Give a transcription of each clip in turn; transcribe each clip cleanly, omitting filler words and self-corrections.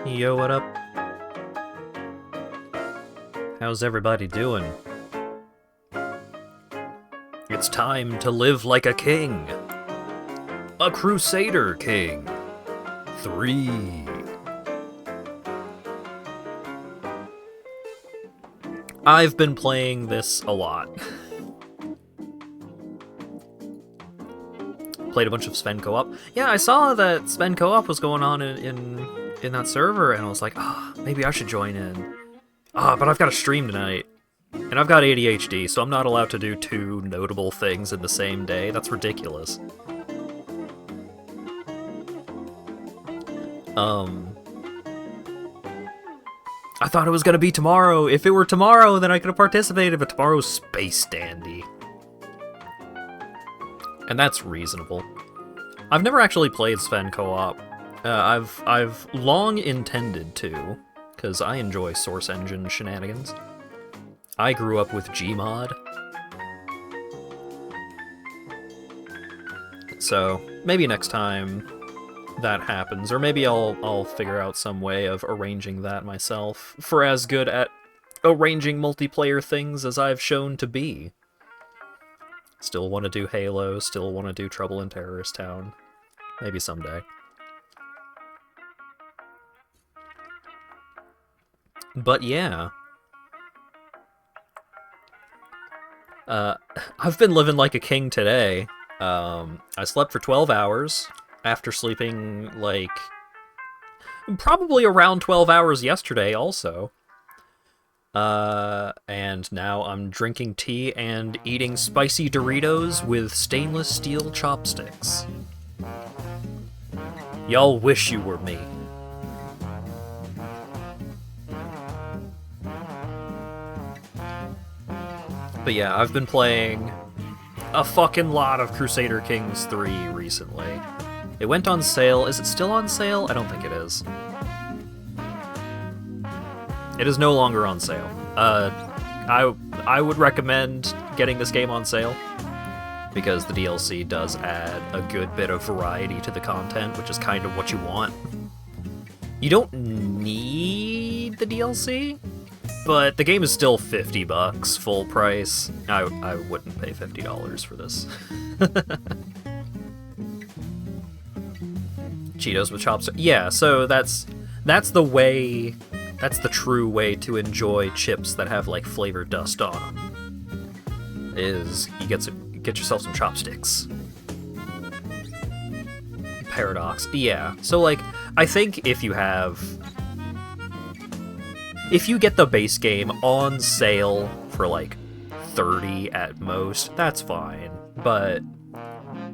Yo, what up? How's everybody doing? It's time to live like a king. A Crusader King. 3. I've been playing this a lot. Played a bunch of Sven co-op. Yeah, I saw that Sven co-op was going on in that server, and I was like, maybe I should join in. But I've got to stream tonight. And I've got ADHD, so I'm not allowed to do 2 notable things in the same day. That's ridiculous. I thought it was gonna be tomorrow. If it were tomorrow, then I could have participated, but tomorrow's Space Dandy. And that's reasonable. I've never actually played Sven co-op. I've long intended to, because I enjoy Source Engine shenanigans. I grew up with Gmod. So, maybe next time that happens, or maybe I'll figure out some way of arranging that myself, for as good at arranging multiplayer things as I've shown to be. Still want to do Halo, still want to do Trouble in Terrorist Town. Maybe someday. But yeah. I've been living like a king today. I slept for 12 hours after sleeping, like, probably around 12 hours yesterday also. And now I'm drinking tea and eating spicy Doritos with stainless steel chopsticks. Y'all wish you were me. But yeah, I've been playing a fucking lot of Crusader Kings 3 recently. It went on sale. Is it still on sale? I don't think it is. It is no longer on sale. I would recommend getting this game on sale, because the DLC does add a good bit of variety to the content, which is kind of what you want. You don't need the DLC, but the game is still $50 full price. I wouldn't pay $50 for this. Cheetos with chopsticks. Yeah, so that's the way. That's the true way to enjoy chips that have like flavor dust on them. Is you get yourself some chopsticks. Paradox. Yeah. So like, I think if you get the base game on sale for like $30 at most, that's fine. But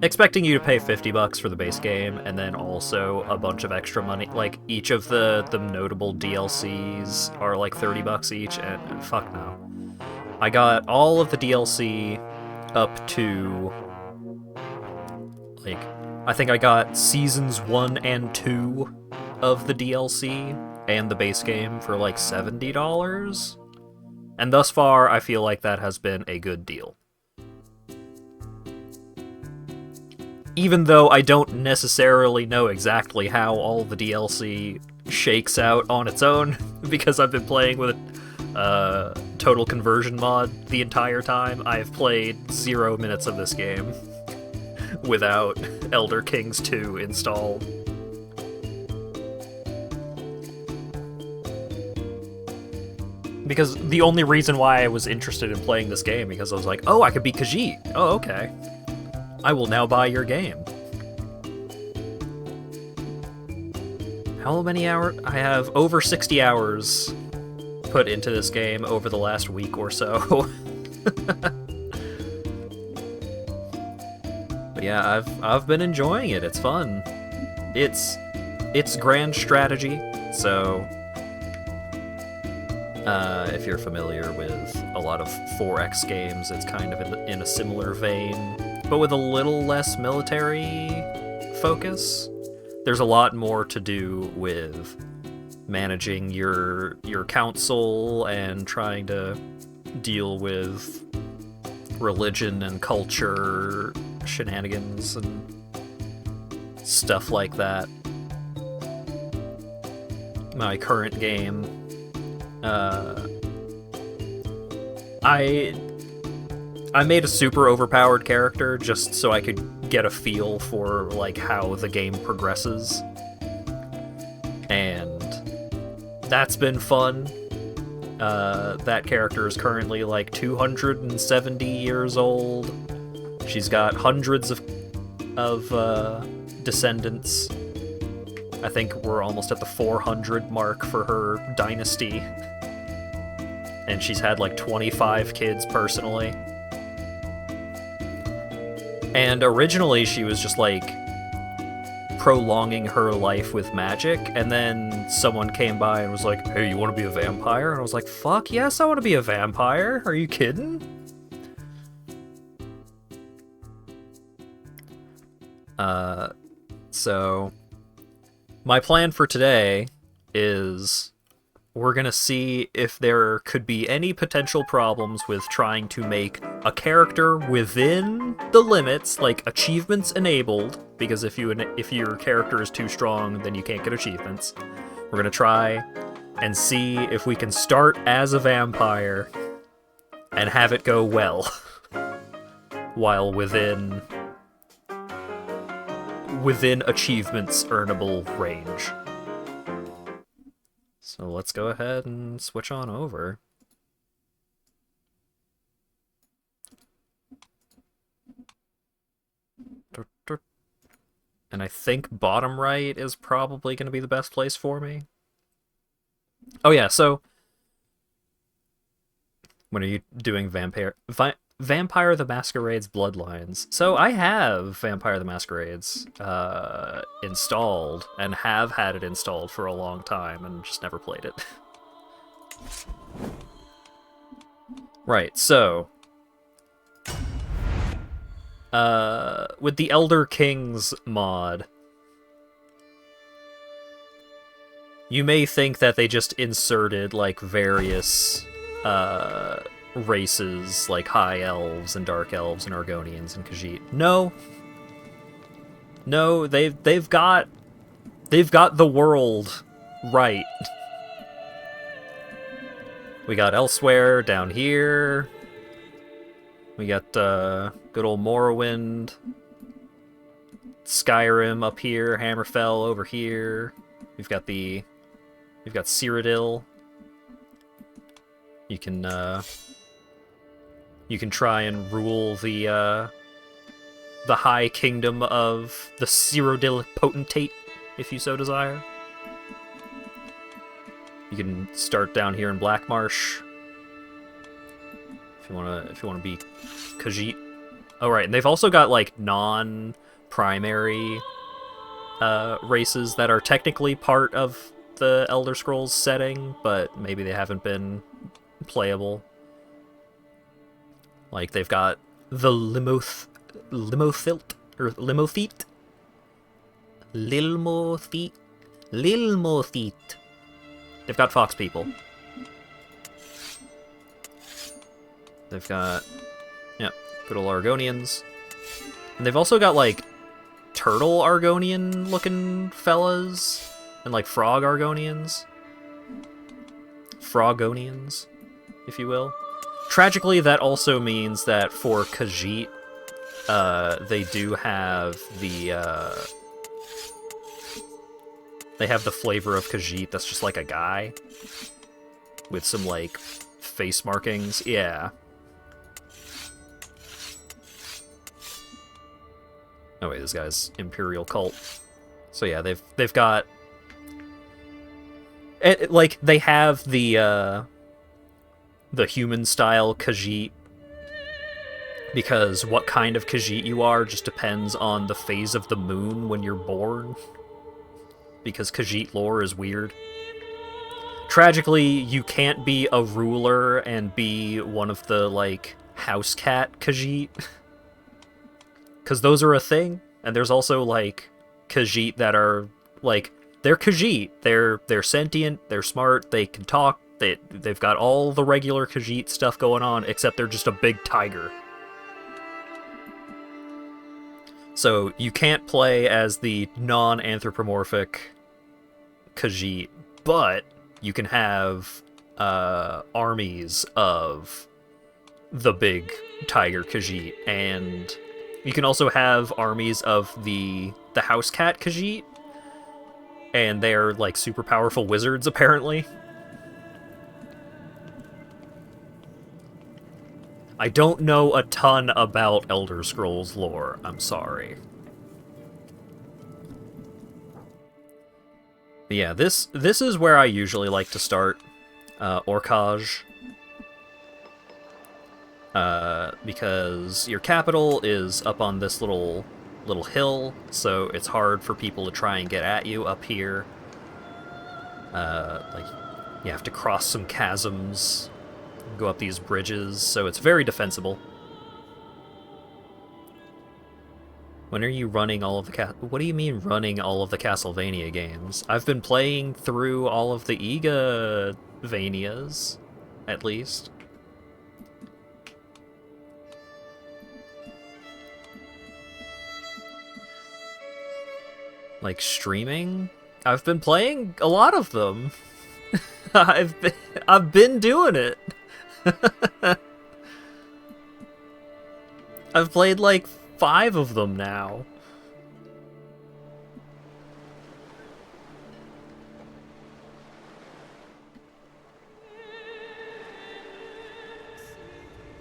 expecting you to pay $50 for the base game and then also a bunch of extra money, like each of the notable DLCs are like $30 each, and fuck no. I got all of the DLC up to, like, I think I got seasons 1 and 2 of the DLC and the base game for like $70. And thus far, I feel like that has been a good deal. Even though I don't necessarily know exactly how all the DLC shakes out on its own, because I've been playing with a Total Conversion mod the entire time. I have played 0 minutes of this game without Elder Kings 2 installed. Because the only reason why I was interested in playing this game, because I was like, oh, I could be Khajiit. Oh, okay. I will now buy your game. How many hours? I have over 60 hours put into this game over the last week or so. But yeah, I've been enjoying it. It's fun. It's grand strategy, so if you're familiar with a lot of 4X games, it's kind of in a similar vein, but with a little less military focus. There's a lot more to do with managing your council and trying to deal with religion and culture shenanigans and stuff like that. my current game, I made a super overpowered character just so I could get a feel for like how the game progresses, and that's been fun. That character is currently like 270 years old. She's got hundreds of descendants. I think we're almost at the 400 mark for her dynasty. And she's had like 25 kids personally. And originally she was just like prolonging her life with magic, and then someone came by and was like, hey, you want to be a vampire? And I was like, fuck yes, I want to be a vampire. Are you kidding? So my plan for today is we're gonna see if there could be any potential problems with trying to make a character within the limits, like achievements enabled, because if your character is too strong, then you can't get achievements. We're gonna try and see if we can start as a vampire and have it go well while within achievements earnable range. So let's go ahead and switch on over. And I think bottom right is probably going to be the best place for me. Oh yeah, so when are you doing Vampire the Masquerade's Bloodlines? So I have Vampire the Masquerade's installed, and have had it installed for a long time, and just never played it. Right, so with the Elder Kings mod, you may think that they just inserted like various races like High Elves and Dark Elves and Argonians and Khajiit. No, they've got the world right. We got Elsewhere down here. We got good old Morrowind, Skyrim up here, Hammerfell over here. We've got Cyrodiil. You can try and rule the High Kingdom of the Cyrodiil Potentate, if you so desire. You can start down here in Blackmarsh if you wanna be Khajiit. Oh right, and they've also got like non-primary races that are technically part of the Elder Scrolls setting, but maybe they haven't been playable. Like they've got the Lilmotheet. They've got fox people. They've got, yeah, good old Argonians. And they've also got like turtle Argonian looking fellas and like frog Argonians. Frogonians, if you will. Tragically, that also means that for Khajiit, they do have they have the flavor of Khajiit that's just like a guy with some like face markings. Yeah. Oh wait, this guy's Imperial Cult. So yeah, they've got like they have the human style Khajiit, because what kind of Khajiit you are just depends on the phase of the moon when you're born, because Khajiit lore is weird. Tragically, you can't be a ruler and be one of the like house cat Khajiit, because those are a thing. And there's also like Khajiit that are like, they're Khajiit, they're sentient, they're smart, they can talk, they've got all the regular Khajiit stuff going on, except they're just a big tiger. So you can't play as the non-anthropomorphic Khajiit, but you can have armies of the big tiger Khajiit, and you can also have armies of the house cat Khajiit, and they're like super powerful wizards apparently. I don't know a ton about Elder Scrolls lore, I'm sorry. But yeah, this is where I usually like to start, Orkaj. Because your capital is up on this little hill, so it's hard for people to try and get at you up here. Like, you have to cross some chasms, go up these bridges, so it's very defensible. When are you running all of the What do you mean running all of the Castlevania games? I've been playing through all of the Iga-vanias, at least. Like streaming? I've been playing a lot of them. I've been doing it. I've played like 5 of them now.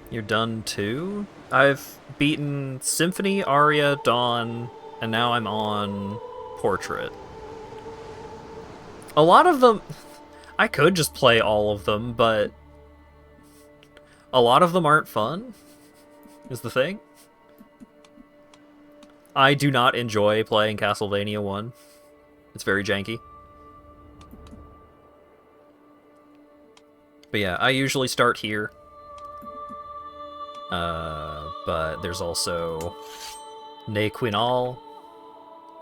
You're done too? I've beaten Symphony, Aria, Dawn, and now I'm on Portrait. A lot of them... I could just play all of them, but... a lot of them aren't fun, is the thing. I do not enjoy playing Castlevania 1. It's very janky. But yeah, I usually start here. But there's also Ne Quinal,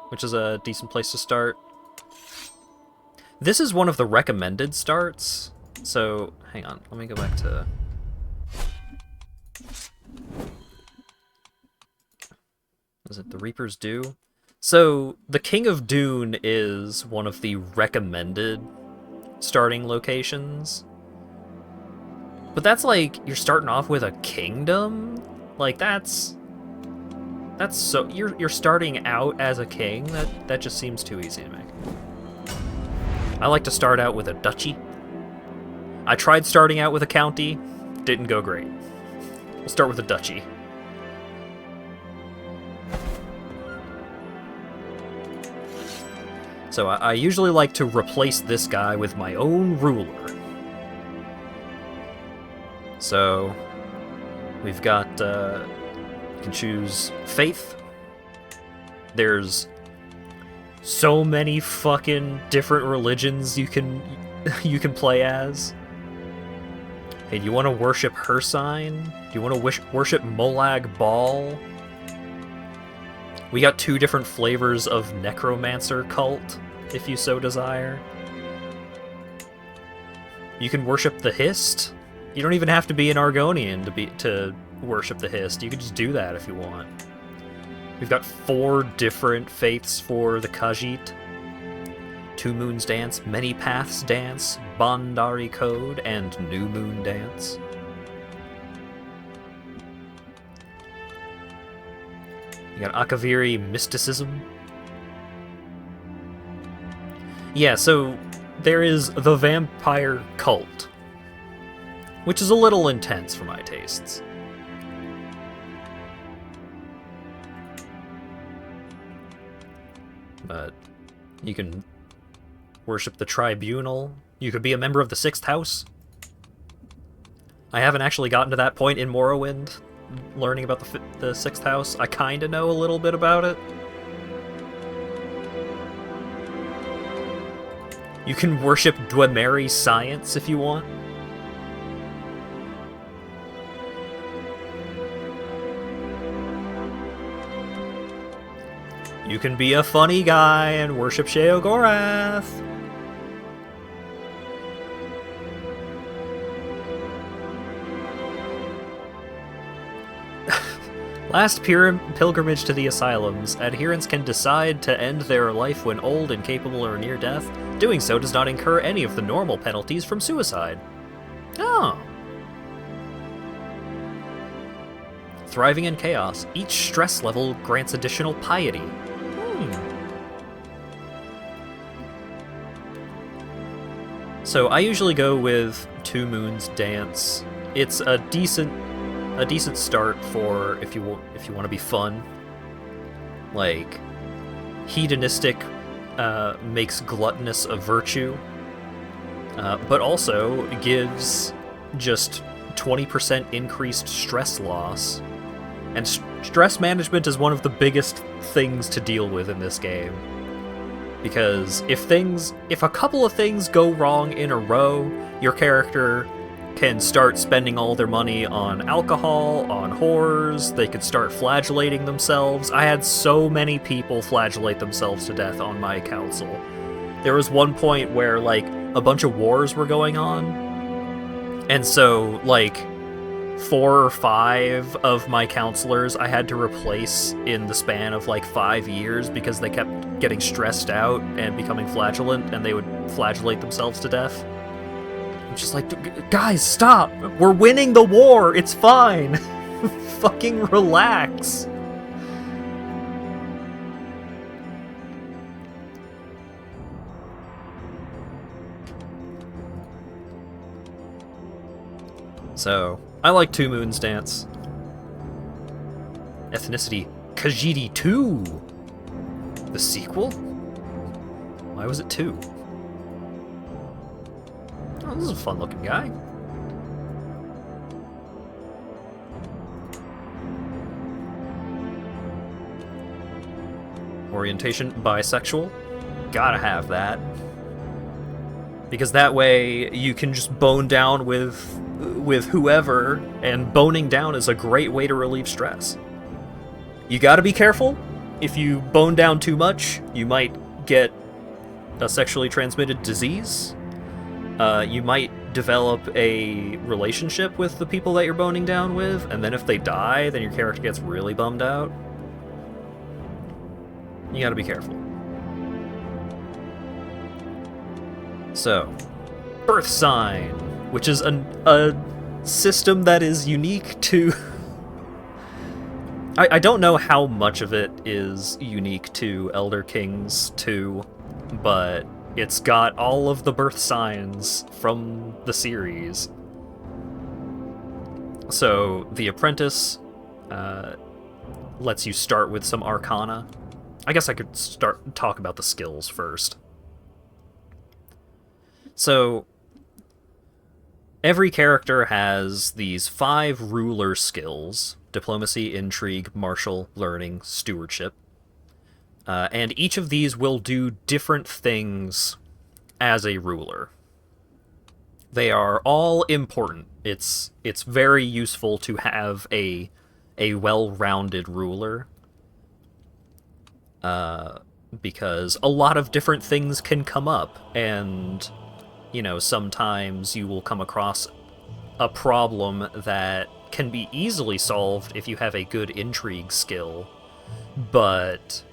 which is a decent place to start. This is one of the recommended starts, so hang on, let me go back to... Is it the Reaper's Due? So, the King of Dune is one of the recommended starting locations. But that's like, you're starting off with a kingdom? Like, that's so... You're starting out as a king? That just seems too easy to make. I like to start out with a duchy. I tried starting out with a county. Didn't go great. We'll start with a duchy. So I usually like to replace this guy with my own ruler. So we've got, you can choose Faith. There's so many fucking different religions you can play as. Hey, do you want to worship her sign? Do you want to worship Molag Bal? We got 2 different flavors of Necromancer cult, if you so desire. You can worship the Hist. You don't even have to be an Argonian to worship the Hist. You can just do that if you want. We've got 4 different faiths for the Khajiit. Two Moons Dance, Many Paths Dance, Bandari Code, and New Moon Dance. You got Akaviri Mysticism. Yeah, so there is the Vampire Cult, which is a little intense for my tastes. But you can worship the Tribunal. You could be a member of the 6th House. I haven't actually gotten to that point in Morrowind, learning about the 6th House. I kinda know a little bit about it. You can worship Dwemer Science if you want. You can be a funny guy and worship Sheogorath. Last pilgrimage to the asylums. Adherents can decide to end their life when old, incapable, or near death. Doing so does not incur any of the normal penalties from suicide. Oh. Thriving in chaos. Each stress level grants additional piety. So I usually go with Two Moons Dance. It's a decent start for if you want to be fun. Like, hedonistic makes gluttonous a virtue, but also gives just 20% increased stress loss. And stress management is one of the biggest things to deal with in this game. Because if a couple of things go wrong in a row, your character can start spending all their money on alcohol, on whores, they could start flagellating themselves. I had so many people flagellate themselves to death on my council. There was one point where, like, a bunch of wars were going on, and so, like, 4 or 5 of my counselors I had to replace in the span of, like, 5 years because they kept getting stressed out and becoming flagellant, and they would flagellate themselves to death. I'm just like, guys, stop! We're winning the war! It's fine! Fucking relax! So, I like Two Moons Dance. Ethnicity, Khajiit 2! The sequel? Why was it 2? Oh, this is a fun-looking guy. Orientation, bisexual. Gotta have that. Because that way you can just bone down with whoever, and boning down is a great way to relieve stress. You gotta be careful. If you bone down too much, you might get a sexually transmitted disease. You might develop a relationship with the people that you're boning down with, and then if they die, then your character gets really bummed out. You gotta be careful. So, birth sign, which is a system that is unique to... I don't know how much of it is unique to Elder Kings 2, but it's got all of the birth signs from the series. So, the Apprentice lets you start with some Arcana. I guess I could talk about the skills first. So, every character has these 5 ruler skills: diplomacy, intrigue, martial, learning, stewardship. And each of these will do different things as a ruler. They are all important. It's very useful to have a well-rounded ruler. Because a lot of different things can come up, and, you know, sometimes you will come across a problem that can be easily solved if you have a good intrigue skill, but,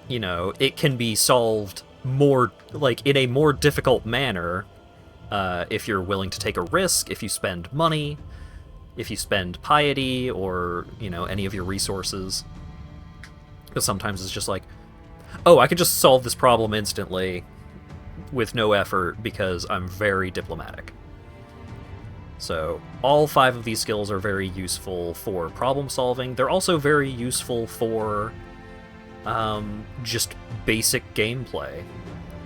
you know, it can be solved more, like, in a more difficult manner if you're willing to take a risk, if you spend money, if you spend piety, or, you know, any of your resources. Because sometimes it's just like, oh, I could just solve this problem instantly with no effort because I'm very diplomatic. So, all 5 of these skills are very useful for problem solving. They're also very useful for just basic gameplay.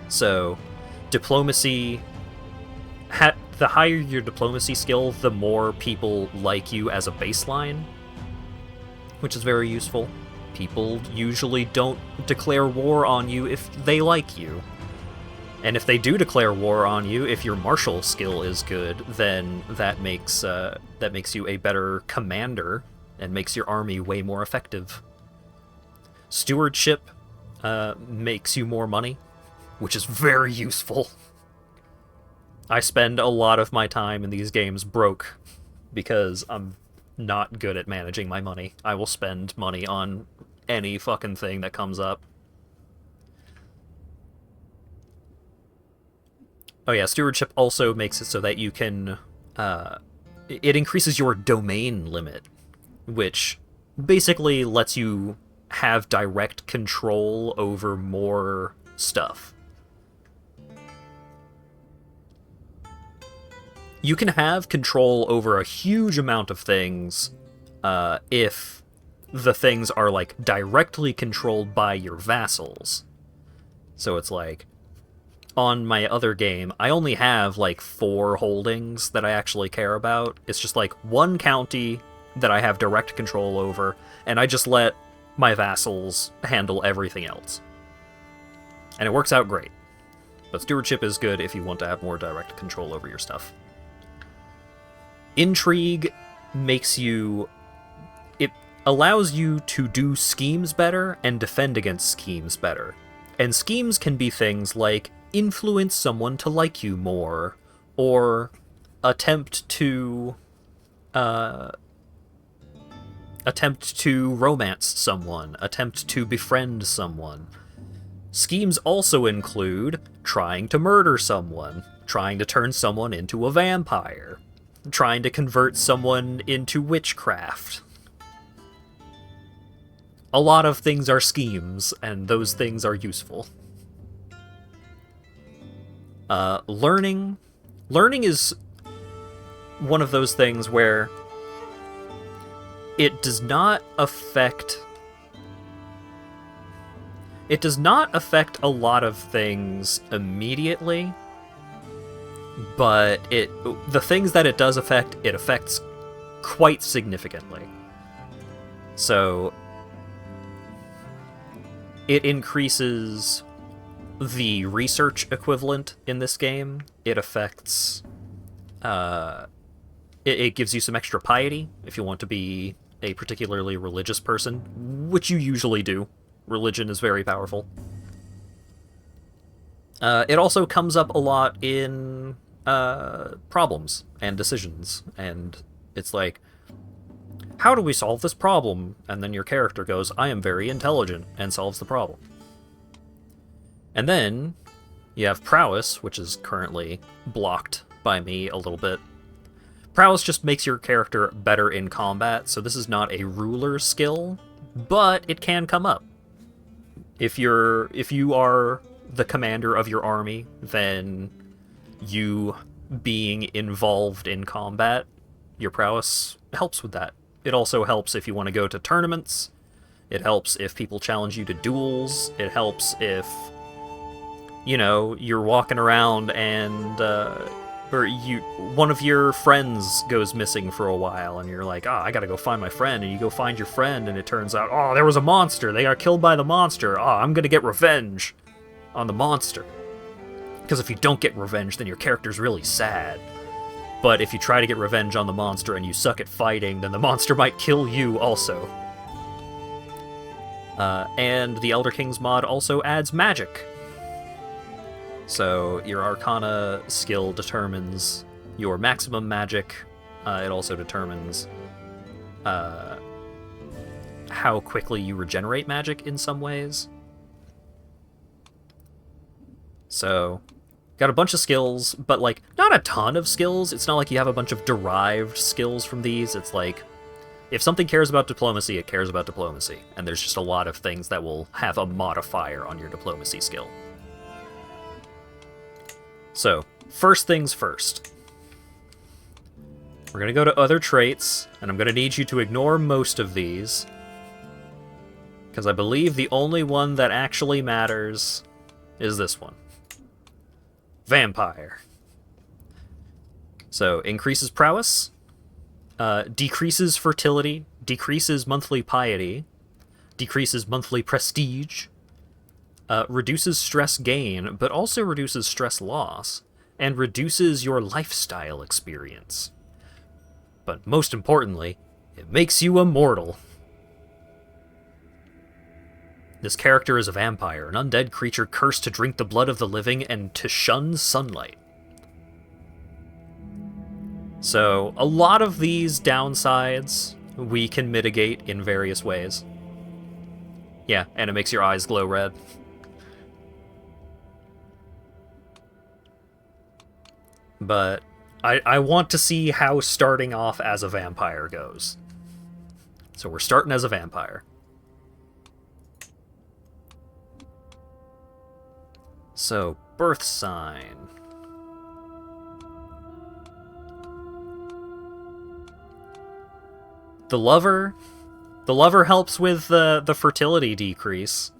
So, diplomacy... the higher your diplomacy skill, the more people like you as a baseline, which is very useful. People usually don't declare war on you if they like you. And if they do declare war on you, if your martial skill is good, then that makes you a better commander and makes your army way more effective. Stewardship makes you more money, which is very useful. I spend a lot of my time in these games broke because I'm not good at managing my money. I will spend money on any fucking thing that comes up. Oh yeah, stewardship also makes it so that you can... it increases your domain limit, which basically lets you have direct control over more stuff. You can have control over a huge amount of things if the things are, like, directly controlled by your vassals. So it's like, on my other game, I only have, like, 4 holdings that I actually care about. It's just, like, 1 county that I have direct control over, and I just let my vassals handle everything else. And it works out great. But stewardship is good if you want to have more direct control over your stuff. Intrigue makes you... It allows you to do schemes better and defend against schemes better. And schemes can be things like influence someone to like you more, or attempt to romance someone, attempt to befriend someone. Schemes also include trying to murder someone, trying to turn someone into a vampire, trying to convert someone into witchcraft. A lot of things are schemes, and those things are useful. Learning is one of those things where it does not affect a lot of things immediately, but the things that it does affect, it affects quite significantly. So it increases the research equivalent in this game. It affects... it gives you some extra piety if you want to be a particularly religious person, which you usually do. Religion is very powerful. It also comes up a lot in problems and decisions, and it's like, how do we solve this problem? And then your character goes, I am very intelligent, and solves the problem. And then you have prowess, which is currently blocked by me a little bit. Prowess just makes your character better in combat, so this is not a ruler skill, but it can come up. If you are the commander of your army, then you being involved in combat, your prowess helps with that. It also helps if you want to go to tournaments. It helps if people challenge you to duels. It helps if, you know, you're walking around and one of your friends goes missing for a while, and you're like, I gotta go find my friend, and you go find your friend, and it turns out, there was a monster, they got killed by the monster, I'm gonna get revenge on the monster. Because if you don't get revenge, then your character's really sad. But if you try to get revenge on the monster and you suck at fighting, then the monster might kill you also. And the Elder Kings mod also adds magic. So your Arcana skill determines your maximum magic. It also determines how quickly you regenerate magic in some ways. So, got a bunch of skills, but, like, not a ton of skills. It's not like you have a bunch of derived skills from these. It's like, if something cares about diplomacy, it cares about diplomacy. And there's just a lot of things that will have a modifier on your diplomacy skill. So, first things first. We're going to go to other traits, and I'm going to need you to ignore most of these, because I believe the only one that actually matters is this one. Vampire. So, increases prowess, decreases fertility, decreases monthly piety, decreases monthly prestige, reduces stress gain, but also reduces stress loss, and reduces your lifestyle experience. But most importantly, it makes you immortal. This character is a vampire, an undead creature cursed to drink the blood of the living and to shun sunlight. So a lot of these downsides we can mitigate in various ways. Yeah, and it makes your eyes glow red. But I want to see how starting off as a vampire goes. So we're starting as a vampire. So, birth sign. The lover helps with the fertility decrease.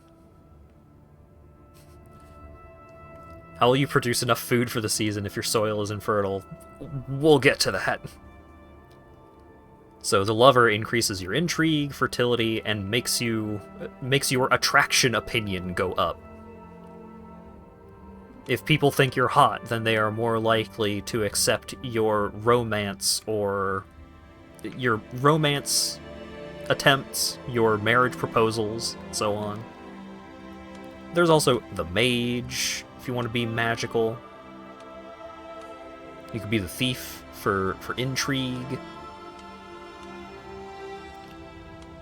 How will you produce enough food for the season if your soil is infertile? We'll get to that. So the lover increases your intrigue, fertility, and makes your attraction opinion go up. If people think you're hot, then they are more likely to accept your romance attempts, your marriage proposals, and so on. There's also the mage, if you want to be magical. You could be the thief for intrigue.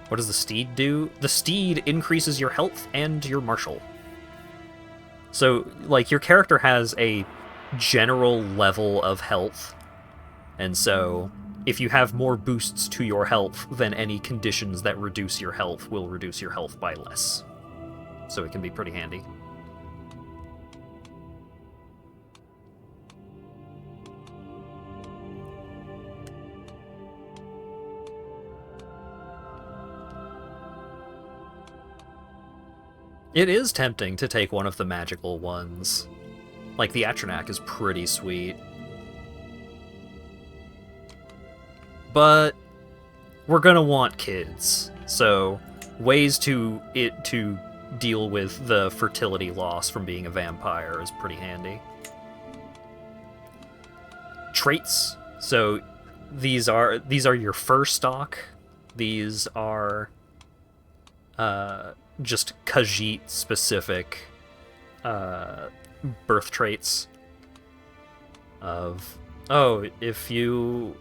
What does the steed do? The steed increases your health and your martial. So, like, your character has a general level of health, and so if you have more boosts to your health, then any conditions that reduce your health will reduce your health by less. So it can be pretty handy. It is tempting to take one of the magical ones. Like, the Atronach is pretty sweet. But we're gonna want kids, so ways to deal with the fertility loss from being a vampire is pretty handy. Traits. So these are your first stock. These are just Khajiit specific birth traits of, oh, if you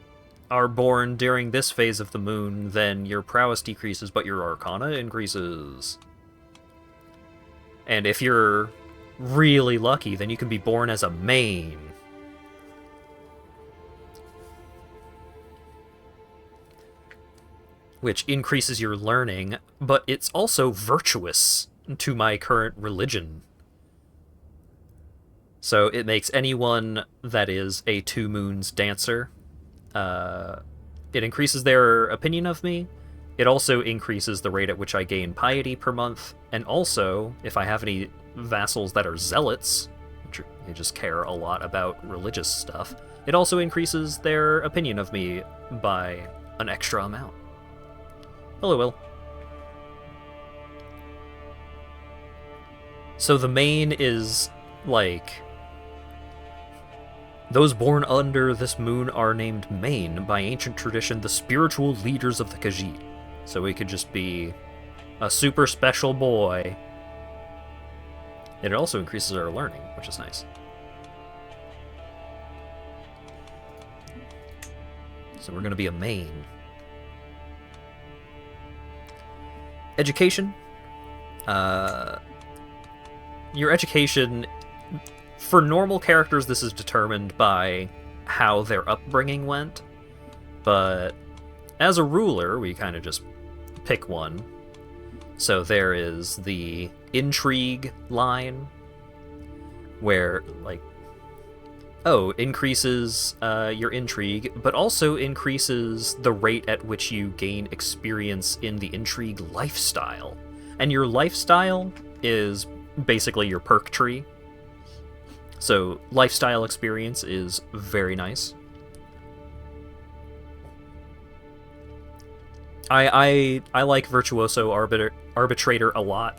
are born during this phase of the moon, then your prowess decreases, but your arcana increases. And if you're really lucky, then you can be born as a main. Which increases your learning, but it's also virtuous to my current religion. So it makes anyone that is a 2 moons dancer, it increases their opinion of me. It also increases the rate at which I gain piety per month, and also, if I have any vassals that are zealots, which they just care a lot about religious stuff, it also increases their opinion of me by an extra amount. Hello, Will. So the main is, like, those born under this moon are named Main, by ancient tradition, the spiritual leaders of the Khajiit. So we could just be a super special boy. And it also increases our learning, which is nice. So we're going to be a Main. Education. Your education, for normal characters, this is determined by how their upbringing went, but as a ruler, we kind of just pick one. So there is the intrigue line, where, like, oh, increases your intrigue, but also increases the rate at which you gain experience in the intrigue lifestyle. And your lifestyle is basically your perk tree. So lifestyle experience is very nice. I like Virtuoso Arbitrator a lot,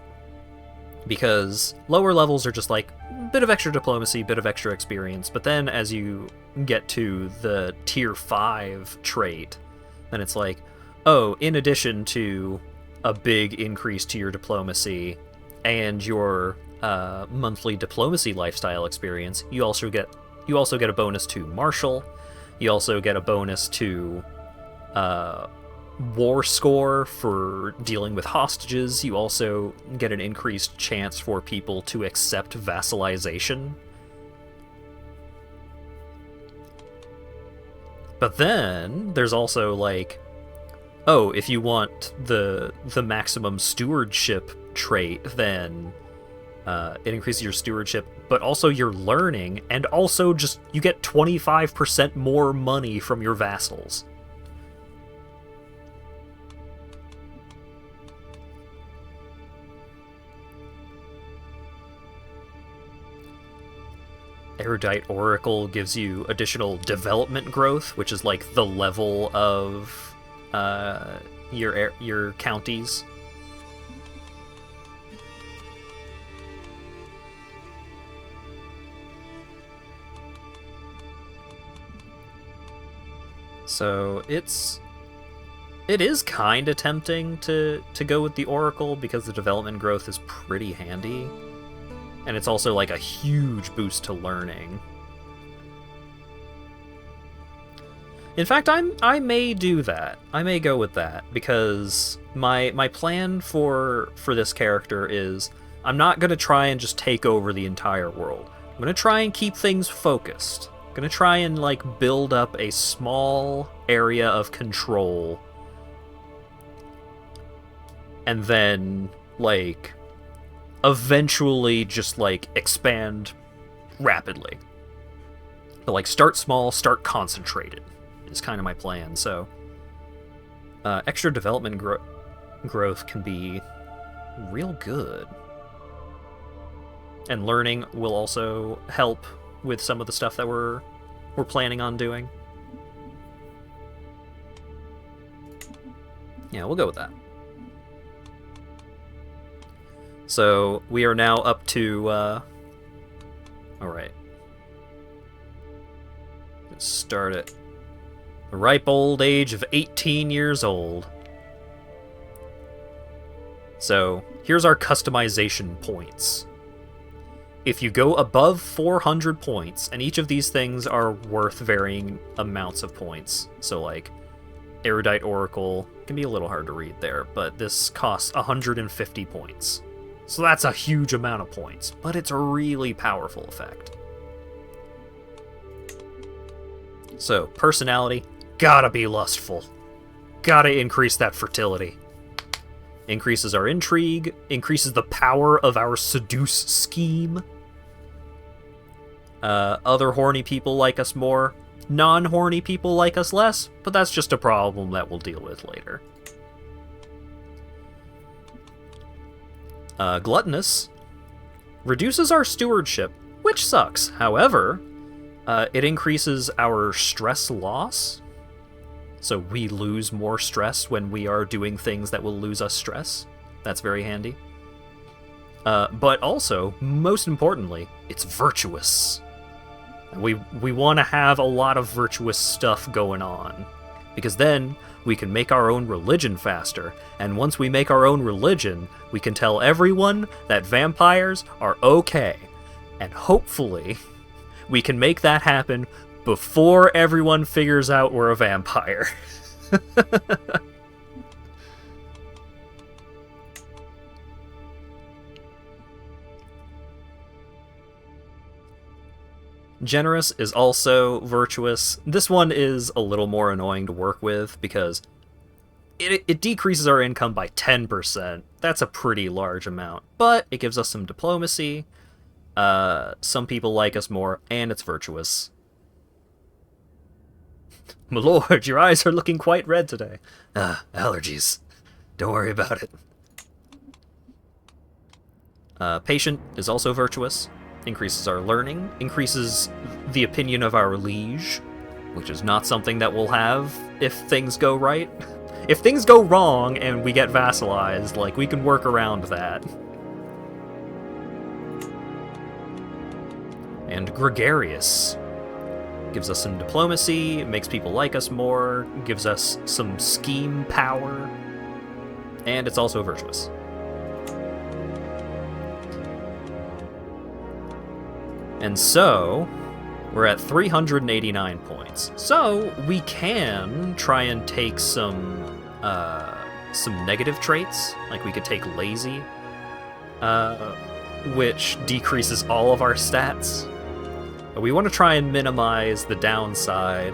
because lower levels are just like bit of extra diplomacy, bit of extra experience, but then as you get to the tier 5 trait, then it's like, oh, in addition to a big increase to your diplomacy and your monthly diplomacy lifestyle experience, you also get a bonus to martial, You also get a bonus to war score for dealing with hostages. You also get an increased chance for people to accept vassalization. But then there's also like, oh, if you want the maximum stewardship trait, then it increases your stewardship, but also your learning, and also just you get 25% more money from your vassals. Erudite Oracle gives you additional development growth, which is like the level of your counties. So it is kind of tempting to go with the Oracle because the development growth is pretty handy. And it's also like a huge boost to learning. In fact, I may do that. I may go with that because my plan for this character is I'm not going to try and just take over the entire world. I'm going to try and keep things focused. I'm going to try and like build up a small area of control. And then like eventually just like expand rapidly. But like start small, start concentrated is kind of my plan. So extra development growth can be real good. And learning will also help with some of the stuff that we're planning on doing. Yeah, we'll go with that. So we are now up to, alright. Let's start at the ripe old age of 18 years old. So here's our customization points. If you go above 400 points, and each of these things are worth varying amounts of points. So like, Erudite Oracle can be a little hard to read there, but this costs 150 points. So that's a huge amount of points, but it's a really powerful effect. So, personality, gotta be lustful. Gotta increase that fertility. Increases our intrigue, increases the power of our seduce scheme. Other horny people like us more. Non-horny people like us less, but that's just a problem that we'll deal with later. Gluttonous reduces our stewardship, which sucks. However, it increases our stress loss. So we lose more stress when we are doing things that will lose us stress. That's very handy. But also, most importantly, it's virtuous. We want to have a lot of virtuous stuff going on, because then we can make our own religion faster, and once we make our own religion, we can tell everyone that vampires are okay. And hopefully, we can make that happen before everyone figures out we're a vampire. Generous is also virtuous. This one is a little more annoying to work with because it decreases our income by 10%. That's a pretty large amount, but it gives us some diplomacy. Some people like us more, and it's virtuous. My lord, your eyes are looking quite red today. Allergies. Don't worry about it. Patient is also virtuous. Increases our learning, increases the opinion of our liege, which is not something that we'll have if things go right. If things go wrong and we get vassalized, like, we can work around that. And gregarious. Gives us some diplomacy, makes people like us more, gives us some scheme power, and it's also virtuous. And so, We're at 389 points. So we can try and take some negative traits. Like we could take lazy, which decreases all of our stats. We want to try and minimize the downside.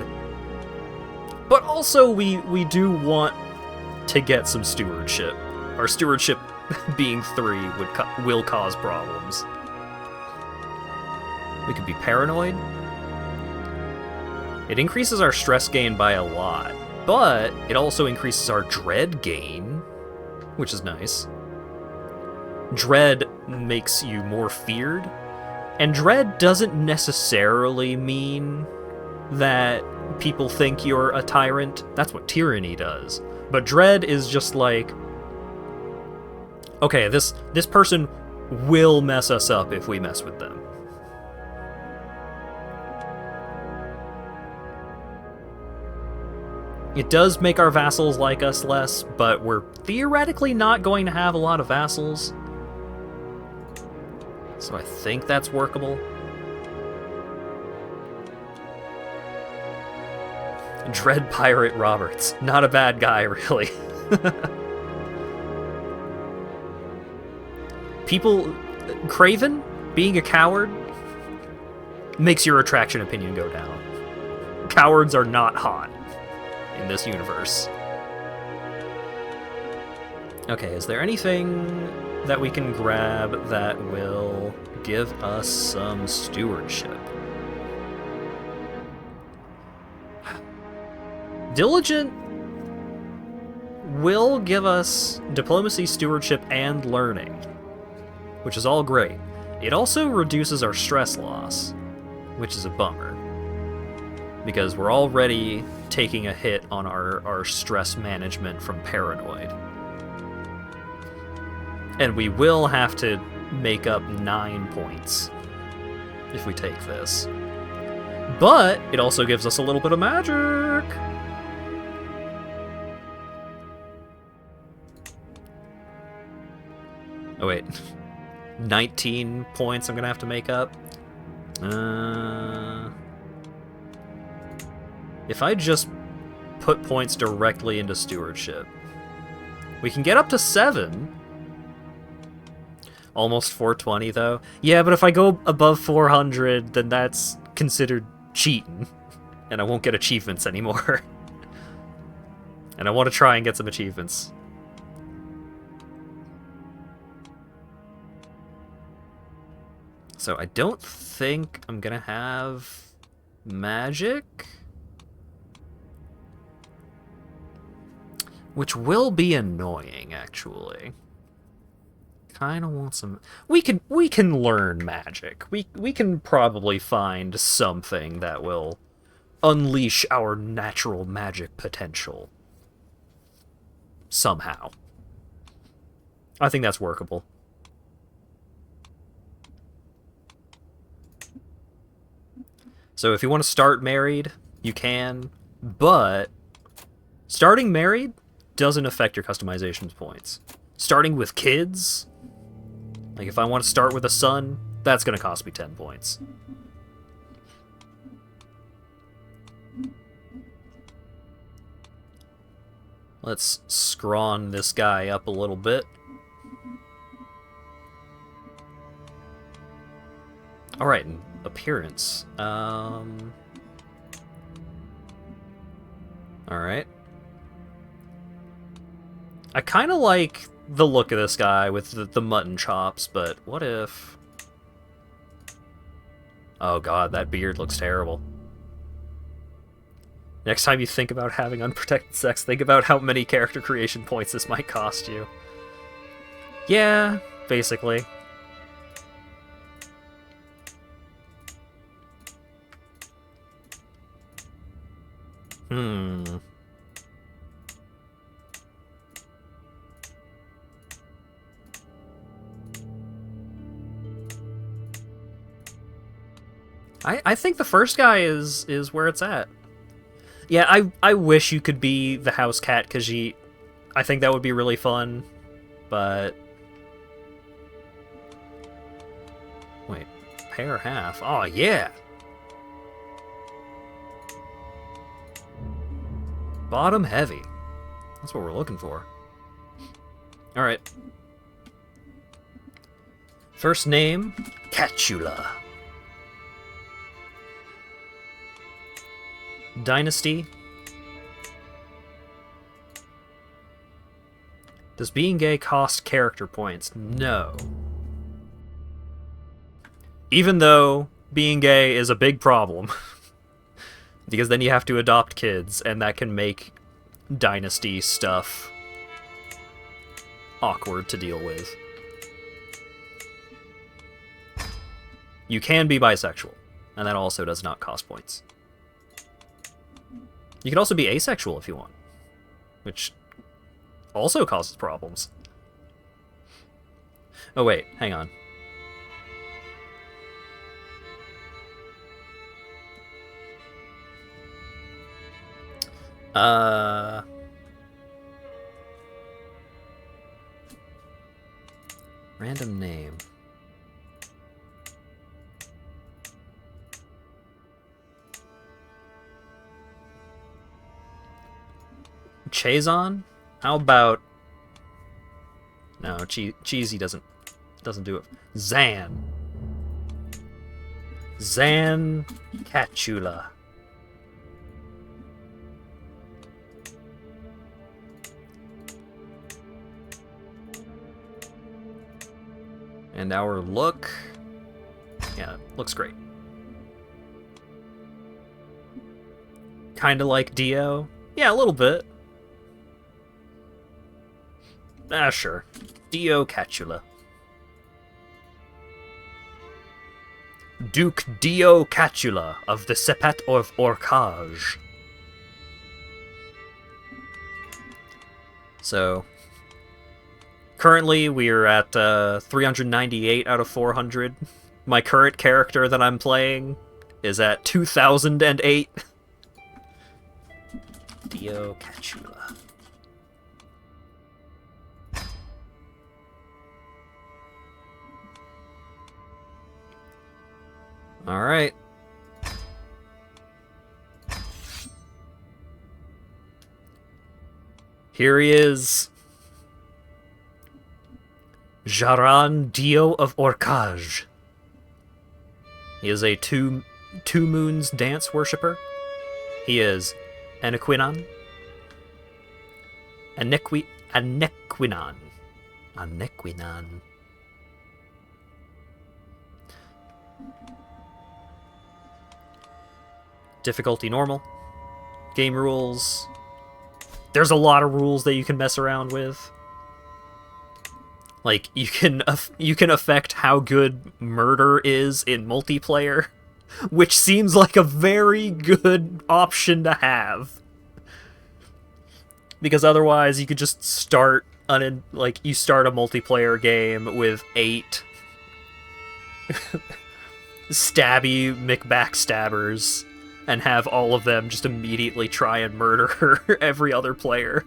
But also we do want to get some stewardship. Our stewardship being 3 will cause problems. We could be paranoid. It increases our stress gain by a lot, but it also increases our dread gain, which is nice. Dread makes you more feared, and dread doesn't necessarily mean that people think you're a tyrant. That's what tyranny does. But dread is just like, okay, this person will mess us up if we mess with them. It does make our vassals like us less, but we're theoretically not going to have a lot of vassals. So I think that's workable. Dread Pirate Roberts. Not a bad guy, really. Craven, being a coward, makes your attraction opinion go down. Cowards are not hot in this universe. Okay, is there anything that we can grab that will give us some stewardship? Diligent will give us diplomacy, stewardship, and learning, which is all great. It also reduces our stress loss, which is a bummer, because we're already taking a hit on our stress management from paranoid. And we will have to make up 9 points if we take this. But it also gives us a little bit of magic! Oh wait, 19 points I'm gonna have to make up? If I just put points directly into stewardship, we can get up to 7. Almost 420 though. Yeah, but if I go above 400, then that's considered cheating, and I won't get achievements anymore. And I want to try and get some achievements. So I don't think I'm gonna have magic, which will be annoying, actually. Kind of want some. We can learn magic. We can probably find something that will unleash our natural magic potential somehow. I think that's workable. So if you want to start married, you can, but starting married doesn't affect your customization points. Starting with kids, like if I want to start with a son, that's going to cost me 10 points. Let's scrawn this guy up a little bit. Alright, appearance. Alright. I kind of like the look of this guy with the mutton chops, but what if... Oh god, that beard looks terrible. Next time you think about having unprotected sex, think about how many character creation points this might cost you. Yeah, basically. I think the first guy is where it's at. Yeah, I wish you could be the house cat, because I think that would be really fun, but... Wait, pair half. Oh, yeah! Bottom heavy. That's what we're looking for. Alright. First name, Catula. Dynasty. Does being gay cost character points? No. Even though being gay is a big problem. Because then you have to adopt kids, and that can make dynasty stuff awkward to deal with. You can be bisexual, and that also does not cost points. You can also be asexual if you want, which also causes problems. Oh wait, hang on. Random name. Chazon? How about... No, Cheesy doesn't do it. Zan. Zan Catula. And our look... Yeah, looks great. Kinda like Dio? Yeah, a little bit. Ah, sure. Dio Catula. Duke Dio Catula of the Sepet of Orcage. So, currently we're at 398 out of 400. My current character that I'm playing is at 2008. Dio Catula. Alright. Here he is. Jaran Dio of Orcage. He is a two moons dance worshipper. He is Anequinon. Anequinon. Difficulty normal. Game rules. There's a lot of rules that you can mess around with. Like, you can affect how good murder is in multiplayer, which seems like a very good option to have. Because otherwise, you could just start you start a multiplayer game with 8 stabby McBackstabbers and have all of them just immediately try and murder every other player.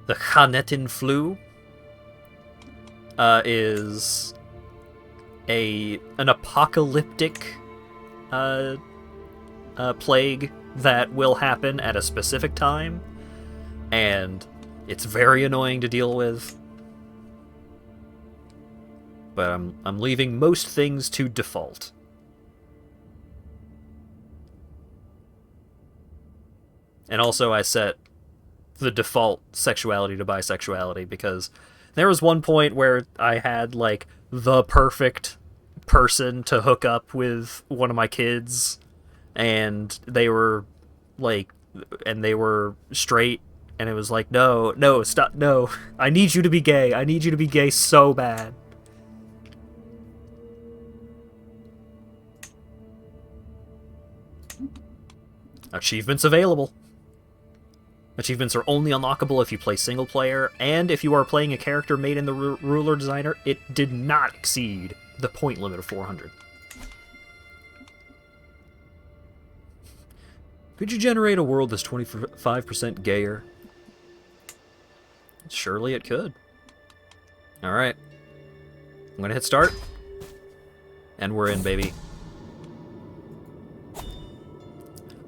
The Khanetin flu is an apocalyptic plague that will happen at a specific time, and it's very annoying to deal with. But I'm leaving most things to default. And also I set the default sexuality to bisexuality, because there was one point where I had, like, the perfect person to hook up with one of my kids, and they were, like, straight, and it was like, no, stop, no, I need you to be gay, I need you to be gay so bad. Achievements available. Achievements are only unlockable if you play single player, and if you are playing a character made in the ruler designer, it did not exceed the point limit of 400. Could you generate a world that's 25% gayer? Surely it could. Alright. I'm gonna hit start. And we're in, baby.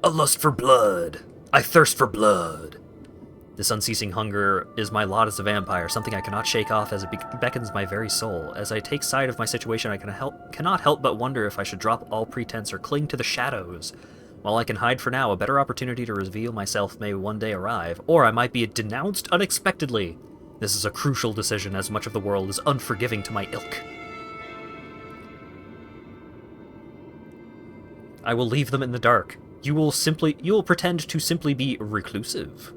A lust for blood. I thirst for blood. This unceasing hunger is my lot as a vampire, something I cannot shake off as it beckons my very soul. As I take sight of my situation, I cannot help but wonder if I should drop all pretense or cling to the shadows. While I can hide for now, a better opportunity to reveal myself may one day arrive, or I might be denounced unexpectedly. This is a crucial decision, as much of the world is unforgiving to my ilk. I will leave them in the dark. You will pretend to simply be reclusive.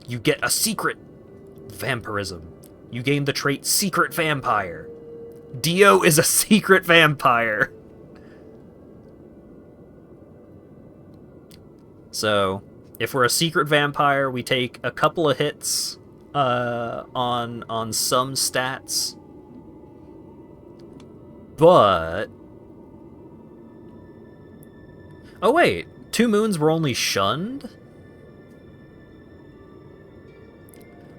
You get a secret. Vampirism. You gain the trait Secret Vampire. Dio is a secret vampire. So, if we're a secret vampire, we take a couple of hits on some stats. But... oh wait, 2 moons were only shunned?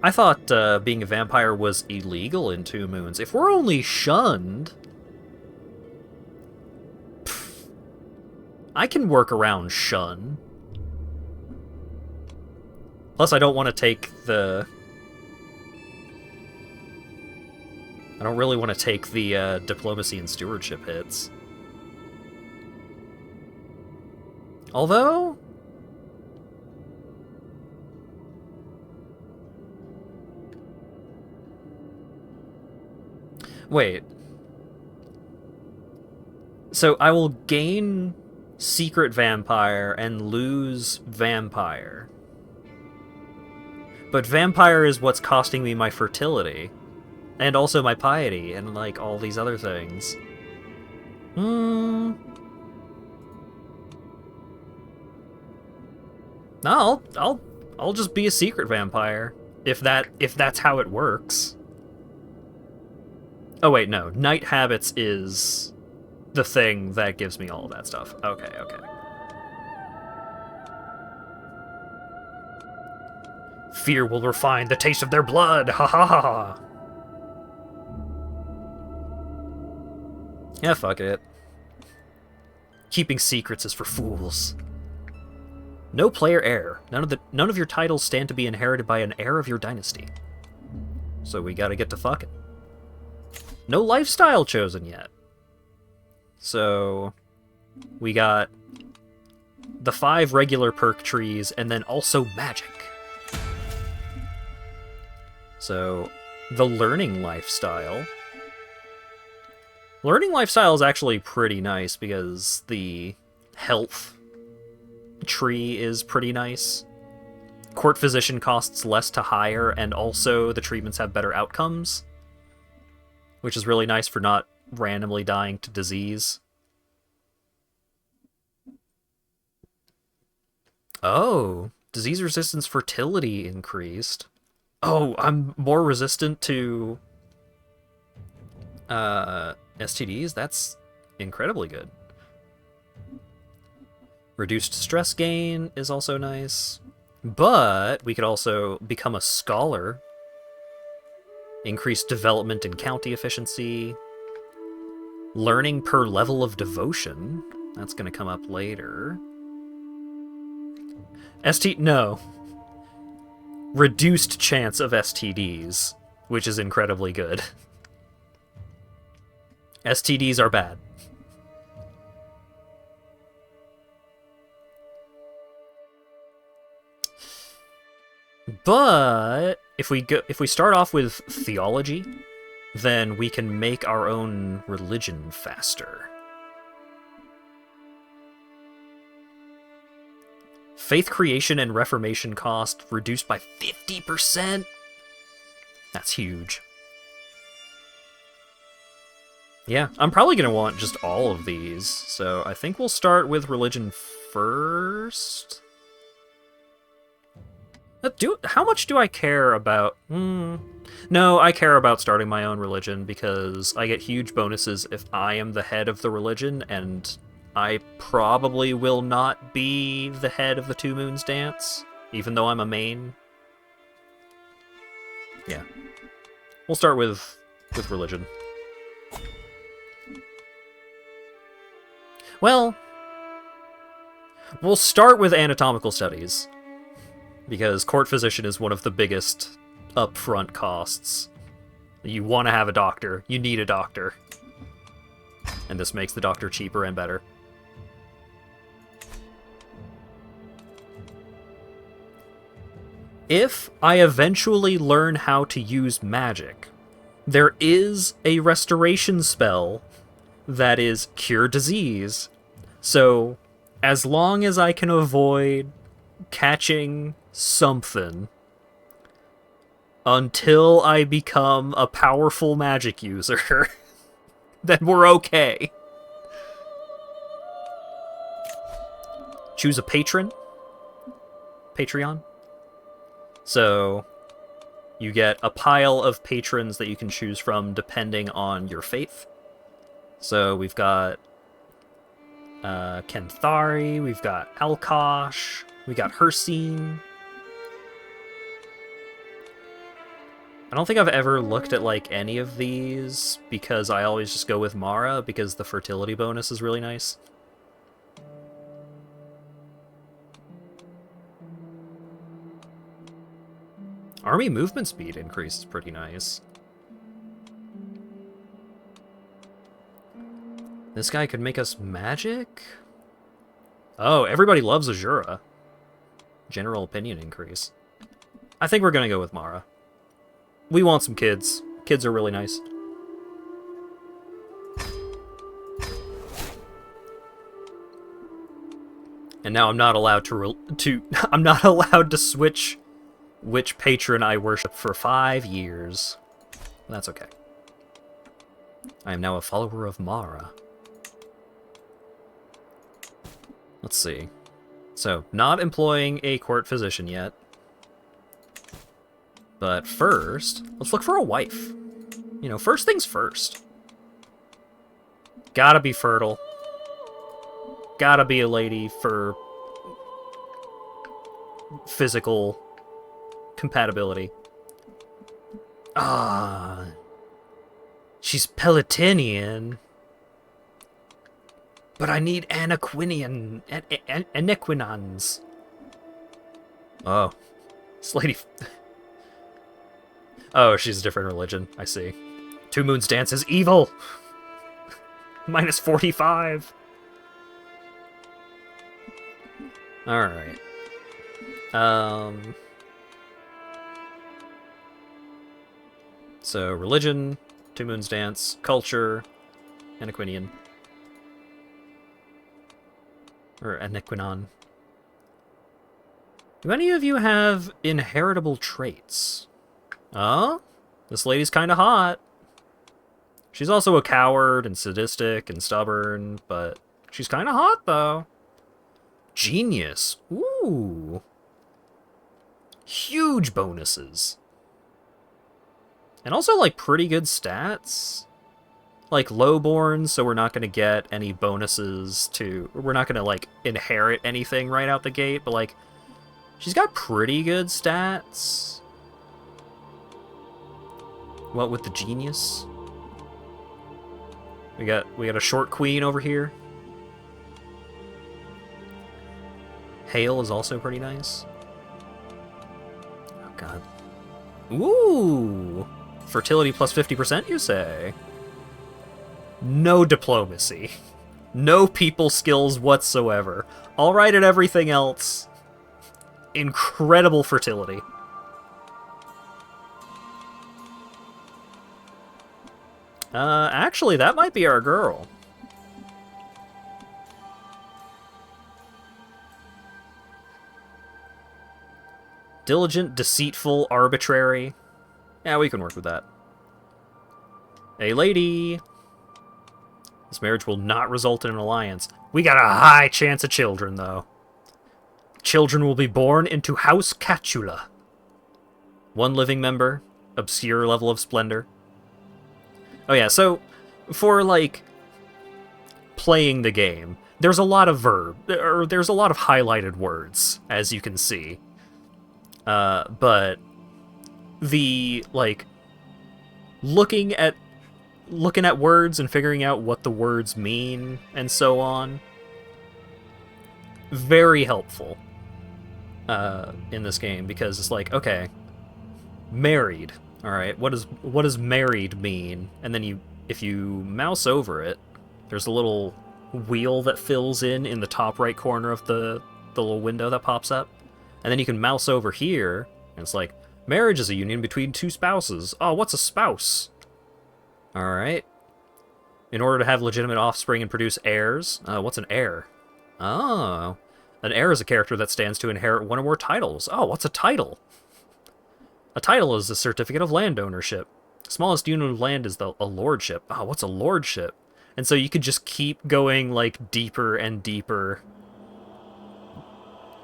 I thought being a vampire was illegal in 2 moons. If we're only shunned... pff, I can work around shun. Plus, I don't want to take the... I don't really want to take the diplomacy and stewardship hits. Although... wait. So I will gain Secret Vampire and lose Vampire. But Vampire is what's costing me my fertility. And also my piety, and like all these other things. No, I'll just be a secret vampire. If that's how it works. Oh wait, no. Night Habits is the thing that gives me all of that stuff. Okay, okay. Fear will refine the taste of their blood! Ha ha ha ha! Yeah, fuck it. Keeping secrets is for fools. No player heir. None of your titles stand to be inherited by an heir of your dynasty. So we gotta get to fucking. No lifestyle chosen yet. So we got the 5 regular perk trees and then also magic. So the learning lifestyle. Learning lifestyle is actually pretty nice because the health tree is pretty nice. Court physician costs less to hire, and also the treatments have better outcomes, which is really nice for not randomly dying to disease. Oh, disease resistance fertility increased. Oh, I'm more resistant to STDs? That's incredibly good. Reduced stress gain is also nice. But we could also become a scholar. Increased development in county efficiency. Learning per level of devotion. That's going to come up later. No. Reduced chance of STDs, which is incredibly good. STDs are bad. But if we start off with theology, then we can make our own religion faster. Faith creation and reformation cost reduced by 50%? That's huge. Yeah, I'm probably going to want just all of these, so I think we'll start with religion first. How much do I care about... No, I care about starting my own religion because I get huge bonuses if I am the head of the religion, and I probably will not be the head of the Two Moons dance, even though I'm a main. Yeah. We'll start with religion. Well, We'll start with anatomical studies, because court physician is one of the biggest upfront costs. You want to have a doctor. You need a doctor. And this makes the doctor cheaper and better. If I eventually learn how to use magic, there is a restoration spell that is Cure Disease. So, as long as I can avoid catching something until I become a powerful magic user, then we're okay. Choose a patron. Patreon. So, you get a pile of patrons that you can choose from depending on your faith. So we've got Kenthari, we've got Alkosh, we got Hersine. I don't think I've ever looked at like any of these because I always just go with Mara because the fertility bonus is really nice. Army movement speed increase is pretty nice. This guy could make us magic? Oh, everybody loves Azura. General opinion increase. I think we're gonna go with Mara. We want some kids. Kids are really nice. And now I'm not allowed I'm not allowed to switch which patron I worship for 5 years. That's okay. I am now a follower of Mara. Let's see. So, not employing a court physician yet. But first, let's look for a wife. You know, first things first. Gotta be fertile. Gotta be a lady for physical compatibility. Ah, she's Pelotinian, but I need Anaquinian, Anaquinons. Oh, this lady. Oh, she's a different religion. I see. Two Moons Dance is evil. Minus 45. All right. So, religion, Two Moons Dance, culture, Anaquinian. Or Anaquinon. Do any of you have inheritable traits? Oh? This lady's kinda hot. She's also a coward and sadistic and stubborn, but she's kinda hot, though. Genius. Ooh. Huge bonuses. And also, like, pretty good stats. Like, lowborn, so we're not going to get any bonuses to... We're not going to, like, inherit anything right out the gate, but, like, she's got pretty good stats. What with the genius? We got a short queen over here. Hail is also pretty nice. Oh, God. Ooh! Fertility plus 50%, you say? No diplomacy. No people skills whatsoever. All right at everything else. Incredible fertility. Actually, that might be our girl. Diligent, deceitful, arbitrary. Yeah, we can work with that. Hey, lady! This marriage will not result in an alliance. We got a high chance of children, though. Children will be born into House Catula. One living member, obscure level of splendor. Oh yeah, so, for, like, playing the game, there's a lot of there's a lot of highlighted words, as you can see. But the, like, looking at words and figuring out what the words mean and so on, very helpful in this game, because it's like, okay, married. All right, what does married mean? And then if you mouse over it, there's a little wheel that fills in the top right corner of the little window that pops up. And then you can mouse over here, and it's like, marriage is a union between two spouses. Oh, what's a spouse? Alright. In order to have legitimate offspring and produce heirs. What's an heir? Oh. An heir is a character that stands to inherit one or more titles. Oh, what's a title? A title is a certificate of land ownership. Smallest unit of land is a lordship. Oh, what's a lordship? And so you could just keep going, like, deeper and deeper.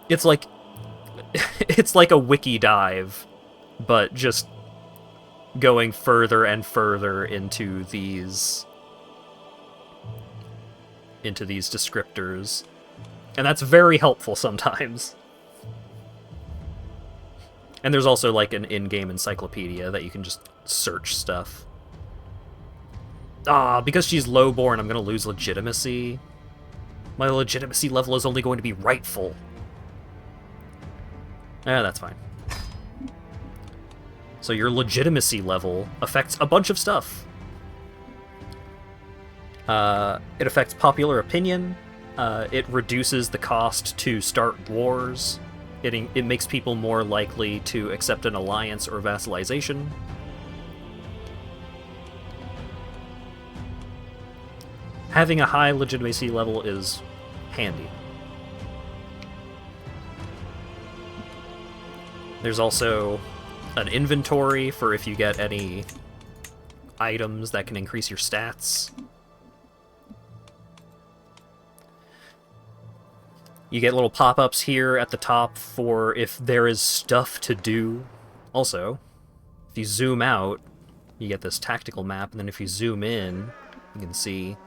It's like a wiki dive, but just going further and further into these descriptors. And that's very helpful sometimes. And there's also like an in-game encyclopedia that you can just search stuff. Because she's lowborn, I'm gonna lose legitimacy. My legitimacy level is only going to be rightful. That's fine. So your legitimacy level affects a bunch of stuff. It affects popular opinion. It reduces the cost to start wars. It makes people more likely to accept an alliance or vassalization. Having a high legitimacy level is handy. There's also an inventory for if you get any items that can increase your stats. You get little pop-ups here at the top for if there is stuff to do. Also, if you zoom out, you get this tactical map, and then if you zoom in, you can see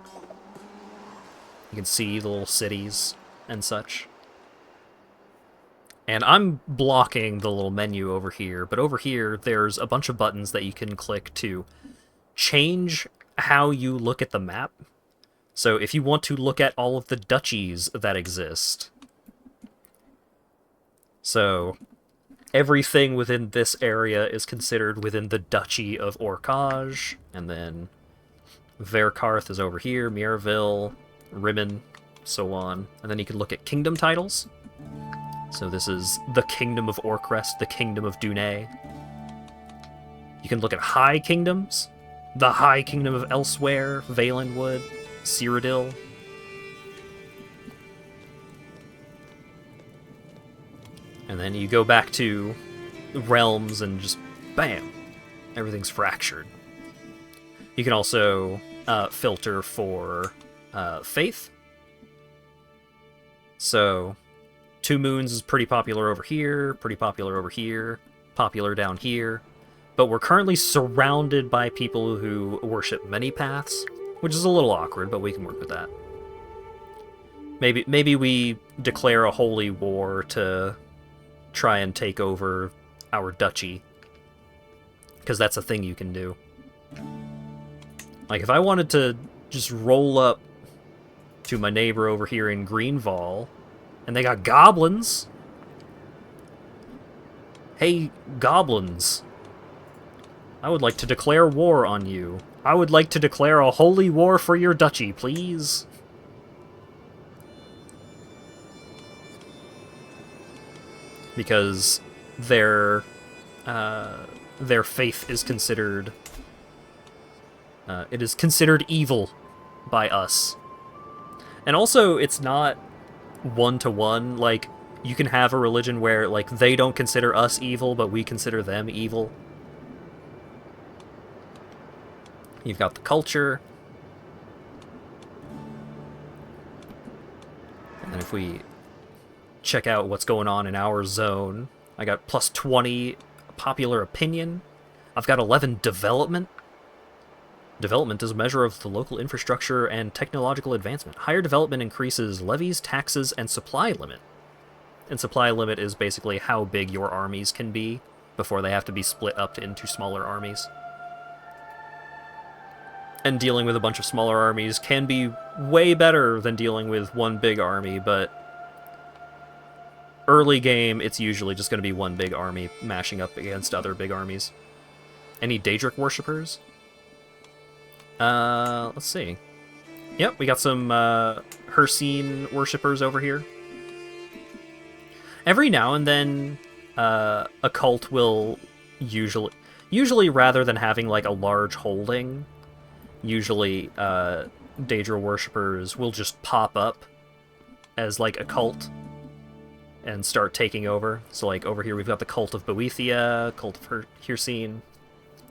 the little cities and such. And I'm blocking the little menu over here, but over here there's a bunch of buttons that you can click to change how you look at the map. So if you want to look at all of the duchies that exist, so everything within this area is considered within the Duchy of Orkaj, and then Verkarth is over here, Mirville, Rimmen, so on. And then you can look at kingdom titles. So this is the Kingdom of Orcrest, the Kingdom of Dunay. You can look at High Kingdoms, the High Kingdom of Elsewhere, Valenwood, Cyrodiil. And then you go back to realms and just, bam, everything's fractured. You can also filter for faith. So Two Moons is pretty popular over here, pretty popular over here, popular down here. But we're currently surrounded by people who worship many paths, which is a little awkward, but we can work with that. Maybe we declare a holy war to try and take over our duchy, because that's a thing you can do. Like, if I wanted to just roll up to my neighbor over here in Greenval, and they got goblins. Hey, goblins. I would like to declare war on you. I would like to declare a holy war for your duchy, please. Because their faith is considered... it is considered evil by us. And also, it's not one-to-one. Like, you can have a religion where, like, they don't consider us evil, but we consider them evil. You've got the culture. And then if we check out what's going on in our zone, I got plus 20 popular opinion. I've got 11 development. Development is a measure of the local infrastructure and technological advancement. Higher development increases levies, taxes, and supply limit. And supply limit is basically how big your armies can be before they have to be split up into smaller armies. And dealing with a bunch of smaller armies can be way better than dealing with one big army, but early game, it's usually just going to be one big army mashing up against other big armies. Any Daedric worshippers? Let's see. Yep, we got some Hircine worshippers over here. Every now and then, a cult will usually rather than having like a large holding, usually Daedra worshippers will just pop up as like a cult and start taking over. So like over here we've got the Cult of Boethia, Cult of Hircine,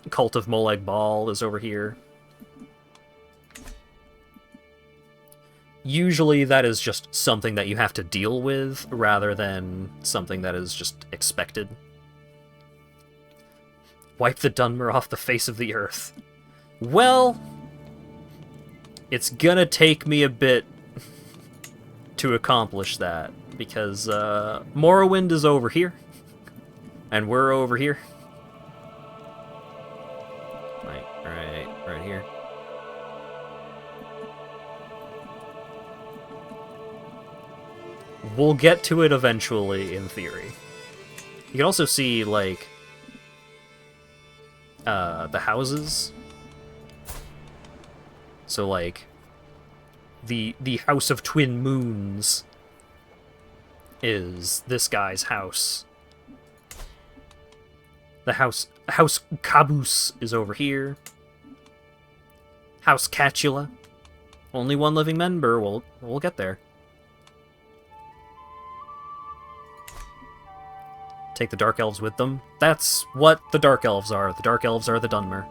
Cult of Molag Bal is over here. Usually that is just something that you have to deal with, rather than something that is just expected. Wipe the Dunmer off the face of the earth. Well, it's gonna take me a bit to accomplish that, because Morrowind is over here, and we're over here. Right here. We'll get to it eventually, in theory. You can also see, like, the houses. So, like, the House of Twin Moons is this guy's house. The House Caboose is over here. House Catula. Only one living member. We'll get there. Take the Dark Elves with them. That's what the Dark Elves are. The Dark Elves are the Dunmer.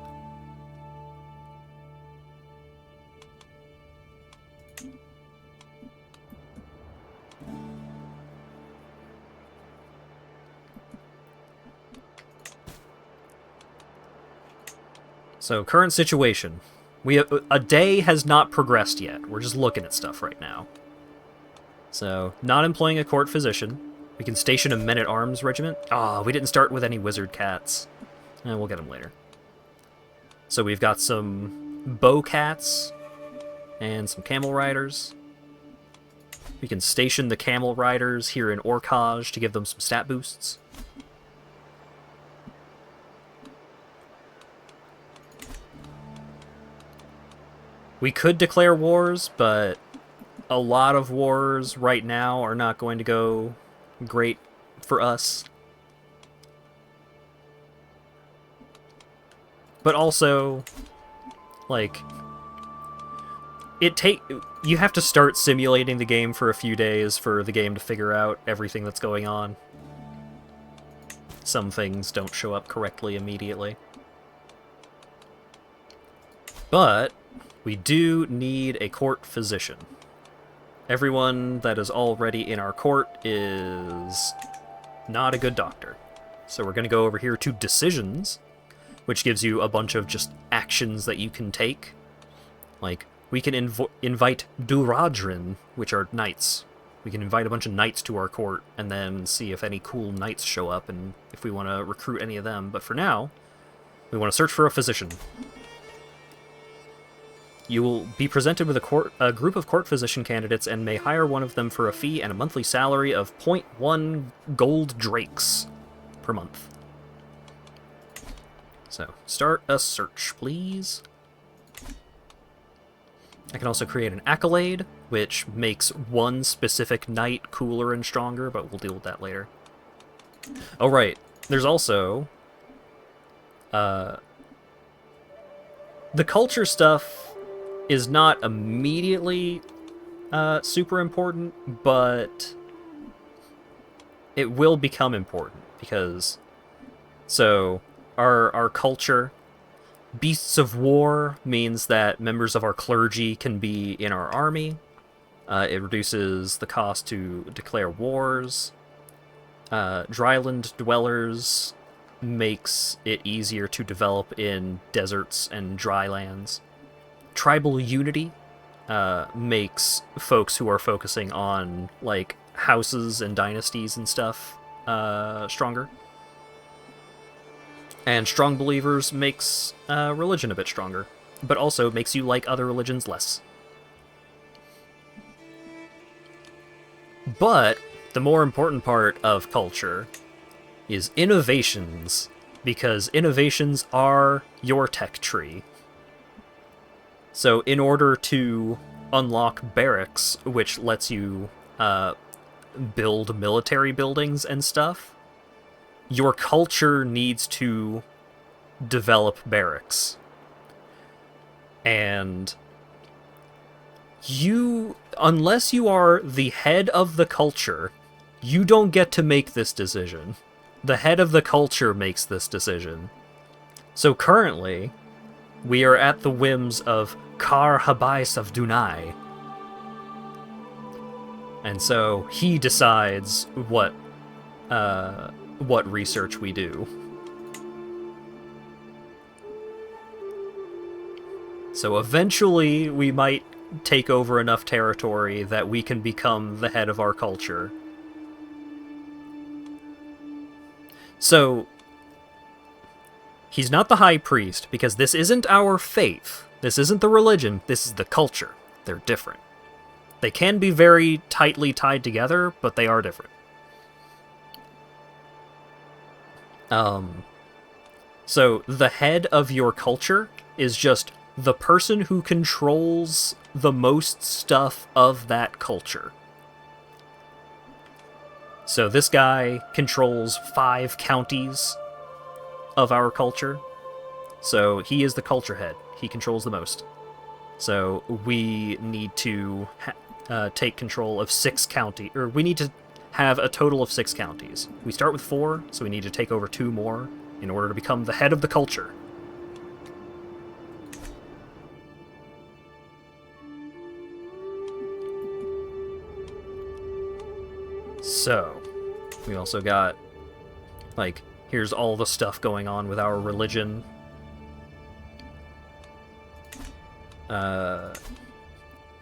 So, current situation. A day has not progressed yet. We're just looking at stuff right now. So, not employing a court physician. We can station a men-at-arms regiment. We didn't start with any wizard cats. We'll get them later. So we've got some bow cats and some camel riders. We can station the camel riders here in Orkaj to give them some stat boosts. We could declare wars, but a lot of wars right now are not going to go great for us. But also, like, you have to start simulating the game for a few days for the game to figure out everything that's going on. Some things don't show up correctly immediately. But we do need a court physician. Everyone that is already in our court is not a good doctor. So we're going to go over here to decisions, which gives you a bunch of just actions that you can take. Like, we can invite Duradrin, which are knights. We can invite a bunch of knights to our court, and then see if any cool knights show up, and if we want to recruit any of them. But for now, we want to search for a physician. You will be presented with a group of court physician candidates and may hire one of them for a fee and a monthly salary of 0.1 gold drakes per month. So, start a search, please. I can also create an accolade, which makes one specific knight cooler and stronger, but we'll deal with that later. Oh, right. There's also the culture stuff is not immediately super important, but it will become important, because our culture, Beasts of War, means that members of our clergy can be in our army. It reduces the cost to declare wars. Dryland dwellers makes it easier to develop in deserts and dry lands. Tribal unity makes folks who are focusing on, like, houses and dynasties and stuff stronger. And strong believers makes religion a bit stronger, but also makes you like other religions less. But the more important part of culture is innovations, because innovations are your tech tree. So in order to unlock barracks, which lets you build military buildings and stuff, your culture needs to develop barracks. And unless you are the head of the culture, you don't get to make this decision. The head of the culture makes this decision. So currently, we are at the whims of Kar Habais of Dunai. And so he decides what research we do. So eventually we might take over enough territory that we can become the head of our culture. So he's not the high priest, because this isn't our faith. This isn't the religion. This is the culture. They're different. They can be very tightly tied together, but they are different. So the head of your culture is just the person who controls the most stuff of that culture. So this guy controls 5 counties of our culture. So he is the culture head. He controls the most. So we need to take control of 6 counties, or we need to have a total of 6 counties. We start with 4, so we need to take over 2 more in order to become the head of the culture. So, we also got, like, here's all the stuff going on with our religion.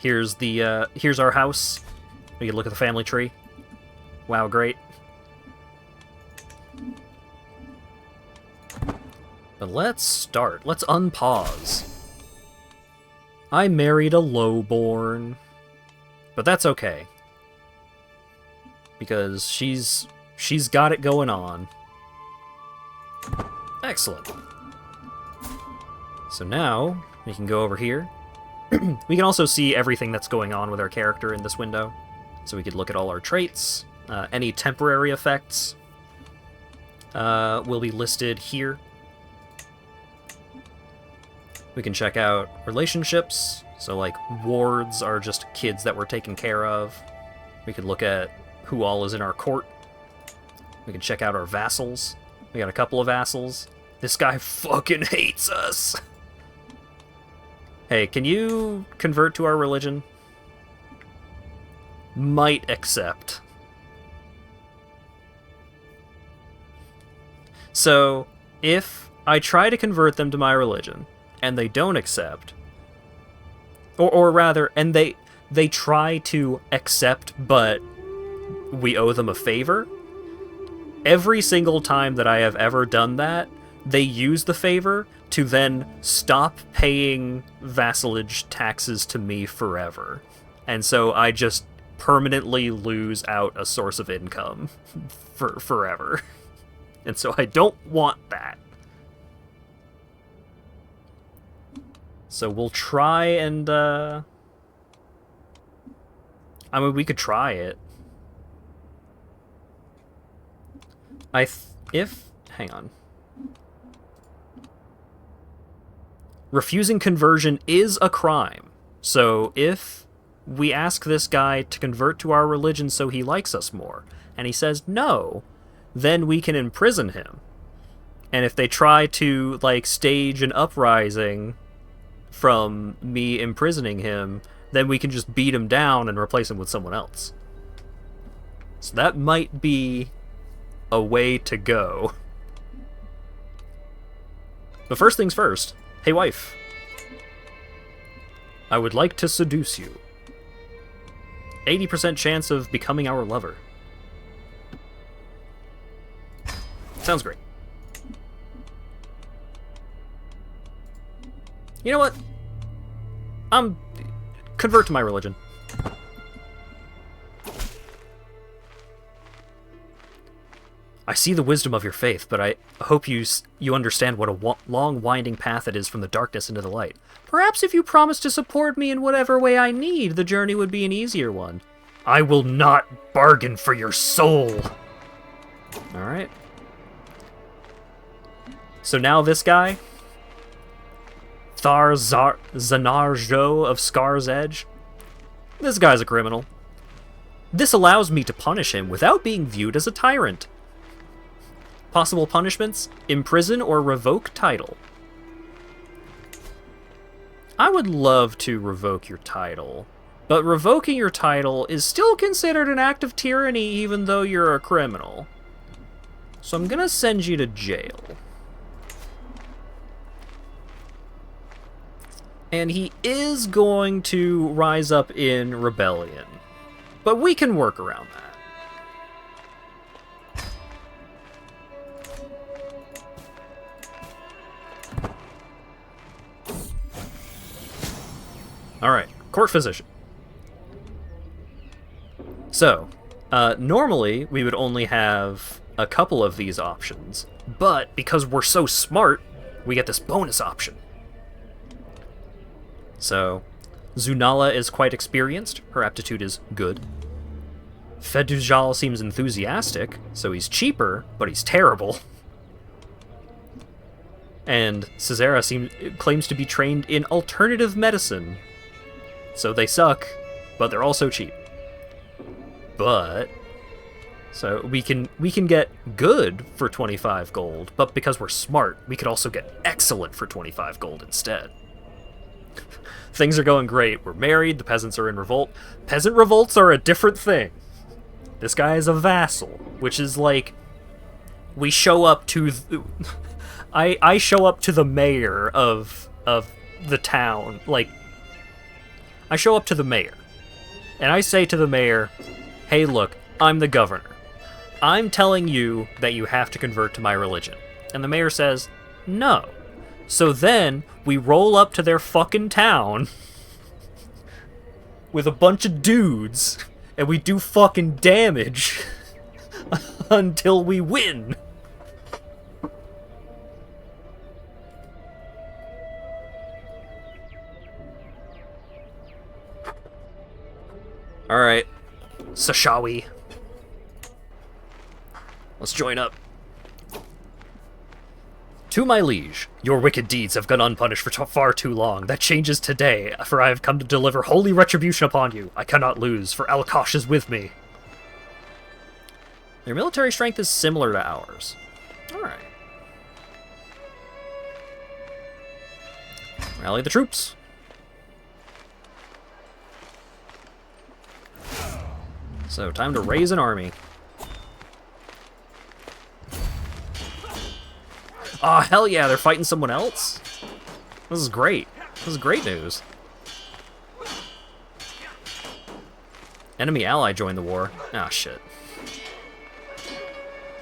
Here's our house. We can look at the family tree. Wow, great. But let's start. Let's unpause. I married a lowborn. But that's okay. Because she's got it going on. Excellent. So now, we can go over here. We can also see everything that's going on with our character in this window. So we could look at all our traits. Any temporary effects will be listed here. We can check out relationships. So, like, wards are just kids that we're taking care of. We could look at who all is in our court. We can check out our vassals. We got a couple of vassals. This guy fucking hates us! Hey, can you convert to our religion? Might accept. So, if I try to convert them to my religion, and they don't accept, or rather, and they try to accept, but we owe them a favor, every single time that I have ever done that, they use the favor to then stop paying vassalage taxes to me forever. And so I just permanently lose out a source of income forever. And so I don't want that. So we'll try and, I mean, we could try it. Hang on. Refusing conversion is a crime. So if we ask this guy to convert to our religion so he likes us more, and he says no, then we can imprison him. And if they try to, like, stage an uprising from me imprisoning him, then we can just beat him down and replace him with someone else. So that might be a way to go. But first things first. Hey, wife. I would like to seduce you. 80% chance of becoming our lover. Sounds great. You know what? Convert to my religion. I see the wisdom of your faith, but I hope you understand what a long, winding path it is from the darkness into the light. Perhaps if you promise to support me in whatever way I need, the journey would be an easier one. I will not bargain for your soul! Alright. So now this guy, Zanarjo of Scar's Edge, this guy's a criminal. This allows me to punish him without being viewed as a tyrant. Possible punishments: imprison or revoke title. I would love to revoke your title, but revoking your title is still considered an act of tyranny even though you're a criminal. So I'm gonna send you to jail. And he is going to rise up in rebellion, but we can work around that. Alright, court physician. So, normally we would only have a couple of these options, but because we're so smart, we get this bonus option. So, Zunala is quite experienced, her aptitude is good. Fedujal seems enthusiastic, so he's cheaper, but he's terrible. And Cesara claims to be trained in alternative medicine, so they suck, but they're also cheap. But so we can get good for 25 gold, but because we're smart, we could also get excellent for 25 gold instead. Things are going great. We're married, the peasants are in revolt. Peasant revolts are a different thing. This guy is a vassal, which is like we show up to I show up to the mayor of the town, like I show up to the mayor, and I say to the mayor, hey look, I'm the governor. I'm telling you that you have to convert to my religion. And the mayor says, no. So then, we roll up to their fucking town with a bunch of dudes, and we do fucking damage until we win. Alright, Sashawi. Let's join up. To my liege, your wicked deeds have gone unpunished for far too long. That changes today, for I have come to deliver holy retribution upon you. I cannot lose, for Alkosh is with me. Their military strength is similar to ours. Alright. Rally the troops. So, time to raise an army. Aw, hell yeah, they're fighting someone else? This is great. This is great news. Enemy ally joined the war. Ah, shit.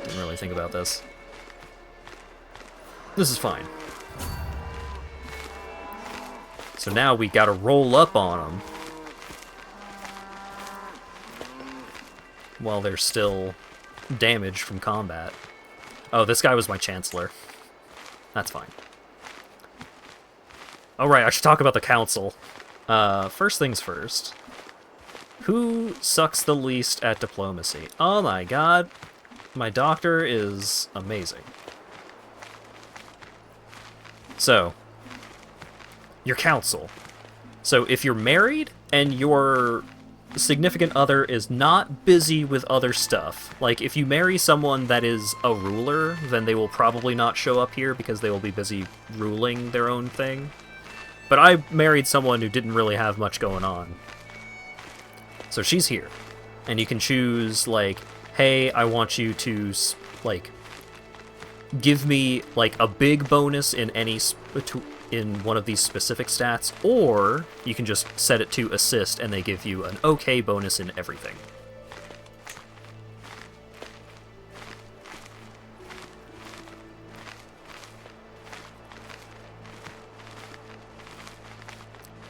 Didn't really think about this. This is fine. So now we gotta roll up on them while they're still damaged from combat. Oh, this guy was my chancellor. That's fine. Oh right, I should talk about the council. First things first. Who sucks the least at diplomacy? Oh my god. My doctor is amazing. So, your council. So if you're married and your significant other is not busy with other stuff, like if you marry someone that is a ruler, then they will probably not show up here because they will be busy ruling their own thing. But I married someone who didn't really have much going on. So she's here. And you can choose, like, hey, I want you to, like, give me, like, a big bonus in in one of these specific stats, or you can just set it to assist and they give you an okay bonus in everything.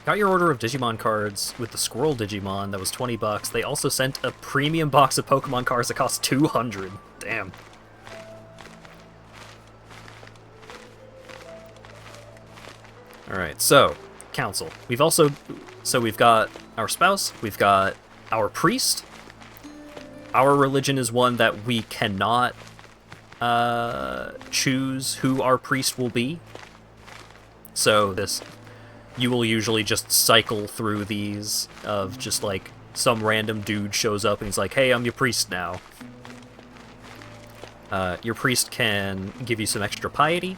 Got your order of Digimon cards with the Squirrel Digimon that was 20 bucks. They also sent a premium box of Pokemon cards that cost 200. Damn. Alright, so, council. We've got our spouse, we've got our priest. Our religion is one that we cannot choose who our priest will be. So you will usually just cycle through these of just like some random dude shows up and he's like, hey, I'm your priest now. Your priest can give you some extra piety.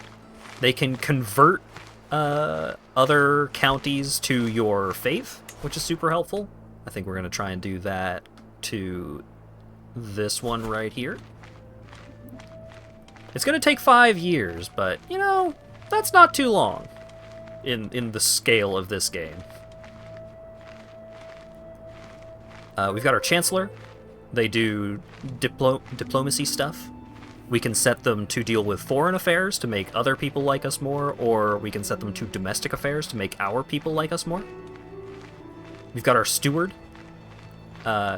They can convert other counties to your faith, which is super helpful. I think we're going to try and do that to this one right here. It's going to take 5 years, but, you know, that's not too long in the scale of this game. We've got our Chancellor. They do diplomacy stuff. We can set them to deal with foreign affairs to make other people like us more, or we can set them to domestic affairs to make our people like us more. We've got our Steward.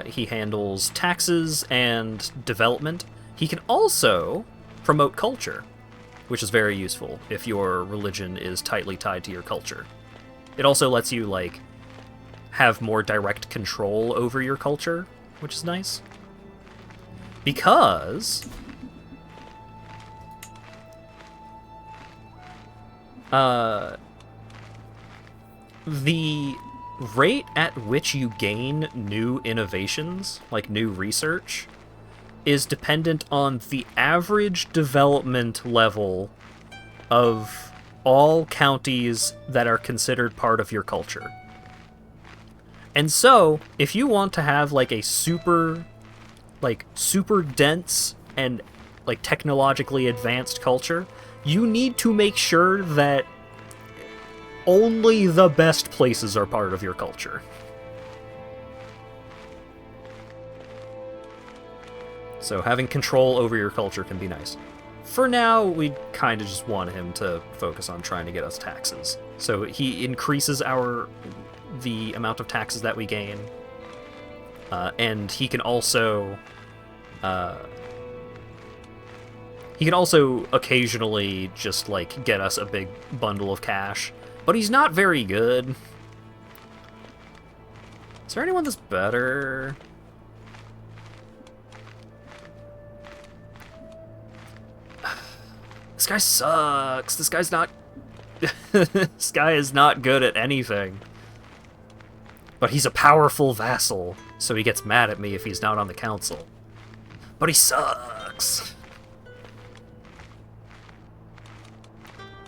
He handles taxes and development. He can also promote culture, which is very useful if your religion is tightly tied to your culture. It also lets you, like, have more direct control over your culture, which is nice. Because the rate at which you gain new innovations, like new research, is dependent on the average development level of all counties that are considered part of your culture. And so, if you want to have like a super dense and like technologically advanced culture, you need to make sure that only the best places are part of your culture. So having control over your culture can be nice. For now, we kind of just want him to focus on trying to get us taxes. So he increases the amount of taxes that we gain, and he can also occasionally just like get us a big bundle of cash. But he's not very good. Is there anyone that's better? This guy sucks. This guy's not... This guy is not good at anything. But he's a powerful vassal, so he gets mad at me if he's not on the council. But he sucks.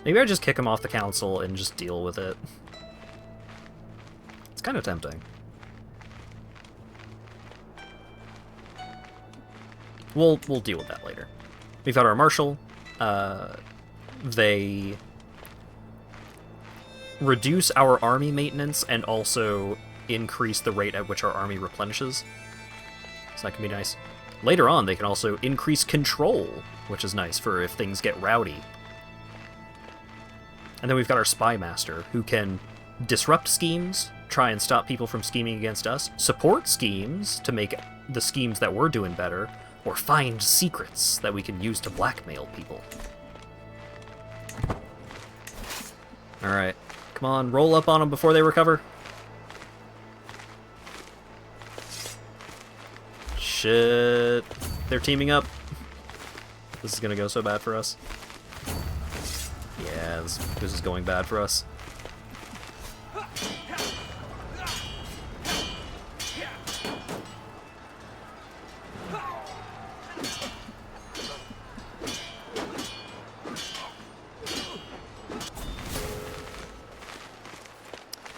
Maybe I just kick him off the council and just deal with it. It's kind of tempting. We'll deal with that later. We've got our marshal. They reduce our army maintenance and also increase the rate at which our army replenishes. So that can be nice. Later on, they can also increase control, which is nice for if things get rowdy. And then we've got our Spy Master, who can disrupt schemes, try and stop people from scheming against us, support schemes to make the schemes that we're doing better, or find secrets that we can use to blackmail people. Alright, come on, roll up on them before they recover. Shit. They're teaming up. This is gonna go so bad for us. Yeah, this is going bad for us.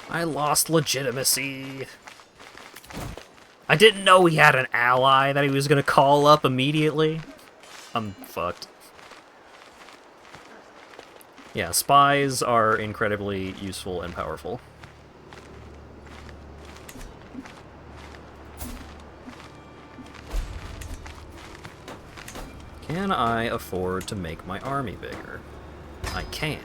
I lost legitimacy. I didn't know he had an ally that he was gonna call up immediately. I'm fucked. Yeah, spies are incredibly useful and powerful. Can I afford to make my army bigger? I can.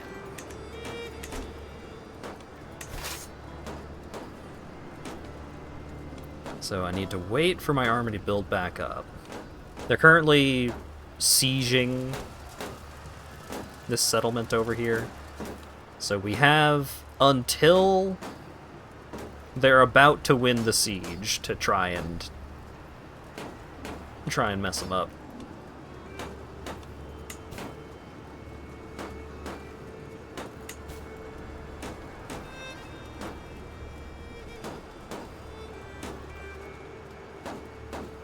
So I need to wait for my army to build back up. They're currently sieging this settlement over here. So we have until they're about to win the siege to try and mess them up.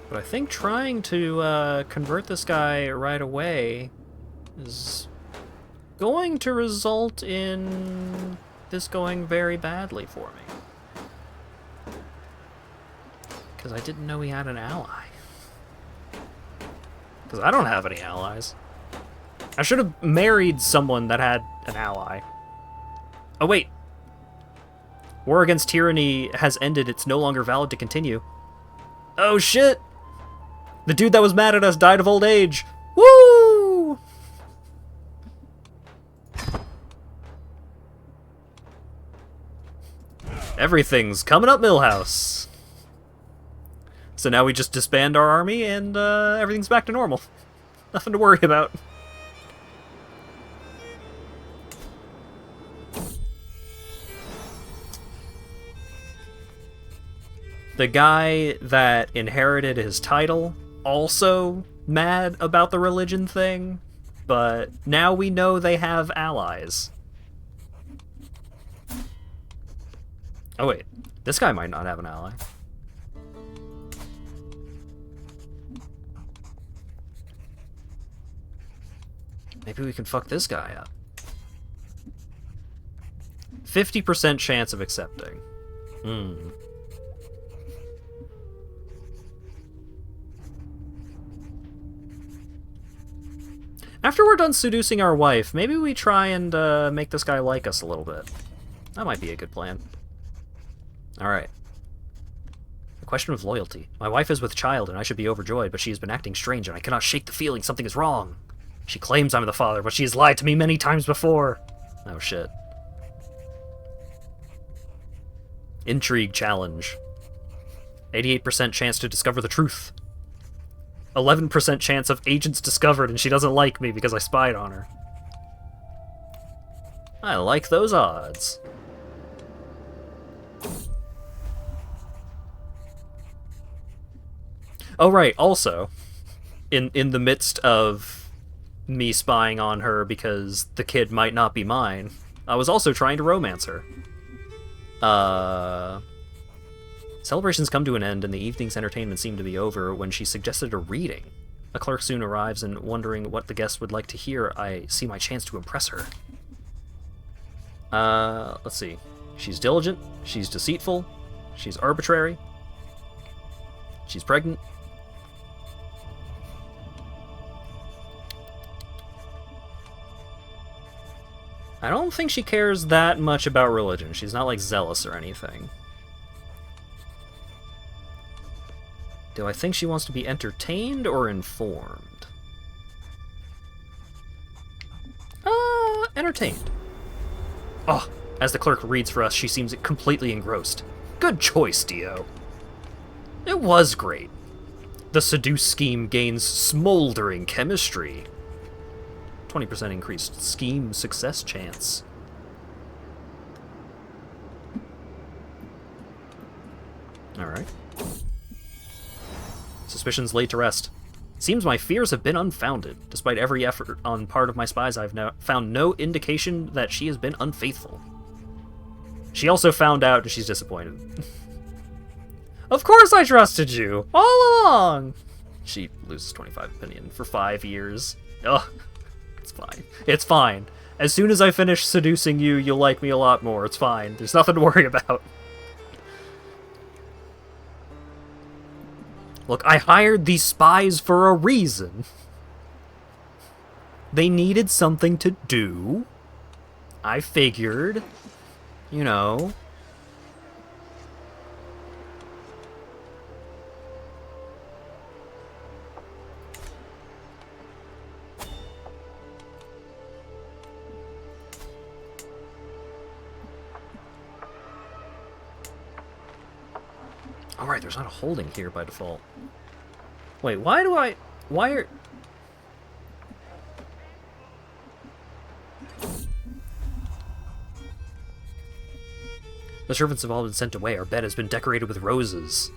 But I think trying to convert this guy right away is going to result in this going very badly for me. Because I didn't know he had an ally. Because I don't have any allies. I should have married someone that had an ally. Oh wait. War against tyranny has ended. It's no longer valid to continue. Oh shit! The dude that was mad at us died of old age. Woo! Everything's coming up Millhouse. So now we just disband our army and everything's back to normal. Nothing to worry about. The guy that inherited his title also mad about the religion thing, but now we know they have allies. Oh wait, this guy might not have an ally. Maybe we can fuck this guy up. 50% chance of accepting. After we're done seducing our wife, maybe we try and make this guy like us a little bit. That might be a good plan. Alright. A question of loyalty. My wife is with child and I should be overjoyed, but she has been acting strange and I cannot shake the feeling something is wrong. She claims I'm the father, but she has lied to me many times before. Oh shit. Intrigue challenge. 88% chance to discover the truth. 11% chance of agents discovered and she doesn't like me because I spied on her. I like those odds. Oh right, also, in the midst of me spying on her because the kid might not be mine, I was also trying to romance her. Celebrations come to an end and the evening's entertainment seemed to be over when she suggested a reading. A clerk soon arrives and, wondering what the guest would like to hear, I see my chance to impress her. Let's see. She's diligent, she's deceitful, she's arbitrary, she's pregnant. I don't think she cares that much about religion. She's not, like, zealous or anything. Do I think she wants to be entertained or informed? Entertained. Oh, as the clerk reads for us, she seems completely engrossed. Good choice, Dio. It was great. The seduce scheme gains smoldering chemistry. 20% increased scheme success chance. Alright. Suspicions laid to rest. Seems my fears have been unfounded. Despite every effort on part of my spies, I've found no indication that she has been unfaithful. She also found out and she's disappointed. Of course I trusted you! All along! She loses 25 opinion for 5 years. Ugh. It's fine. It's fine. As soon as I finish seducing you, you'll like me a lot more. It's fine. There's nothing to worry about. Look, I hired these spies for a reason. They needed something to do. I figured, you know. Alright, there's not a holding here by default. Wait, why are... The servants have all been sent away. Our bed has been decorated with roses.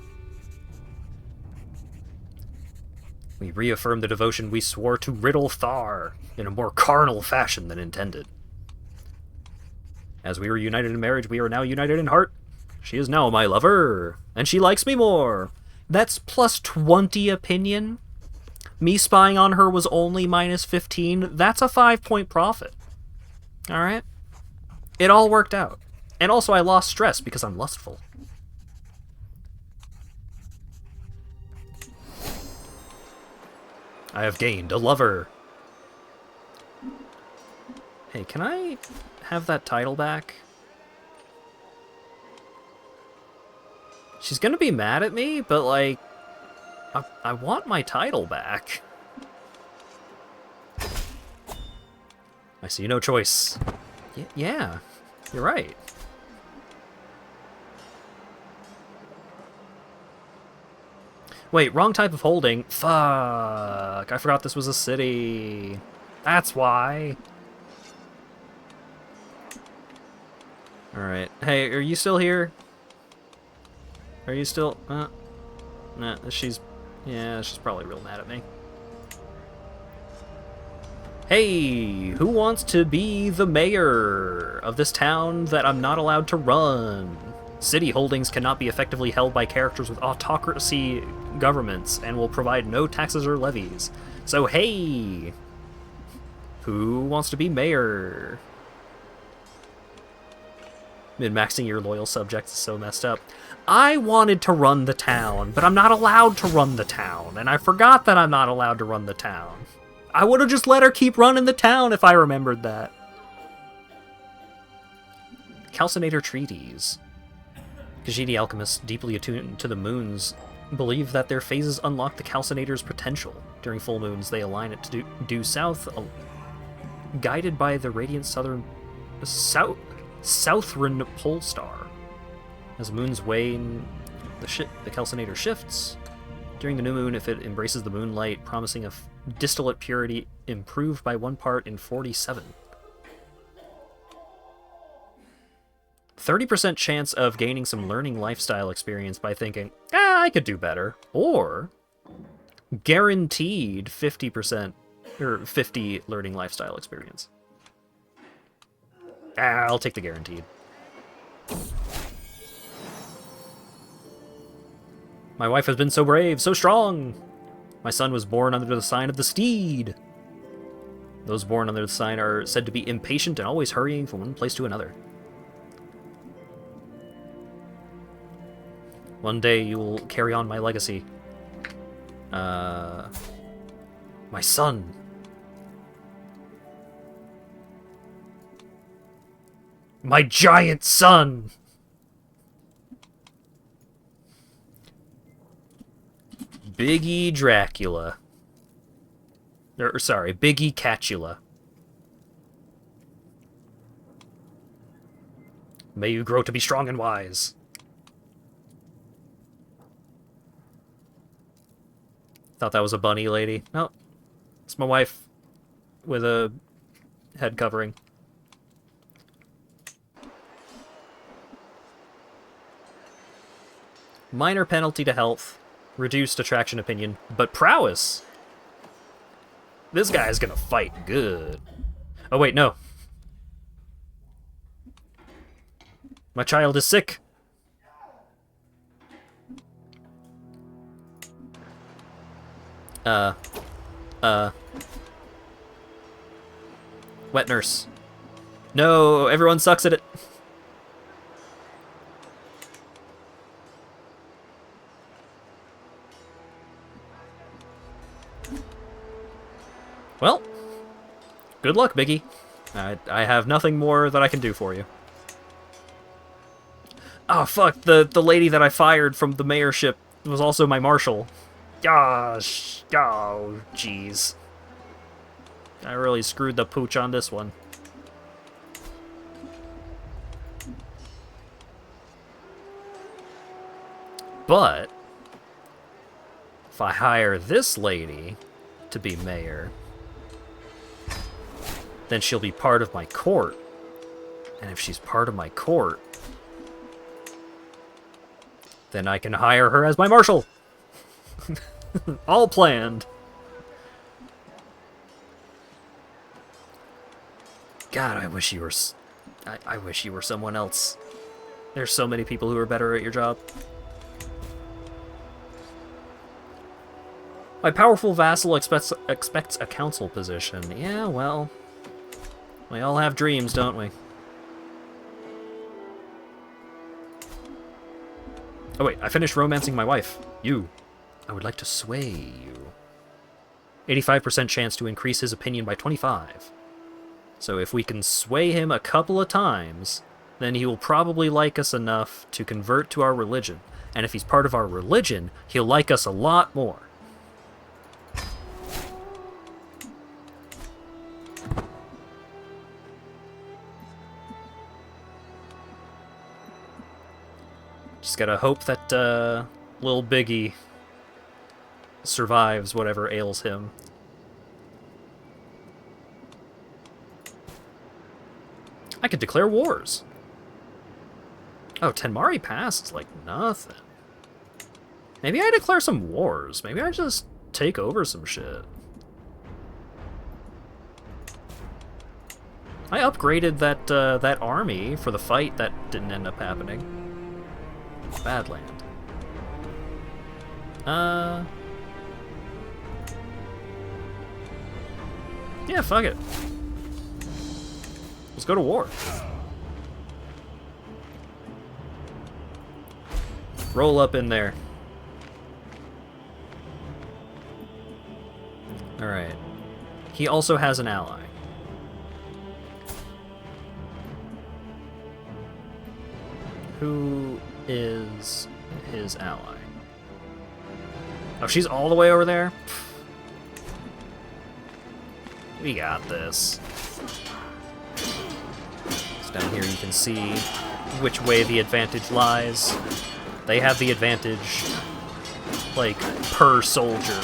We reaffirm the devotion we swore to Riddle Thar in a more carnal fashion than intended. As we were united in marriage, we are now united in heart. She is now my lover, and she likes me more. That's plus 20 opinion. Me spying on her was only minus 15. That's a 5-point profit. Alright? It all worked out. And also I lost stress because I'm lustful. I have gained a lover. Hey, can I have that title back? She's gonna be mad at me, but like, I want my title back. I see no choice. Yeah, you're right. Wait, wrong type of holding. Fuck, I forgot this was a city. That's why. Alright. Hey, are you still here? Are you still... Nah, she's probably real mad at me. Hey, who wants to be the mayor of this town that I'm not allowed to run? City holdings cannot be effectively held by characters with autocracy governments and will provide no taxes or levies. So hey, who wants to be mayor? Min-maxing your loyal subjects is so messed up. I wanted to run the town, but I'm not allowed to run the town, and I forgot that I'm not allowed to run the town. I would have just let her keep running the town if I remembered that. Calcinator Treaties. Khajiit alchemists, deeply attuned to the moons, believe that their phases unlock the calcinator's potential. During full moons, they align it to due south, guided by the radiant southern pole star. As moons wane, the calcinator shifts. During the new moon, if it embraces the moonlight, promising a distillate purity improved by 1 part in 47. 30% chance of gaining some learning lifestyle experience by thinking, I could do better. Or guaranteed 50% or 50 learning lifestyle experience. I'll take the guaranteed. My wife has been so brave, so strong. My son was born under the sign of the steed. Those born under the sign are said to be impatient and always hurrying from one place to another. One day you will carry on my legacy. My son. My giant son! Biggie Dracula. Sorry, Biggie Catula. May you grow to be strong and wise. Thought that was a bunny lady. No, it's my wife with a head covering. Minor penalty to health. Reduced attraction opinion, but prowess. This guy's gonna fight good. Oh wait, no. My child is sick. Wet nurse. No, everyone sucks at it. Well, good luck, Biggie. I have nothing more that I can do for you. Oh, fuck, the lady that I fired from the mayorship was also my marshal. Gosh, oh, jeez. I really screwed the pooch on this one. But if I hire this lady to be mayor, then she'll be part of my court. And if she's part of my court, Then I can hire her as my marshal. All planned. God, I wish you were... I wish you were someone else. There's so many people who are better at your job. My powerful vassal expects a council position. Yeah, well... we all have dreams, don't we? Oh wait, I finished romancing my wife. You. I would like to sway you. 85% chance to increase his opinion by 25. So if we can sway him a couple of times, then he will probably like us enough to convert to our religion. And if he's part of our religion, he'll like us a lot more. Just gotta hope that Lil Biggie survives whatever ails him. I could declare wars. Oh, Tenmari passed like nothing. Maybe I declare some wars. Maybe I just take over some shit. I upgraded that army for the fight that didn't end up happening. Badland. Yeah, fuck it. Let's go to war. Roll up in there. Alright. He also has an ally. Who is his ally? Oh, she's all the way over there? We got this. So down here you can see which way the advantage lies. They have the advantage, like, per soldier.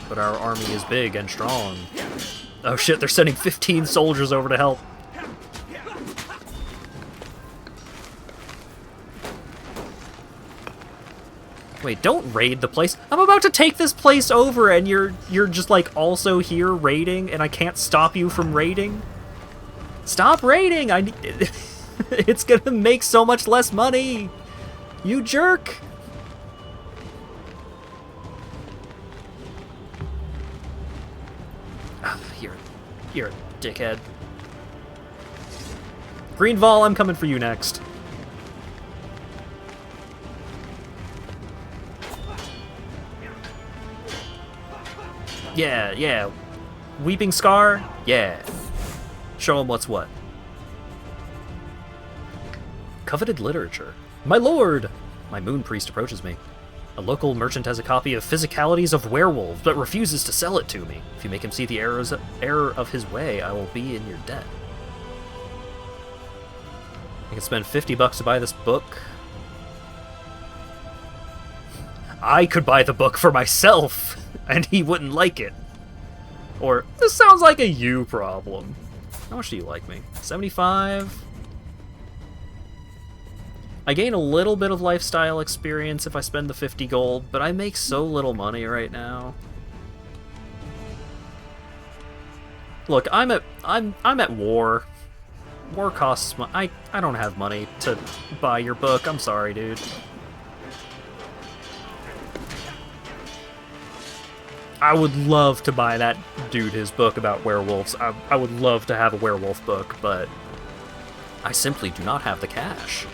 But our army is big and strong. Oh shit, they're sending 15 soldiers over to help. Wait, don't raid the place. I'm about to take this place over and you're just like also here raiding and I can't stop you from raiding? Stop raiding! I need it's gonna make so much less money! You jerk! You're a dickhead. Greenval, I'm coming for you next. Yeah, yeah. Weeping Scar? Yeah. Show him what's what. Coveted literature. My lord! My moon priest approaches me. A local merchant has a copy of Physicalities of Werewolves, but refuses to sell it to me. If you make him see the error of his way, I will be in your debt. I can spend $50 to buy this book. I could buy the book for myself, and he wouldn't like it. Or, this sounds like a you problem. How much do you like me? 75? I gain a little bit of lifestyle experience if I spend the 50 gold, but I make so little money right now. Look, I'm at war. War costs money. I don't have money to buy your book. I'm sorry, dude. I would love to buy that dude his book about werewolves. I would love to have a werewolf book, but I simply do not have the cash.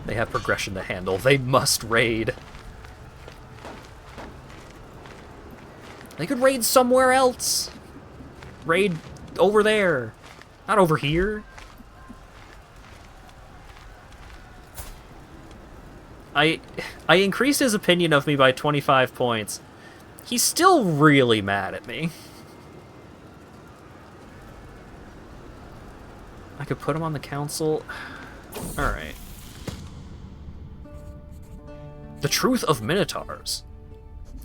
They have progression to handle. They must raid. They could raid somewhere else. Raid over there. Not over here. I increased his opinion of me by 25 points. He's still really mad at me. I could put him on the council. Alright. The Truth of Minotaurs.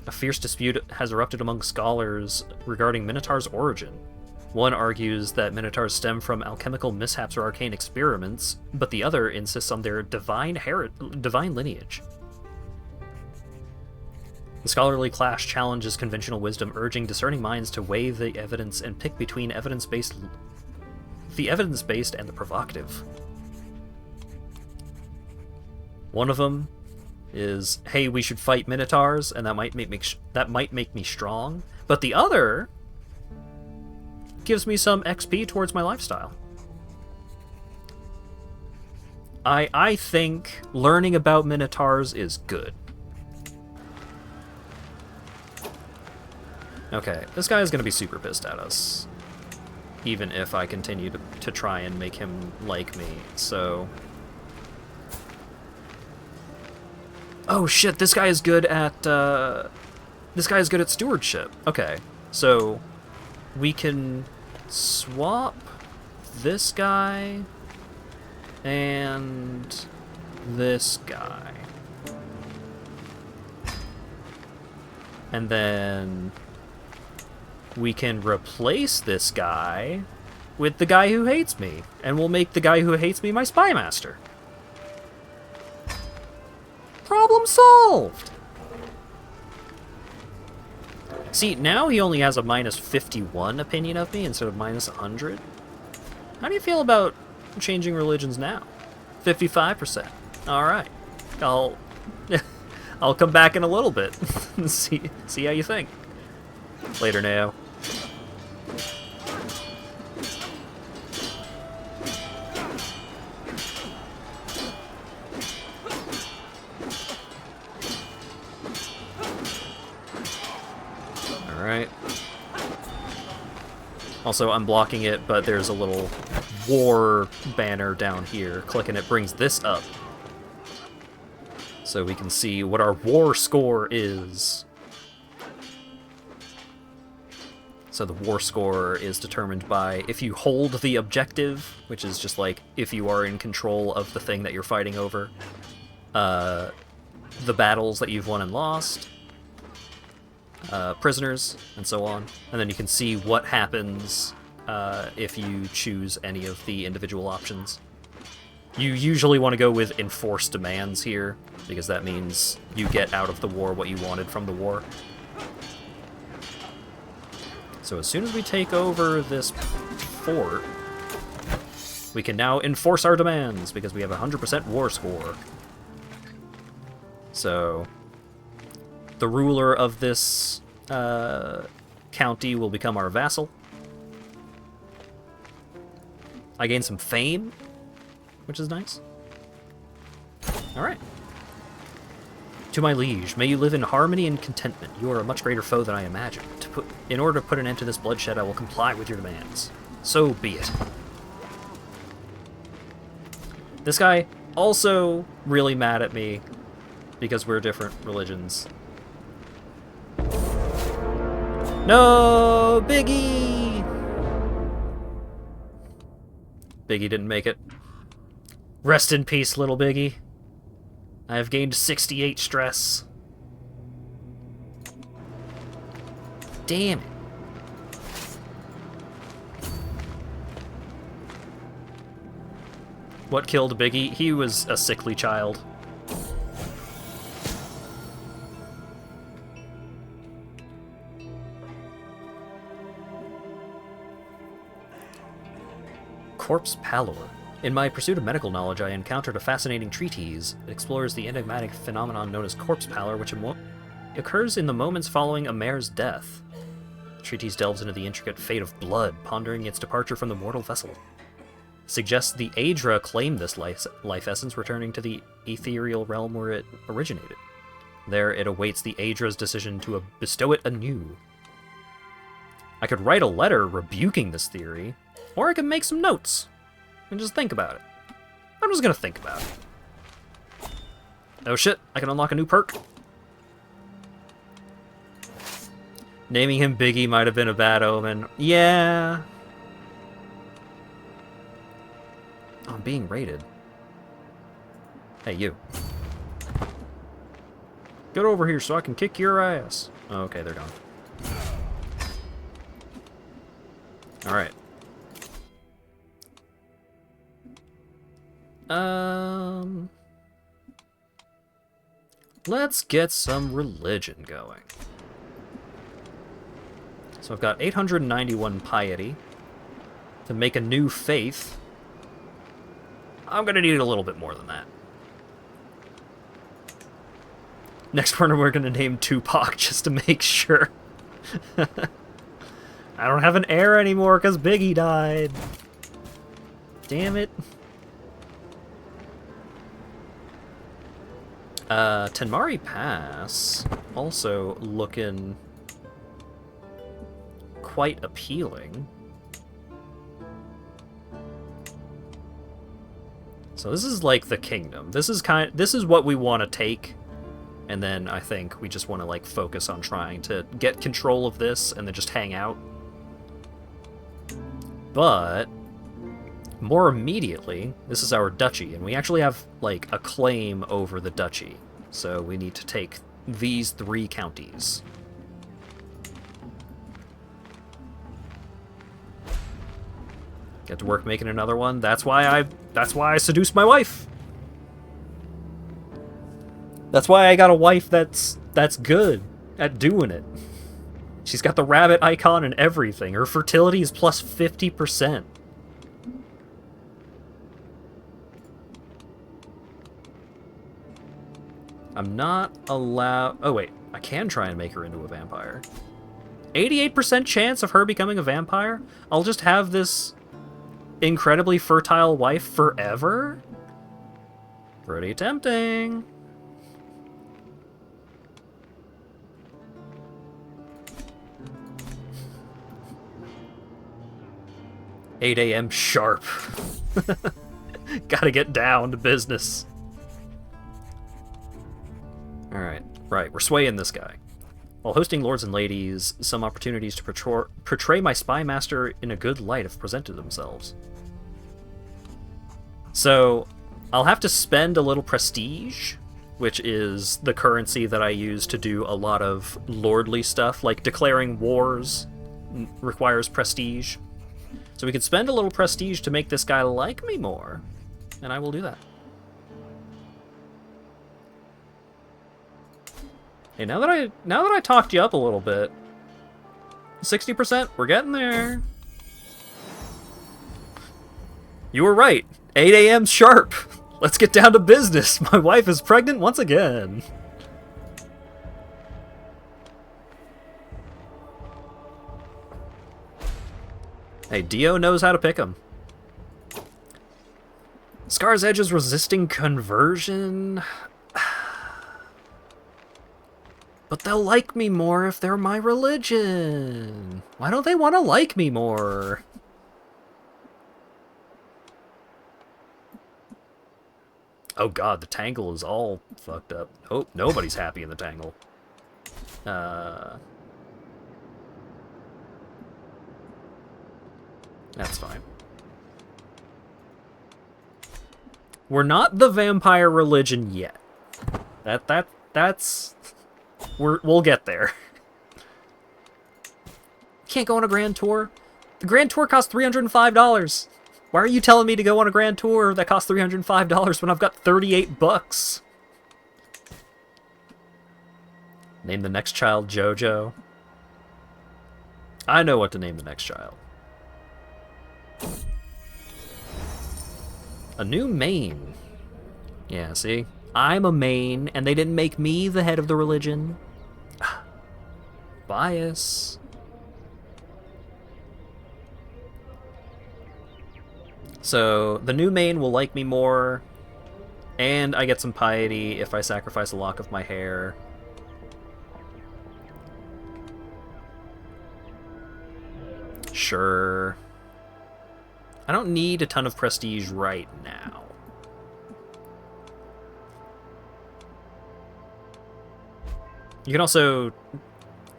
A fierce dispute has erupted among scholars regarding Minotaur's origin. One argues that Minotaurs stem from alchemical mishaps or arcane experiments, but the other insists on their divine lineage. The scholarly clash challenges conventional wisdom, urging discerning minds to weigh the evidence and pick between the evidence-based and the provocative. One of them is, hey, we should fight Minotaurs, and that might make me strong. But the other gives me some XP towards my lifestyle. I think learning about Minotaurs is good. Okay, this guy is going to be super pissed at us, even if I continue to try and make him like me, so... Oh shit, this guy is good at stewardship. Okay, so we can swap this guy and this guy. And then we can replace this guy with the guy who hates me, and we'll make the guy who hates me my spy master. Problem solved! See, now he only has a minus 51 opinion of me instead of minus 100. How do you feel about changing religions now? 55%. Alright. I'll come back in a little bit and see how you think. Later now. Alright. Also, I'm blocking it, but there's a little war banner down here. Clicking it brings this up. So we can see what our war score is. So the war score is determined by if you hold the objective, which is just like if you are in control of the thing that you're fighting over, the battles that you've won and lost, prisoners, and so on. And then you can see what happens if you choose any of the individual options. You usually want to go with enforced demands here, because that means you get out of the war what you wanted from the war. So as soon as we take over this fort, we can now enforce our demands, because we have a 100% war score. So the ruler of this county will become our vassal. I gain some fame, which is nice. Alright. To my liege, may you live in harmony and contentment. You are a much greater foe than I imagined. In order to put an end to this bloodshed, I will comply with your demands. So be it. This guy also really mad at me because we're different religions. No, Biggie! Biggie didn't make it. Rest in peace, little Biggie. I have gained 68 stress. Damn it. What killed Biggie? He was a sickly child. Corpse Pallor. In my pursuit of medical knowledge, I encountered a fascinating treatise. It explores the enigmatic phenomenon known as corpse pallor, which occurs in the moments following a mare's death. The treatise delves into the intricate fate of blood, pondering its departure from the mortal vessel. Suggests the Aedra claimed this life essence, returning to the ethereal realm where it originated. There, it awaits the Aedra's decision to bestow it anew. I could write a letter rebuking this theory, or I could make some notes and just think about it. I'm just gonna think about it. Oh shit, I can unlock a new perk. Naming him Biggie might have been a bad omen. Yeah. Oh, I'm being raided. Hey, you. Get over here so I can kick your ass. Oh, okay, they're gone. Alright. Let's get some religion going. So I've got 891 piety. To make a new faith, I'm gonna need a little bit more than that. Next one we're gonna name Tupac just to make sure. I don't have an heir anymore because Biggie died. Damn it. Tenmari Pass also looking quite appealing. So this is like the kingdom. This is what we want to take, and then I think we just want to like focus on trying to get control of this and then just hang out. But more immediately, this is our duchy, and we actually have like a claim over the duchy. So we need to take these 3 counties. Get to work making another one. That's why I seduced my wife. That's why I got a wife that's good at doing it. She's got the rabbit icon and everything. Her fertility is plus 50%. I'm not allowed... Oh, wait. I can try and make her into a vampire. 88% chance of her becoming a vampire? I'll just have this incredibly fertile wife forever? Pretty tempting. $8 a.m. sharp. Gotta get down to business. Alright, right, we're swaying this guy. While hosting lords and ladies, some opportunities to portray my spy master in a good light have presented themselves. So, I'll have to spend a little prestige, which is the currency that I use to do a lot of lordly stuff, like declaring wars requires prestige. So we could spend a little prestige to make this guy like me more, and I will do that. Hey, now that I talked you up a little bit, 60%, we're getting there. You were right. 8 a.m. sharp. Let's get down to business. My wife is pregnant once again. Hey, Dio knows how to pick them. Scar's Edge is resisting conversion. But they'll like me more if they're my religion. Why don't they want to like me more? Oh god, the Tangle is all fucked up. Oh, nobody's happy in the Tangle. That's fine. We're not the vampire religion yet. That's... We'll get there. Can't go on a grand tour? The grand tour costs $305. Why are you telling me to go on a grand tour that costs $305 when I've got 38 bucks? Name the next child Jojo. I know what to name the next child. A new main. Yeah, see? I'm a main, and they didn't make me the head of the religion. Bias. So, the new main will like me more, and I get some piety if I sacrifice a lock of my hair. Sure. I don't need a ton of prestige right now. You can also,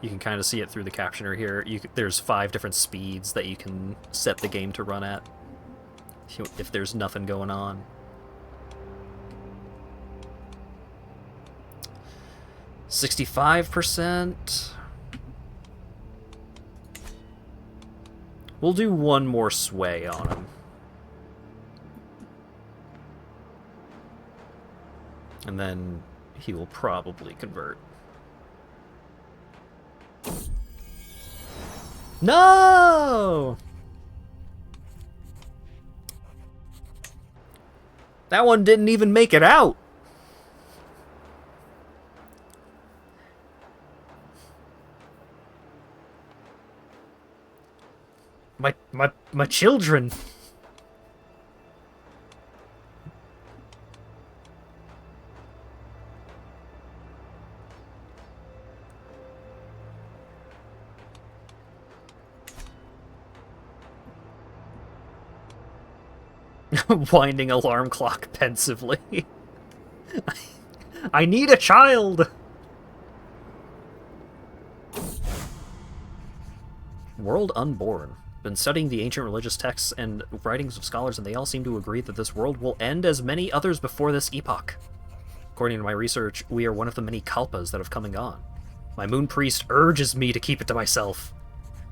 you can kind of see it through the captioner here. There's 5 different speeds that you can set the game to run at if there's nothing going on. 65%. We'll do one more sway on him. And then he will probably convert. No! That one didn't even make it out! My children! Winding alarm clock pensively. I need a child! World Unborn. Been studying the ancient religious texts and writings of scholars, and they all seem to agree that this world will end as many others before this epoch. According to my research, we are one of the many kalpas that have come and gone. My moon priest urges me to keep it to myself.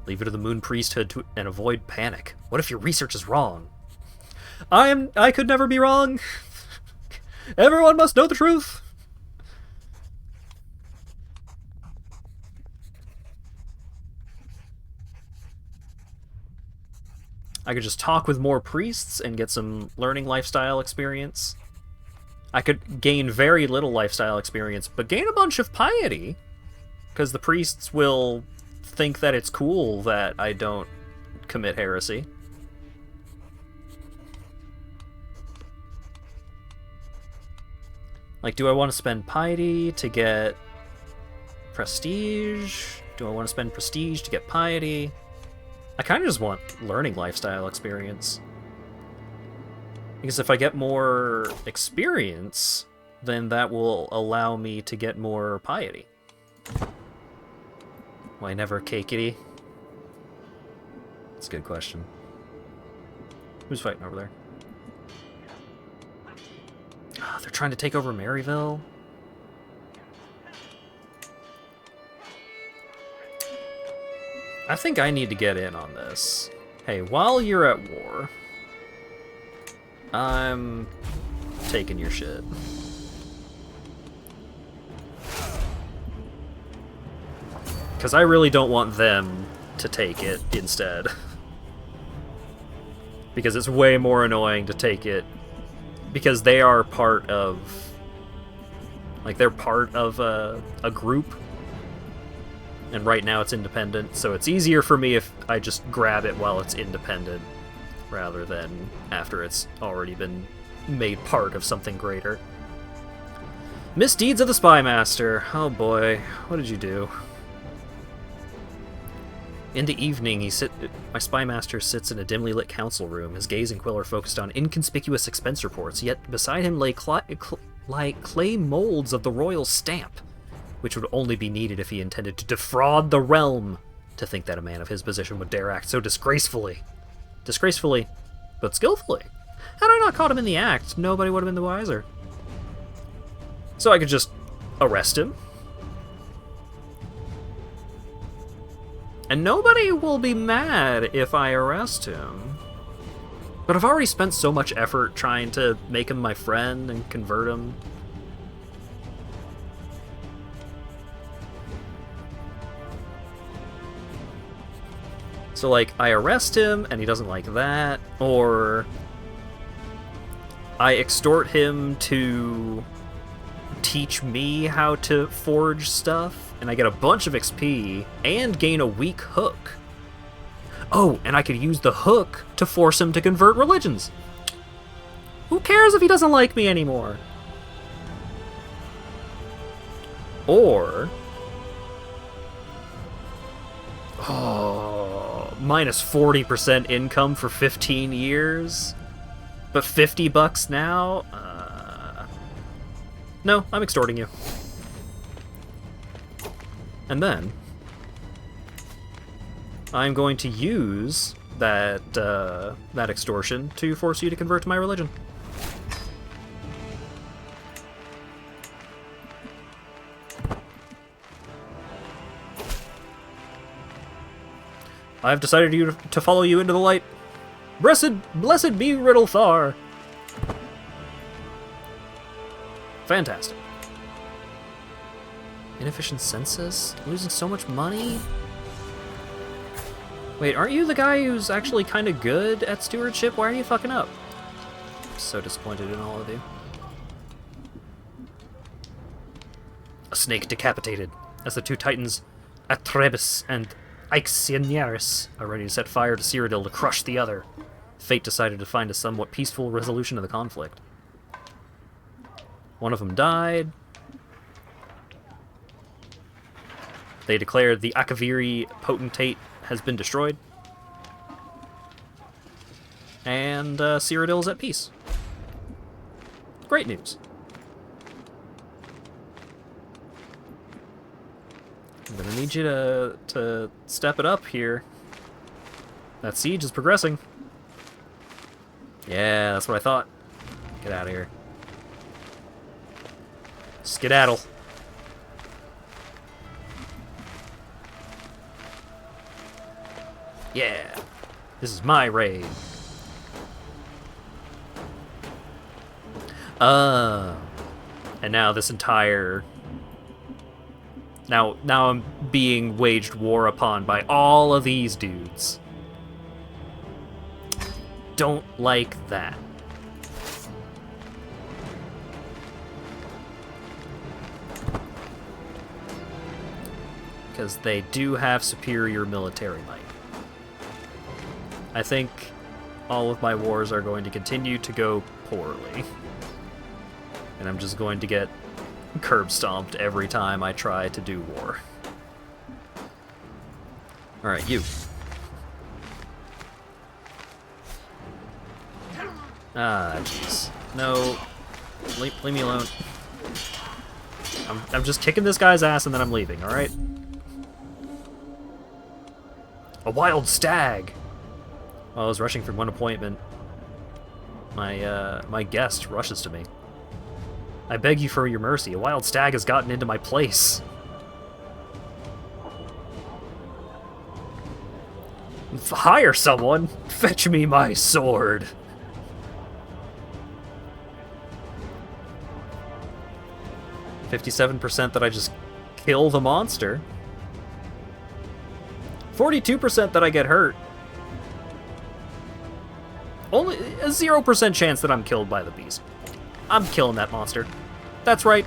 Leave it to the moon priesthood and avoid panic. What if your research is wrong? I could never be wrong. Everyone must know the truth. I could just talk with more priests and get some learning lifestyle experience. I could gain very little lifestyle experience, but gain a bunch of piety. Because the priests will think that it's cool that I don't commit heresy. Like, do I want to spend piety to get prestige? Do I want to spend prestige to get piety? I kind of just want learning lifestyle experience. Because if I get more experience, then that will allow me to get more piety. Why never cakey? That's a good question. Who's fighting over there? Oh, they're trying to take over Maryville? I think I need to get in on this. Hey, while you're at war, I'm taking your shit. Because I really don't want them to take it instead. Because it's way more annoying to take it. Because they are part of... Like, they're part of a group. And right now it's independent, so it's easier for me if I just grab it while it's independent, rather than after it's already been made part of something greater. Misdeeds of the Spy Master. Oh boy, what did you do? In the evening, my Spy Master sits in a dimly lit council room. His gaze and quill are focused on inconspicuous expense reports, yet beside him lay clay molds of the royal stamp, which would only be needed if he intended to defraud the realm. To think that a man of his position would dare act so disgracefully. Disgracefully, but skillfully. Had I not caught him in the act, nobody would have been the wiser. So I could just arrest him. And nobody will be mad if I arrest him. But I've already spent so much effort trying to make him my friend and convert him. So, like, I arrest him, and he doesn't like that, or I extort him to teach me how to forge stuff, and I get a bunch of XP, and gain a weak hook. Oh, and I could use the hook to force him to convert religions. Who cares if he doesn't like me anymore? Or... minus 40% income for 15 years? But $50 now? No, I'm extorting you. And then I'm going to use that extortion to force you to convert to my religion. I have decided to follow you into the light. Blessed be Riddlethar. Fantastic. Inefficient census? Losing so much money? Wait, aren't you the guy who's actually kind of good at stewardship? Why are you fucking up? I'm so disappointed in all of you. A snake decapitated, as the two titans, Atrebus and Ixionaris, are ready to set fire to Cyrodiil to crush the other. Fate decided to find a somewhat peaceful resolution of the conflict. One of them died. They declared the Akaviri potentate has been destroyed. And Cyrodiil is at peace. Great news. I'm gonna need you to step it up here. That siege is progressing. Yeah, that's what I thought. Get out of here. Skedaddle. Yeah. This is my raid. And now this entire... Now I'm being waged war upon by all of these dudes. Don't like that. Because they do have superior military might. I think all of my wars are going to continue to go poorly. And I'm just going to get curb stomped every time I try to do war. Alright, you. Ah, jeez. No. Leave me alone. I'm just kicking this guy's ass and then I'm leaving, alright? A wild stag! While I was rushing from one appointment, my guest rushes to me. I beg you for your mercy. A wild stag has gotten into my place. Hire someone! Fetch me my sword! 57% that I just kill the monster. 42% that I get hurt. Only a 0% chance that I'm killed by the beast. I'm killing that monster. That's right.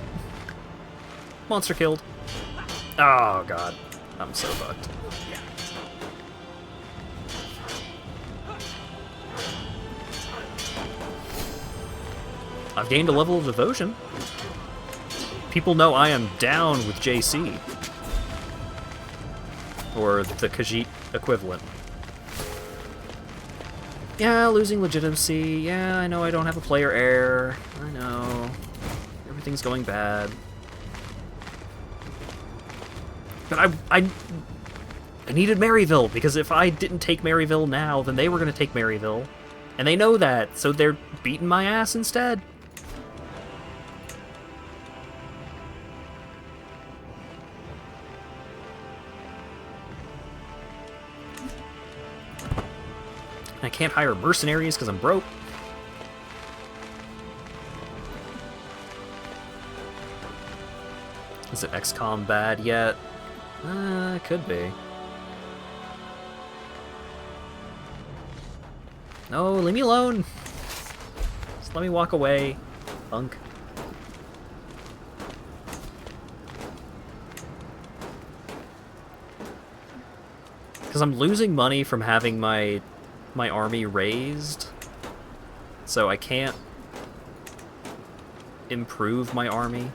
Monster killed. Oh, God. I'm so fucked. I've gained a level of devotion. People know I am down with JC. Or the Khajiit equivalent. Yeah, losing legitimacy. Yeah, I know I don't have a player heir. I know. Everything's going bad. But I needed Maryville, because if I didn't take Maryville now, then they were going to take Maryville. And they know that, so they're beating my ass instead. I can't hire mercenaries because I'm broke. Is it XCOM bad yet? Could be. No, leave me alone. Just let me walk away, punk. Because I'm losing money from having my army raised, so I can't improve my army.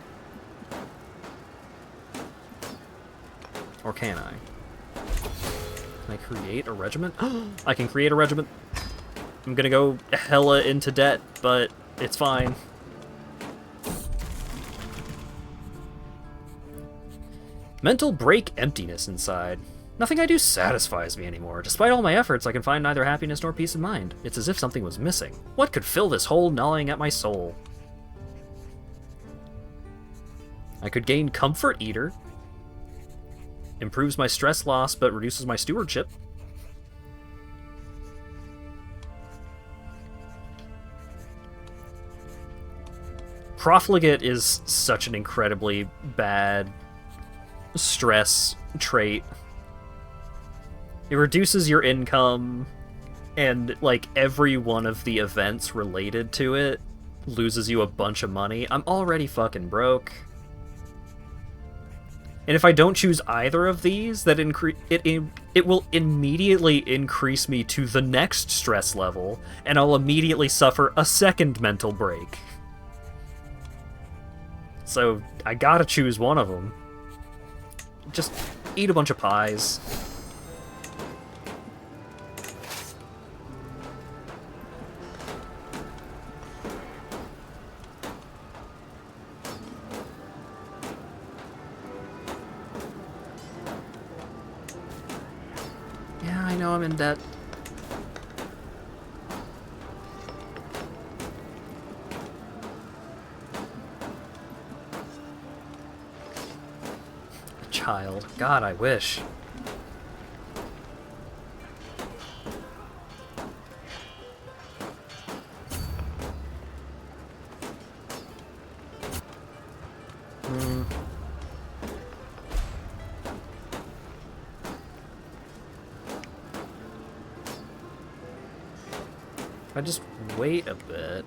Or can I? Can I create a regiment? I can create a regiment. I'm gonna go hella into debt, but it's fine. Mental break emptiness inside. Nothing I do satisfies me anymore. Despite all my efforts, I can find neither happiness nor peace of mind. It's as if something was missing. What could fill this hole gnawing at my soul? I could gain Comfort Eater. Improves my stress loss, but reduces my stewardship. Profligate is such an incredibly bad stress trait. It reduces your income, and, like, every one of the events related to it loses you a bunch of money. I'm already fucking broke. And if I don't choose either of these, that it will immediately increase me to the next stress level, and I'll immediately suffer a second mental break. So I gotta choose one of them. Just eat a bunch of pies. Yeah, I know I'm in debt. Child. God, I wish. If I just wait a bit.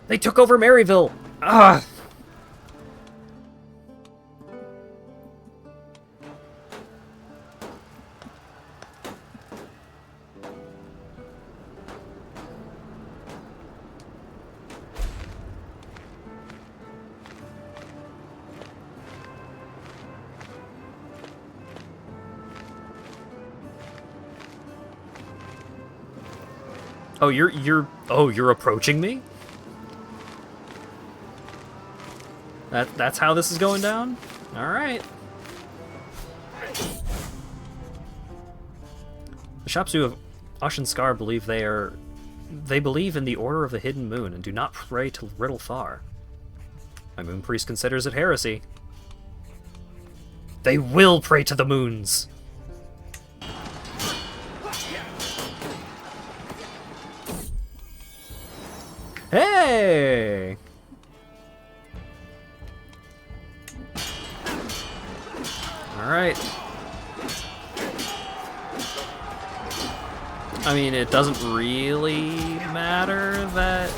They took over Maryville! Ah! Oh, you're approaching me? That's how this is going down? Alright. The Shapsu of Ashenskar believe they believe in the Order of the Hidden Moon and do not pray to Riddlethar. My moon priest considers it heresy. They will pray to the moons! Hey! Alright. I mean, it doesn't really matter that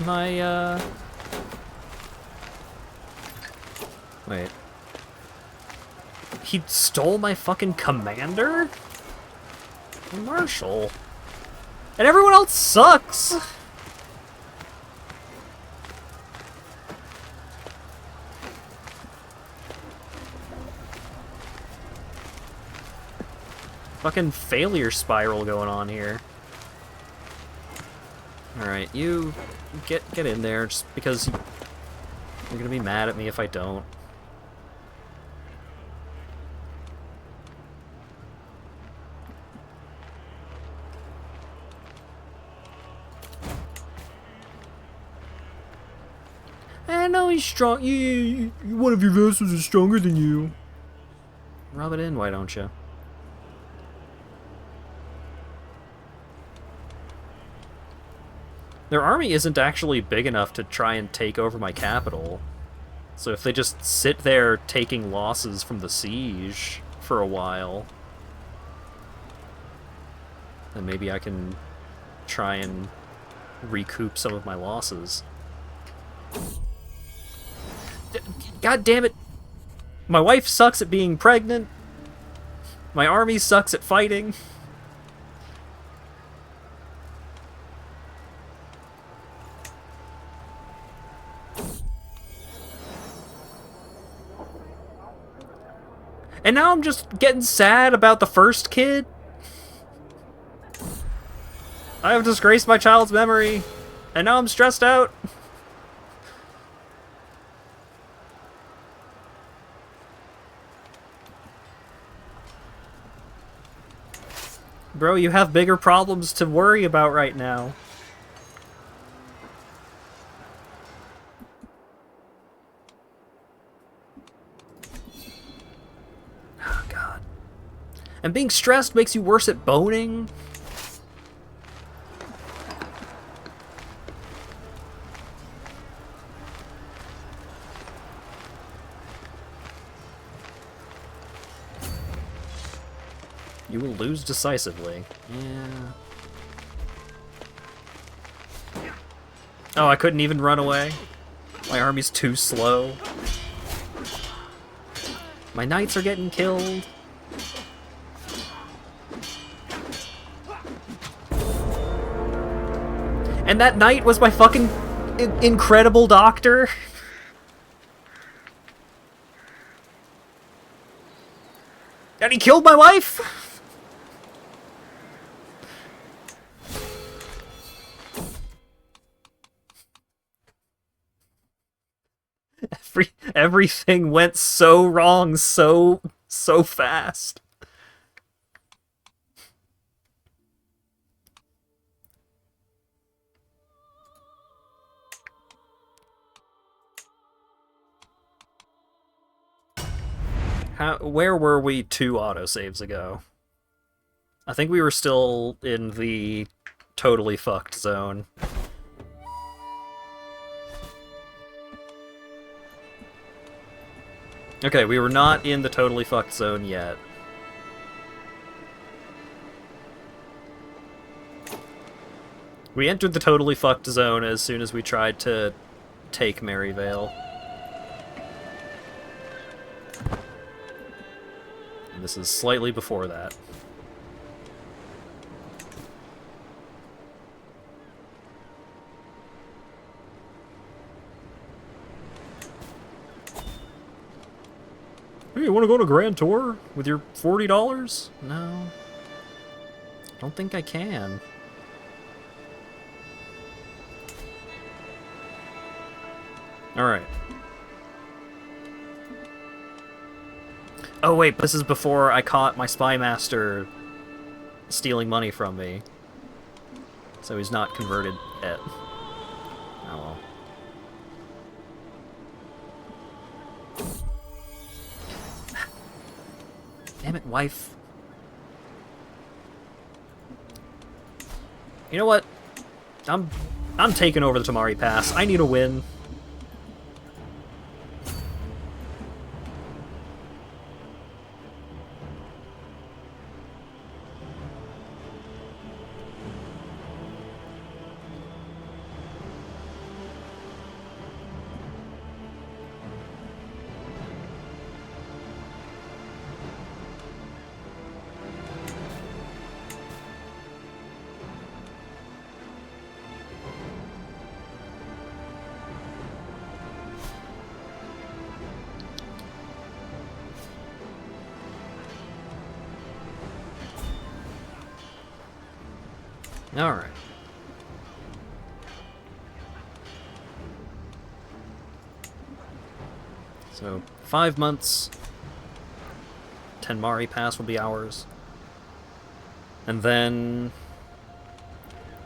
my, Wait. He stole my fucking commander? Marshal. And everyone else sucks! Fucking failure spiral going on here. Alright, you get in there just because you're gonna be mad at me if I don't. I know he's strong. One of your vessels is stronger than you. Rub it in, why don't you? Their army isn't actually big enough to try and take over my capital. So if they just sit there taking losses from the siege for a while, then maybe I can try and recoup some of my losses. God damn it! My wife sucks at being pregnant. My army sucks at fighting. And now I'm just getting sad about the first kid? I have disgraced my child's memory, and now I'm stressed out. Bro, you have bigger problems to worry about right now. Oh, God. And being stressed makes you worse at boning? You will lose decisively. Yeah. Oh, I couldn't even run away? My army's too slow. My knights are getting killed. And that knight was my fucking incredible doctor. And he killed my wife? Everything went so wrong so fast. Where were we 2 autosaves ago? I think we were still in the totally fucked zone. Okay, we were not in the totally fucked zone yet. We entered the totally fucked zone as soon as we tried to take Maryvale. And this is slightly before that. Hey, you want to go on a grand tour with your $40? No. I don't think I can. Alright. Oh wait, this is before I caught my spy master stealing money from me. So he's not converted yet. Oh well. Damn it, wife. You know what? I'm taking over the Tamari Pass. I need a win. Alright. So, 5 months. Tenmari Pass will be ours. And then...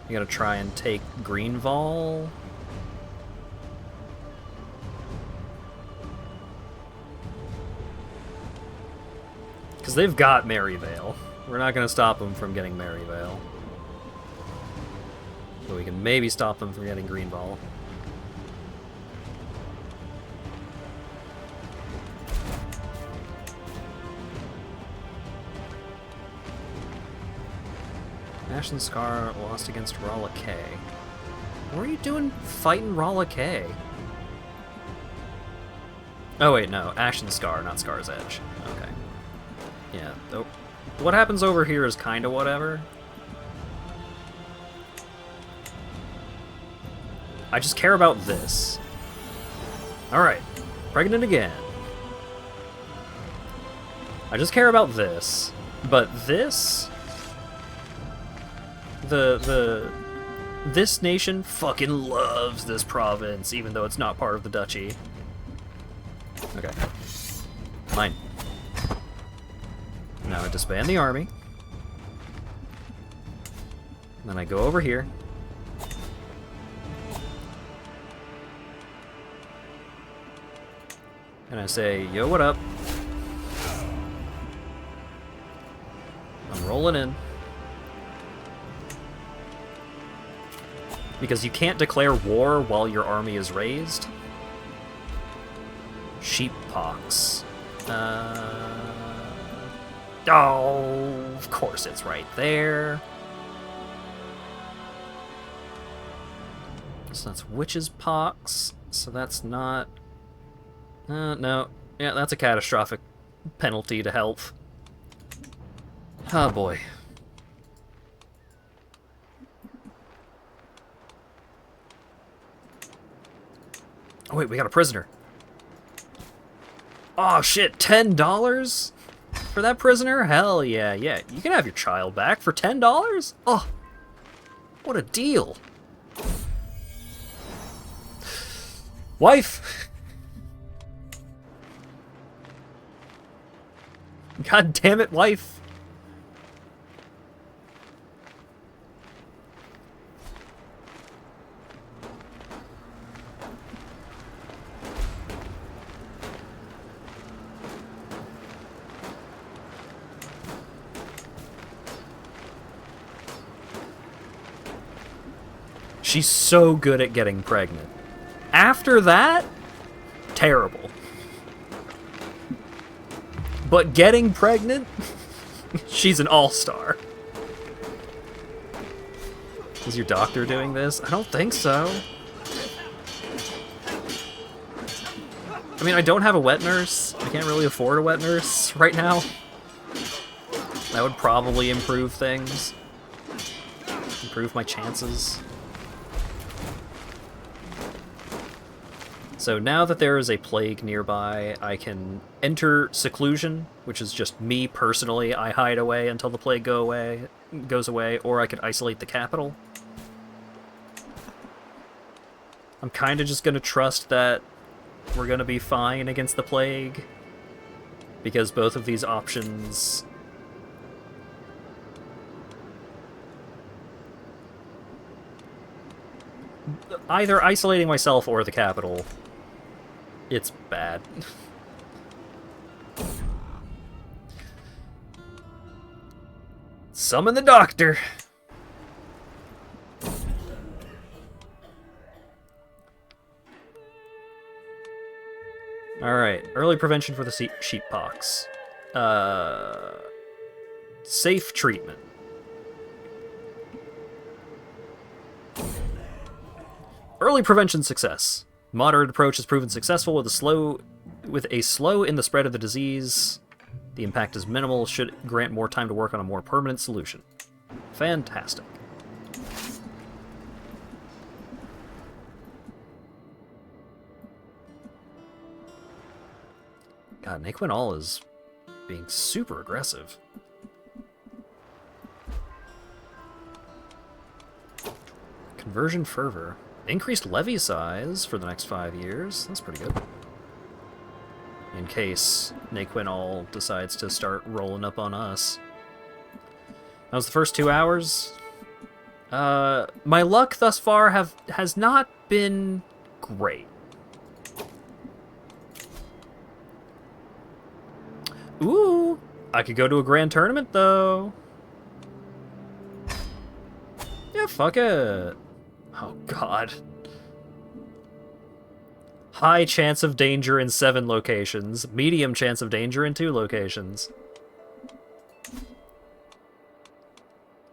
we gotta try and take Greenval. Because they've got Maryvale. We're not gonna stop them from getting Maryvale. But we can maybe stop them from getting Greenball. Ash and Scar lost against Rala K. What are you doing fighting Rala K? Oh wait, no. Ash and Scar, not Scar's Edge. Okay. Yeah, though. What happens over here is kinda whatever. I just care about this. Alright. Pregnant again. I just care about this. But this... This nation fucking loves this province, even though it's not part of the duchy. Okay. Mine. Now I disband the army. Then I go over here. And I say, yo, what up? I'm rolling in. Because you can't declare war while your army is raised. Sheeppox. Oh, Of course it's right there. So that's witch's pox. So that's not... no. Yeah, that's a catastrophic penalty to health. Oh boy. Oh wait, we got a prisoner. Oh shit, $10 for that prisoner? Hell yeah, yeah. You can have your child back for $10? Oh, what a deal. Wife! God damn it, wife. She's so good at getting pregnant. After that, terrible. But getting pregnant, she's an all-star. Is your doctor doing this? I don't think so. I mean, I don't have a wet nurse. I can't really afford a wet nurse right now. That would probably improve things. Improve my chances. So now that there is a plague nearby, I can enter seclusion, which is just me personally. I hide away until the plague goes away, or I could isolate the capital. I'm kind of just going to trust that we're going to be fine against the plague, because both of these options... either isolating myself or the capital... it's bad. Summon the doctor! Alright, early prevention for the sheeppox. Safe treatment. Early prevention success. Moderate approach has proven successful with a slow in the spread of the disease. The impact is minimal, should grant more time to work on a more permanent solution. Fantastic. God, Naquinol is being super aggressive. Conversion fervor. Increased levy size for the next 5 years. That's pretty good. In case Naquinol decides to start rolling up on us. That was the first 2 hours. My luck thus far has not been great. Ooh, I could go to a grand tournament though. Yeah, fuck it. Oh god. High chance of danger in 7 locations. Medium chance of danger in 2 locations.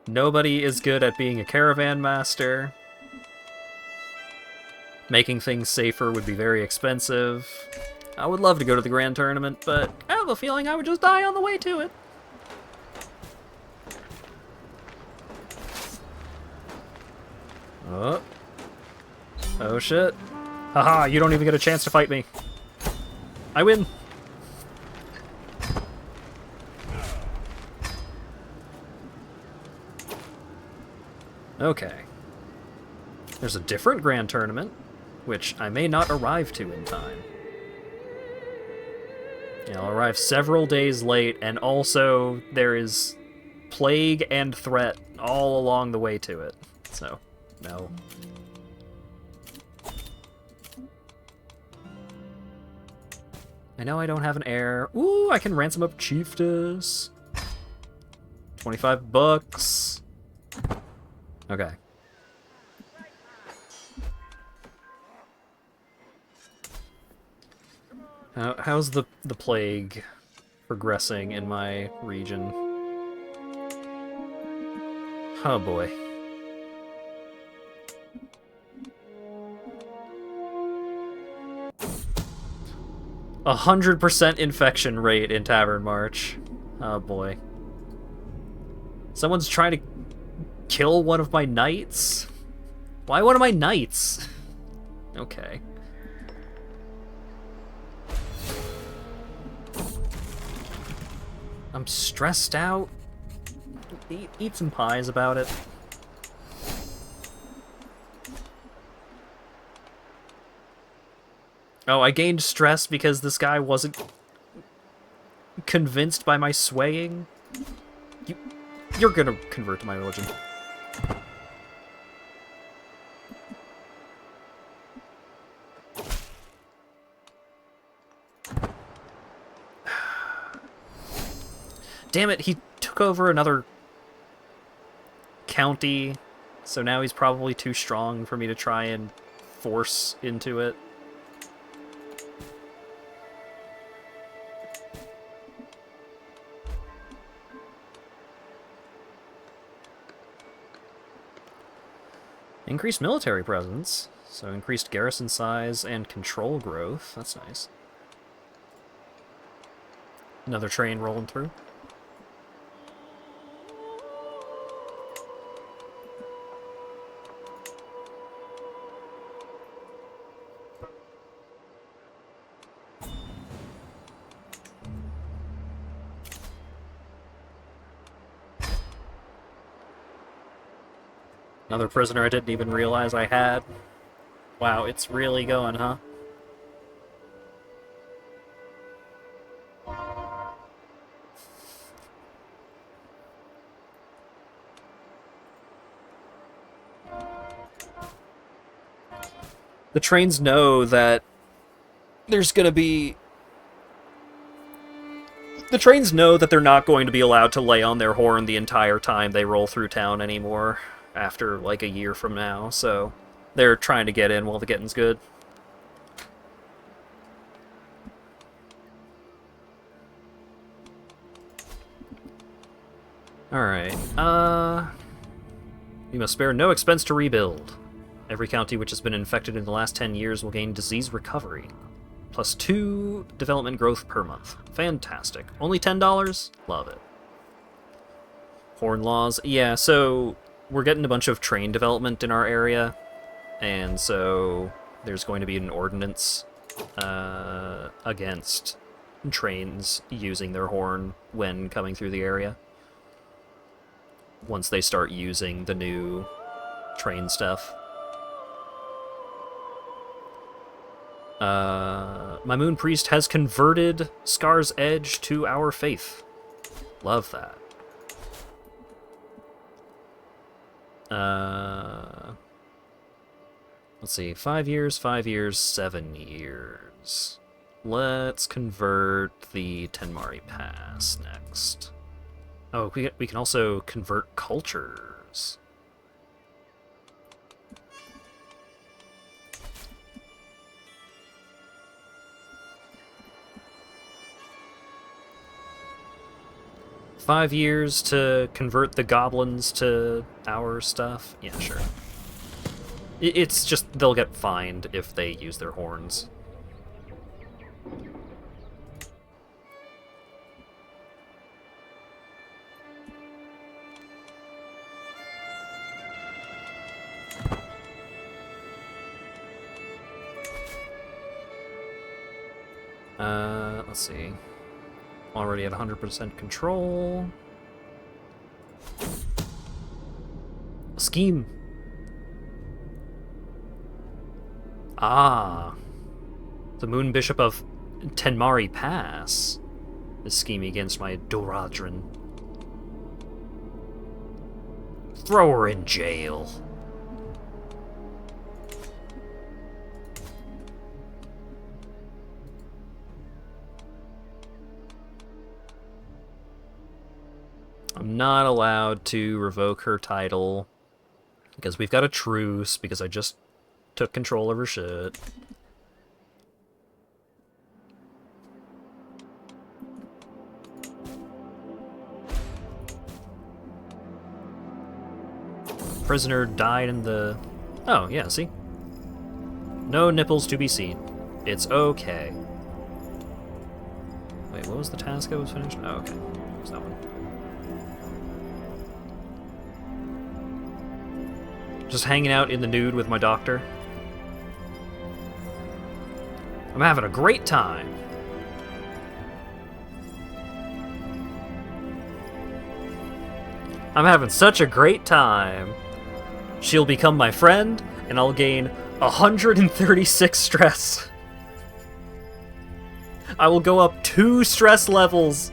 Nobody is good at being a caravan master. Making things safer would be very expensive. I would love to go to the grand tournament, but I have a feeling I would just die on the way to it. Oh. Oh shit. Haha, you don't even get a chance to fight me. I win. Okay. There's a different grand tournament, which I may not arrive to in time. Yeah, I'll arrive several days late, and also there is plague and threat all along the way to it. So, no. I know I don't have an heir. Ooh, I can ransom up Chiefess. 25 bucks. Okay. How's the plague progressing in my region? Oh boy. 100% infection rate in Tavern March. Oh boy. Someone's trying to kill one of my knights? Why one of my knights? Okay. I'm stressed out. Eat some pies about it. Oh, I gained stress because this guy wasn't convinced by my swaying. You're gonna convert to my religion. Damn it, he took over another county, so now he's probably too strong for me to try and force into it. Increased military presence, so increased garrison size and control growth. That's nice. Another train rolling through. Another prisoner I didn't even realize I had. Wow, it's really going, huh? The trains know that there's gonna be... The trains know that they're not going to be allowed to lay on their horn the entire time they roll through town anymore after, like, a year from now, so they're trying to get in while the getting's good. Alright, we must spare no expense to rebuild. Every county which has been infected in the last 10 years will gain disease recovery. Plus 2 development growth per month. Fantastic. Only $10? Love it. Horn laws. Yeah, so we're getting a bunch of train development in our area, and so there's going to be an ordinance against trains using their horn when coming through the area. Once they start using the new train stuff. My Moon Priest has converted Scar's Edge to our faith. Love that. Let's see, 5 years, 5 years, 7 years. Let's convert the Tenmari Pass next. Oh, we can also convert cultures. $5 years to convert the goblins to our stuff? Yeah, sure. It's just they'll get fined if they use their horns. Let's see. Already at 100% control. Scheme. Ah. The Moon Bishop of Tenmari Pass is scheming against my Doradrin. Throw her in jail. I'm not allowed to revoke her title because we've got a truce, because I just took control of her shit. prisoner died in the... Oh, yeah, see? No nipples to be seen. It's okay. Wait, what was the task I was finished? Oh, okay. There's that one. Just hanging out in the nude with my doctor. I'm having a great time. I'm having such a great time. She'll become my friend, and I'll gain 136 stress. I will go up 2 stress levels.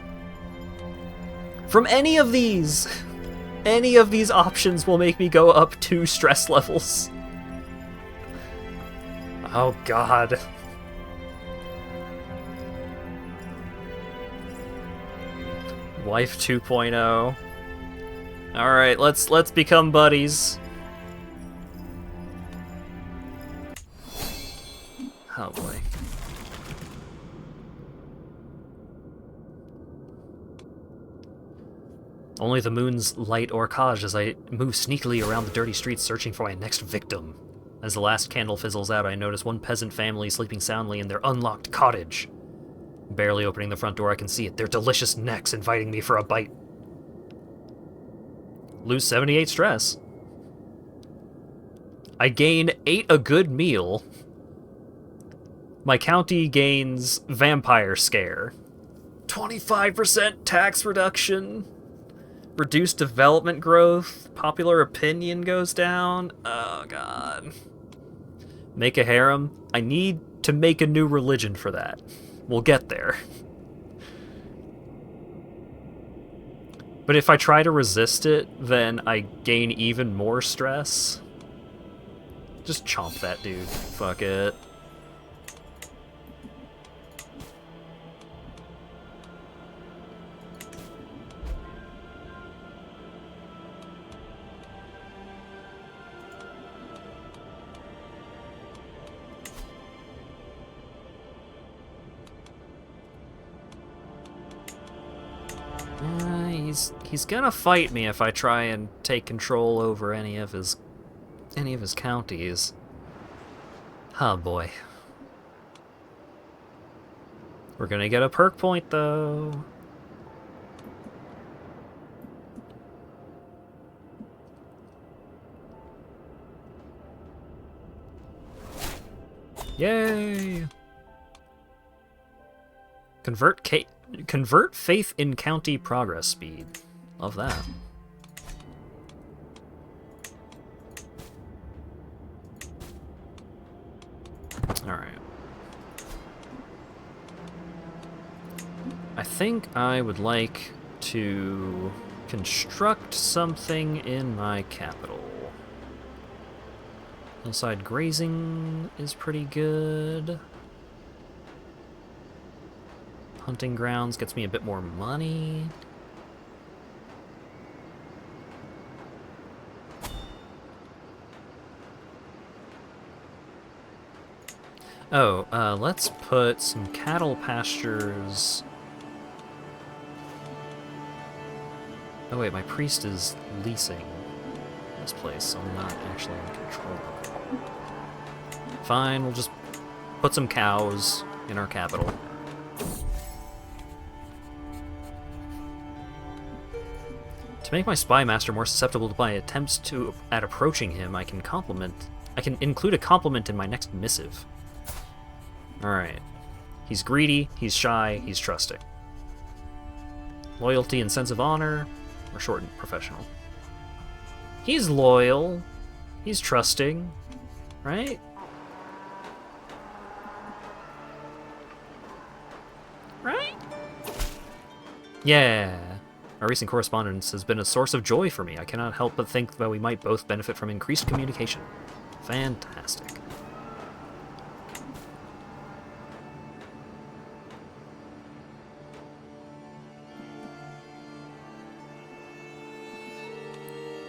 From any of these. Any of these options will make me go up 2 stress levels. Oh, God. Wife 2.0. Alright, let's become buddies. Oh boy. Only the moon's light orcage as I move sneakily around the dirty streets searching for my next victim. As the last candle fizzles out, I notice one peasant family sleeping soundly in their unlocked cottage. Barely opening the front door, I can see it. Their delicious necks inviting me for a bite. Lose 78 stress. I gain 8 a good meal. My county gains vampire scare. 25% tax reduction. Reduced development growth. Popular opinion goes down. Oh, God. Make a harem. I need to make a new religion for that. We'll get there. But if I try to resist it, then I gain even more stress. Just chomp that dude. Fuck it. He's gonna fight me if I try and take control over any of his counties. Oh boy. We're gonna get a perk point though. Yay! Convert faith in county progress speed. Love that. Alright. I think I would like to construct something in my capital. Hillside grazing is pretty good. Hunting grounds gets me a bit more money. Oh, let's put some cattle pastures. Oh wait, my priest is leasing this place, so I'm not actually in control of it. Fine, we'll just put some cows in our capital. To make my spy master more susceptible to my attempts at approaching him, I can include a compliment in my next missive. Alright. He's greedy, he's shy, he's trusting. Loyalty and sense of honor, or shortened professional. He's loyal, he's trusting, right? Right? Yeah. Our recent correspondence has been a source of joy for me. I cannot help but think that we might both benefit from increased communication. Fantastic.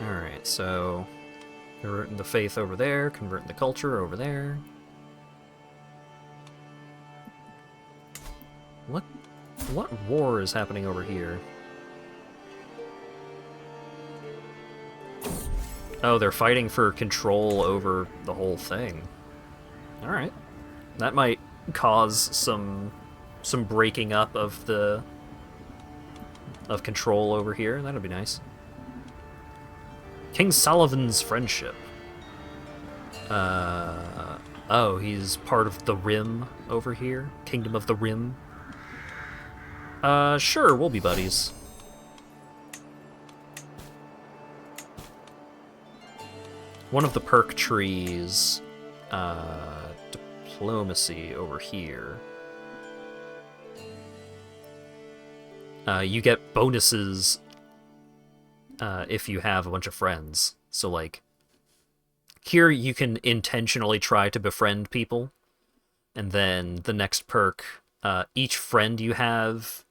Alright, so converting the faith over there, converting the culture over there. What war is happening over here? Oh, they're fighting for control over the whole thing. Alright. That might cause some breaking up of control over here. That'd be nice. King Sullivan's friendship. Oh, he's part of the Rim over here. Kingdom of the Rim. Sure, we'll be buddies. One of the perk trees, diplomacy over here. You get bonuses if you have a bunch of friends. So, like, here you can intentionally try to befriend people, and then the next perk, each friend you have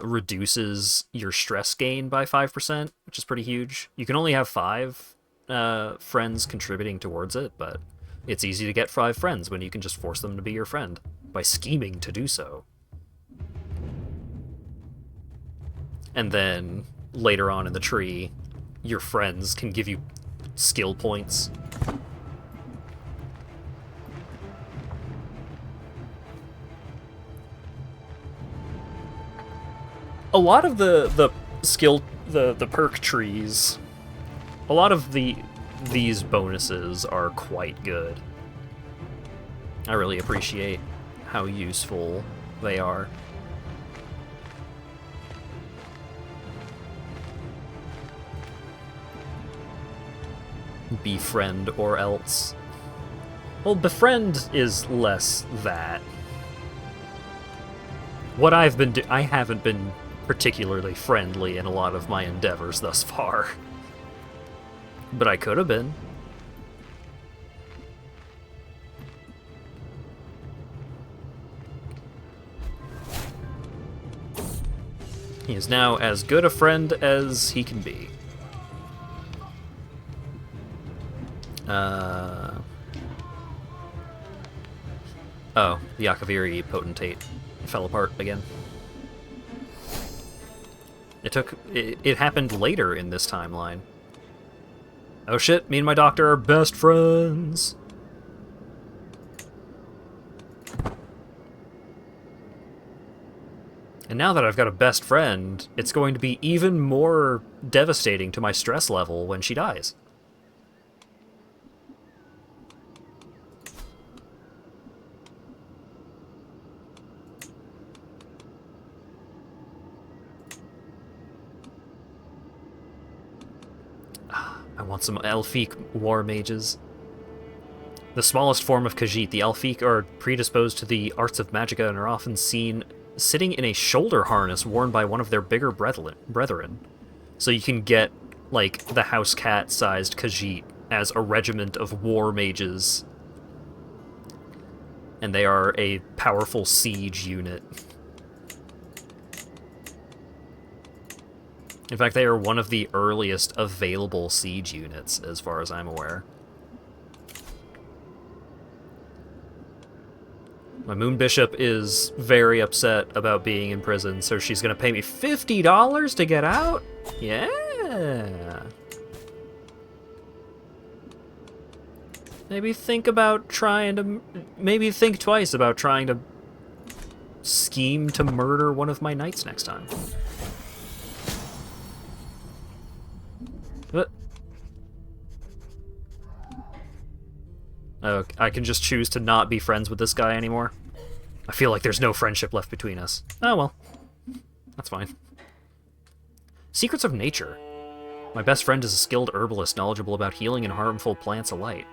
reduces your stress gain by 5%, which is pretty huge. You can only have 5 friends contributing towards it, but it's easy to get 5 friends when you can just force them to be your friend by scheming to do so. And then later on in the tree, your friends can give you skill points. A lot of the perk trees, a lot of these bonuses are quite good. I really appreciate how useful they are. Befriend or else. Well, befriend is less that. What I've been I haven't been particularly friendly in a lot of my endeavors thus far. But I could have been. He is now as good a friend as he can be. Oh, the Akaviri potentate fell apart again. It happened later in this timeline. Oh shit, me and my doctor are best friends! And now that I've got a best friend, it's going to be even more devastating to my stress level when she dies. I want some Elfiq war mages. The smallest form of Khajiit, the Elfiq are predisposed to the arts of magicka and are often seen sitting in a shoulder harness worn by one of their bigger brethren. So you can get, like, the house cat-sized Khajiit as a regiment of war mages. And they are a powerful siege unit. In fact, they are one of the earliest available siege units, as far as I'm aware. My Moon Bishop is very upset about being in prison, so she's gonna pay me $50 to get out? Yeah! Maybe think twice about trying to scheme to murder one of my knights next time. Oh, I can just choose to not be friends with this guy anymore. I feel like there's no friendship left between us. Oh well. That's fine. Secrets of Nature. My best friend is a skilled herbalist knowledgeable about healing and harmful plants alike.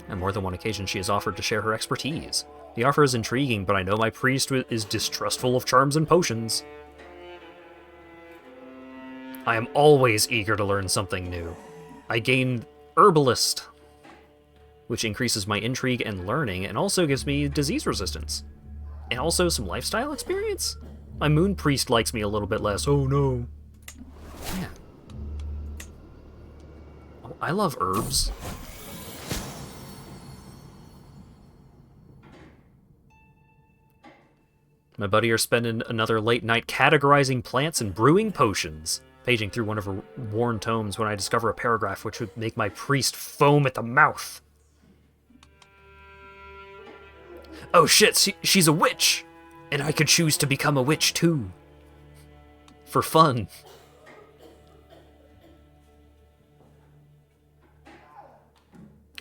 On more than one occasion, she has offered to share her expertise. The offer is intriguing, but I know my priest is distrustful of charms and potions. I am always eager to learn something new. I gain Herbalist, which increases my intrigue and learning, and also gives me disease resistance. And also some lifestyle experience? My Moon Priest likes me a little bit less. Oh no. Yeah. Oh, I love herbs. My buddy are spending another late night categorizing plants and brewing potions. Paging through one of her worn tomes when I discover a paragraph which would make my priest foam at the mouth. Oh shit, she's a witch! And I could choose to become a witch too. For fun.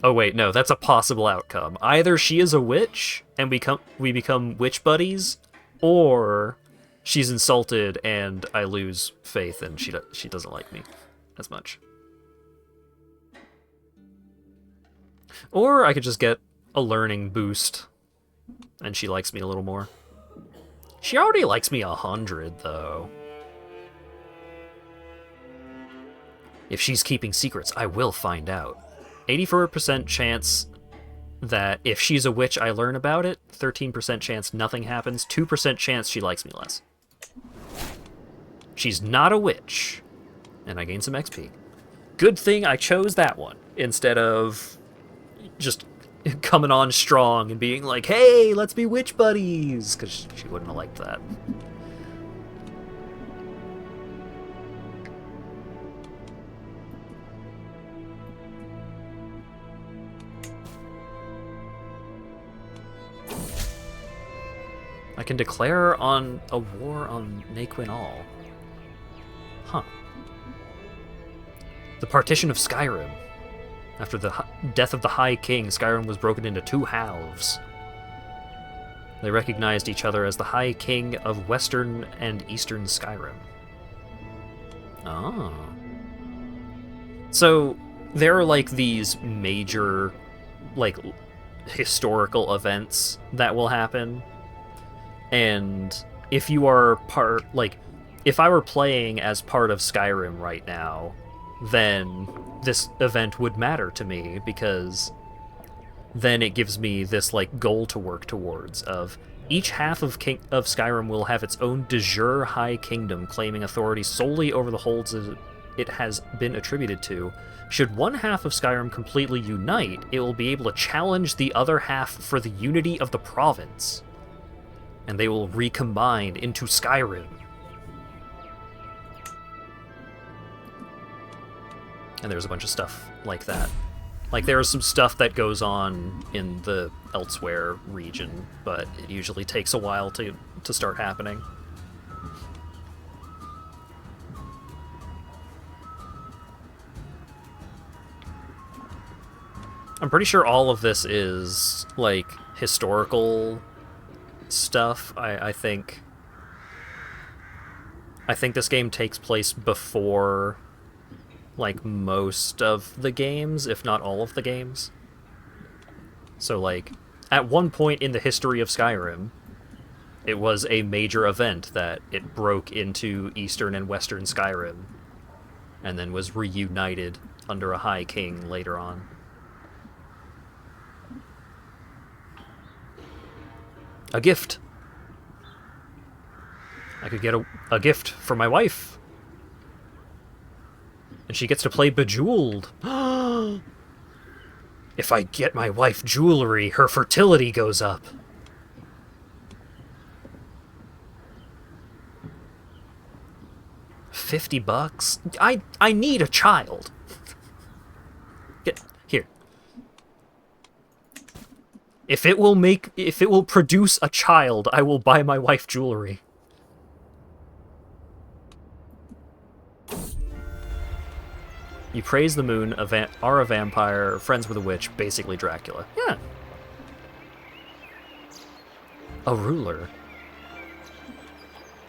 Oh wait, no, that's a possible outcome. Either she is a witch and we become witch buddies, or she's insulted and I lose faith and she doesn't like me as much. Or I could just get a learning boost and she likes me a little more. She already likes me 100 though. If she's keeping secrets, I will find out. 84% chance that if she's a witch, I learn about it. 13% chance nothing happens. 2% chance she likes me less. She's not a witch. And I gain some XP. Good thing I chose that one instead of just coming on strong and being like, hey, let's be witch buddies, because she wouldn't have liked that. I can declare on a war on Naquin All. Huh. The partition of Skyrim. After the death of the High King, Skyrim was broken into 2 halves. They recognized each other as the High King of Western and Eastern Skyrim. Oh. So, there are, like, these major, like, historical events that will happen. And if you are part, like, if I were playing as part of Skyrim right now, then this event would matter to me, because then it gives me this, like, goal to work towards of each half of Skyrim will have its own de jure high kingdom claiming authority solely over the holds it has been attributed to. Should one half of Skyrim completely unite, it will be able to challenge the other half for the unity of the province. And they will recombine into Skyrim. And there's a bunch of stuff like that. Like, there's some stuff that goes on in the Elsewhere region, but it usually takes a while to start happening. I'm pretty sure all of this is, like, historical stuff. I think this game takes place before, like, most of the games, if not all of the games. So, like, at one point in the history of Skyrim, it was a major event that it broke into Eastern and Western Skyrim, and then was reunited under a High King later on. A gift. I could get a gift for my wife. And she gets to play Bejeweled. If I get my wife jewelry, her fertility goes up. $50? I need a child. Here. If it will produce a child, I will buy my wife jewelry. You praise the moon, are a vampire, friends with a witch, basically Dracula. Yeah. A ruler.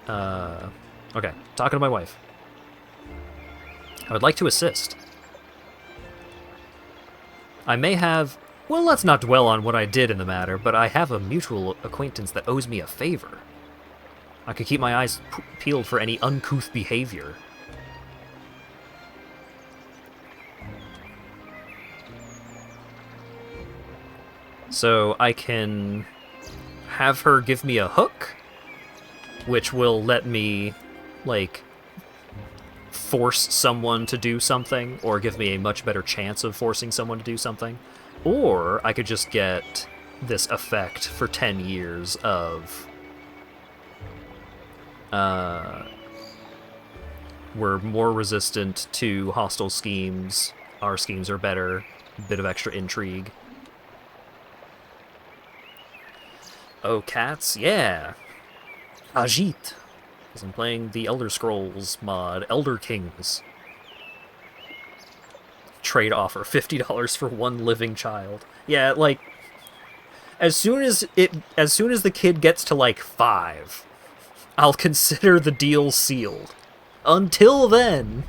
Okay, talking to my wife. I would like to assist. I may have... Well, let's not dwell on what I did in the matter, but I have a mutual acquaintance that owes me a favor. I could keep my eyes peeled for any uncouth behavior. So I can have her give me a hook, which will let me, like, force someone to do something, or give me a much better chance of forcing someone to do something. Or I could just get this effect for 10 years of We're more resistant to hostile schemes. Our schemes are better. A bit of extra intrigue. Oh, cats? Yeah. Ajit. Because I'm playing the Elder Scrolls mod, Elder Kings. Trade offer, $50 for one living child. Yeah, like, as soon as the kid gets to like 5, I'll consider the deal sealed. Until then,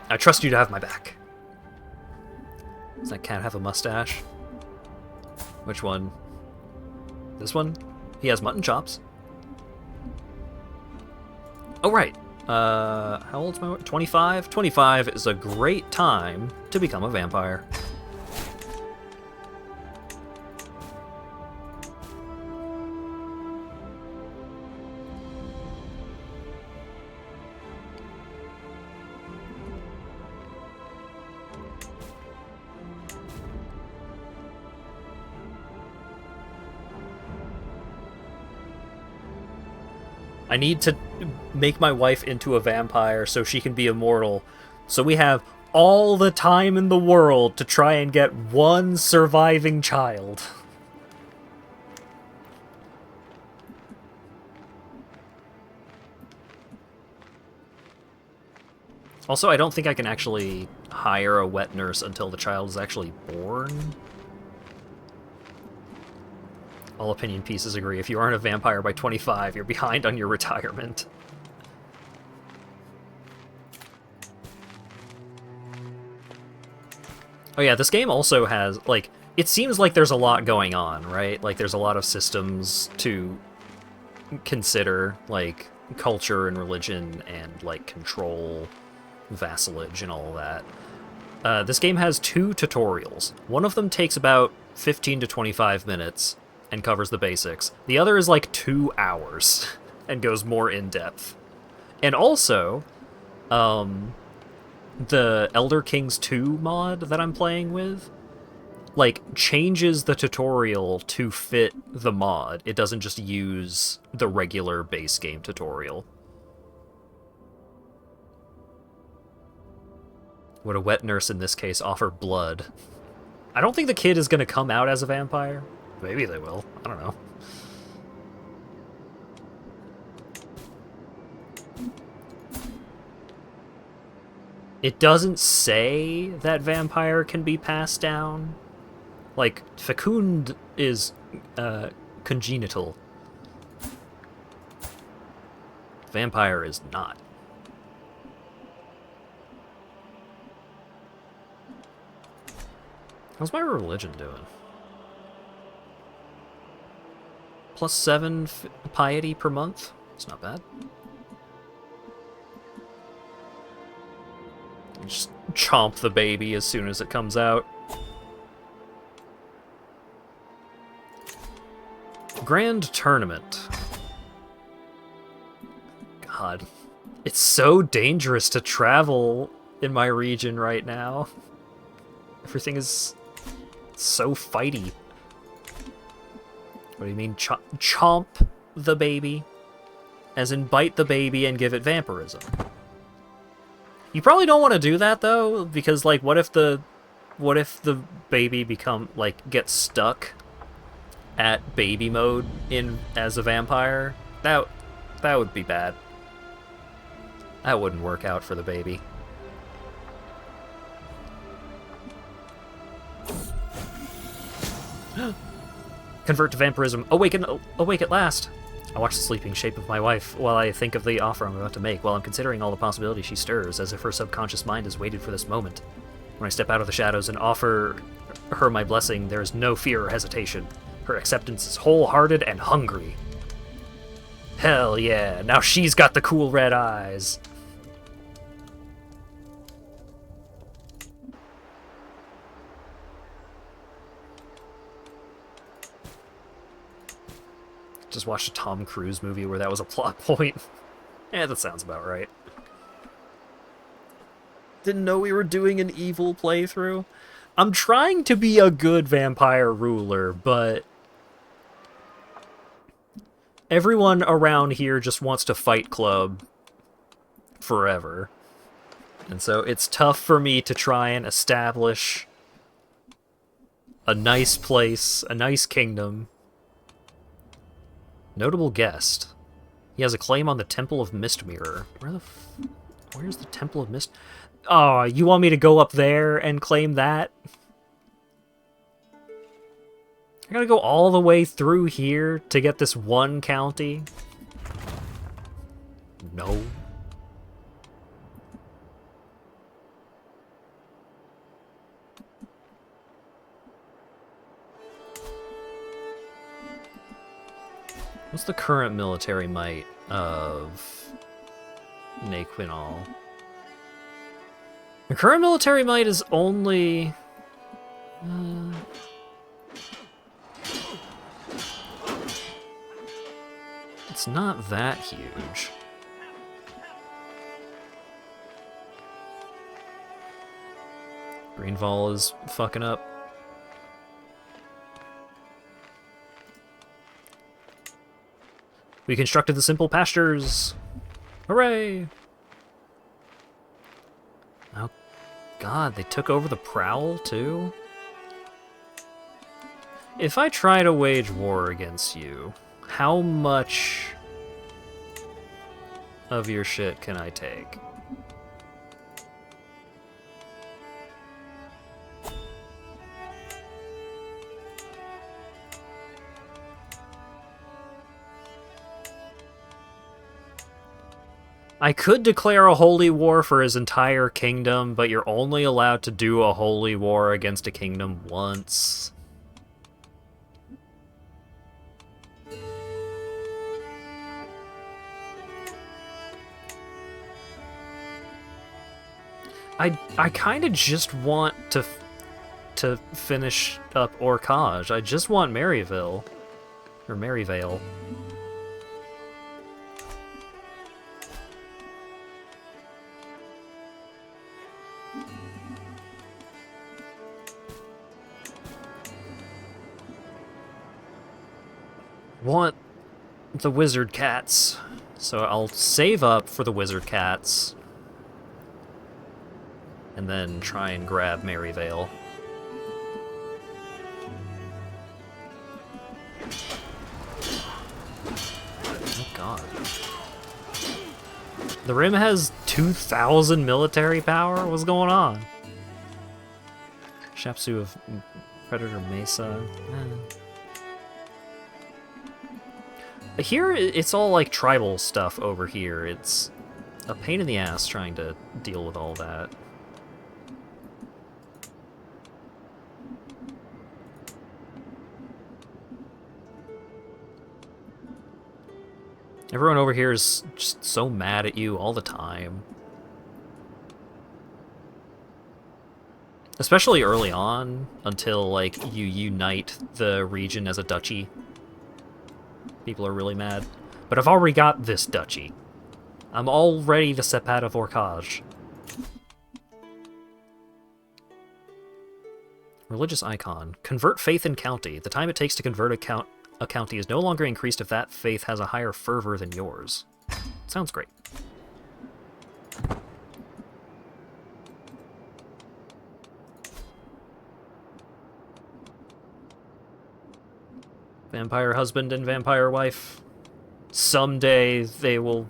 I trust you to have my back. Does that cat have a mustache? Which one? This one? He has mutton chops. Oh, right. How old's my... 25? 25 is a great time to become a vampire. I need to make my wife into a vampire so she can be immortal. So we have all the time in the world to try and get one surviving child. Also, I don't think I can actually hire a wet nurse until the child is actually born. All opinion pieces agree. If you aren't a vampire by 25, you're behind on your retirement. Oh yeah, this game also has, like, it seems like there's a lot going on, right? Like, there's a lot of systems to consider, like, culture and religion and, like, control, vassalage, and all that. This game has 2 tutorials. One of them takes about 15 to 25 minutes and covers the basics. The other is like 2 hours and goes more in-depth. And also, the Elder Kings 2 mod that I'm playing with, like, changes the tutorial to fit the mod. It doesn't just use the regular base game tutorial. Would a wet nurse in this case offer blood? I don't think the kid is going to come out as a vampire. Maybe they will. I don't know. It doesn't say that vampire can be passed down. Like, fecund is congenital. Vampire is not. How's my religion doing? +7 piety per month? It's not bad. Just chomp the baby as soon as it comes out. Grand Tournament. God. It's so dangerous to travel in my region right now. Everything is so fighty. What do you mean, chomp the baby? As in bite the baby and give it vampirism. You probably don't want to do that, though, because, like, what if the baby gets stuck at baby mode as a vampire? That would be bad. That wouldn't work out for the baby. Convert to vampirism. Awake at last. I watch the sleeping shape of my wife while I think of the offer I'm about to make. While I'm considering all the possibilities, she stirs, as if her subconscious mind has waited for this moment. When I step out of the shadows and offer her my blessing, there is no fear or hesitation. Her acceptance is wholehearted and hungry. Hell yeah, now she's got the cool red eyes. Just watched a Tom Cruise movie where that was a plot point. Yeah, that sounds about right. Didn't know we were doing an evil playthrough. I'm trying to be a good vampire ruler, but Everyone around here just wants to fight club forever. And so it's tough for me to try and establish a nice place, a nice kingdom. Notable guest. He has a claim on the Temple of Mistmirror. Where's the Temple of Mist? Oh, you want me to go up there and claim that? I gotta go all the way through here to get this one county? No. What's the current military might of Naquinal? The current military might is only... it's not that huge. Greenval is fucking up. We constructed the simple pastures! Hooray! Oh god, they took over the Prowl too? If I try to wage war against you, how much of your shit can I take? I could declare a holy war for his entire kingdom, but you're only allowed to do a holy war against a kingdom once. I kind of just want to finish up Orcage. I just want Maryville. Or Maryvale. Want the wizard cats, so I'll save up for the wizard cats and then try and grab Maryvale. Oh god. The Rim has 2,000 military power? What's going on? Shapsu of Predator Mesa. Here, it's all like tribal stuff over here. It's a pain in the ass trying to deal with all that. Everyone over here is just so mad at you all the time. Especially early on, until, like, you unite the region as a duchy. People are really mad. But I've already got this duchy. I'm already the Sepat of Orcage. Religious icon. Convert faith in county. The time it takes to convert a county is no longer increased if that faith has a higher fervor than yours. Sounds great. Vampire husband and vampire wife. Someday they will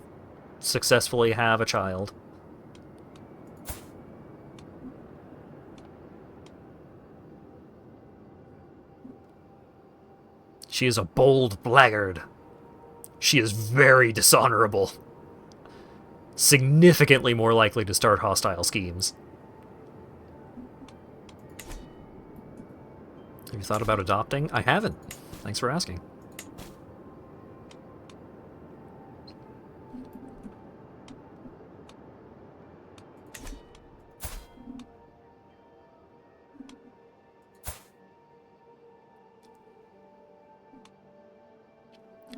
successfully have a child. She is a bold blackguard. She is very dishonorable. Significantly more likely to start hostile schemes. Have you thought about adopting? I haven't. Thanks for asking.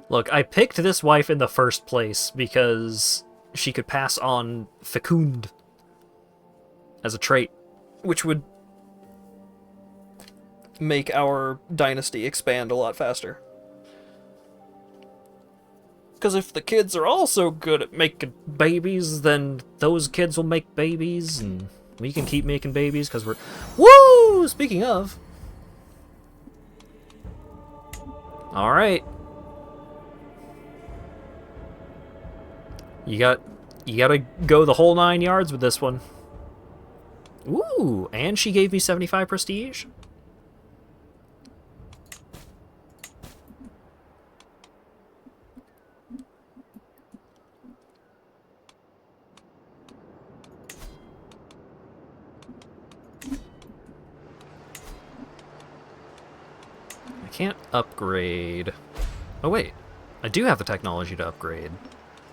Look, I picked this wife in the first place because she could pass on fecund as a trait, which would make our dynasty expand a lot faster. Because if the kids are also good at making babies, then those kids will make babies, and we can keep making babies because we're... Woo! Speaking of... Alright. You gotta go the whole 9 yards with this one. Ooh, and she gave me 75 prestige? I can't upgrade... Oh wait, I do have the technology to upgrade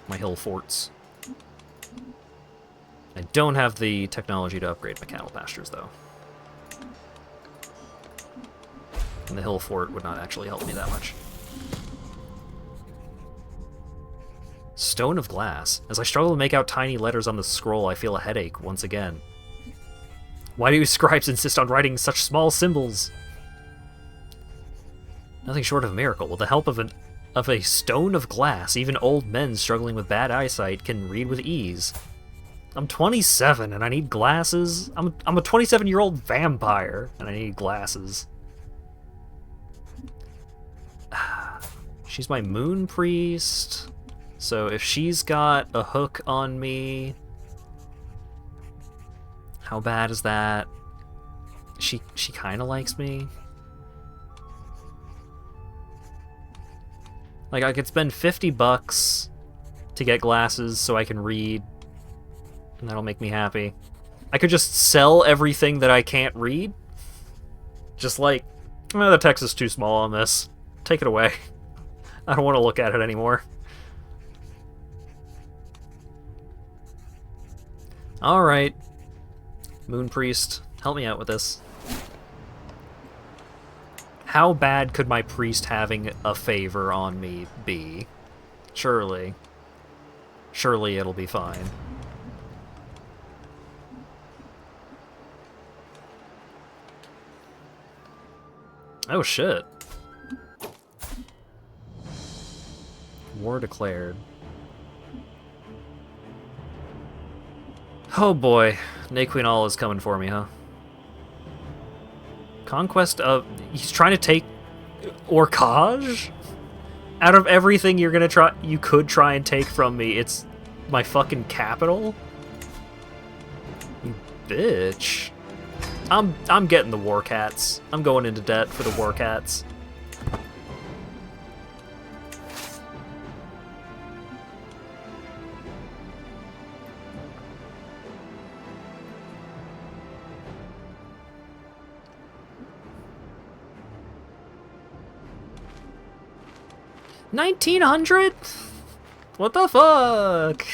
my hill forts. I don't have the technology to upgrade my cattle pastures, though. And the hill fort would not actually help me that much. Stone of glass. As I struggle to make out tiny letters on the scroll, I feel a headache once again. Why do scribes insist on writing such small symbols? Nothing short of a miracle. With the help of a stone of glass, even old men struggling with bad eyesight can read with ease. I'm 27 and I need glasses. I'm a 27-year-old vampire and I need glasses. She's my moon priest. So if she's got a hook on me, how bad is that? She kind of likes me. Like, I could spend $50 to get glasses so I can read, and that'll make me happy. I could just sell everything that I can't read. Just like, oh, the text is too small on this. Take it away. I don't want to look at it anymore. Alright. Moon Priest, help me out with this. How bad could my priest having a favor on me be? Surely. Surely it'll be fine. Oh shit. War declared. Oh boy, Naquinal is coming for me, huh? Conquest of... He's trying to take Orcage? Out of everything you could try and take from me, it's my fucking capital? You bitch. I'm getting the war cats. I'm going into debt for the war cats. $1,900? What the fuck?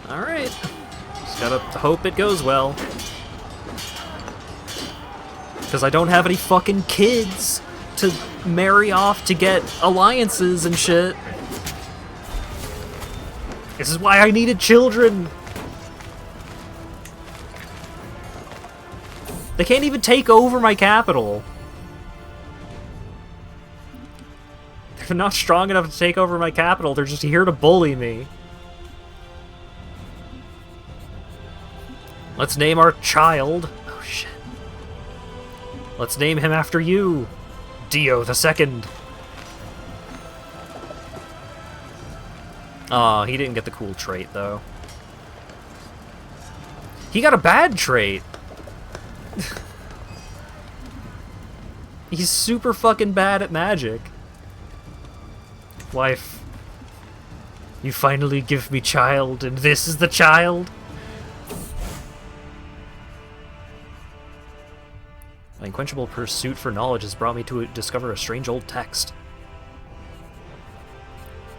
All right. Gotta hope it goes well. Because I don't have any fucking kids to marry off to get alliances and shit. This is why I needed children. They can't even take over my capital. They're not strong enough to take over my capital. They're just here to bully me. Let's name our child... Oh, shit. Let's name him after you. Dio the Second. Aw, he didn't get the cool trait, though. He got a bad trait. He's super fucking bad at magic. Wife, you finally give me child, and this is the child? My unquenchable pursuit for knowledge has brought me to discover a strange old text.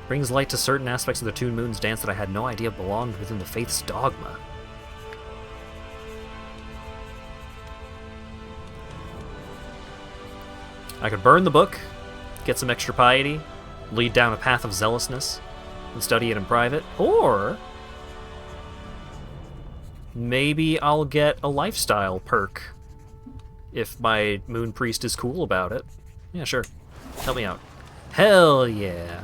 Brings light to certain aspects of the Toon Moon's dance that I had no idea belonged within the faith's dogma. I could burn the book, get some extra piety, lead down a path of zealousness, and study it in private, or maybe I'll get a lifestyle perk if my moon priest is cool about it. Yeah, sure. Help me out. Hell yeah.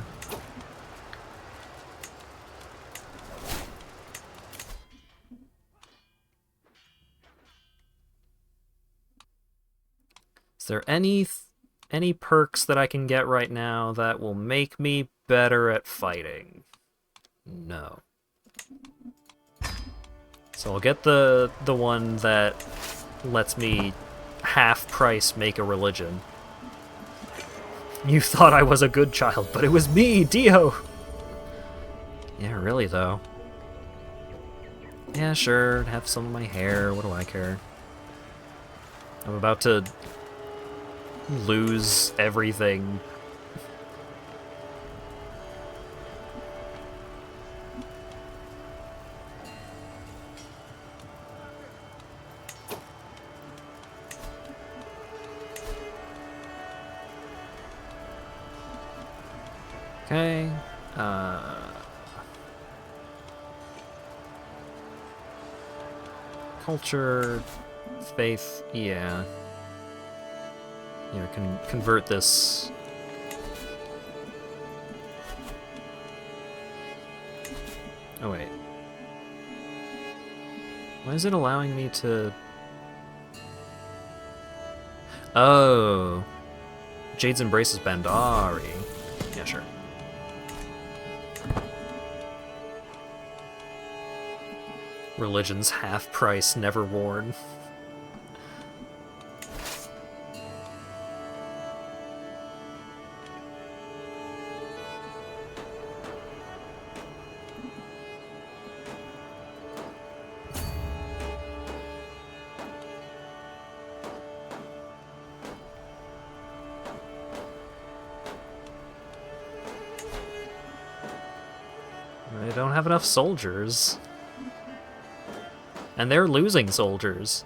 Is there any perks that I can get right now that will make me better at fighting? No. So I'll get the one that lets me half price make a religion. You thought I was a good child, but it was me, Dio! Yeah, really though. Yeah, sure, have some of my hair, what do I care? I'm about to lose everything. Okay, culture, faith, yeah. Yeah, can convert this. Oh wait. Why is it allowing me to... Oh. Jade's embraces Bandari. Yeah, sure. Religion's half price, never worn. I don't have enough soldiers. And they're losing soldiers.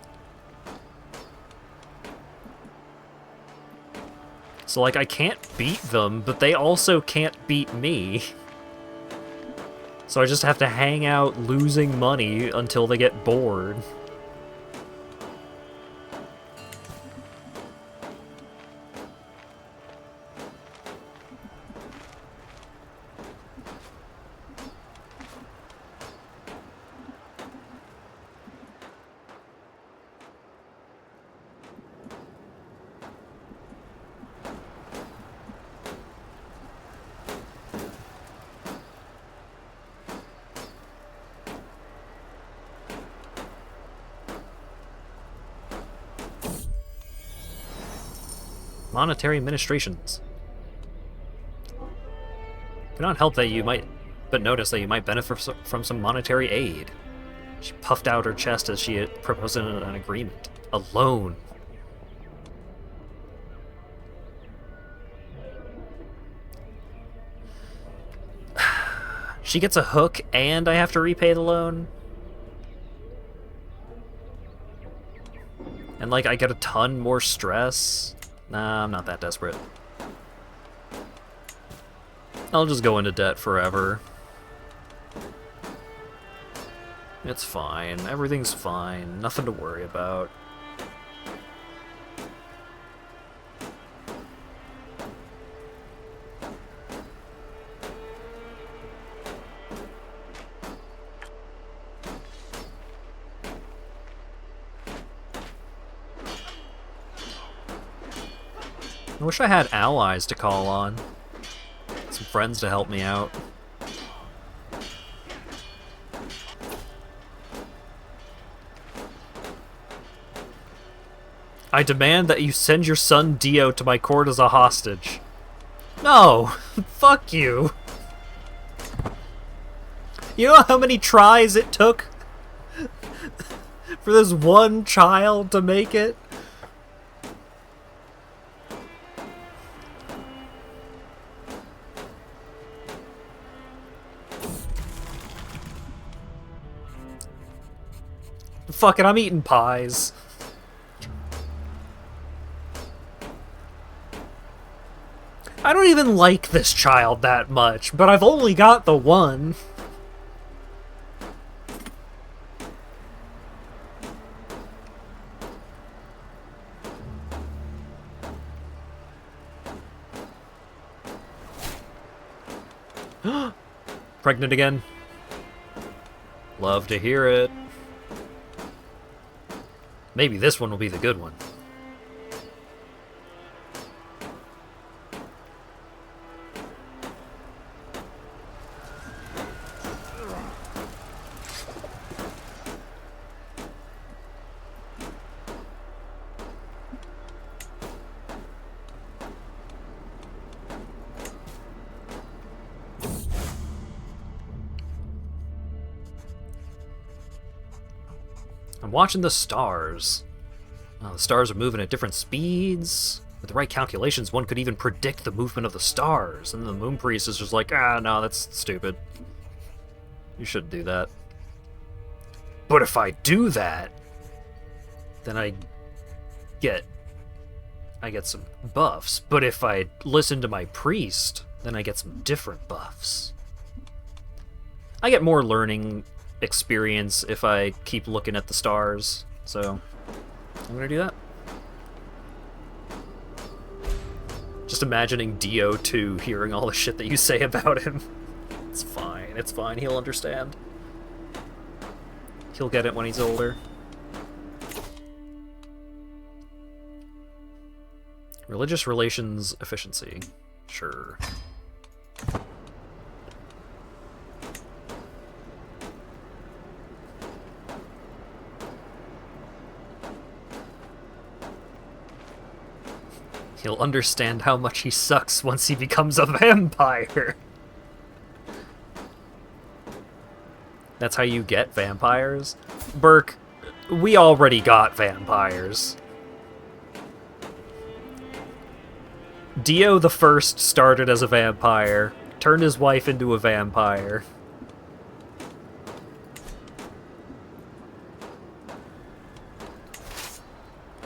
So, like, I can't beat them, but they also can't beat me. So I just have to hang out losing money until they get bored. Monetary administrations. Cannot help that you might, but notice that you might benefit from some monetary aid. She puffed out her chest as she had proposed an agreement. A loan. She gets a hook and I have to repay the loan? And like I get a ton more stress? Nah, I'm not that desperate. I'll just go into debt forever. It's fine. Everything's fine. Nothing to worry about. I wish I had allies to call on. Some friends to help me out. I demand that you send your son Dio to my court as a hostage. No! Fuck you! You know how many tries it took for this one child to make it? Fuck it, I'm eating pies. I don't even like this child that much, but I've only got the one. Pregnant again? Love to hear it. Maybe this one will be the good one. I'm watching the stars. The stars are moving at different speeds. With the right calculations, one could even predict the movement of the stars. And the moon priest is just like, no, that's stupid. You shouldn't do that. But if I do that, then I get some buffs. But if I listen to my priest, then I get some different buffs. I get more learning experience if I keep looking at the stars, so I'm gonna do that. Just imagining Dio 2 hearing all the shit that you say about him. It's fine, he'll understand. He'll get it when he's older. Religious relations efficiency. Sure. He'll understand how much he sucks once he becomes a vampire. That's how you get vampires? Burke, we already got vampires. Dio the First started as a vampire, turned his wife into a vampire.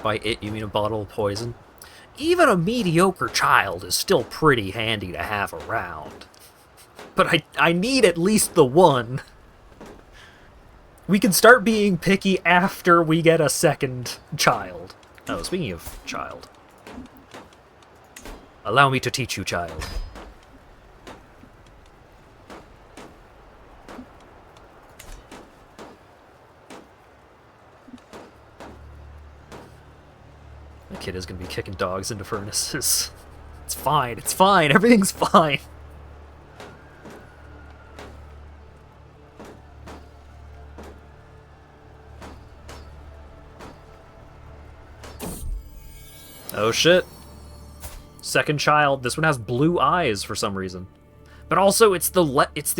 By it, you mean a bottle of poison? Even a mediocre child is still pretty handy to have around. But I need at least the one. We can start being picky after we get a second child. Oh, speaking of child. Allow me to teach you, child. That kid is gonna be kicking dogs into furnaces. It's fine, everything's fine. Oh shit. Second child. This one has blue eyes for some reason. But also it's the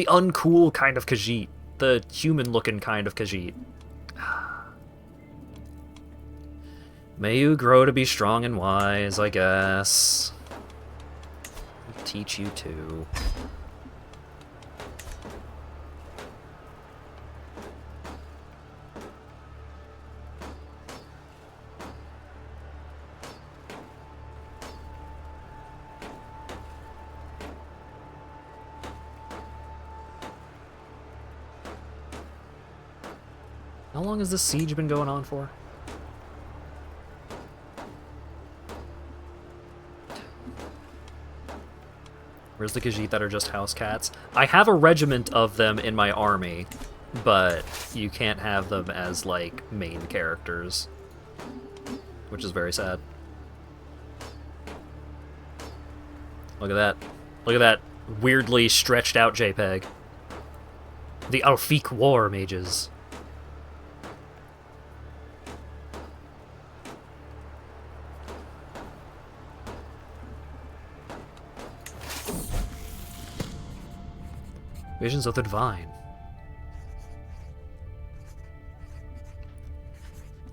uncool kind of Khajiit. The human-looking kind of Khajiit. May you grow to be strong and wise, I guess. I'll teach you too. How long has this siege been going on for? Where's the Khajiit that are just house cats? I have a regiment of them in my army, but you can't have them as, like, main characters. Which is very sad. Look at that. Look at that weirdly stretched out JPEG. The Alfiq War mages. Visions of the Divine.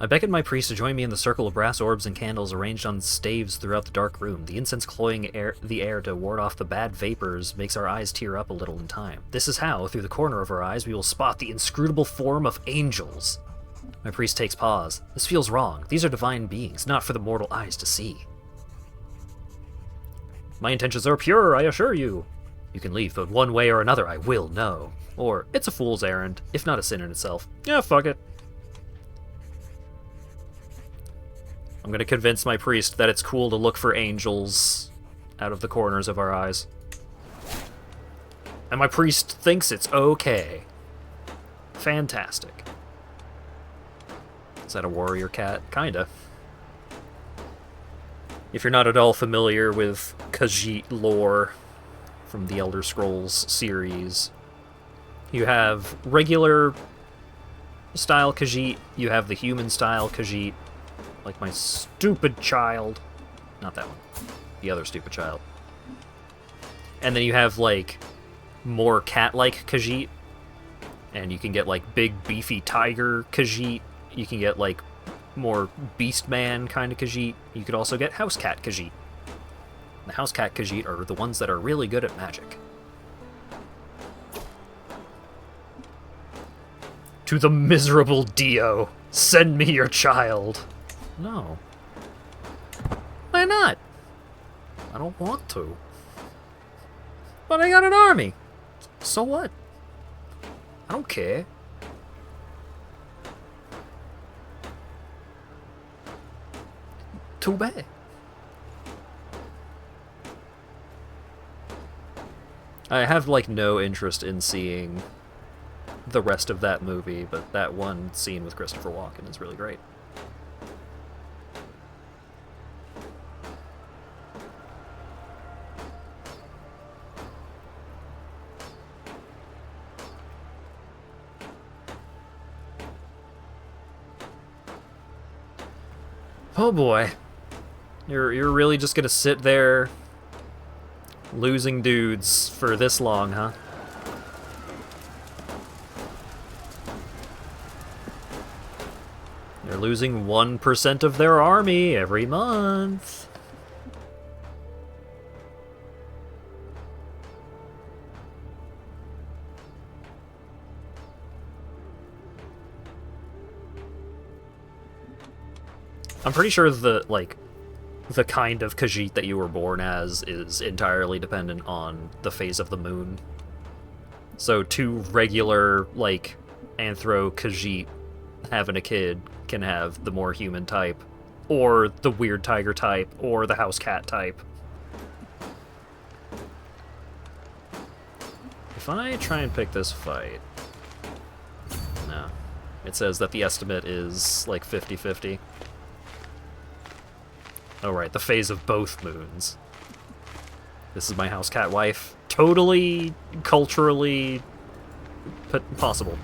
I beckoned my priest to join me in the circle of brass orbs and candles arranged on staves throughout the dark room. The incense cloying the air to ward off the bad vapors makes our eyes tear up a little in time. This is how, through the corner of our eyes, we will spot the inscrutable form of angels. My priest takes pause. This feels wrong. These are divine beings, not for the mortal eyes to see. My intentions are pure, I assure you. You can leave, but one way or another I will know. Or, it's a fool's errand, if not a sin in itself. Yeah, fuck it. I'm gonna convince my priest that it's cool to look for angels out of the corners of our eyes. And my priest thinks it's okay. Fantastic. Is that a warrior cat? Kinda. If you're not at all familiar with Khajiit lore from the Elder Scrolls series, you have regular style Khajiit, you have the human style Khajiit, like my stupid child. Not that one. The other stupid child. And then you have, like, more cat-like Khajiit, and you can get, like, big, beefy tiger Khajiit. You can get, like, more beastman kind of Khajiit. You could also get house cat Khajiit. The house cat Khajiit are the ones that are really good at magic. To the miserable Dio, send me your child. No. Why not? I don't want to. But I got an army. So what? I don't care. Too bad. I have, like, no interest in seeing the rest of that movie, but that one scene with Christopher Walken is really great. Oh boy. You're really just gonna sit there losing dudes for this long, huh? They're losing 1% of their army every month. I'm pretty sure the kind of Khajiit that you were born as is entirely dependent on the phase of the moon. So two regular, like, Anthro Khajiit having a kid can have the more human type, or the weird tiger type, or the house cat type. If I try and pick this fight... No. It says that the estimate is, like, 50-50. Oh, right, the phase of both moons. This is my house cat wife. Totally, culturally possible.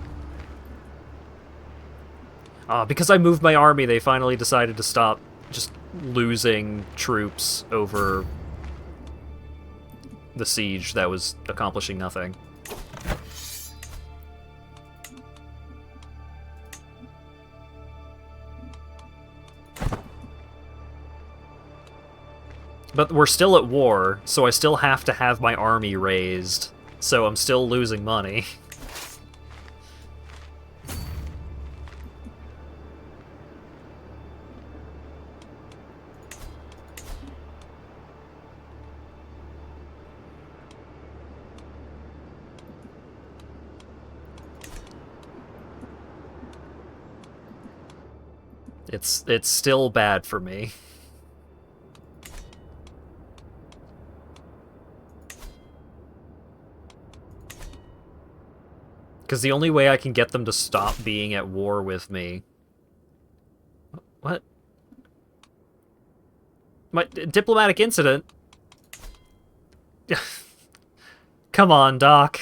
Because I moved my army, they finally decided to stop just losing troops over the siege that was accomplishing nothing. But we're still at war, so I still have to have my army raised, so I'm still losing money. It's still bad for me. Because the only way I can get them to stop being at war with me... What? My diplomatic incident? Come on, Doc.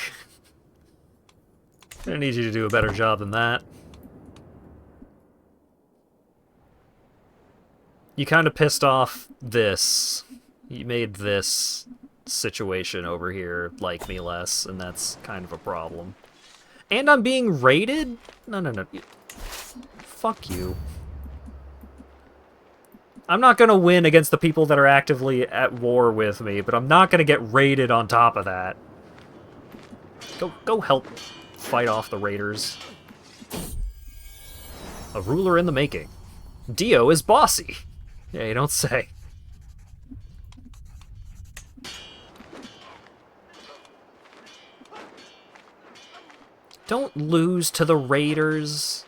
I need you to do a better job than that. You kind of pissed off this. You made this situation over here like me less, and that's kind of a problem. And I'm being raided? No. Fuck you. I'm not gonna win against the people that are actively at war with me, but I'm not gonna get raided on top of that. Go help fight off the raiders. A ruler in the making. Dio is bossy. Yeah, you don't say. Don't lose to the Raiders.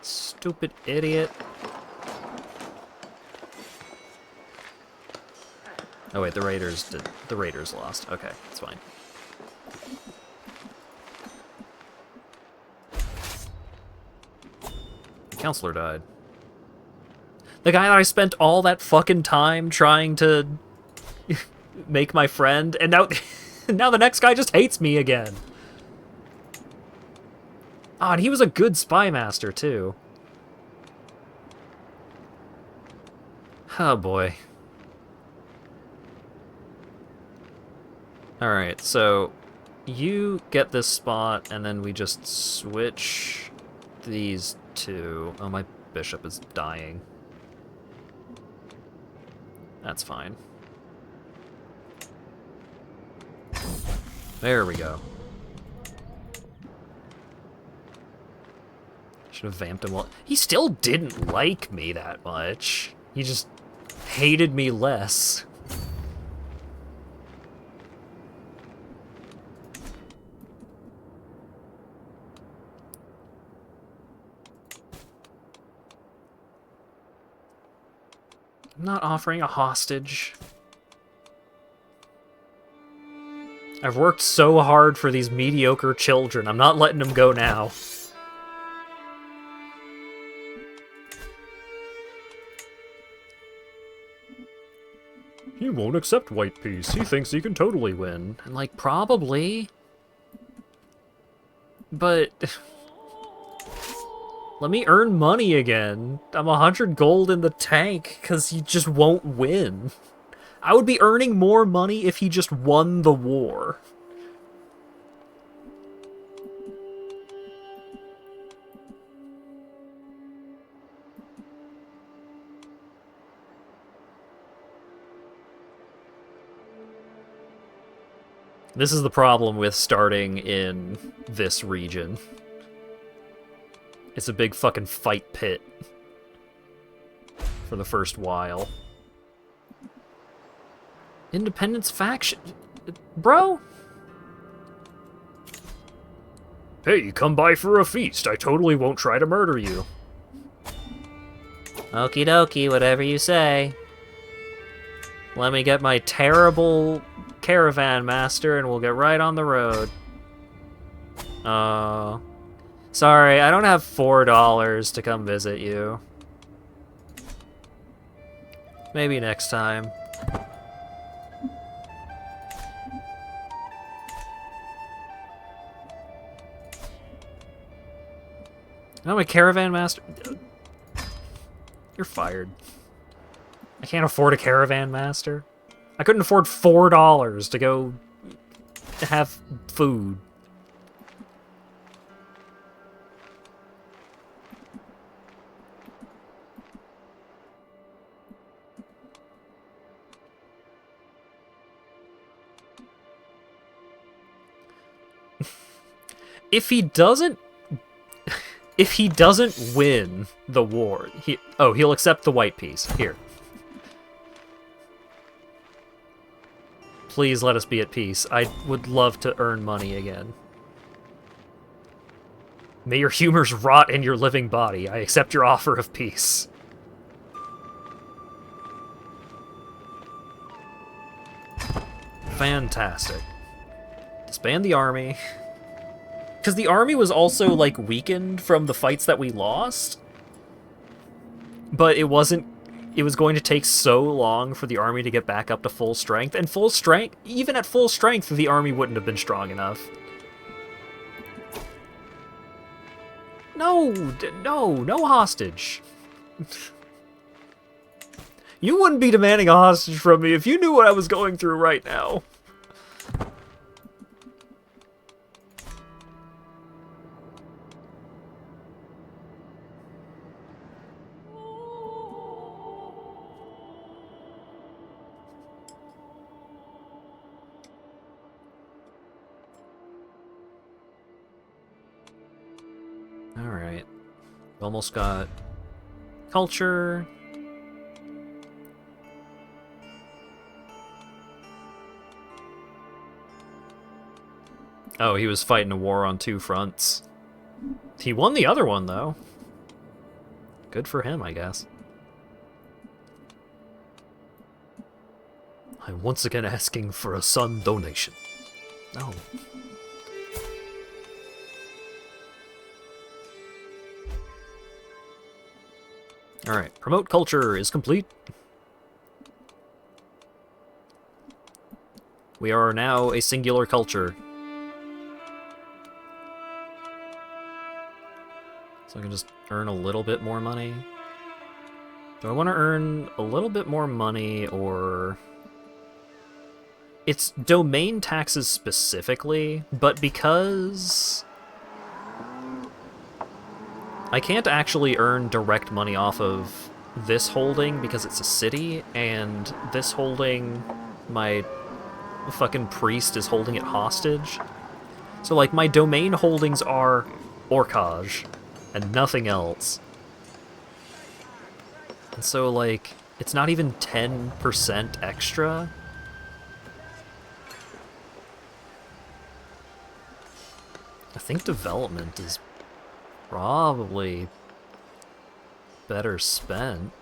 Stupid idiot. Oh wait, the Raiders lost. Okay, it's fine. The counselor died. The guy that I spent all that fucking time trying to make my friend, and now now the next guy just hates me again. Ah, and he was a good spy master too. Oh boy. Alright, so you get this spot, and then we just switch these two. Oh, my bishop is dying. That's fine. There we go. Should have vamped him. Well, he still didn't like me that much. He just hated me less. I'm not offering a hostage. I've worked so hard for these mediocre children. I'm not letting them go now. He won't accept white peace. He thinks he can totally win. And like, probably. But let me earn money again. I'm 100 gold in the tank, because he just won't win. I would be earning more money if he just won the war. This is the problem with starting in this region. It's a big fucking fight pit for the first while. Independence faction? Bro? Hey, come by for a feast. I totally won't try to murder you. Okie dokie, whatever you say. Let me get my terrible caravan master and we'll get right on the road. Oh. Sorry, I don't have $4 to come visit you. Maybe next time. I'm a caravan master. You're fired. I can't afford a caravan master. I couldn't afford $4 to go have food. If he doesn't win the war, he'll accept the white peace. Here. Please let us be at peace. I would love to earn money again. May your humors rot in your living body. I accept your offer of peace. Fantastic. Disband the army. Because the army was also, like, weakened from the fights that we lost. But it wasn't... It was going to take so long for the army to get back up to full strength. And full strength... Even at full strength, the army wouldn't have been strong enough. No! No hostage. You wouldn't be demanding a hostage from me if you knew what I was going through right now. Alright. Almost got culture. Oh, he was fighting a war on two fronts. He won the other one, though. Good for him, I guess. I'm once again asking for a Sun donation. No. Alright, promote culture is complete. We are now a singular culture. So I can just earn a little bit more money. Do I want to earn a little bit more money, or... It's domain taxes specifically, but because... I can't actually earn direct money off of this holding because it's a city, and this holding, my fucking priest is holding it hostage. So, like, my domain holdings are Orcage, and nothing else. And so, like, it's not even 10% extra. I think development is probably better spent.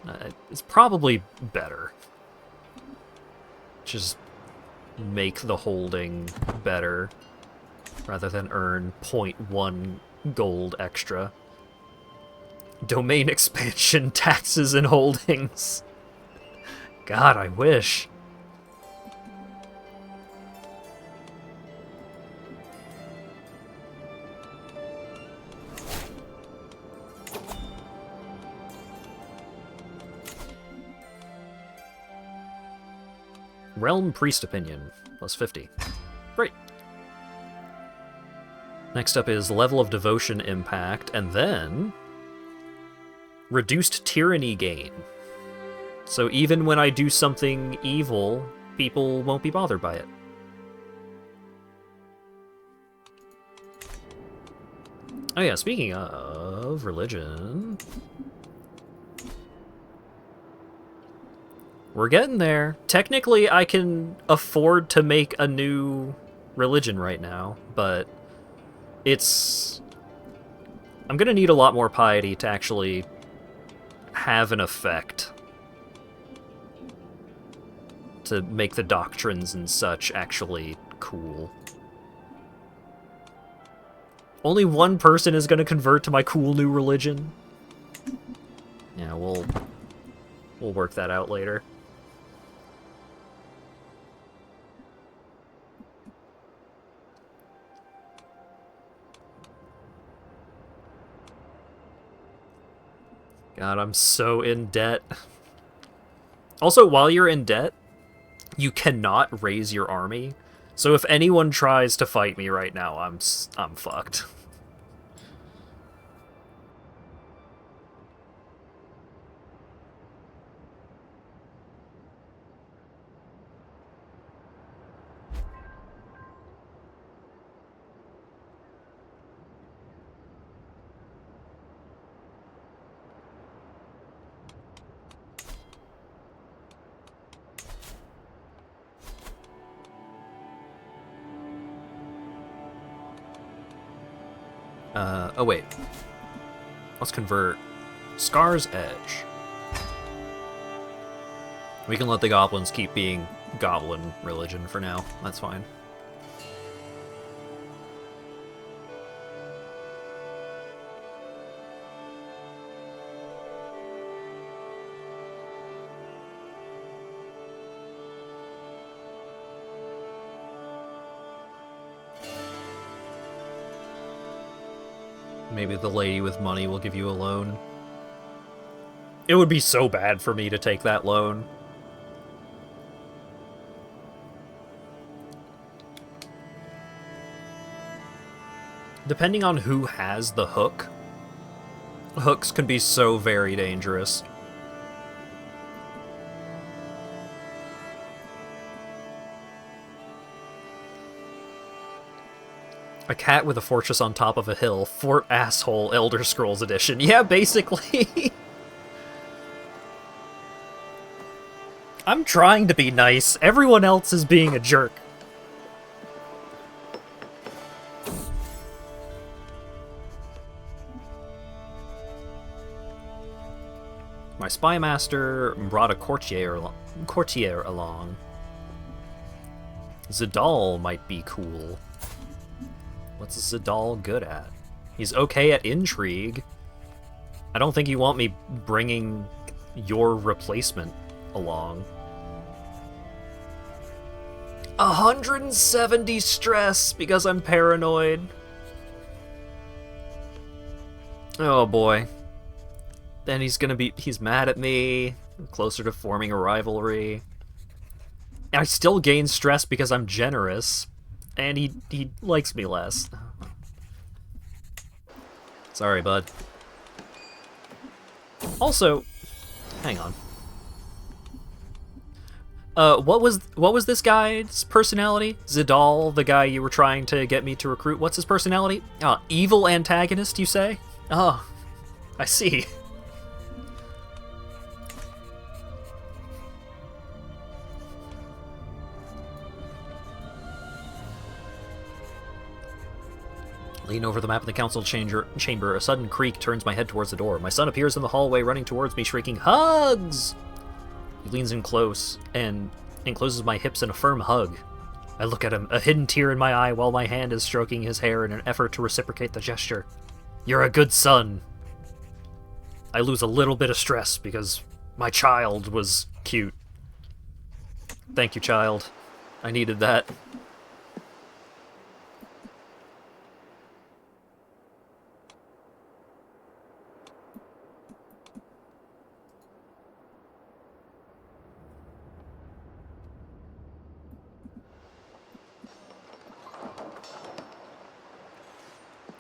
It's probably better. Just make the holding better rather than earn 0.1 gold extra. Domain expansion, taxes, and holdings. God, I wish. Realm Priest Opinion, plus 50. Great. Next up is Level of Devotion Impact, and then... Reduced Tyranny Gain. So even when I do something evil, people won't be bothered by it. Oh yeah, speaking of religion... We're getting there. Technically, I can afford to make a new religion right now, but it's... I'm gonna need a lot more piety to actually have an effect. To make the doctrines and such actually cool. Only one person is gonna convert to my cool new religion. Yeah, we'll work that out later. God, I'm so in debt. Also, while you're in debt, you cannot raise your army. So if anyone tries to fight me right now, I'm fucked. Oh wait. Let's convert Scar's Edge. We can let the goblins keep being goblin religion for now. That's fine. Maybe the lady with money will give you a loan. It would be so bad for me to take that loan. Depending on who has the hook, hooks can be so very dangerous. A cat with a fortress on top of a hill. Fort Asshole, Elder Scrolls Edition. Yeah, basically. I'm trying to be nice. Everyone else is being a jerk. spy master brought a courtier along. Zadal might be cool. What's Zadal good at? He's okay at intrigue. I don't think you want me bringing your replacement along. 170 stress because I'm paranoid. Oh boy. Then he's mad at me. I'm closer to forming a rivalry. I still gain stress because I'm generous. And he likes me less. Sorry, bud. Also, hang on. What was this guy's personality? Zadal, the guy you were trying to get me to recruit. What's his personality? Evil antagonist, you say? Oh, I see. Lean over the map in the council chamber. A sudden creak turns my head towards the door. My son appears in the hallway, running towards me, shrieking, "Hugs!" He leans in close and encloses my hips in a firm hug. I look at him, a hidden tear in my eye, while my hand is stroking his hair in an effort to reciprocate the gesture. You're a good son. I lose a little bit of stress because my child was cute. Thank you, child. I needed that.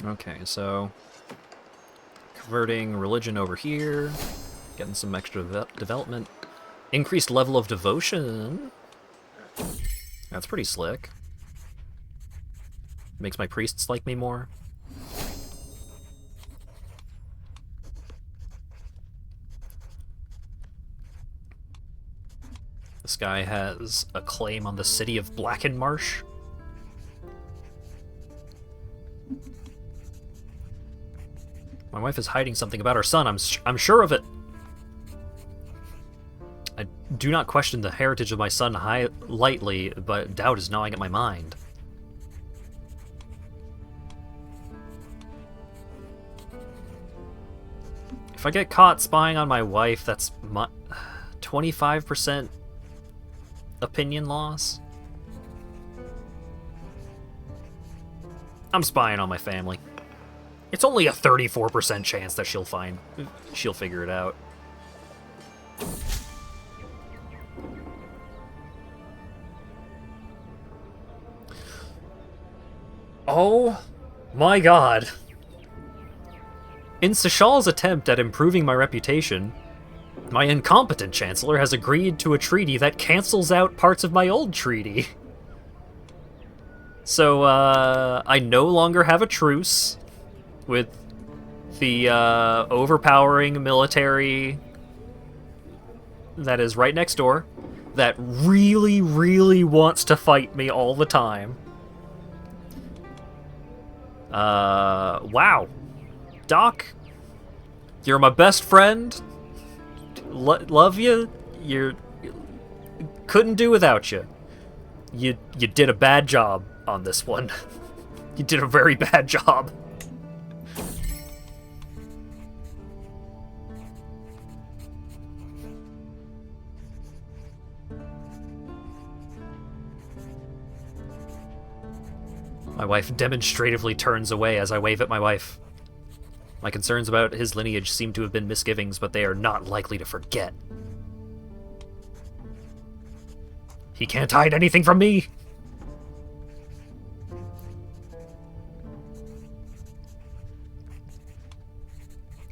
Okay, so converting religion over here, getting some extra development, increased level of devotion. That's pretty slick. Makes my priests like me more. This guy has a claim on the city of Blackenmarsh. My wife is hiding something about her son. I'm sure of it. I do not question the heritage of my son lightly, but doubt is gnawing at my mind. If I get caught spying on my wife, that's 25% opinion loss. I'm spying on my family. It's only a 34% chance that she'll figure it out. Oh my god. In Seshal's attempt at improving my reputation, my incompetent chancellor has agreed to a treaty that cancels out parts of my old treaty. So, I no longer have a truce with the overpowering military that is right next door, that really, really wants to fight me all the time. Wow. Doc, you're my best friend. Love you. Couldn't do without you. You did a bad job on this one. You did a very bad job. My wife demonstratively turns away as I wave at my wife. My concerns about his lineage seem to have been misgivings, but they are not likely to forget. He can't hide anything from me!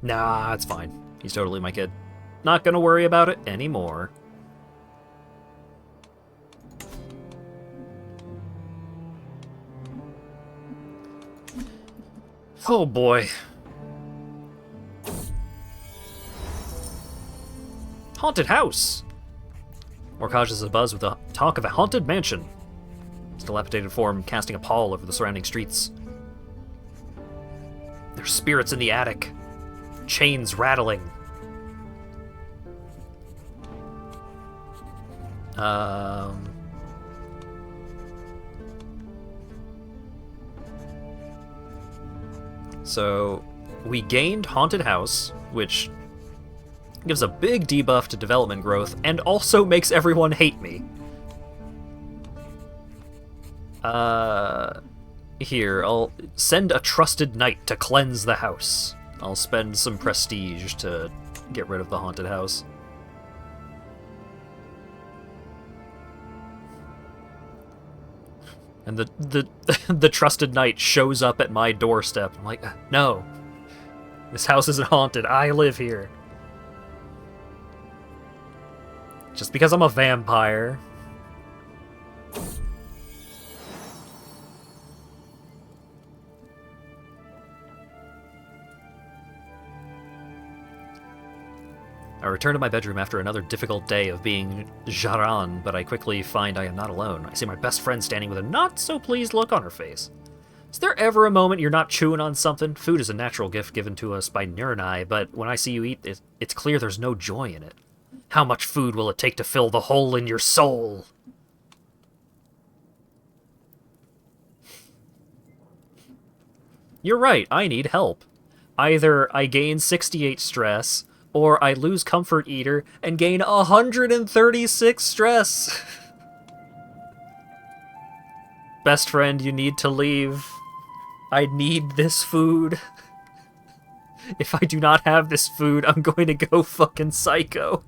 Nah, it's fine. He's totally my kid. Not gonna worry about it anymore. Oh boy. Haunted house! Morkaj is abuzz with the talk of a haunted mansion. Its dilapidated form casting a pall over the surrounding streets. There's spirits in the attic. Chains rattling. Um... So, we gained Haunted House, which gives a big debuff to development growth, and also makes everyone hate me. Here, I'll send a trusted knight to cleanse the house. I'll spend some prestige to get rid of the Haunted House. And the trusted knight shows up at my doorstep. I'm like, no. This house isn't haunted. I live here. Just because I'm a vampire. I return to my bedroom after another difficult day of being Jaran, but I quickly find I am not alone. I see my best friend standing with a not-so-pleased look on her face. Is there ever a moment you're not chewing on something? Food is a natural gift given to us by Nirnai, but when I see you eat, it's clear there's no joy in it. How much food will it take to fill the hole in your soul? You're right, I need help. Either I gain 68 stress, or I lose Comfort Eater and gain 136 stress. Best friend, you need to leave. I need this food. If I do not have this food, I'm going to go fucking psycho.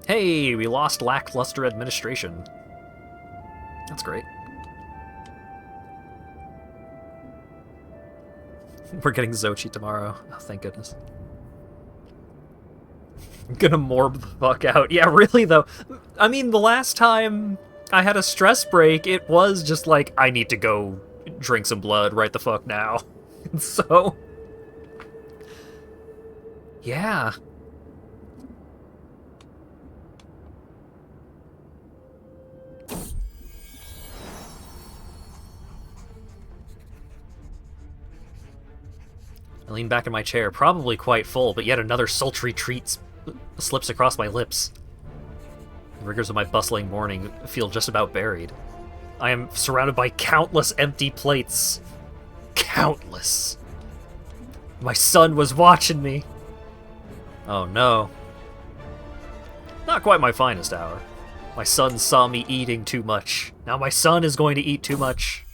Hey, we lost lackluster administration. That's great. We're getting Xochi tomorrow. Oh, thank goodness. I'm gonna morb the fuck out. Yeah, really, though. I mean, the last time I had a stress break, it was just like, I need to go drink some blood right the fuck now. So... yeah. I lean back in my chair, probably quite full, but yet another sultry treat slips across my lips. The rigors of my bustling morning feel just about buried. I am surrounded by countless empty plates. Countless. My son was watching me. Oh no. Not quite my finest hour. My son saw me eating too much. Now my son is going to eat too much.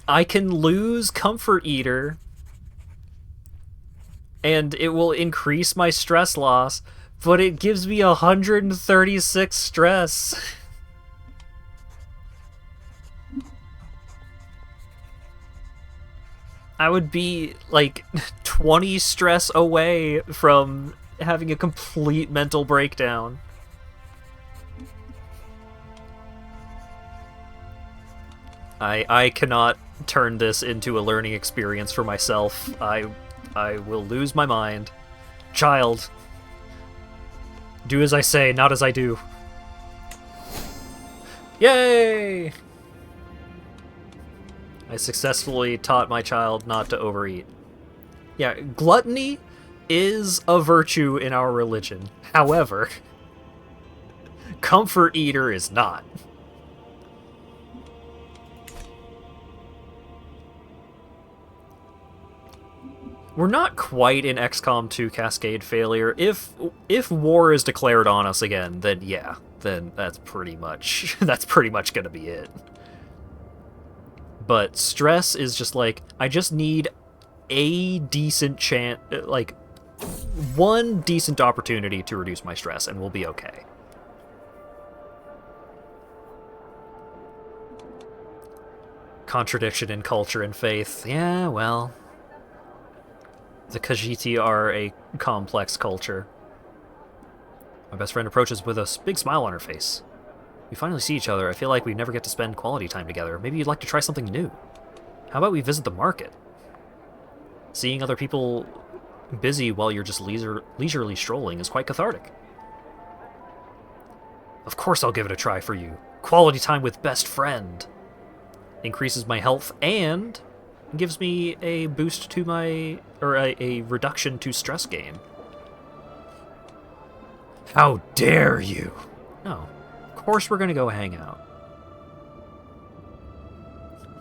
I can lose Comfort Eater, and it will increase my stress loss, but it gives me 136 stress. I would be, like, 20 stress away from having a complete mental breakdown. I cannot turn this into a learning experience for myself. I will lose my mind. Child, do as I say, not as I do. Yay! I successfully taught my child not to overeat. Yeah, gluttony is a virtue in our religion. However, Comfort Eater is not. We're not quite in XCOM 2 Cascade failure. If war is declared on us again, then yeah, then that's pretty much gonna be it. But stress is just like, I just need a decent chance, like one decent opportunity to reduce my stress, and we'll be okay. Contradiction in culture and faith. Yeah, well. The Khajiit are a complex culture. My best friend approaches with a big smile on her face. We finally see each other. I feel like we never get to spend quality time together. Maybe you'd like to try something new. How about we visit the market? Seeing other people busy while you're just leisurely strolling is quite cathartic. Of course I'll give it a try for you. Quality time with best friend. Increases my health and gives me a boost to my... or a reduction to stress gain. How dare you! No. Of course we're gonna go hang out.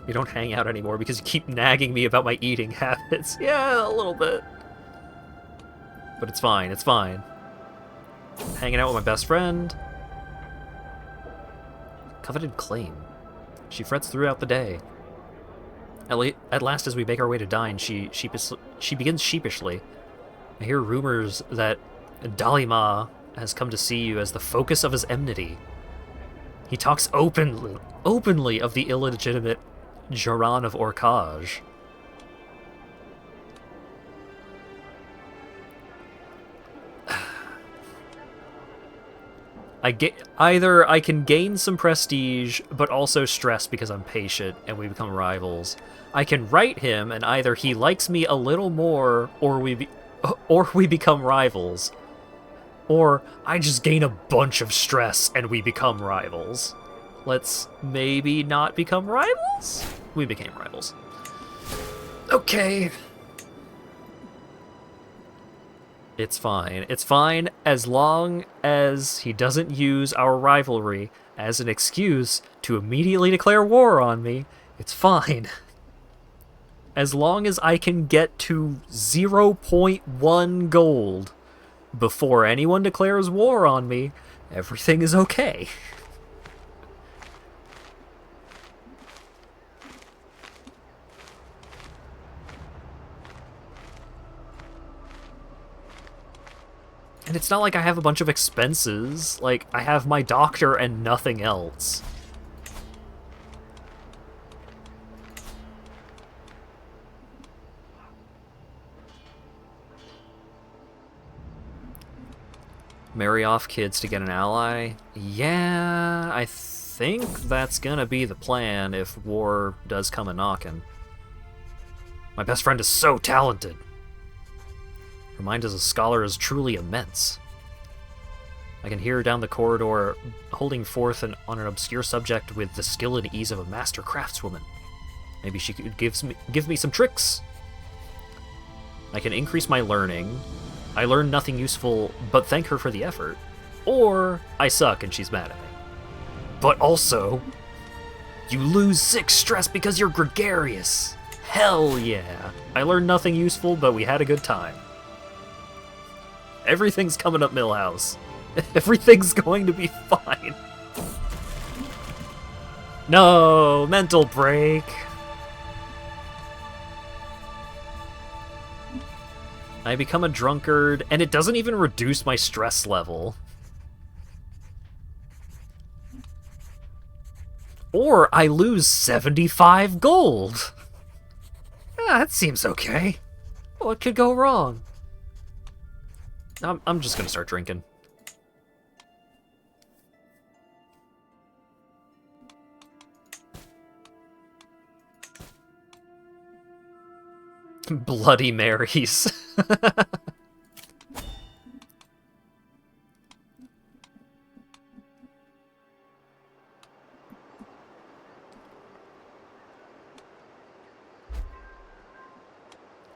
We don't hang out anymore because you keep nagging me about my eating habits. Yeah, a little bit. But it's fine, it's fine. Hanging out with my best friend. Coveted claim. She frets throughout the day. At last, as we make our way to dine, she begins sheepishly. I hear rumors that Dalima has come to see you as the focus of his enmity. He talks openly of the illegitimate Jaran of Orkaj. Either I can gain some prestige, but also stress because I'm patient and we become rivals. I can write him, and either he likes me a little more, or we become rivals. Or I just gain a bunch of stress and we become rivals. Let's maybe not become rivals? We became rivals. Okay. It's fine. It's fine as long as he doesn't use our rivalry as an excuse to immediately declare war on me. It's fine. As long as I can get to 0.1 gold before anyone declares war on me, everything is okay. And it's not like I have a bunch of expenses. Like, I have my doctor and nothing else. Marry off kids to get an ally? Yeah, I think that's gonna be the plan if war does come a-knockin'. My best friend is so talented. Her mind as a scholar is truly immense. I can hear her down the corridor holding forth on an obscure subject with the skill and ease of a master craftswoman. Maybe she could give me some tricks. I can increase my learning. I learn nothing useful, but thank her for the effort. Or I suck and she's mad at me. But also, you lose 6 stress because you're gregarious. Hell yeah. I learned nothing useful, but we had a good time. Everything's coming up Millhouse. Everything's going to be fine. No, mental break. I become a drunkard, and it doesn't even reduce my stress level. Or I lose 75 gold. That seems okay. What could go wrong? I'm just gonna start drinking. Bloody Marys.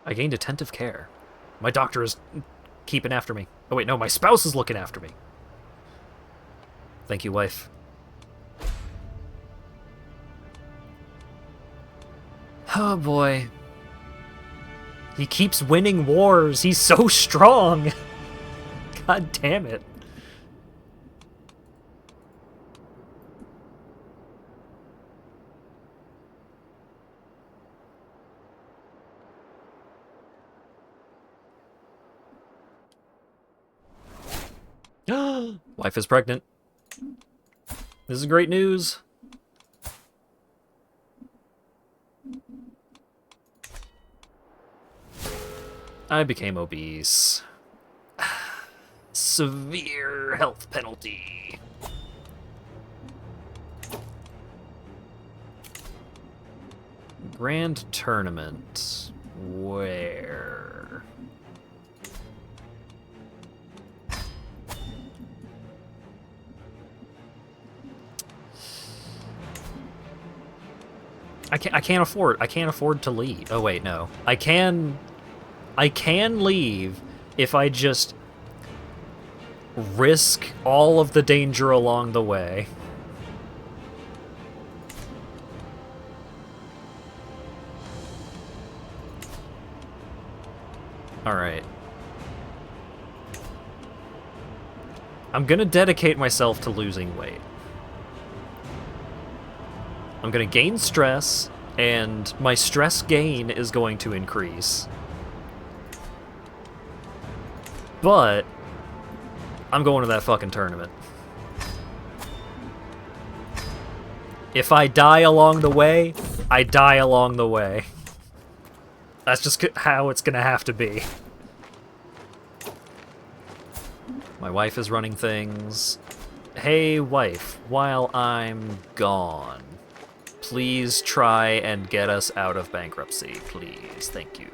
I gained attentive care. My doctor is keeping after me. Oh wait, no, my spouse is looking after me. Thank you, wife. Oh boy. He keeps winning wars. He's so strong. God damn it. Wife is pregnant. This is great news. I became obese. Severe health penalty. Grand tournament. Where? I can't afford to leave. Oh wait, no. I can leave if I just risk all of the danger along the way. Alright. I'm gonna dedicate myself to losing weight. I'm gonna gain stress, and my stress gain is going to increase. But I'm going to that fucking tournament. If I die along the way, I die along the way. That's just how it's gonna have to be. My wife is running things. Hey, wife, while I'm gone, please try and get us out of bankruptcy, please. Thank you.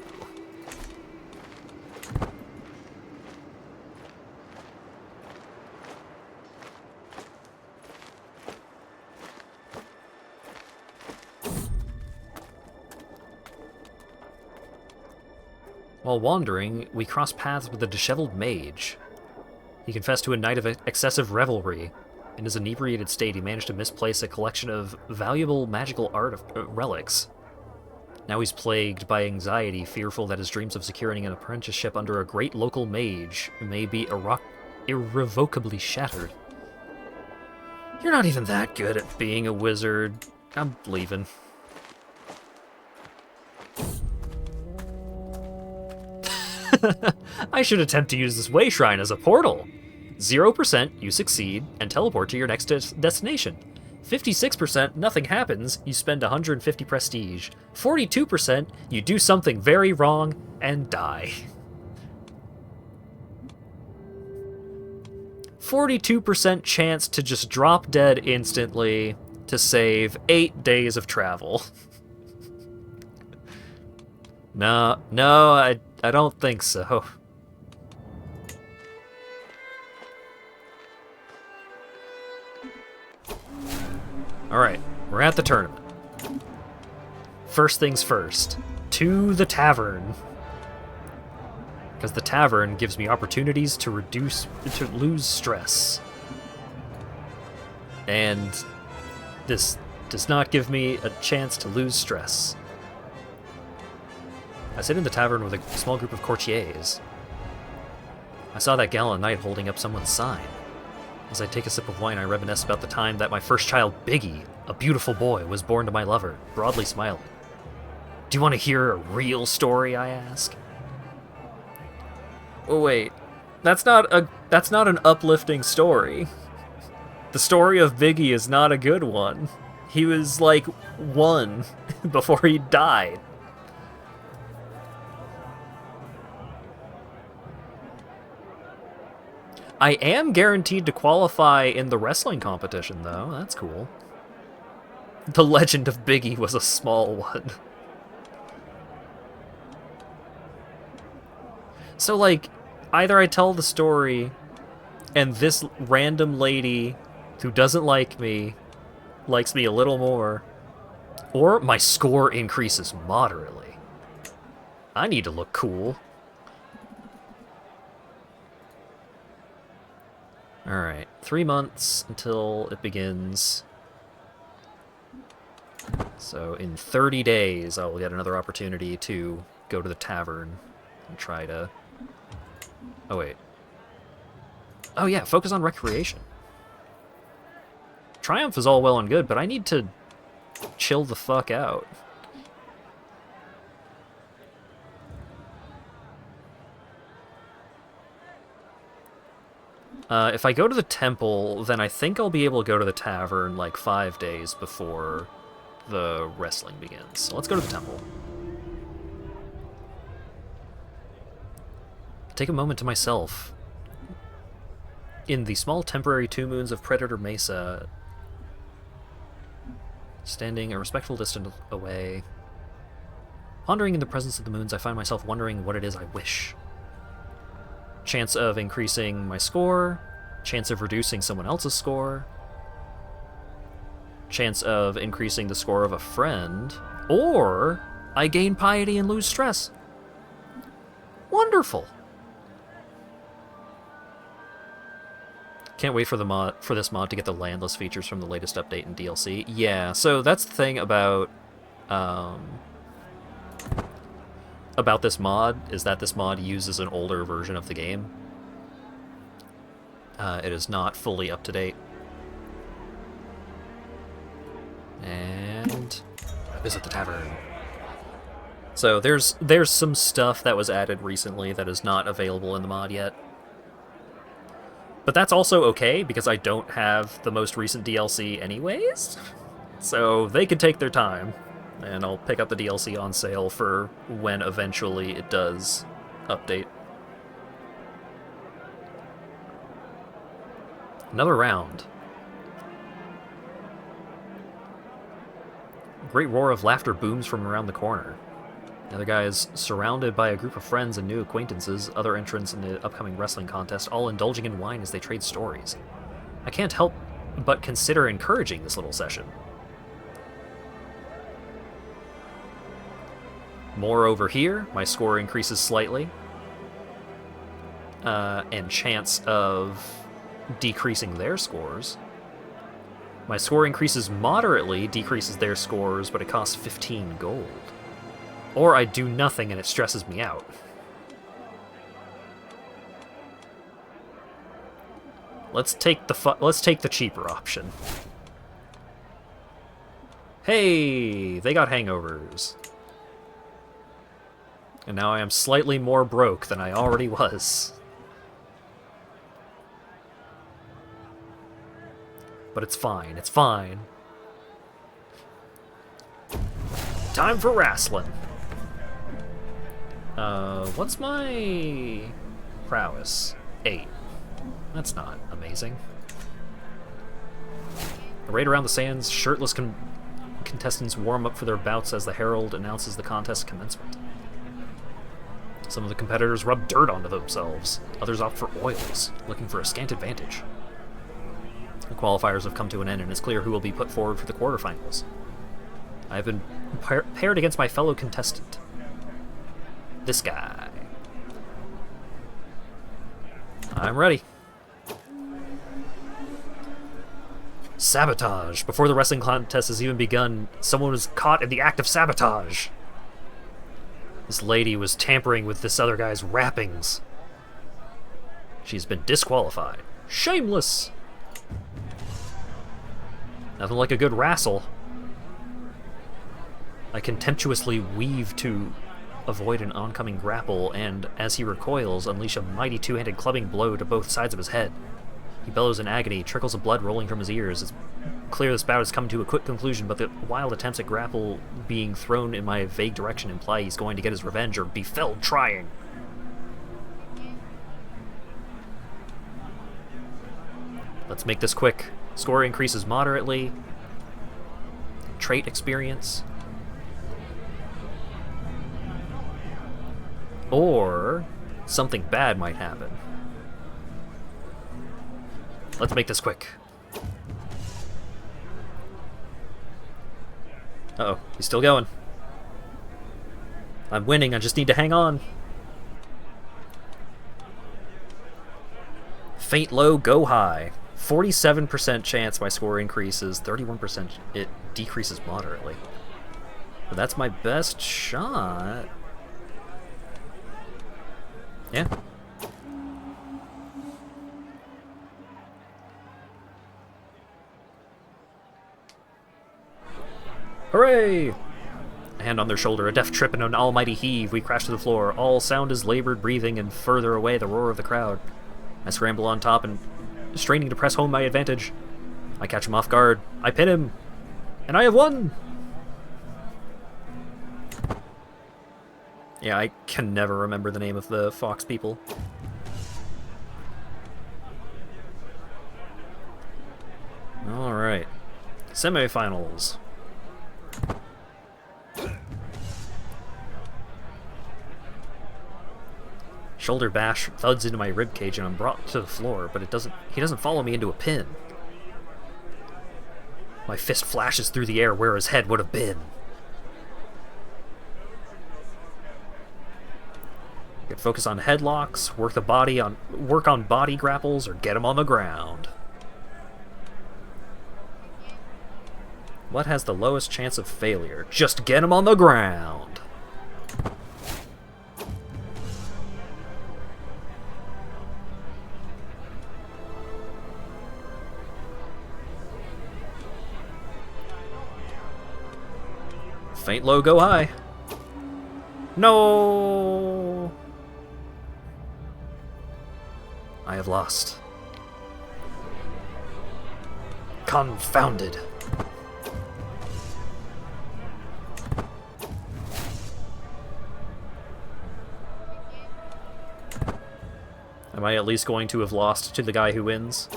While wandering, we cross paths with a disheveled mage. He confessed to a night of excessive revelry. In his inebriated state, he managed to misplace a collection of valuable magical relics. Now he's plagued by anxiety, fearful that his dreams of securing an apprenticeship under a great local mage may be irrevocably shattered. You're not even that good at being a wizard. I'm leaving. I should attempt to use this way shrine as a portal. 0%, you succeed, and teleport to your next destination. 56%, nothing happens, you spend 150 prestige. 42%, you do something very wrong and die. 42% chance to just drop dead instantly to save 8 days of travel. No, I don't think so. Alright, we're at the tournament. First things first, to the tavern. Because the tavern gives me opportunities to lose stress. And this does not give me a chance to lose stress. I sit in the tavern with a small group of courtiers. I saw that gallant knight holding up someone's sign. As I take a sip of wine, I reminisce about the time that my first child, Biggie, a beautiful boy, was born to my lover, broadly smiling. Do you want to hear a real story, I ask? Oh wait, that's not an uplifting story. The story of Biggie is not a good one. He was like 1 before he died. I am guaranteed to qualify in the wrestling competition, though. That's cool. The legend of Biggie was a small one. So, like, either I tell the story, and this random lady who doesn't like me likes me a little more, or my score increases moderately. I need to look cool. Alright, 3 months until it begins. So in 30 days, I will get another opportunity to go to the tavern and try to... Oh, wait. Oh yeah, focus on recreation. Triumph is all well and good, but I need to chill the fuck out. If I go to the temple, then I think I'll be able to go to the tavern like 5 days before the wrestling begins. So let's go to the temple. Take a moment to myself. In the small temporary 2 moons of Predator Mesa, standing a respectful distance away, Pondering in the presence of the moons, I find myself wondering what it is I wish. Chance of increasing my score, chance of reducing someone else's score, chance of increasing the score of a friend, or I gain piety and lose stress. Wonderful! Can't wait for this mod to get the landless features from the latest update in DLC. Yeah, so that's the thing about this mod, is that this mod uses an older version of the game. It is not fully up to date. And visit the tavern. So there's some stuff that was added recently that is not available in the mod yet. But that's also okay, because I don't have the most recent DLC anyways. So they can take their time, and I'll pick up the DLC on sale for when eventually it does update. Another round. A great roar of laughter booms from around the corner. The other guy is surrounded by a group of friends and new acquaintances, other entrants in the upcoming wrestling contest, all indulging in wine as they trade stories. I can't help but consider encouraging this little session. More over here, my score increases slightly. And chance of decreasing their scores. My score increases moderately, decreases their scores, but it costs 15 gold. Or I do nothing and it stresses me out. Let's take the cheaper option. Hey, they got hangovers. And now I am slightly more broke than I already was. But it's fine, it's fine. Time for wrestling. What's my prowess? 8. That's not amazing. Arrayed around the sands, shirtless contestants warm up for their bouts as the herald announces the contest commencement. Some of the competitors rub dirt onto themselves. Others opt for oils, looking for a scant advantage. The qualifiers have come to an end, and it's clear who will be put forward for the quarterfinals. I have been paired against my fellow contestant. This guy. I'm ready. Sabotage. Before the wrestling contest has even begun, someone was caught in the act of sabotage. This lady was tampering with this other guy's wrappings. She's been disqualified. Shameless! Nothing like a good wrestle. I contemptuously weave to avoid an oncoming grapple, and as he recoils, unleash a mighty two-handed clubbing blow to both sides of his head. He bellows in agony, trickles of blood rolling from his ears. It's clear this bout has come to a quick conclusion, but the wild attempts at grapple being thrown in my vague direction imply he's going to get his revenge or be felled trying. Let's make this quick. Score increases moderately. Trait experience. Or something bad might happen. Let's make this quick. Uh-oh, he's still going. I'm winning, I just need to hang on. Faint low, go high. 47% chance my score increases, 31% it decreases moderately. But that's my best shot. Yeah. Hooray! A hand on their shoulder, a deft trip and an almighty heave, we crash to the floor. All sound is labored breathing, and further away the roar of the crowd. I scramble on top and straining to press home my advantage. I catch him off guard. I pin him. And I have won! Yeah, I can never remember the name of the Fox people. Alright. Semifinals. Shoulder bash thuds into my ribcage and I'm brought to the floor, but he doesn't follow me into a pin. My fist flashes through the air where his head would have been. You can focus on headlocks, work on body grapples, or get him on the ground. What has the lowest chance of failure? Just get him on the ground. Faint low, go high. No! I have lost. Confounded. Am I at least going to have lost to the guy who wins?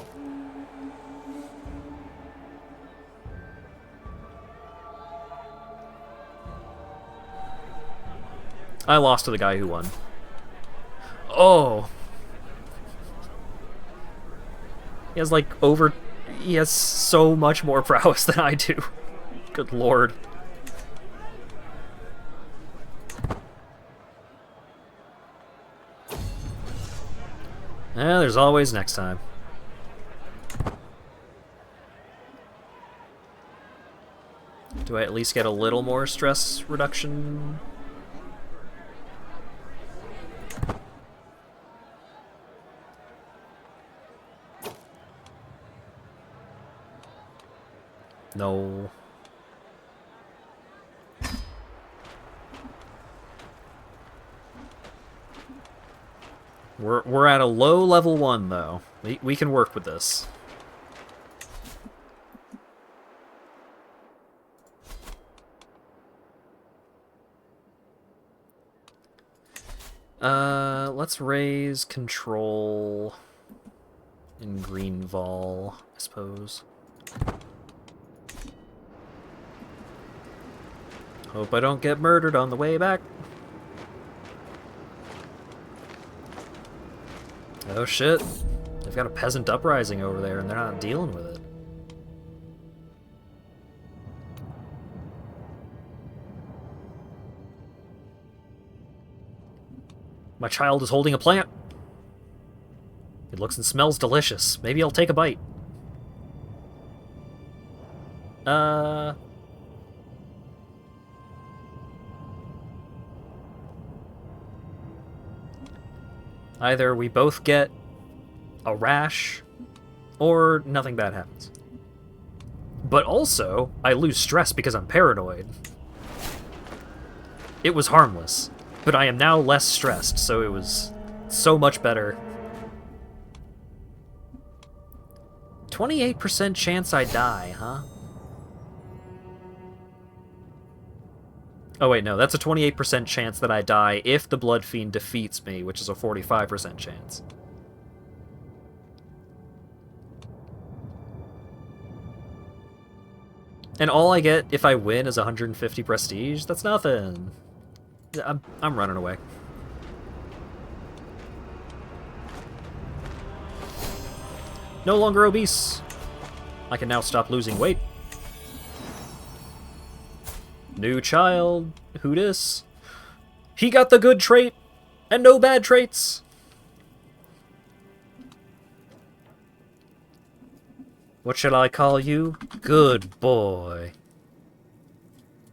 I lost to the guy who won. Oh! He has so much more prowess than I do. Good lord. There's always next time. Do I at least get a little more stress reduction? No. We're at a low level 1 though. We can work with this. Let's raise control in Green Vol, I suppose. Hope I don't get murdered on the way back. Oh shit. They've got a peasant uprising over there and they're not dealing with it. My child is holding a plant. It looks and smells delicious. Maybe I'll take a bite. Either we both get a rash, or nothing bad happens. But also, I lose stress because I'm paranoid. It was harmless, but I am now less stressed, so it was so much better. 28% chance I die, huh? Oh wait, no, that's a 28% chance that I die if the Blood Fiend defeats me, which is a 45% chance. And all I get if I win is 150 prestige? That's nothing. I'm running away. No longer obese. I can now stop losing weight. New child. Who dis? He got the good trait and no bad traits. What shall I call you? Good boy.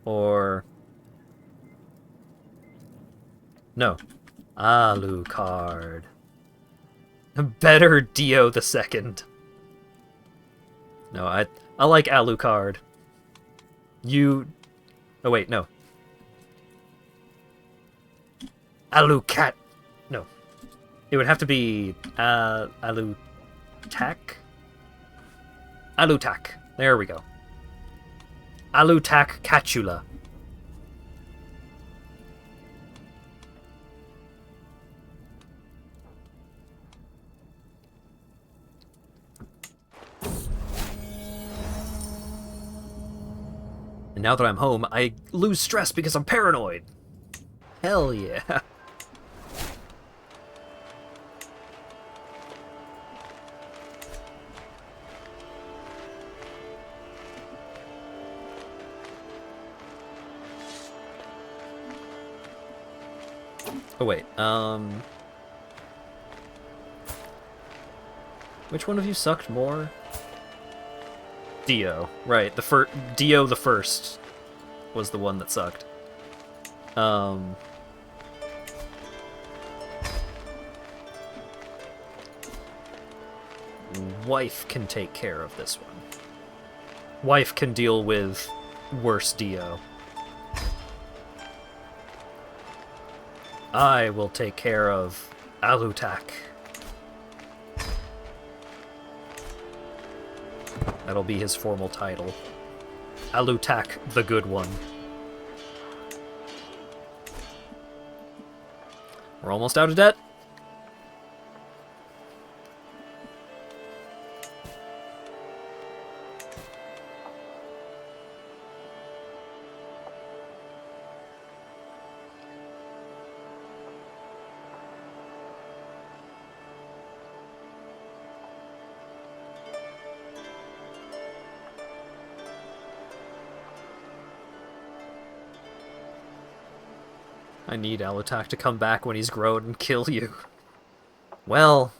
Or... no. Alucard. Better Dio the Second. No, I like Alucard. You... oh wait, no. Alucat. No. It would have to be Alutac? Alutac. There we go. Alutac Catula. And now that I'm home, I lose stress because I'm paranoid. Hell yeah. Oh wait, which one of you sucked more? Dio, right? Dio the first was the one that sucked. Wife can take care of this one. Wife can deal with worse Dio. I will take care of Alutak. That'll be his formal title. Alutak, the Good One. We're almost out of debt. I need Alutak to come back when he's grown and kill you. Well,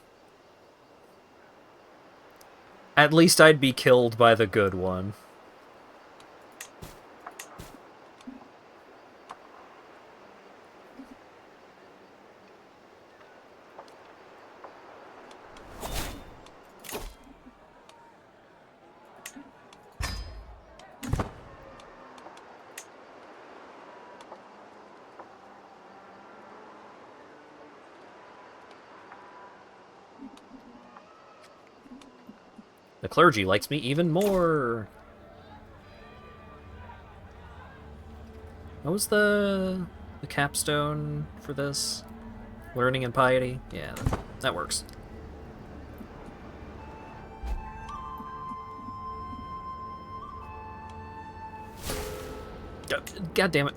at least I'd be killed by the Good One. The clergy likes me even more. What was the capstone for this? Learning and piety? Yeah, that works. God damn it.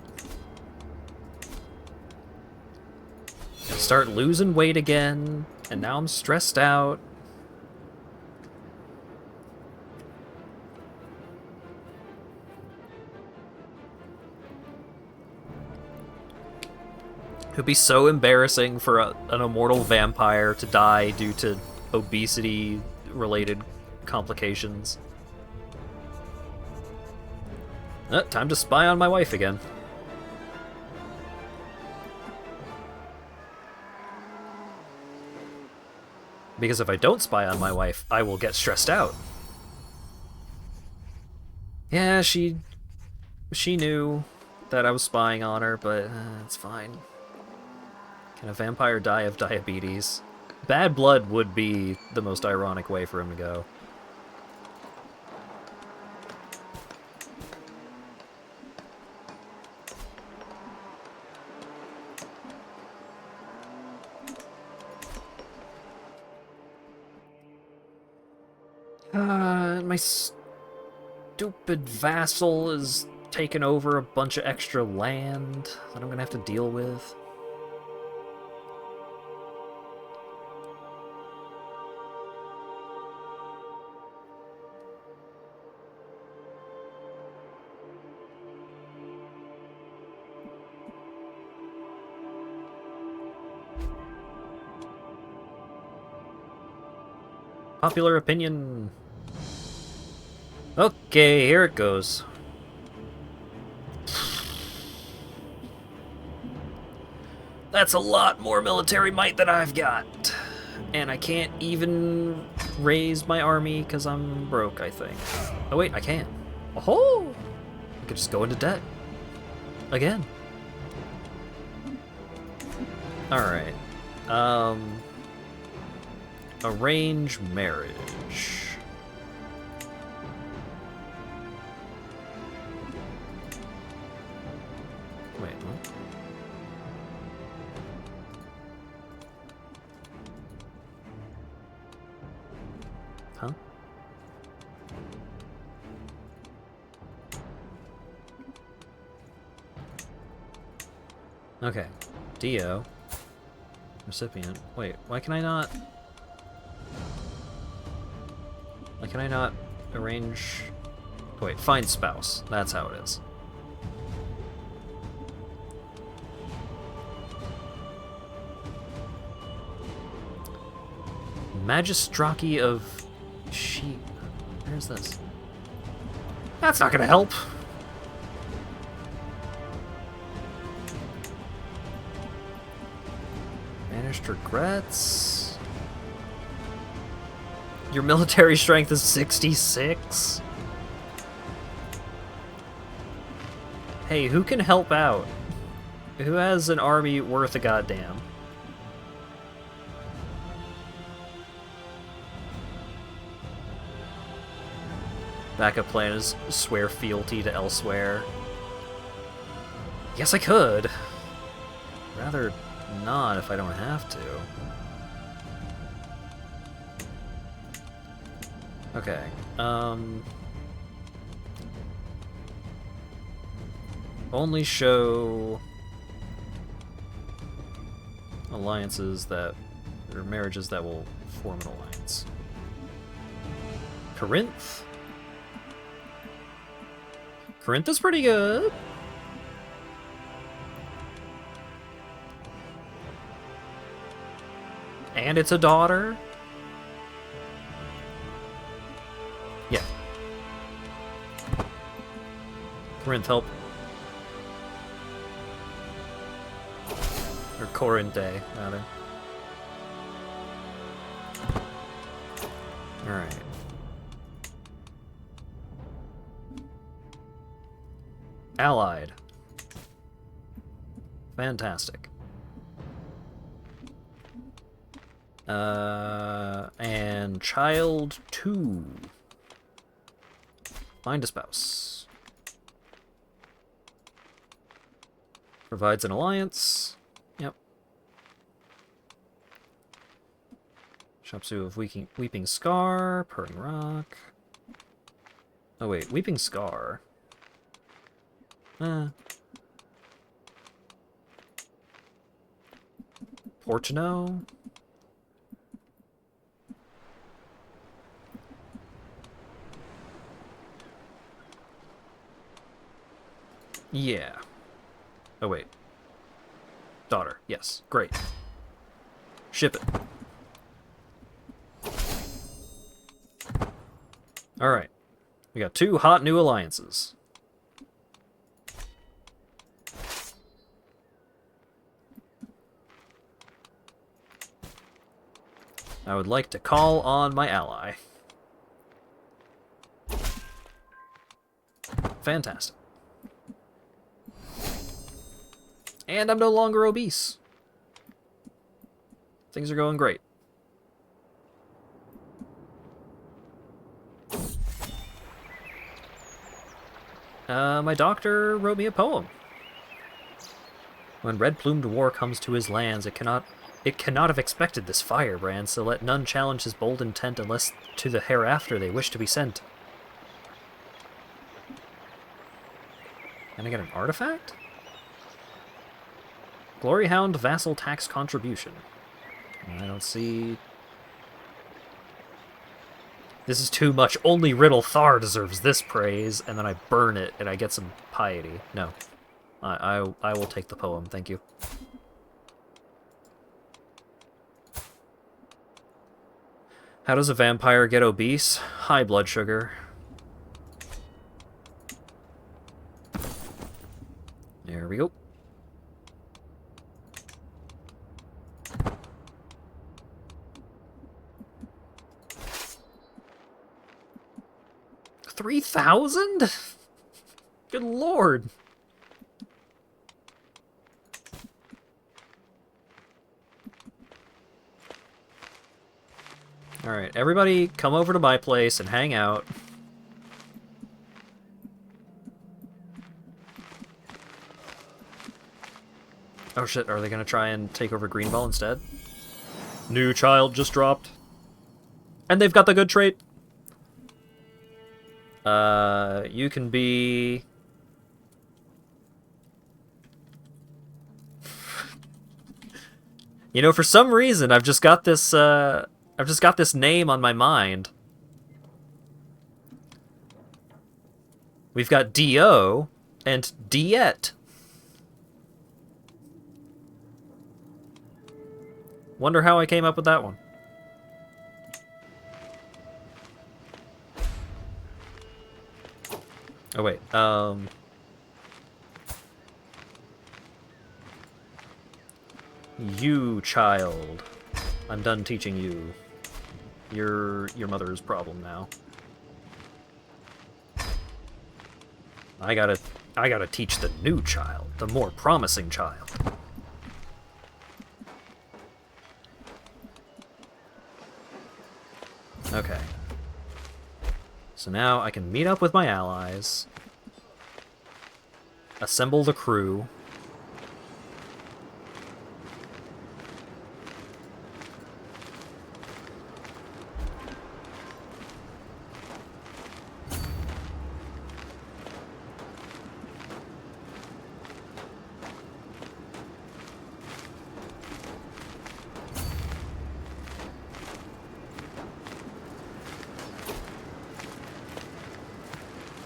Start losing weight again, and now I'm stressed out. It would be so embarrassing for an immortal vampire to die due to obesity-related complications. Time to spy on my wife again. Because if I don't spy on my wife, I will get stressed out. Yeah, she knew that I was spying on her, but it's fine. Can a vampire die of diabetes? Bad blood would be the most ironic way for him to go. My stupid vassal is taking over a bunch of extra land that I'm gonna have to deal with. Popular opinion. Okay, here it goes. That's a lot more military might than I've got. And I can't even raise my army because I'm broke, I think. Oh wait, I can. Oh! I could just go into debt. Again. Alright. Arrange marriage. Wait, what? Huh? Okay. Dio. Recipient. Wait, why can I not... Why can I not arrange... Wait, find spouse. That's how it is. Magistraki of Sheep. Where's this? That's not gonna help. Banished regrets. Your military strength is 66? Hey, who can help out? Who has an army worth a goddamn? Backup plan is swear fealty to elsewhere. Yes, I could. Rather not if I don't have to. Okay, only show alliances that, or marriages that will form an alliance. Corinth? Corinth is pretty good. And it's a daughter. Yeah. Corinth, help. Or Corinte, rather. Alright. Allied. Fantastic. And child 2. Find a spouse. Provides an alliance. Yep. Shopsu of Weeping Scar, Purring Rock. Oh wait, Weeping Scar. Portano? Yeah. Oh wait. Daughter. Yes. Great. Ship it. Alright. We got 2 hot new alliances. I would like to call on my ally. Fantastic. And I'm no longer obese. Things are going great. My doctor wrote me a poem. When red-plumed war comes to his lands, it cannot have expected this firebrand, so let none challenge his bold intent unless to the hereafter they wish to be sent. Can I get an artifact? Gloryhound Vassal Tax Contribution. I don't see... This is too much. Only Riddle Thar deserves this praise, and then I burn it and I get some piety. No. I will take the poem, thank you. How does a vampire get obese? High blood sugar. There we go. $3,000? Good lord. Alright, everybody come over to my place and hang out. Oh shit, are they gonna try and take over Greenball instead? New child just dropped. And they've got the good trait. You can be... You know, for some reason, I've just got this name on my mind. We've got D.O. and Diet. Wonder how I came up with that one. Oh, wait. You, child. I'm done teaching you. You're your mother's problem now. I gotta teach the new child, the more promising child. Okay. So now I can meet up with my allies, assemble the crew.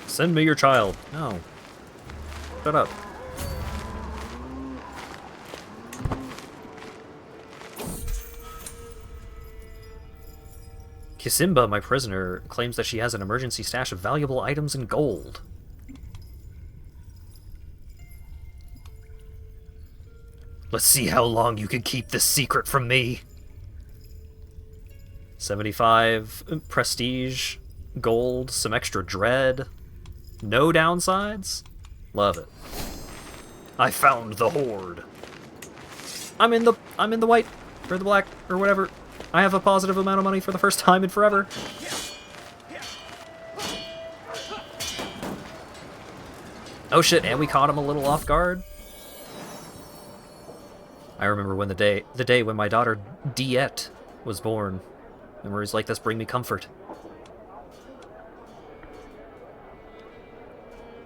Send me your child. No. Shut up. Kisimba, my prisoner, claims that she has an emergency stash of valuable items and gold. Let's see how long you can keep this secret from me. 75 prestige, gold, some extra dread. No downsides? Love it. I found the horde. I'm in the white, or the black, or whatever. I have a positive amount of money for the first time in forever. Oh shit, and we caught him a little off guard. I remember when the day when my daughter Diet was born. Memories like this bring me comfort.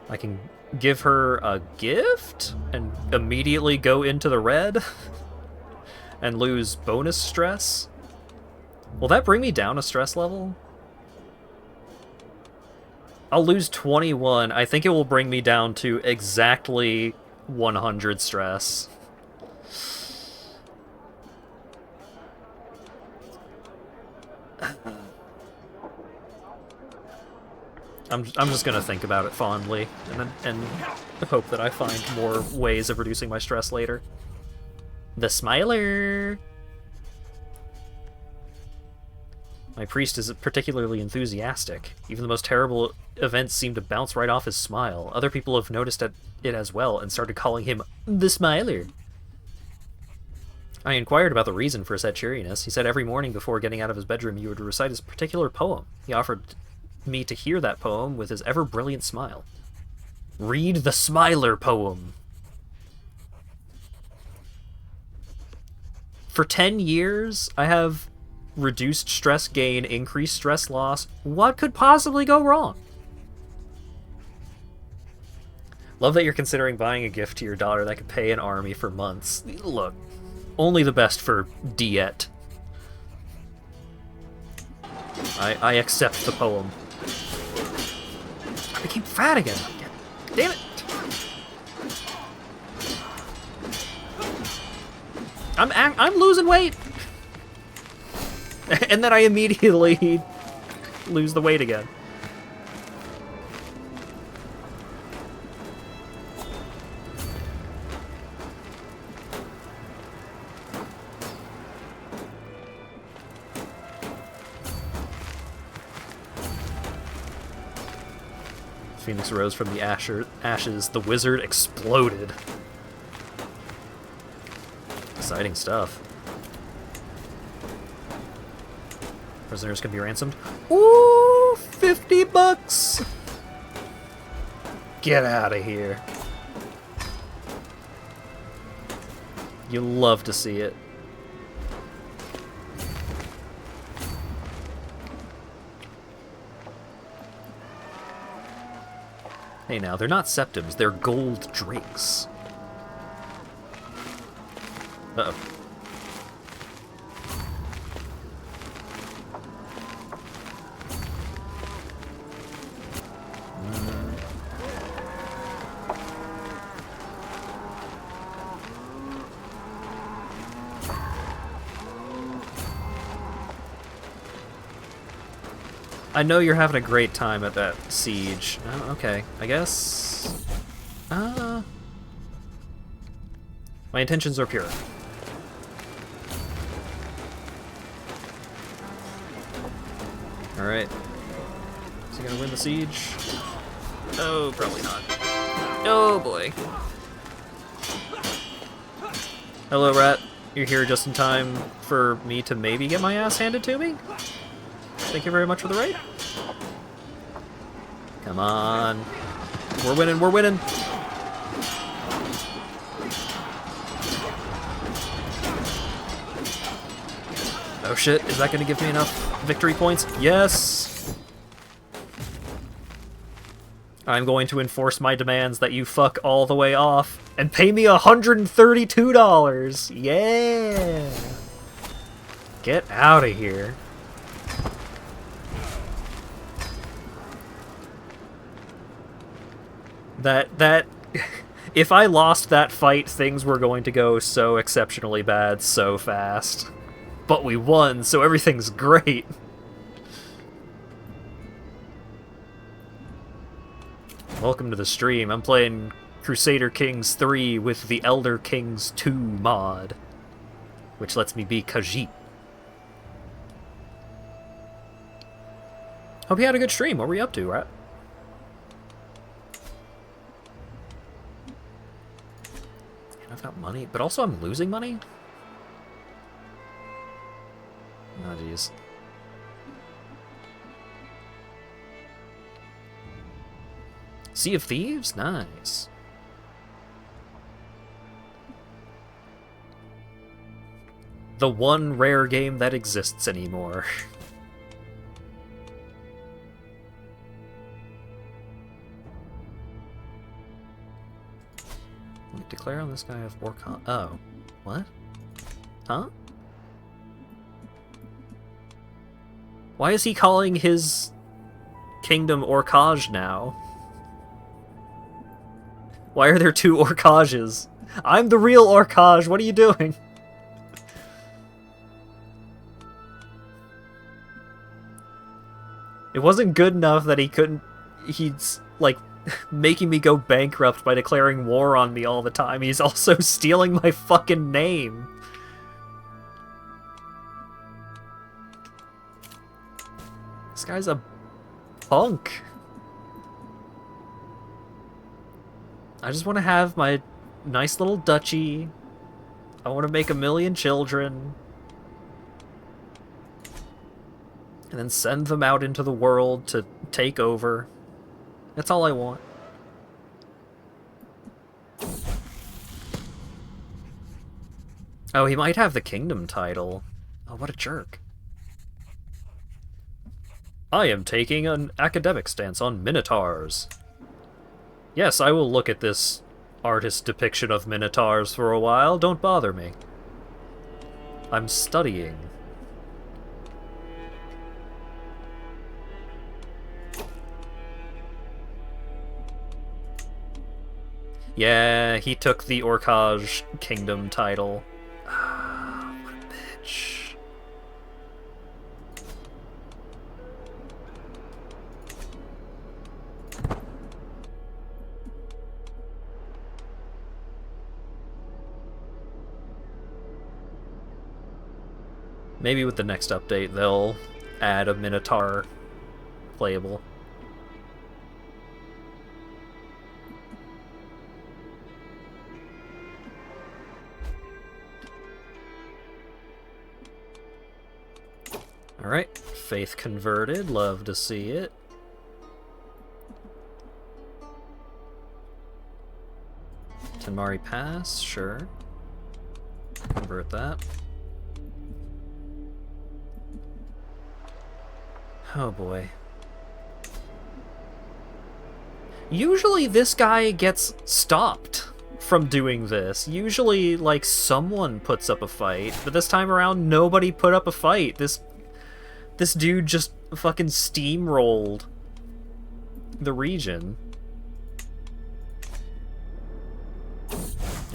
I can give her a gift and immediately go into the red and lose bonus stress. Will that bring me down a stress level? I'll lose 21. I think it will bring me down to exactly 100 stress. I'm just gonna think about it fondly and hope that I find more ways of reducing my stress later. The Smiler! My priest is particularly enthusiastic. Even the most terrible events seem to bounce right off his smile. Other people have noticed it as well and started calling him the Smiler. I inquired about the reason for said cheeriness. He said every morning before getting out of his bedroom he would recite his particular poem. He offered me to hear that poem with his ever-brilliant smile. Read the Smiler poem. For 10 years, I have reduced stress gain, increased stress loss. What could possibly go wrong? Love that you're considering buying a gift to your daughter that could pay an army for months. Look, only the best for Diet. I accept the poem. I became fat again. Damn it. I'm losing weight. And then I immediately lose the weight again. Phoenix rose from the ashes. The wizard exploded. Exciting stuff. Prisoners can be ransomed. Ooh, 50 bucks! Get out of here. You love to see it. Hey now, they're not septims, they're gold drakes. Uh-oh. I know you're having a great time at that siege. Oh, okay, I guess... my intentions are pure. Alright. Is he gonna win the siege? Oh, probably not. Oh boy. Hello, Rat. You're here just in time for me to maybe get my ass handed to me? Thank you very much for the raid. Come on. We're winning, we're winning! Oh shit, is that gonna give me enough victory points? Yes! I'm going to enforce my demands that you fuck all the way off and pay me $132! Yeah! Get out of here. That... If I lost that fight, things were going to go so exceptionally bad so fast. But we won, so everything's great. Welcome to the stream. I'm playing Crusader Kings 3 with the Elder Kings 2 mod, which lets me be Khajiit. Hope you had a good stream. What were you up to, Rat? And I've got money, but also I'm losing money? Oh, jeez. Sea of Thieves? Nice. The one rare game that exists anymore. Declare on this guy of Orca. Oh. What? Huh? Why is he calling his kingdom Orcage now? Why are there two Orcages? I'm the real Orcage, what are you doing? It wasn't good enough that he couldn't... He's, like, making me go bankrupt by declaring war on me all the time. He's also stealing my fucking name. This guy's a punk. I just want to have my nice little duchy. I want to make 1 million children. And then send them out into the world to take over. That's all I want. Oh, he might have the kingdom title. Oh, what a jerk. I am taking an academic stance on minotaurs. Yes, I will look at this artist's depiction of minotaurs for a while. Don't bother me. I'm studying. Yeah, he took the Orcage kingdom title. Ah, what a bitch. Maybe with the next update they'll add a Minotaur playable. Alright, faith converted, love to see it. Tenmari Pass, sure. Convert that. Oh boy. Usually this guy gets stopped from doing this. Usually, like, someone puts up a fight, but this time around nobody put up a fight. This dude just fucking steamrolled the region.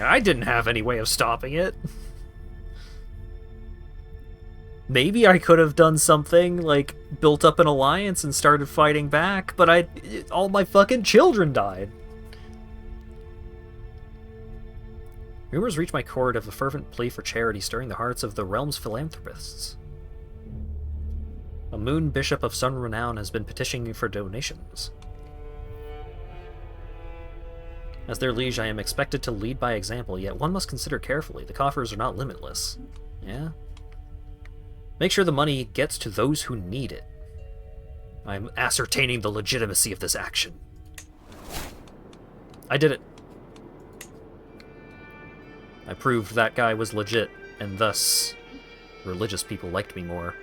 I didn't have any way of stopping it. Maybe I could have done something, like, built up an alliance and started fighting back, but all my fucking children died. Rumors reach my court of a fervent plea for charity stirring the hearts of the realm's philanthropists. A moon bishop of some renown has been petitioning for donations. As their liege, I am expected to lead by example, yet one must consider carefully. The coffers are not limitless. Yeah? Make sure the money gets to those who need it. I am ascertaining the legitimacy of this action. I did it. I proved that guy was legit, and thus religious people liked me more.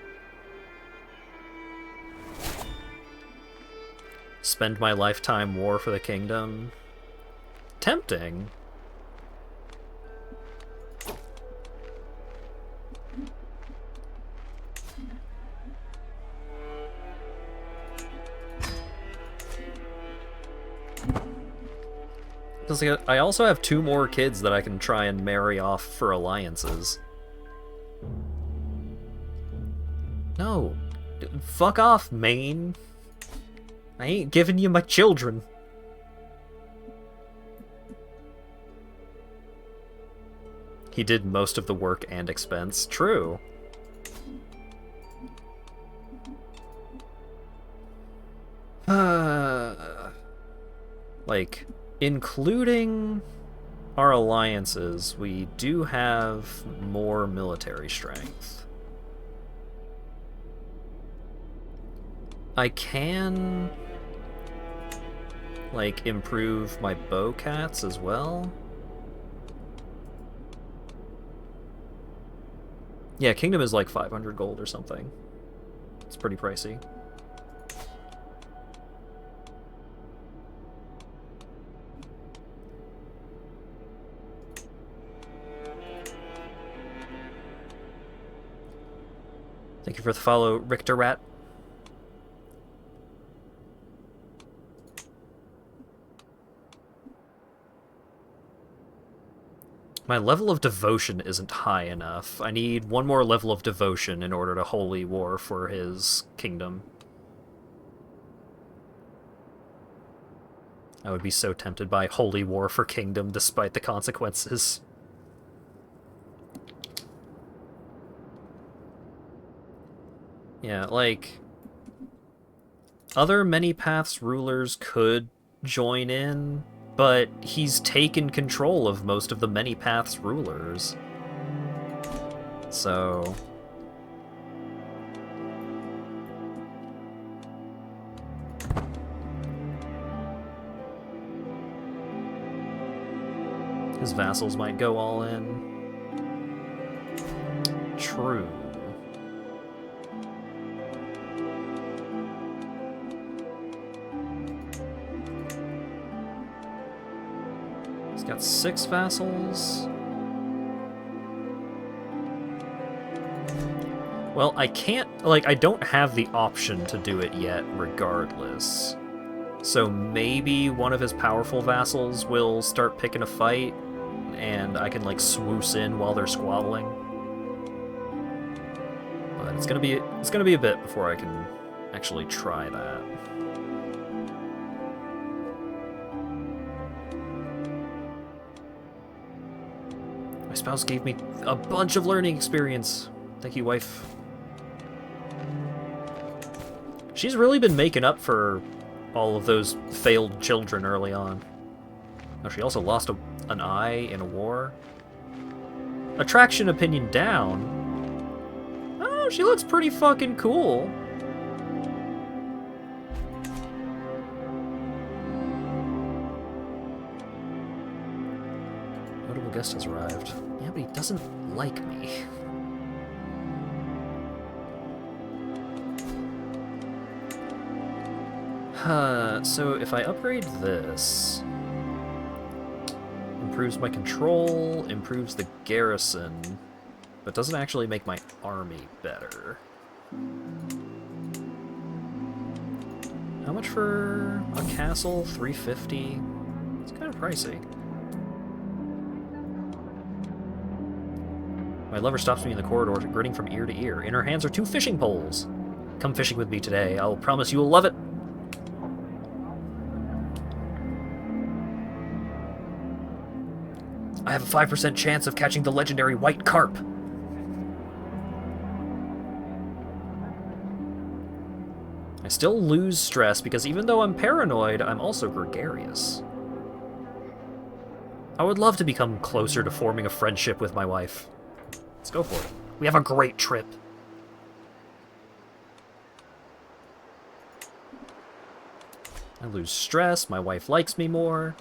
Spend my lifetime war for the kingdom. Tempting. Because I also have 2 more kids that I can try and marry off for alliances. No. Fuck off, Maine. I ain't giving you my children. He did most of the work and expense. True. Like, including our alliances, we do have more military strength. I can, like, improve my bowcats as well. Yeah, Kingdom is like 500 gold or something. It's pretty pricey. Thank you for the follow, Richter Rat. My level of devotion isn't high enough. I need 1 more level of devotion in order to holy war for his kingdom. I would be so tempted by holy war for kingdom despite the consequences. Yeah, like, other Many Paths rulers could join in, but he's taken control of most of the Many Paths rulers. So... his vassals might go all in. True. Got 6 vassals. Well, I can't, like, I don't have the option to do it yet regardless. So maybe one of his powerful vassals will start picking a fight, and I can, like, swoosh in while they're squabbling. But it's gonna be a bit before I can actually try that. My spouse gave me a bunch of learning experience. Thank you, wife. She's really been making up for all of those failed children early on. Oh, she also lost an eye in a war. Attraction opinion down. Oh, she looks pretty fucking cool. Notable guest has arrived. Yeah, but he doesn't like me. So if I upgrade this, improves my control, improves the garrison, but doesn't actually make my army better. How much for a castle? 350? It's kind of pricey. My lover stops me in the corridor, grinning from ear to ear. In her hands are 2 fishing poles. Come fishing with me today. I'll promise you will love it. I have a 5% chance of catching the legendary white carp. I still lose stress because even though I'm paranoid, I'm also gregarious. I would love to become closer to forming a friendship with my wife. Let's go for it. We have a great trip. I lose stress, my wife likes me more.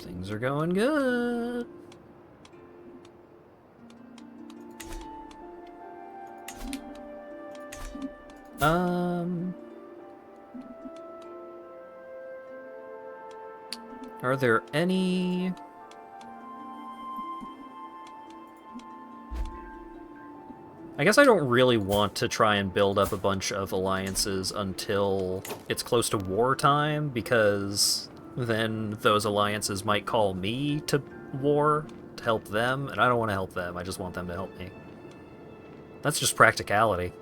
Things are going good. Are there any... I guess I don't really want to try and build up a bunch of alliances until it's close to wartime, because then those alliances might call me to war to help them, and I don't want to help them, I just want them to help me. That's just practicality.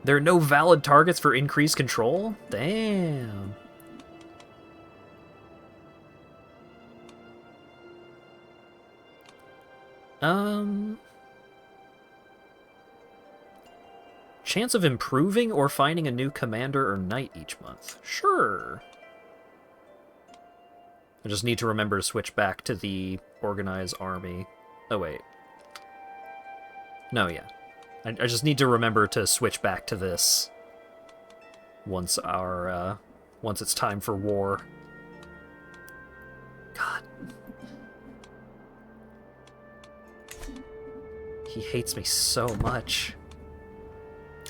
There are no valid targets for increased control? Damn. Chance of improving or finding a new commander or knight each month. Sure. I just need to remember to switch back to the organized army. Oh, wait. No, yeah. I just need to remember to switch back to this once once it's time for war. God. He hates me so much.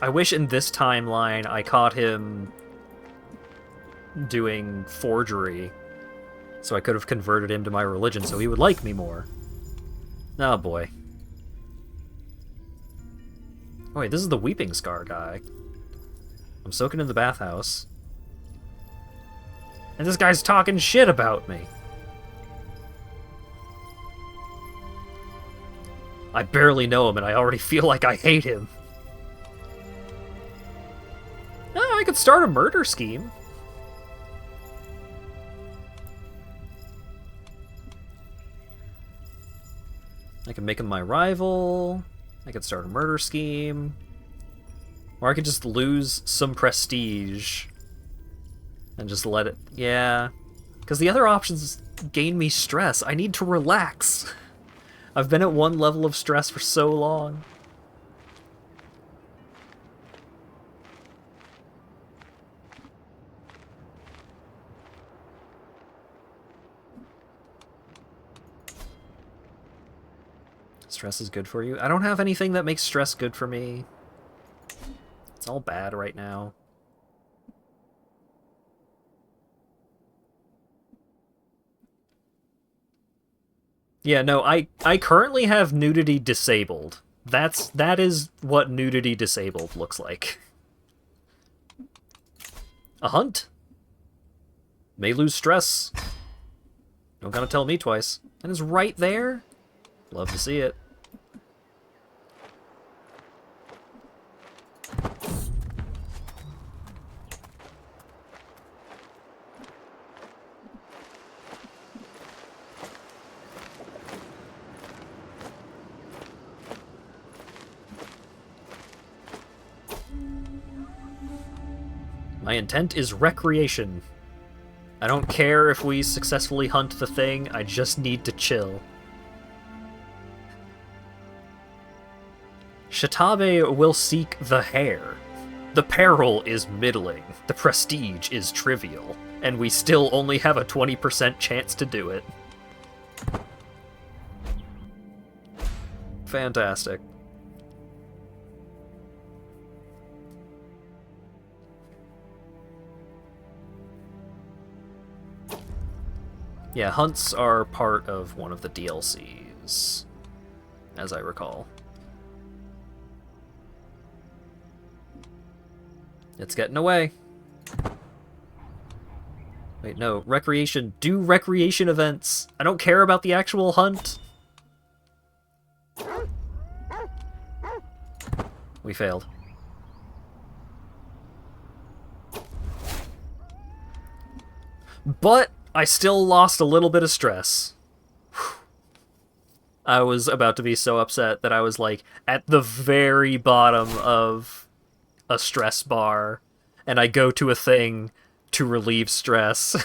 I wish in this timeline I caught him doing forgery, so I could have converted him to my religion so he would like me more. Oh boy. Oh wait, this is the Weeping Scar guy. I'm soaking in the bathhouse. And this guy's talking shit about me. I barely know him and I already feel like I hate him. Oh, I could start a murder scheme. I can make him my rival. I could start a murder scheme. Or I could just lose some prestige. And just let it... Yeah. Because the other options gain me stress. I need to relax. I've been at one level of stress for so long. Stress is good for you? I don't have anything that makes stress good for me. It's all bad right now. Yeah, no, I currently have nudity disabled. That is what nudity disabled looks like. A hunt. May lose stress. Don't gotta tell me twice. And it's right there. Love to see it. My intent is recreation. I don't care if we successfully hunt the thing, I just need to chill. Shatabe will seek the hare. The peril is middling, the prestige is trivial, and we still only have a 20% chance to do it. Fantastic. Yeah, hunts are part of one of the DLCs, as I recall. It's getting away. Wait, no. Recreation. Do recreation events. I don't care about the actual hunt. We failed. But I still lost a little bit of stress. I was about to be so upset that I was like at the very bottom of a stress bar, and I go to a thing to relieve stress.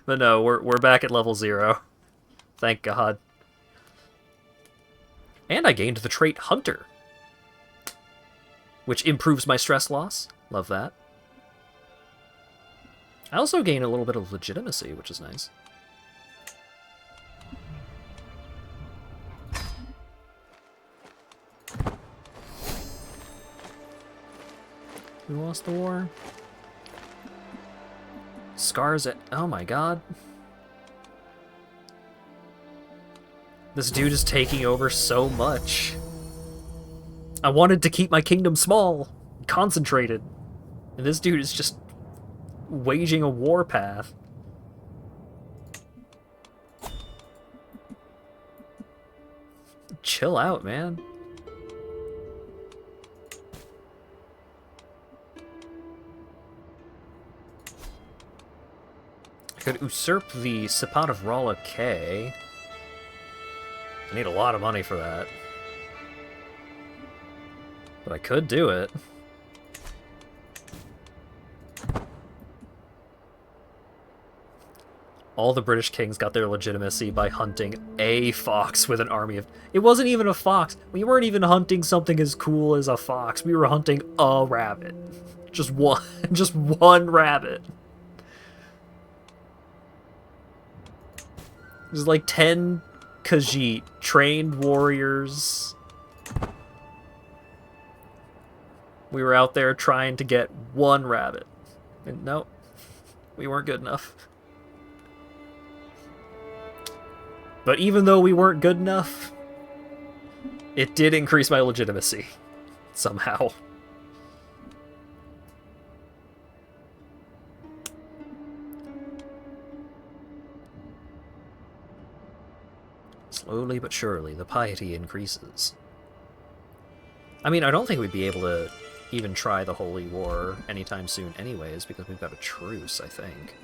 But no, we're back at level 0. Thank God. And I gained the trait Hunter, which improves my stress loss. Love that. I also gain a little bit of legitimacy, which is nice. Who lost the war? Scars at... Oh my God. This dude is taking over so much. I wanted to keep my kingdom small, concentrated. And this dude is just waging a warpath. Chill out, man. I could usurp the Sipat of Rala K. I need a lot of money for that. But I could do it. All the British kings got their legitimacy by hunting a fox with an army of... It wasn't even a fox. We weren't even hunting something as cool as a fox. We were hunting a rabbit. Just one. Just one rabbit. There's like 10 Khajiit, trained warriors. We were out there trying to get one rabbit. And nope, we weren't good enough. But even though we weren't good enough, it did increase my legitimacy. Somehow. Slowly but surely, the piety increases. I mean, I don't think we'd be able to even try the Holy War anytime soon anyways, because we've got a truce, I think.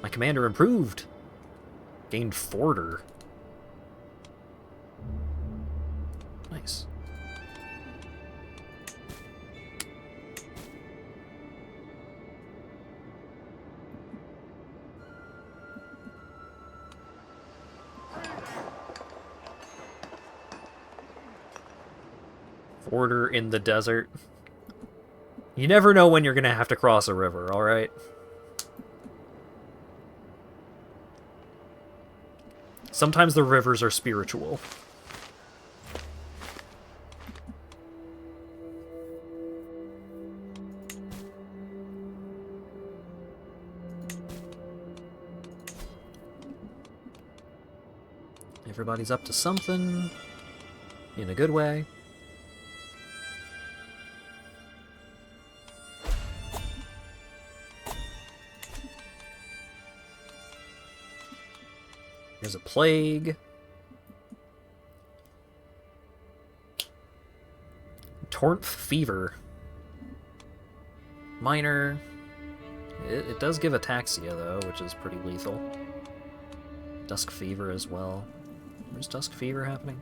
My commander improved! Gained Forder. Nice. Order in the desert. You never know when you're gonna have to cross a river, alright? Sometimes the rivers are spiritual. Everybody's up to something, in a good way. There's a plague. Tornth fever. Minor. It does give ataxia, though, which is pretty lethal. Dusk fever as well. Where's dusk fever happening?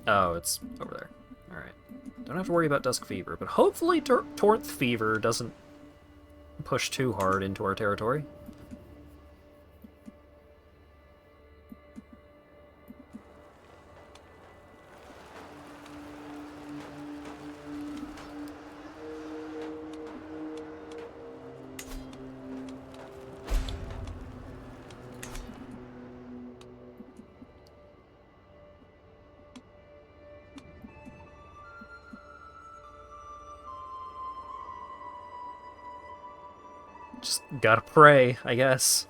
Oh, it's over there. Alright. Don't have to worry about dusk fever, but hopefully Tornth fever doesn't push too hard into our territory. Just gotta pray, I guess.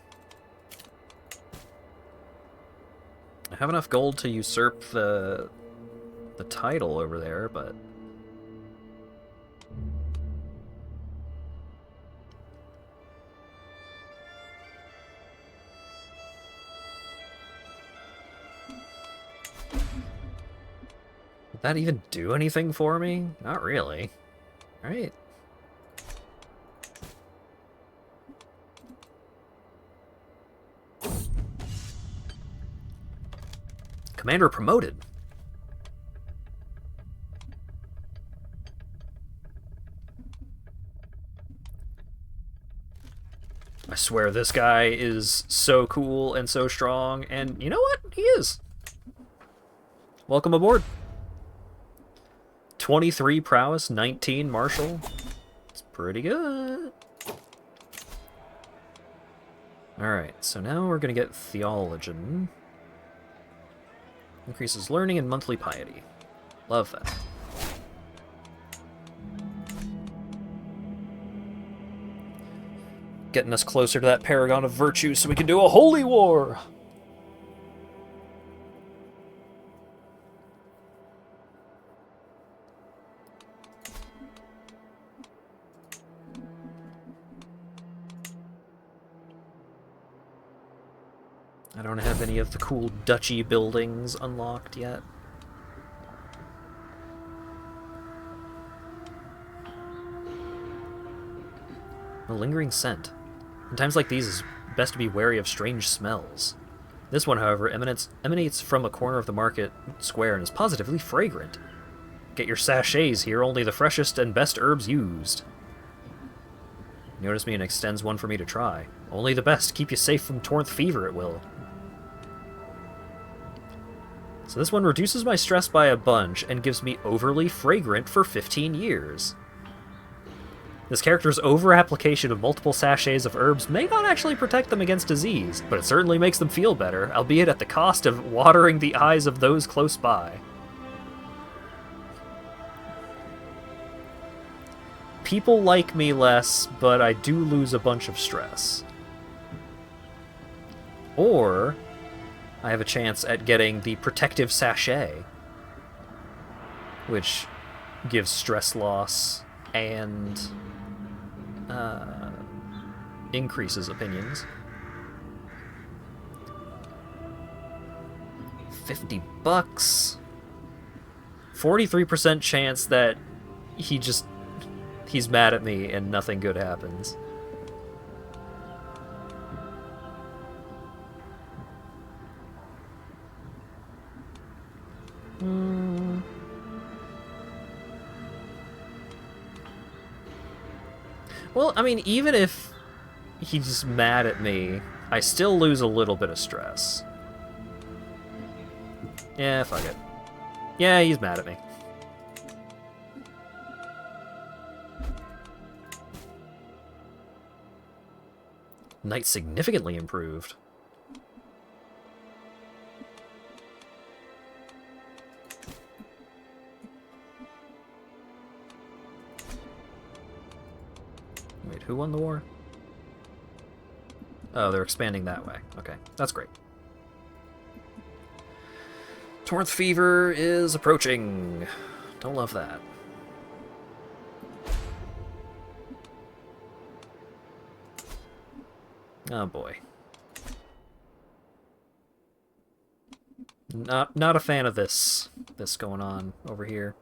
have enough gold to usurp the title over there, but... Would that even do anything for me? Not really. Right? Commander promoted. I swear this guy is so cool and so strong, and you know what? He is. Welcome aboard. 23 prowess, 19 martial. It's pretty good. Alright, so now we're gonna get Theologian. Increases learning and monthly piety. Love that. Getting us closer to that paragon of virtue so we can do a holy war! I don't have any of the cool duchy buildings unlocked yet. A lingering scent. In times like these, it's best to be wary of strange smells. This one, however, emanates from a corner of the market square and is positively fragrant. Get your sachets here, only the freshest and best herbs used. Notice me and extends one for me to try. Only the best, keep you safe from Torrent fever it will. So this one reduces my stress by a bunch and gives me overly fragrant for 15 years. This character's over-application of multiple sachets of herbs may not actually protect them against disease, but it certainly makes them feel better, albeit at the cost of watering the eyes of those close by. People like me less, but I do lose a bunch of stress. Or I have a chance at getting the protective sachet, which gives stress loss and increases opinions. $50. 43% chance that he's mad at me and nothing good happens. Well, I mean, even if he's mad at me, I still lose a little bit of stress. Yeah, fuck it. Yeah, he's mad at me. Knight significantly improved. Wait, who won the war? Oh, they're expanding that way. Okay, that's great. Torrent fever is approaching. Don't love that. Oh boy. Not a fan of this going on over here.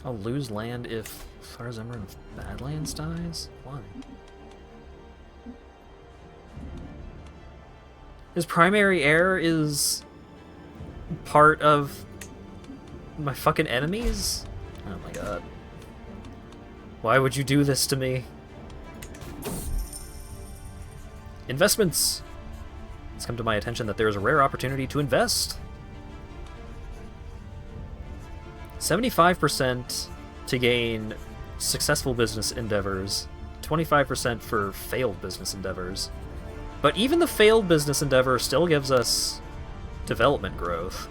I'll lose land if Farzemran of Badlands dies? Why? His primary heir is part of my fucking enemies? Oh my god. Why would you do this to me? Investments! It's come to my attention that there is a rare opportunity to invest. 75% to gain successful business endeavors, 25% for failed business endeavors. But even the failed business endeavor still gives us development growth.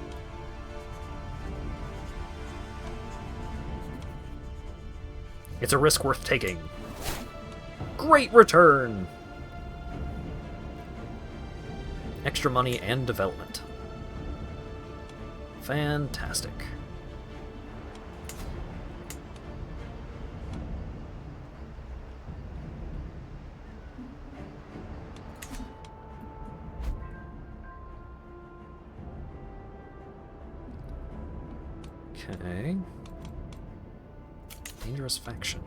It's a risk worth taking. Great return! Extra money and development. Fantastic. Okay. Dangerous faction.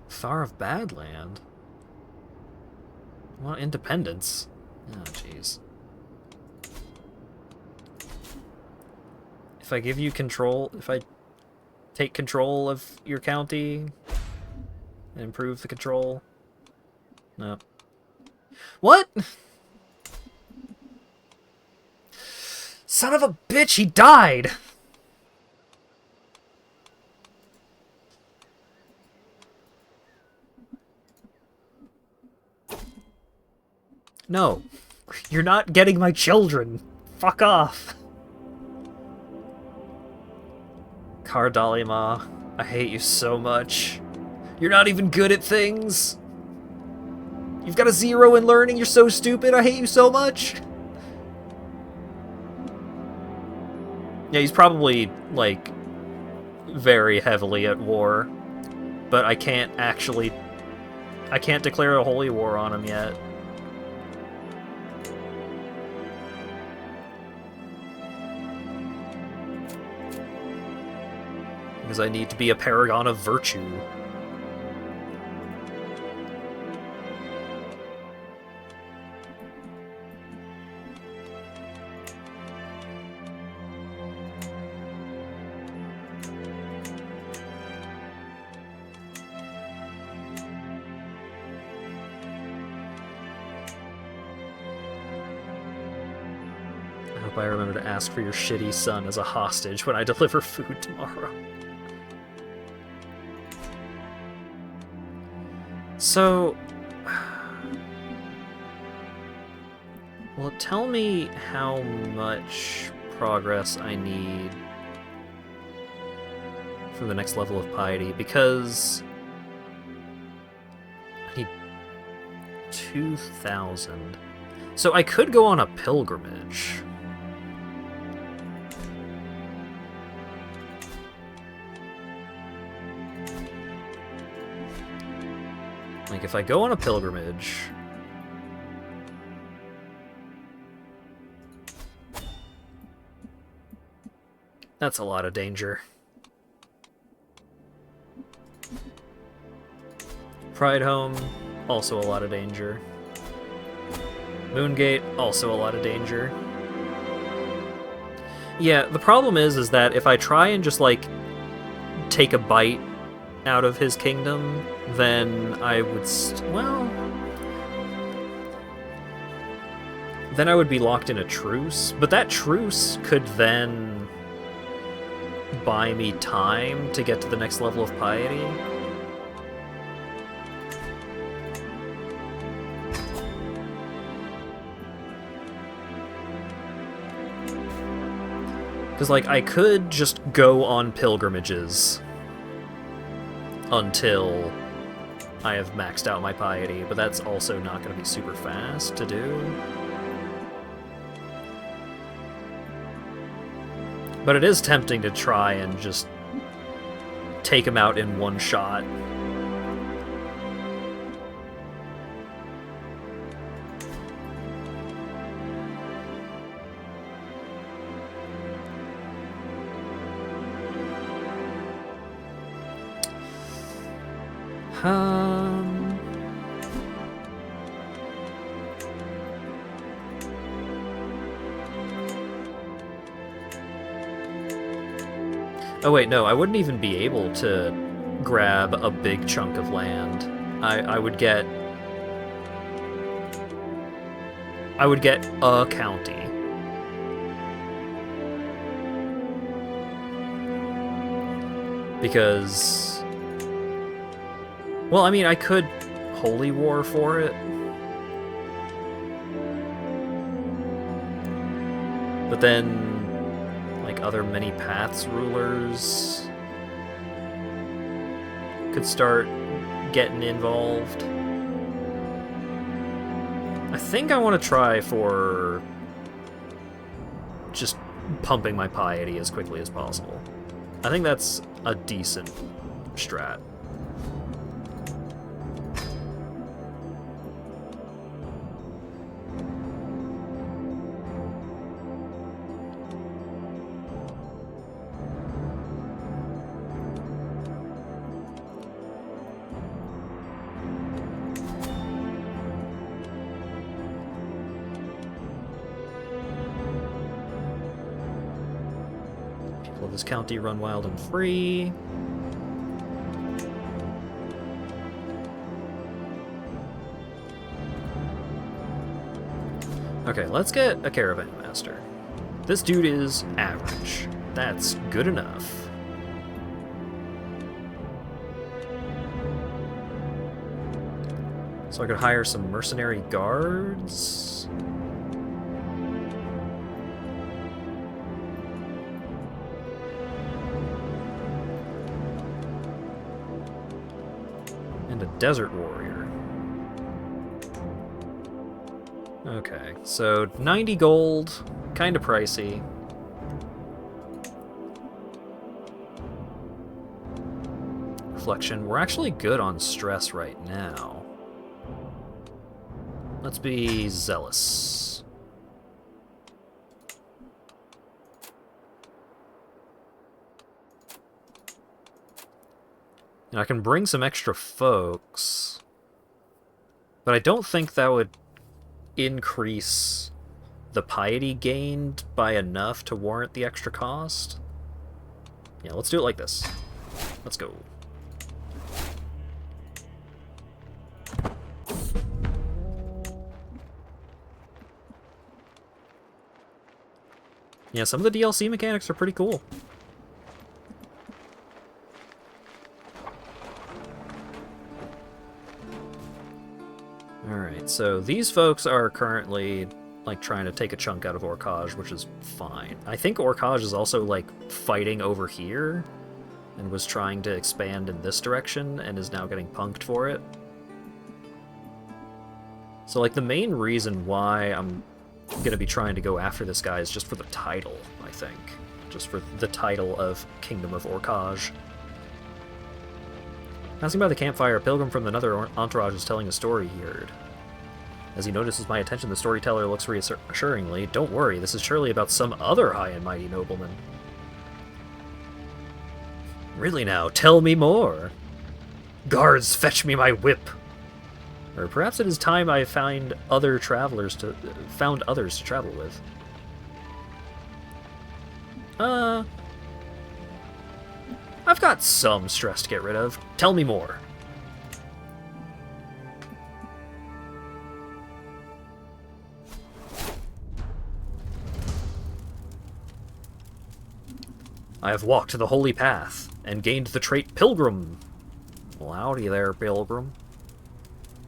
Thar of Badland? Well, independence. Oh, jeez. If I give you control, if I take control of your county and improve the control? No. What? Son of a bitch, he died! No. You're not getting my children. Fuck off. Kardalima, I hate you so much. You're not even good at things. You've got a 0 in learning, you're so stupid, I hate you so much. Yeah, he's probably, like, very heavily at war. But I can't actually... I can't declare a holy war on him yet. Because I need to be a paragon of virtue. I hope I remember to ask for your shitty son as a hostage when I deliver food tomorrow. So, well, tell me how much progress I need for the next level of piety, because I need 2,000. So I could go on a pilgrimage. Like, if I go on a pilgrimage... That's a lot of danger. Pride Home, also a lot of danger. Moongate, also a lot of danger. Yeah, the problem is that if I try and just, like, take a bite out of his kingdom, then I would then I would be locked in a truce, but that truce could then buy me time to get to the next level of piety. Because, like, I could just go on pilgrimages until I have maxed out my piety, but that's also not going to be super fast to do. But it is tempting to try and just take him out in one shot. Oh wait, no, I wouldn't even be able to grab a big chunk of land. I would get a county. Because, well, I mean, I could holy war for it. But then, like other many paths rulers could start getting involved. I think I want to try for just pumping my piety as quickly as possible. I think that's a decent strat. Will this county run wild and free? Okay, let's get a caravan master. This dude is average. That's good enough. So I could hire some mercenary guards. And a desert warrior. Okay, so 90 gold, kinda pricey. Reflection, we're actually good on stress right now. Let's be zealous. And I can bring some extra folks, but I don't think that would increase the piety gained by enough to warrant the extra cost. Yeah, let's do it like this. Let's go. Yeah, some of the DLC mechanics are pretty cool. Alright, so these folks are currently, like, trying to take a chunk out of Orkaj, which is fine. I think Orkaj is also, like, fighting over here, and was trying to expand in this direction, and is now getting punked for it. So, like, the main reason why I'm gonna be trying to go after this guy is just for the title, I think. Just for the title of Kingdom of Orkaj. Passing by the campfire, a pilgrim from another entourage is telling a story he heard. As he notices my attention, the storyteller looks reassuringly. Don't worry, this is surely about some other high and mighty nobleman. Really now, tell me more. Guards, fetch me my whip. Or perhaps it is time I found others to travel with. I've got some stress to get rid of. Tell me more. I have walked the holy path and gained the trait Pilgrim. Well, howdy there, Pilgrim.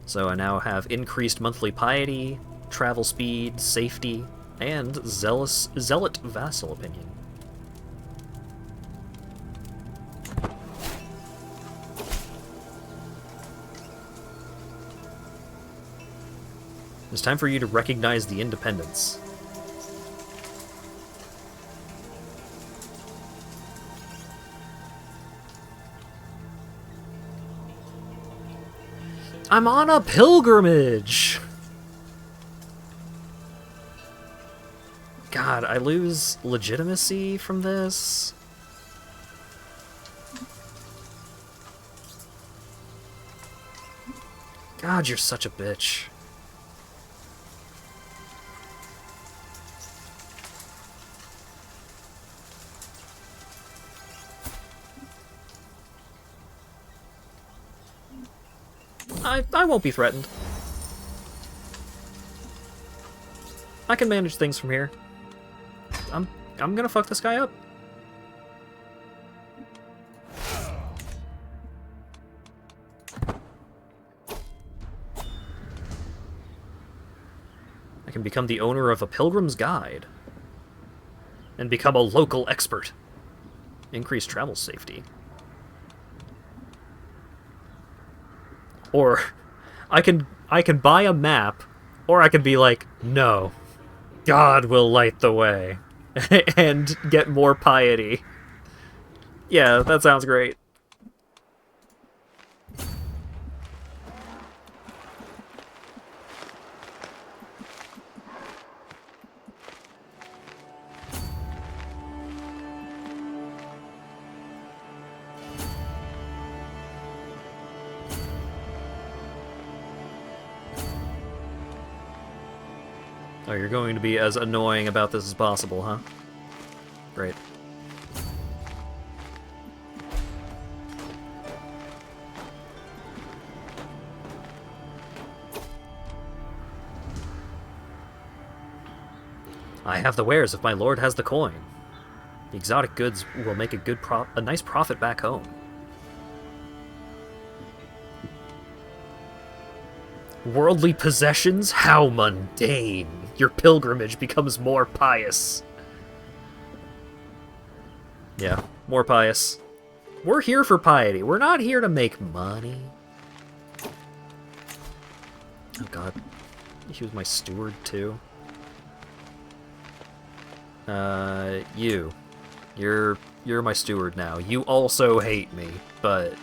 So I now have increased monthly piety, travel speed, safety, and zealot vassal opinion. It's time for you to recognize the independence. I'm on a pilgrimage! God, I lose legitimacy from this? God, you're such a bitch. I won't be threatened. I can manage things from here. I'm gonna fuck this guy up. I can become the owner of a pilgrim's guide. and become a local expert. Increase travel safety. Or I can buy a map, or I can be like, no, God will light the way, and get more piety. Yeah, that sounds great. Oh, you're going to be as annoying about this as possible, huh? Great. I have the wares if my lord has the coin. The exotic goods will make a nice profit back home. Worldly possessions? How mundane! Your pilgrimage becomes more pious. Yeah, more pious. We're here for piety. We're not here to make money. Oh god. He was my steward, too. You're my steward now. You also hate me, but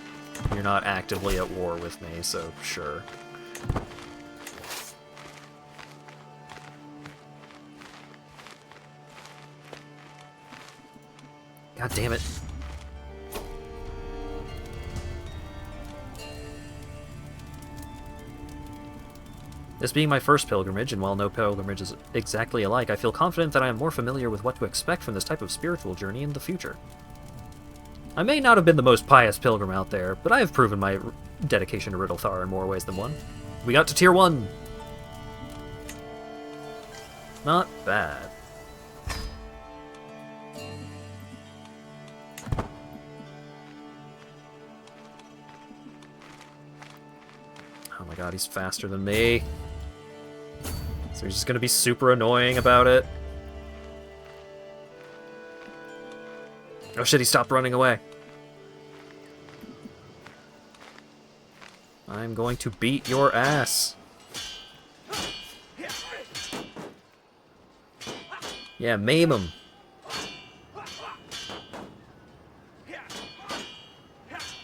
you're not actively at war with me, so sure. God damn it. This being my first pilgrimage, and while no pilgrimage is exactly alike, I feel confident that I am more familiar with what to expect from this type of spiritual journey in the future. I may not have been the most pious pilgrim out there, but I have proven my dedication to Riddlethar in more ways than one. We got to Tier 1! Not bad. Oh my god, he's faster than me. So he's just gonna be super annoying about it. Oh shit, he stopped running away. I'm going to beat your ass. Yeah, maim him.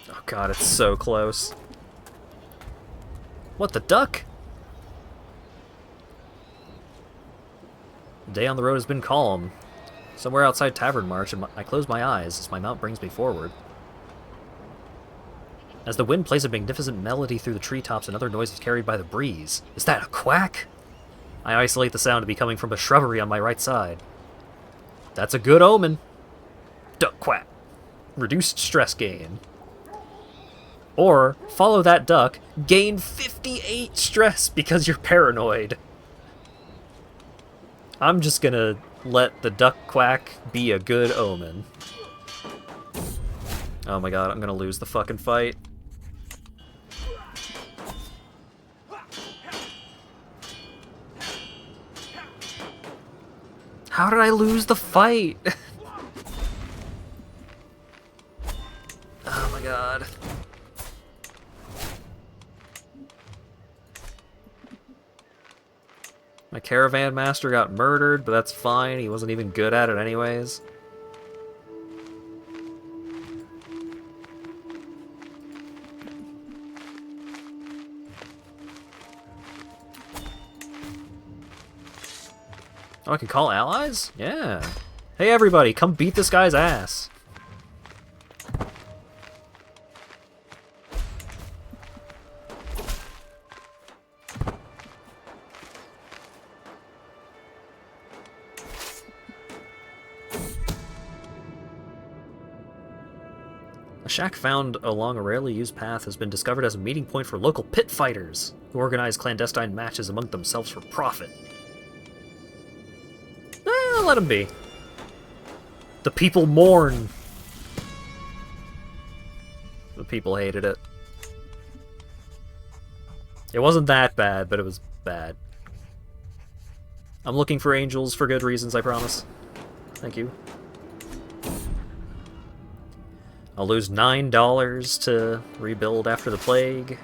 Oh god, it's so close. What the duck? The day on the road has been calm. Somewhere outside Tavern March, and I close my eyes as my mount brings me forward. As the wind plays a magnificent melody through the treetops, another noise is carried by the breeze. Is that a quack? I isolate the sound to be coming from a shrubbery on my right side. That's a good omen. Duck quack. Reduced stress gain. Or, follow that duck, gain 58 stress because you're paranoid. I'm just gonna let the duck quack be a good omen. Oh my god, I'm gonna lose the fucking fight. How did I lose the fight? Oh my god. My caravan master got murdered, but that's fine. He wasn't even good at it anyways. Oh, I can call allies? Yeah. Hey everybody, come beat this guy's ass. A shack found along a rarely used path has been discovered as a meeting point for local pit fighters, who organize clandestine matches among themselves for profit. Let them be. The people mourn. The people hated it. It wasn't that bad, but it was bad. I'm looking for angels for good reasons, I promise. Thank you. I'll lose $9 to rebuild after the plague.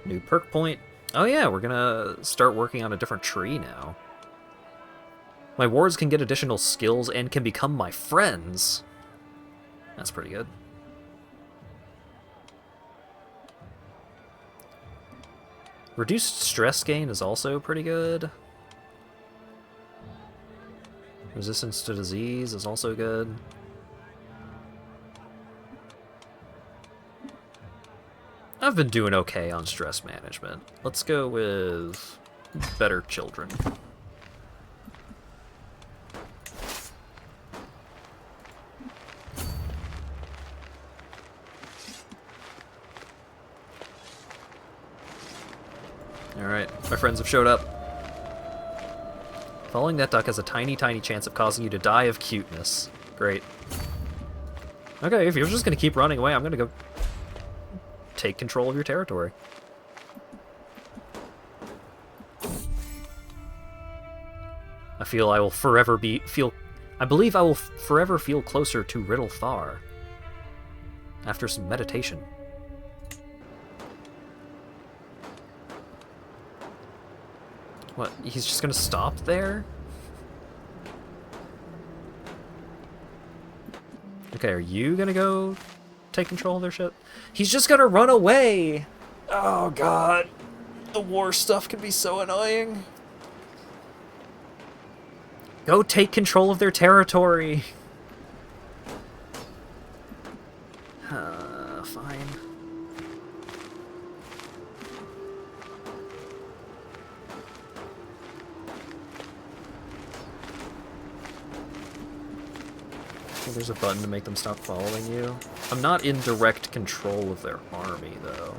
New perk point. Oh yeah, we're gonna start working on a different tree now. My wards can get additional skills and can become my friends. That's pretty good. Reduced stress gain is also pretty good. Resistance to disease is also good. I've been doing okay on stress management. Let's go with better children. Alright, my friends have showed up. Following that duck has a tiny, tiny chance of causing you to die of cuteness. Great. Okay, if you're just gonna keep running away, I'm gonna go take control of your territory. I feel I will forever I believe I will forever feel closer to Riddle Thar after some meditation. What, he's just gonna stop there? Okay, are you gonna go take control of their ship? He's just gonna run away! Oh god. The war stuff can be so annoying. Go take control of their territory! Fine. Well, there's a button to make them stop following you. I'm not in direct control of their army, though.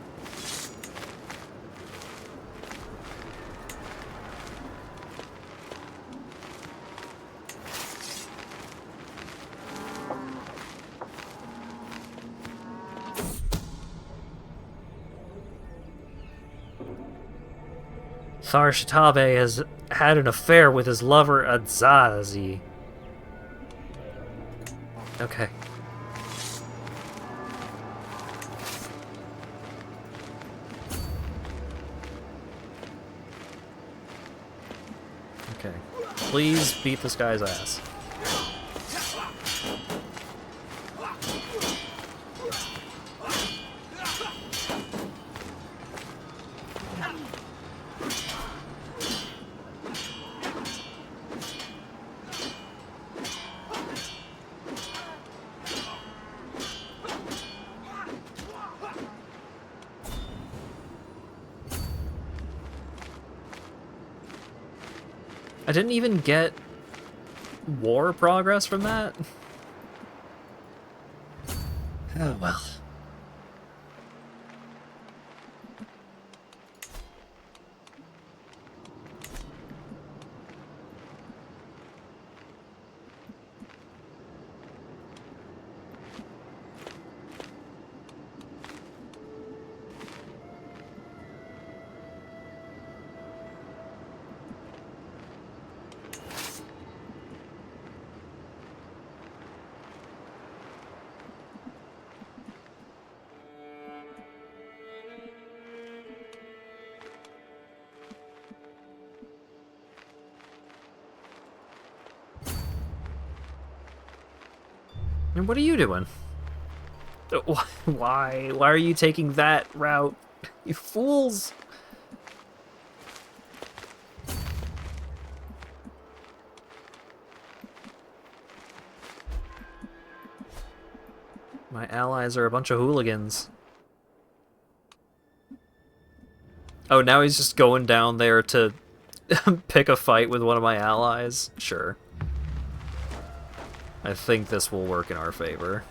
Thar Shitabe has had an affair with his lover Adzazi. Okay. Okay. Please beat this guy's ass. I didn't even get war progress from that. Oh well. And what are you doing? Why? Why are you taking that route? You fools! My allies are a bunch of hooligans. Oh, now he's just going down there to pick a fight with one of my allies? Sure. I think this will work in our favor.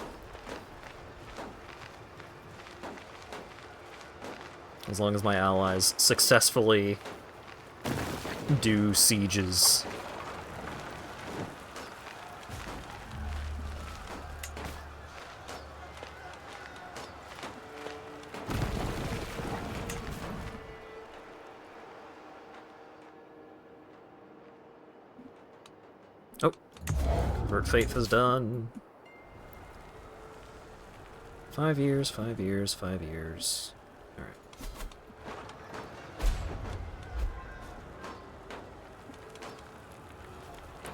As long as my allies successfully do sieges. Oh, Convert Faith is done. 5 years, 5 years, 5 years. Alright.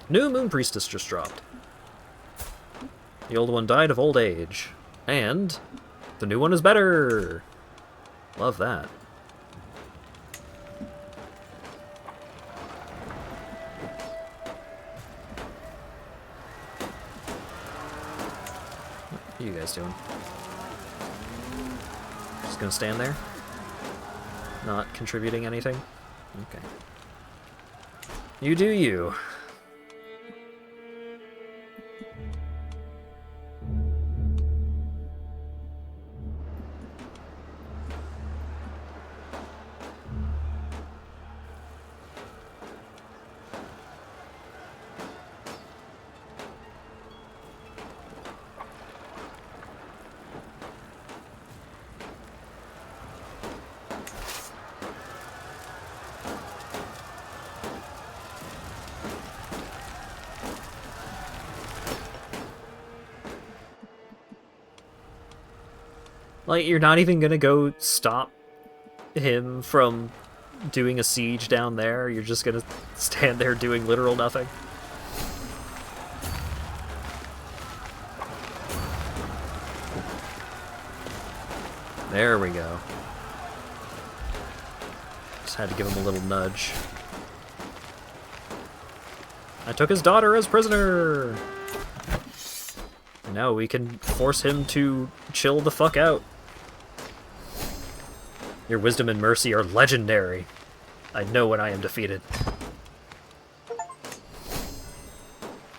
New Moon Priestess just dropped. The old one died of old age. And the new one is better! Love that. What are you guys doing? Just gonna stand there? Not contributing anything? Okay. You do you. Like, you're not even gonna go stop him from doing a siege down there? You're just gonna stand there doing literal nothing? There we go. Just had to give him a little nudge. I took his daughter as prisoner! Now we can force him to chill the fuck out. Your wisdom and mercy are legendary. I know when I am defeated.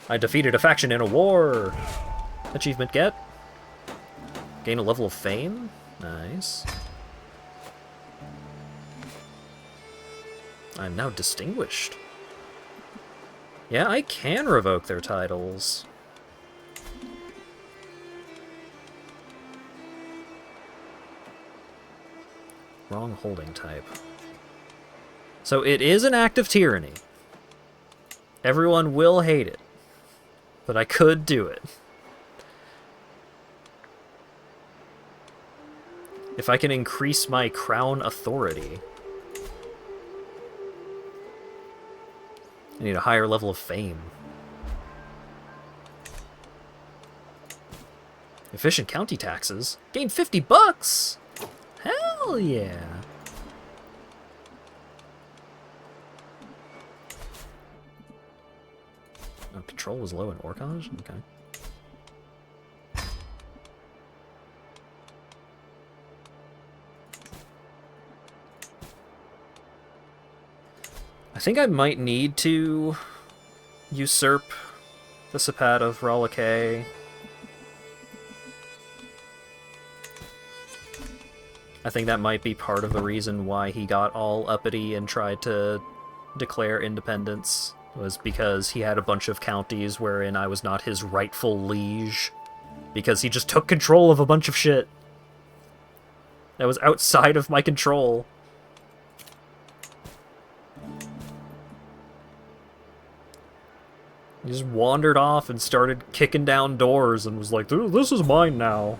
I defeated a faction in a war! Achievement get? Gain a level of fame? Nice. I'm now distinguished. Yeah, I can revoke their titles. Wrong holding type. So it is an act of tyranny. Everyone will hate it. But I could do it. If I can increase my crown authority. I need a higher level of fame. Efficient county taxes? Gain 50 bucks! Hell yeah! Oh, control was low in Orkaj? Okay. I think I might need to usurp the Sepat of Ralake. I think that might be part of the reason why he got all uppity and tried to declare independence, was because he had a bunch of counties wherein I was not his rightful liege. Because he just took control of a bunch of shit that was outside of my control. He just wandered off and started kicking down doors and was like, this is mine now.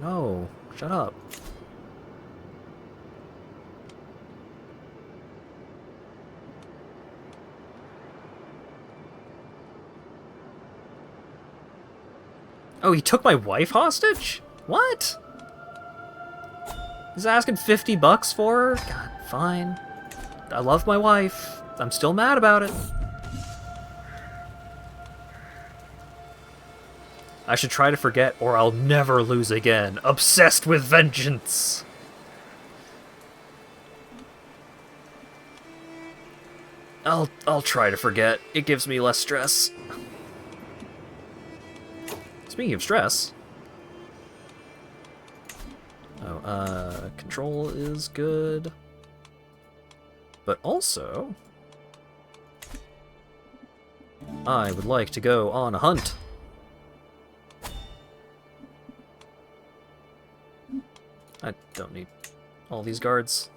No, shut up. Oh, he took my wife hostage? What? He's asking 50 bucks for her? God, fine. I love my wife. I'm still mad about it. I should try to forget, or I'll never lose again. Obsessed with vengeance! I'll try to forget. It gives me less stress. Speaking of stress... Oh, control is good. But also... I would like to go on a hunt. I don't need all these guards.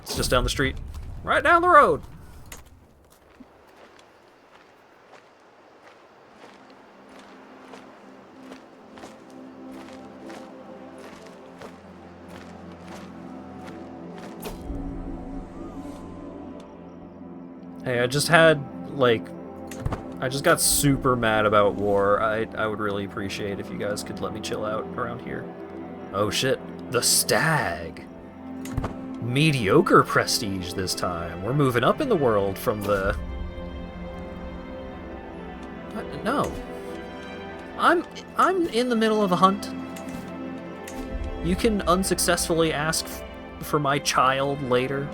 It's just down the street. Right down the road! Hey, I just had, like... I just got super mad about war. I would really appreciate if you guys could let me chill out around here. Oh shit. The stag! Mediocre prestige this time. We're moving up in the world from the... What? No. I'm in the middle of a hunt. You can unsuccessfully ask for my child later.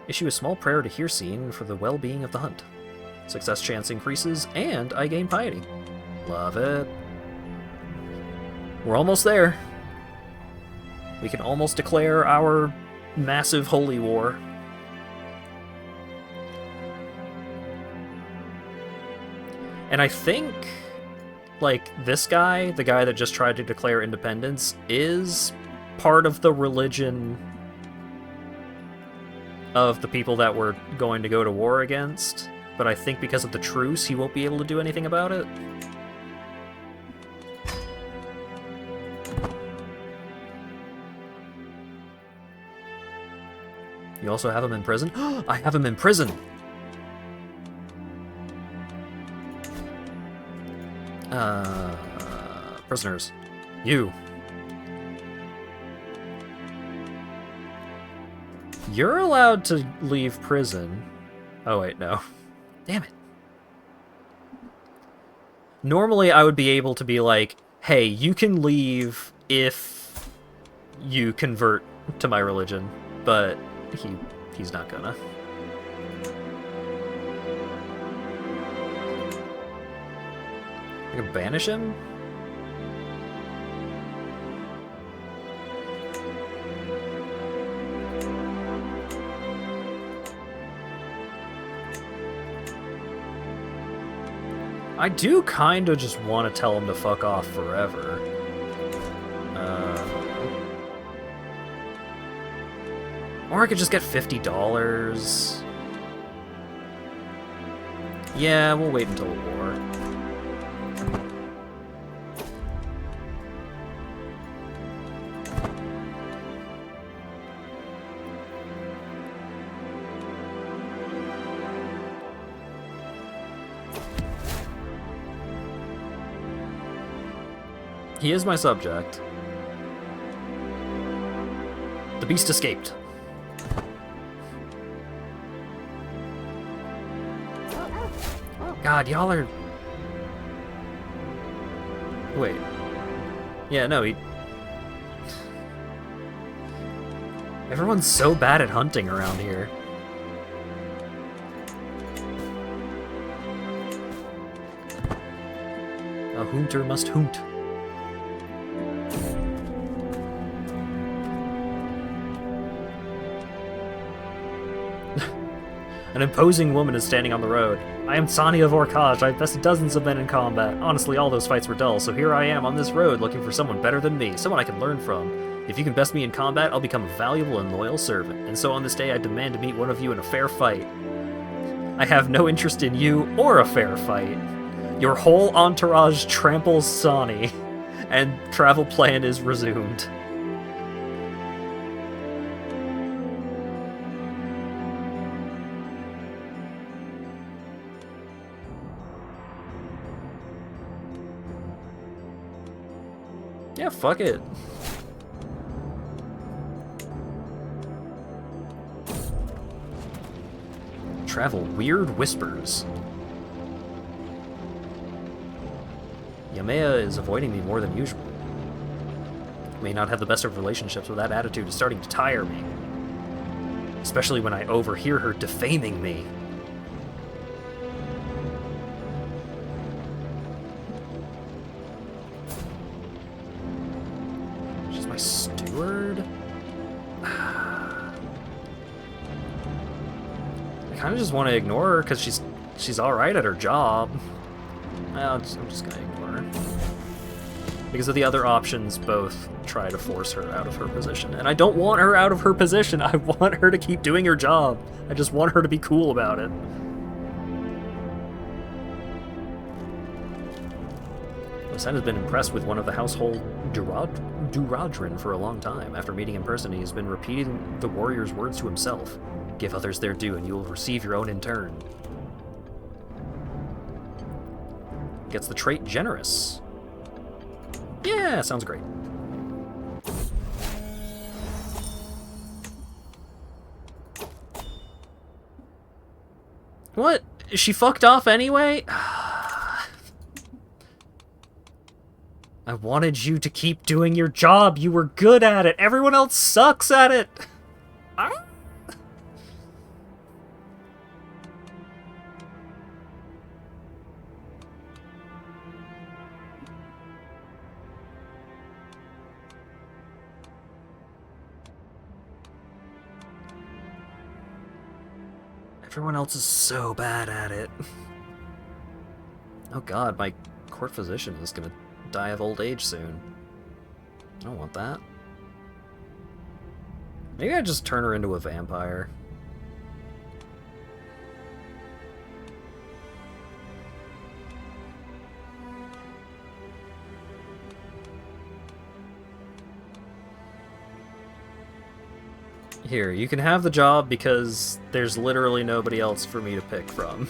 Issue a small prayer to Hircine for the well-being of the hunt. Success chance increases, and I gain piety. Love it. We're almost there. We can almost declare our massive holy war. And I think, like, this guy, the guy that just tried to declare independence, is part of the religion of the people that we're going to go to war against, but I think because of the truce, he won't be able to do anything about it. You also have him in prison? I have him in prison! Prisoners. You. You're allowed to leave prison. Oh wait, no. Damn it. Normally I would be able to be like, hey, you can leave if you convert to my religion, but he's not gonna. I can banish him? I do kind of just want to tell him to fuck off forever. Or I could just get $50. Yeah, we'll wait until the war. He is my subject. The beast escaped. God, y'all are... Wait. Yeah, no, he... Everyone's so bad at hunting around here. A hunter must hunt. An imposing woman is standing on the road. I am Sani of Orkaj. I've bested dozens of men in combat. Honestly, all those fights were dull, so here I am on this road looking for someone better than me, someone I can learn from. If you can best me in combat, I'll become a valuable and loyal servant. And so on this day, I demand to meet one of you in a fair fight. I have no interest in you or a fair fight. Your whole entourage tramples Sani, and travel plan is resumed. Yeah, fuck it. Travel weird whispers. Yamea is avoiding me more than usual. May not have the best of relationships, but that attitude is starting to tire me. Especially when I overhear her defaming me. She's my steward? I kind of just want to ignore her because she's alright at her job. Well, I'm just gonna ignore her. Because of the other options, both try to force her out of her position. And I don't want her out of her position. I want her to keep doing her job. I just want her to be cool about it. Sen has been impressed with one of the household Duradrin for a long time. After meeting in person, he has been repeating the warrior's words to himself. Give others their due, and you will receive your own in turn. Gets the trait Generous. Yeah, sounds great. What? She fucked off anyway? I wanted you to keep doing your job. You were good at it. Everyone else sucks at it. Everyone else is so bad at it. Oh god, my court physician is gonna die of old age soon. I don't want that. Maybe I just turn her into a vampire. Here, you can have the job because there's literally nobody else for me to pick from.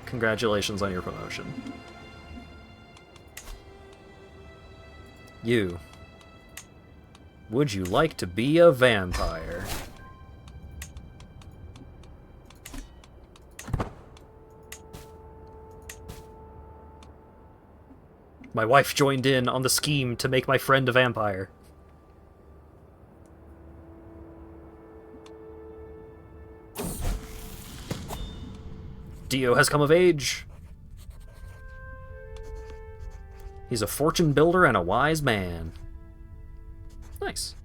Congratulations on your promotion. You. Would you like to be a vampire? My wife joined in on the scheme to make my friend a vampire. Dio has come of age. He's a fortune builder and a wise man. Nice.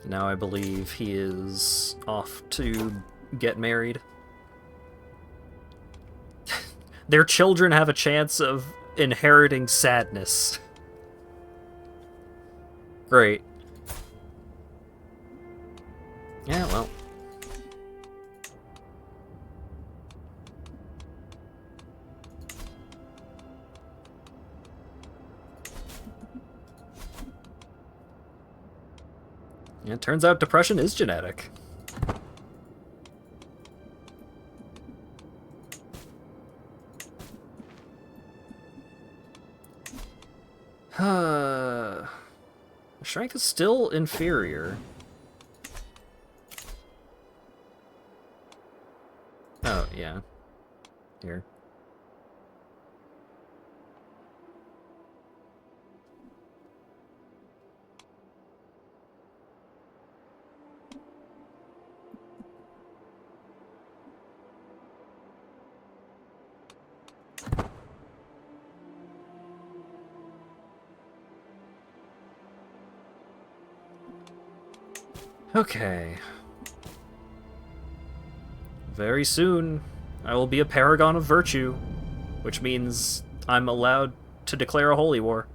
Now I believe he is off to get married. Their children have a chance of inheriting sadness. Great. Yeah, well. Yeah, it turns out depression is genetic. Strength is still inferior. Oh, yeah. Here. Okay. Very soon, I will be a paragon of virtue, which means I'm allowed to declare a holy war.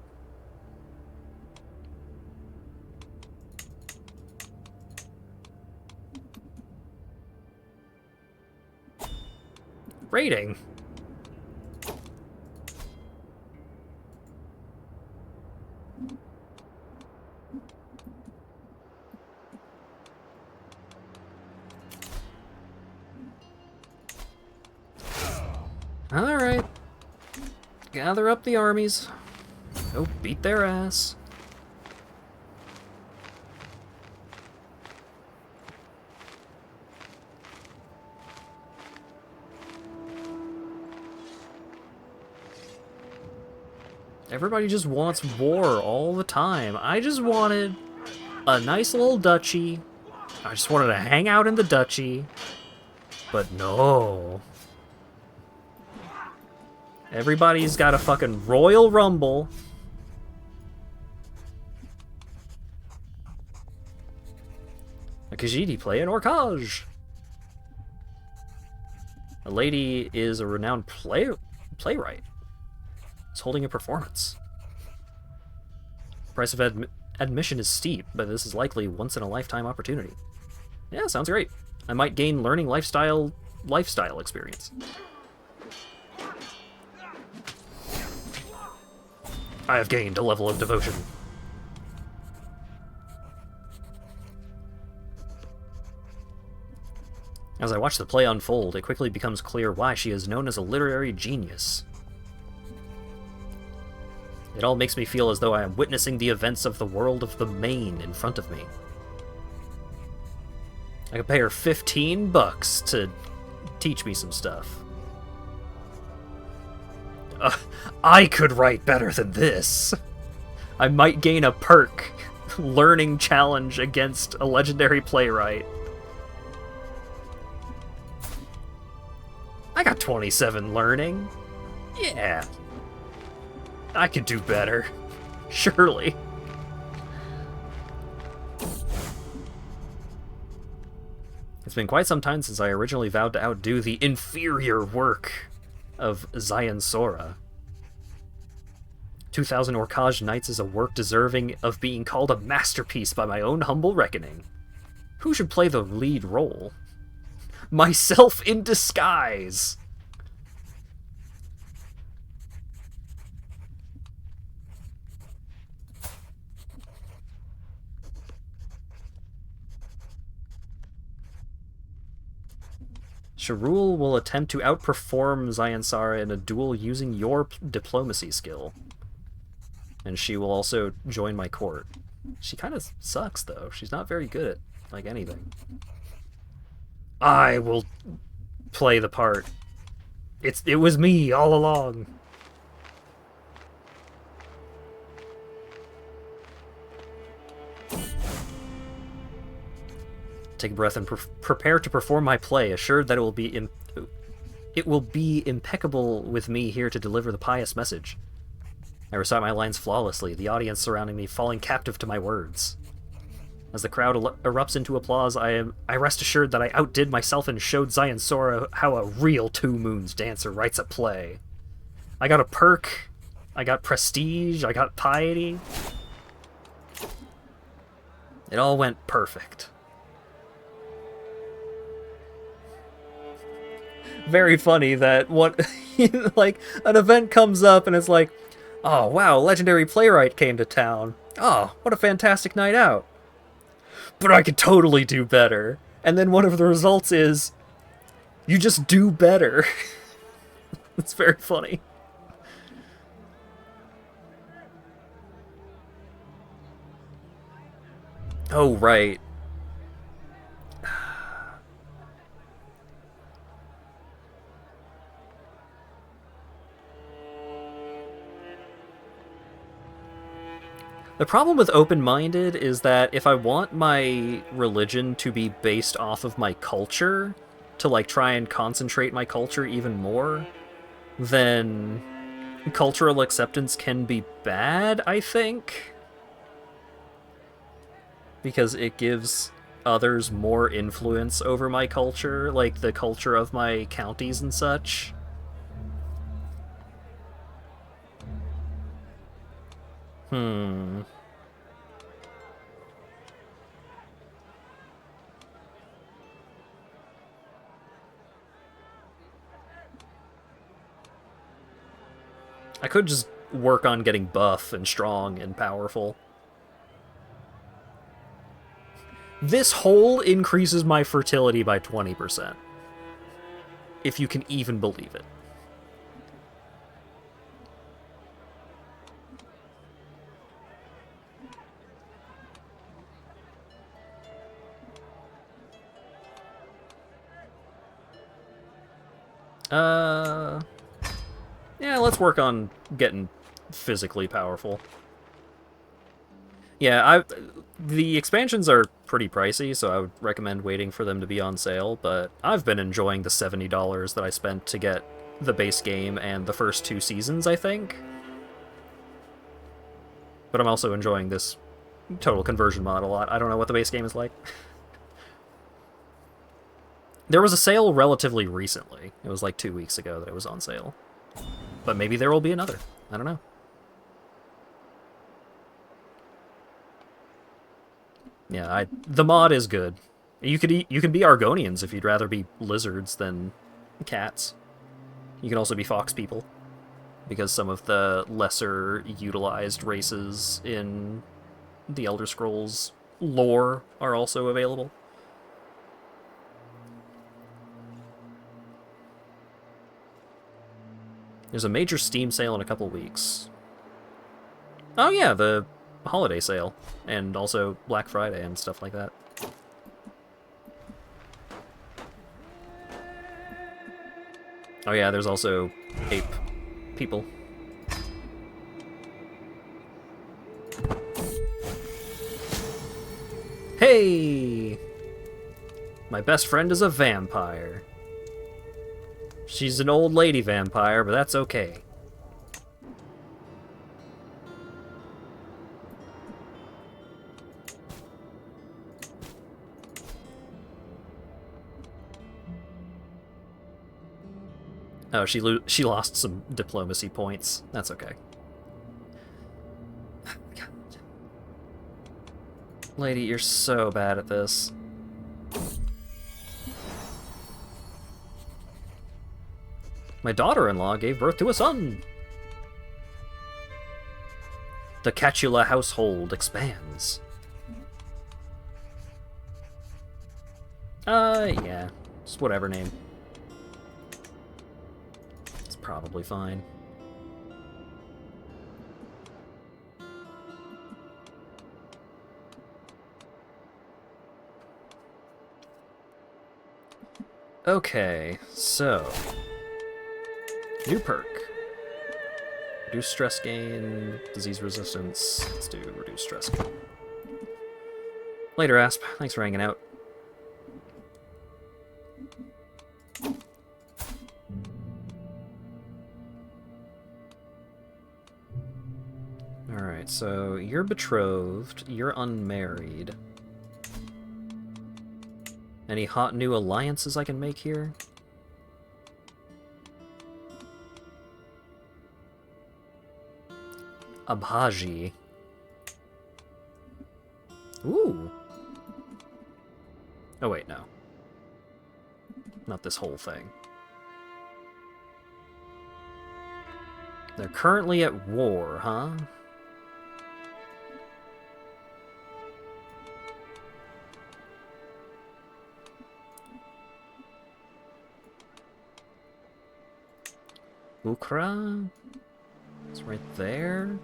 Rating. Alright. Gather up the armies. Go beat their ass. Everybody just wants war all the time. I just wanted a nice little duchy. I just wanted to hang out in the duchy. But no. Everybody's got a fucking Royal Rumble. A Khajiit play an Orkaj. A lady is a renowned playwright. It's holding a performance. Price of admission is steep, but this is likely once-in-a-lifetime opportunity. Yeah, sounds great. I might gain learning lifestyle experience. I have gained a level of devotion. As I watch the play unfold, it quickly becomes clear why she is known as a literary genius. It all makes me feel as though I am witnessing the events of the world of the Main in front of me. I could pay her $15 to teach me some stuff. I could write better than this. I might gain a perk. Learning challenge against a legendary playwright. I got 27 learning. Yeah. I could do better. Surely. It's been quite some time since I originally vowed to outdo the inferior work of Zayan Sora. 2000 Orkaj Nights is a work deserving of being called a masterpiece by my own humble reckoning. Who should play the lead role? Myself in disguise! Sharul will attempt to outperform Zayansara in a duel using your diplomacy skill. And she will also join my court. She kind of sucks, though. She's not very good at, like, anything. I will play the part. It was me all along. Take a breath and prepare to perform my play, assured that it will be impeccable with me here to deliver the pious message. I recite my lines flawlessly, the audience surrounding me falling captive to my words. As the crowd erupts into applause, I rest assured that I outdid myself and showed Zayan Sora how a real Two Moons dancer writes a play. I got a perk, I got prestige, I got piety. It all went perfect. Very funny that like, an event comes up and it's like, oh wow, a legendary playwright came to town. Oh, what a fantastic night out. But I could totally do better. And then one of the results is, you just do better. It's very funny. Oh, right. The problem with open-minded is that if I want my religion to be based off of my culture, to like try and concentrate my culture even more, then cultural acceptance can be bad, I think. Because it gives others more influence over my culture, like the culture of my counties and such. I could just work on getting buff and strong and powerful. This hole increases my fertility by 20%. If you can even believe it. Yeah, let's work on getting physically powerful. Yeah, the expansions are pretty pricey, so I would recommend waiting for them to be on sale, but I've been enjoying the $70 that I spent to get the base game and the first 2 seasons, I think. But I'm also enjoying this total conversion mod a lot. I don't know what the base game is like. There was a sale relatively recently. It was like 2 weeks ago that it was on sale. But maybe there will be another. I don't know. Yeah, the mod is good. You can be Argonians if you'd rather be lizards than cats. You can also be fox people. because some of the lesser utilized races in the Elder Scrolls lore are also available. There's a major Steam sale in a couple weeks. Oh yeah, the holiday sale, and also Black Friday and stuff like that. Oh yeah, there's also ape people. Hey! My best friend is a vampire. She's an old lady vampire, but that's okay. Oh, she lost some diplomacy points. That's okay. God. Lady, you're so bad at this. My daughter-in-law gave birth to a son. The Catula household expands. Yeah. Just whatever name. It's probably fine. Okay, so... New perk. Reduce stress gain, disease resistance. Let's do reduce stress gain. Later, Asp. Thanks for hanging out. Alright, so you're betrothed, you're unmarried. Any hot new alliances I can make here? Abhaji. Ooh. Oh wait, no. Not this whole thing. They're currently at war, huh? Ukra? It's right there.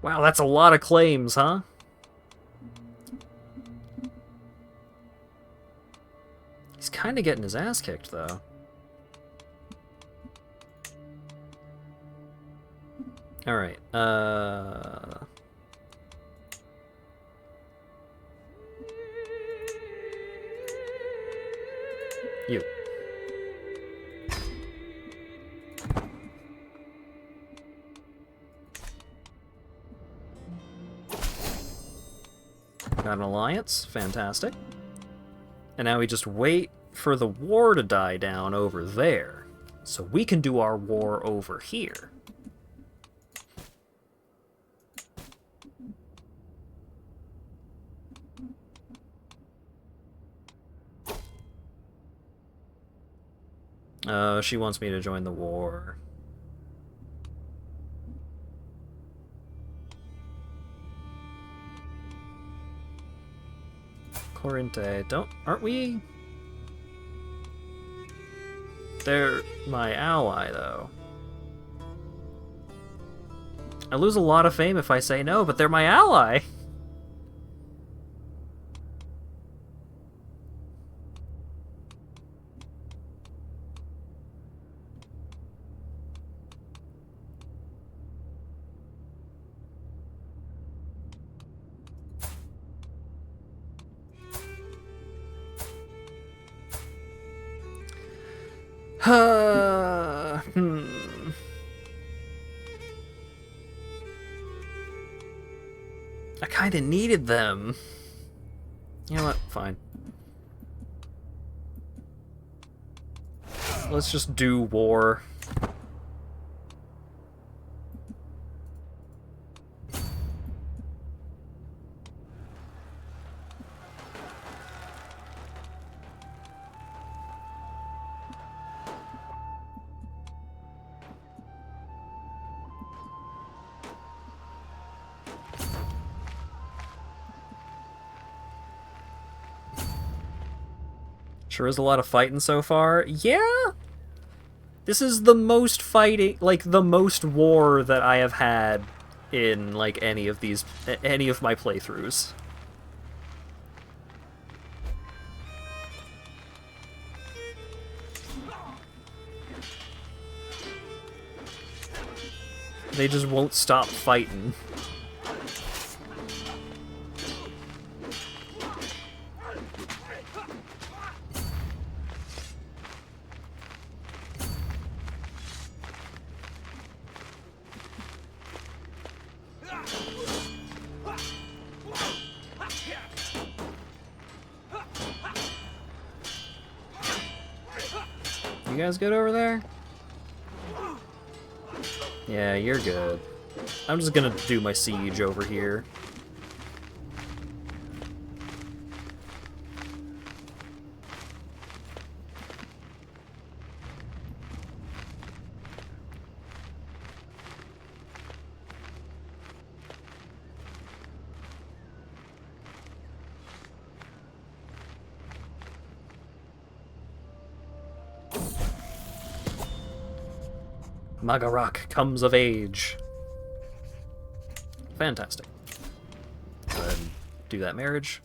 Wow, that's a lot of claims, huh? He's kind of getting his ass kicked, though. Alright, You. Got an alliance. Fantastic. And now we just wait for the war to die down over there, so we can do our war over here. She wants me to join the war. Corinte, aren't we? They're my ally, though. I lose a lot of fame if I say no, but they're my ally! I kinda needed them. You know what? Fine. Let's just do war. Sure is a lot of fighting so far. Yeah? This is the most fighting, like, the most war that I have had in, like, any of my playthroughs. They just won't stop fighting. You guys good over there? Yeah, you're good. I'm just gonna do my siege over here. Magarak comes of age. Fantastic. Go ahead and do that marriage.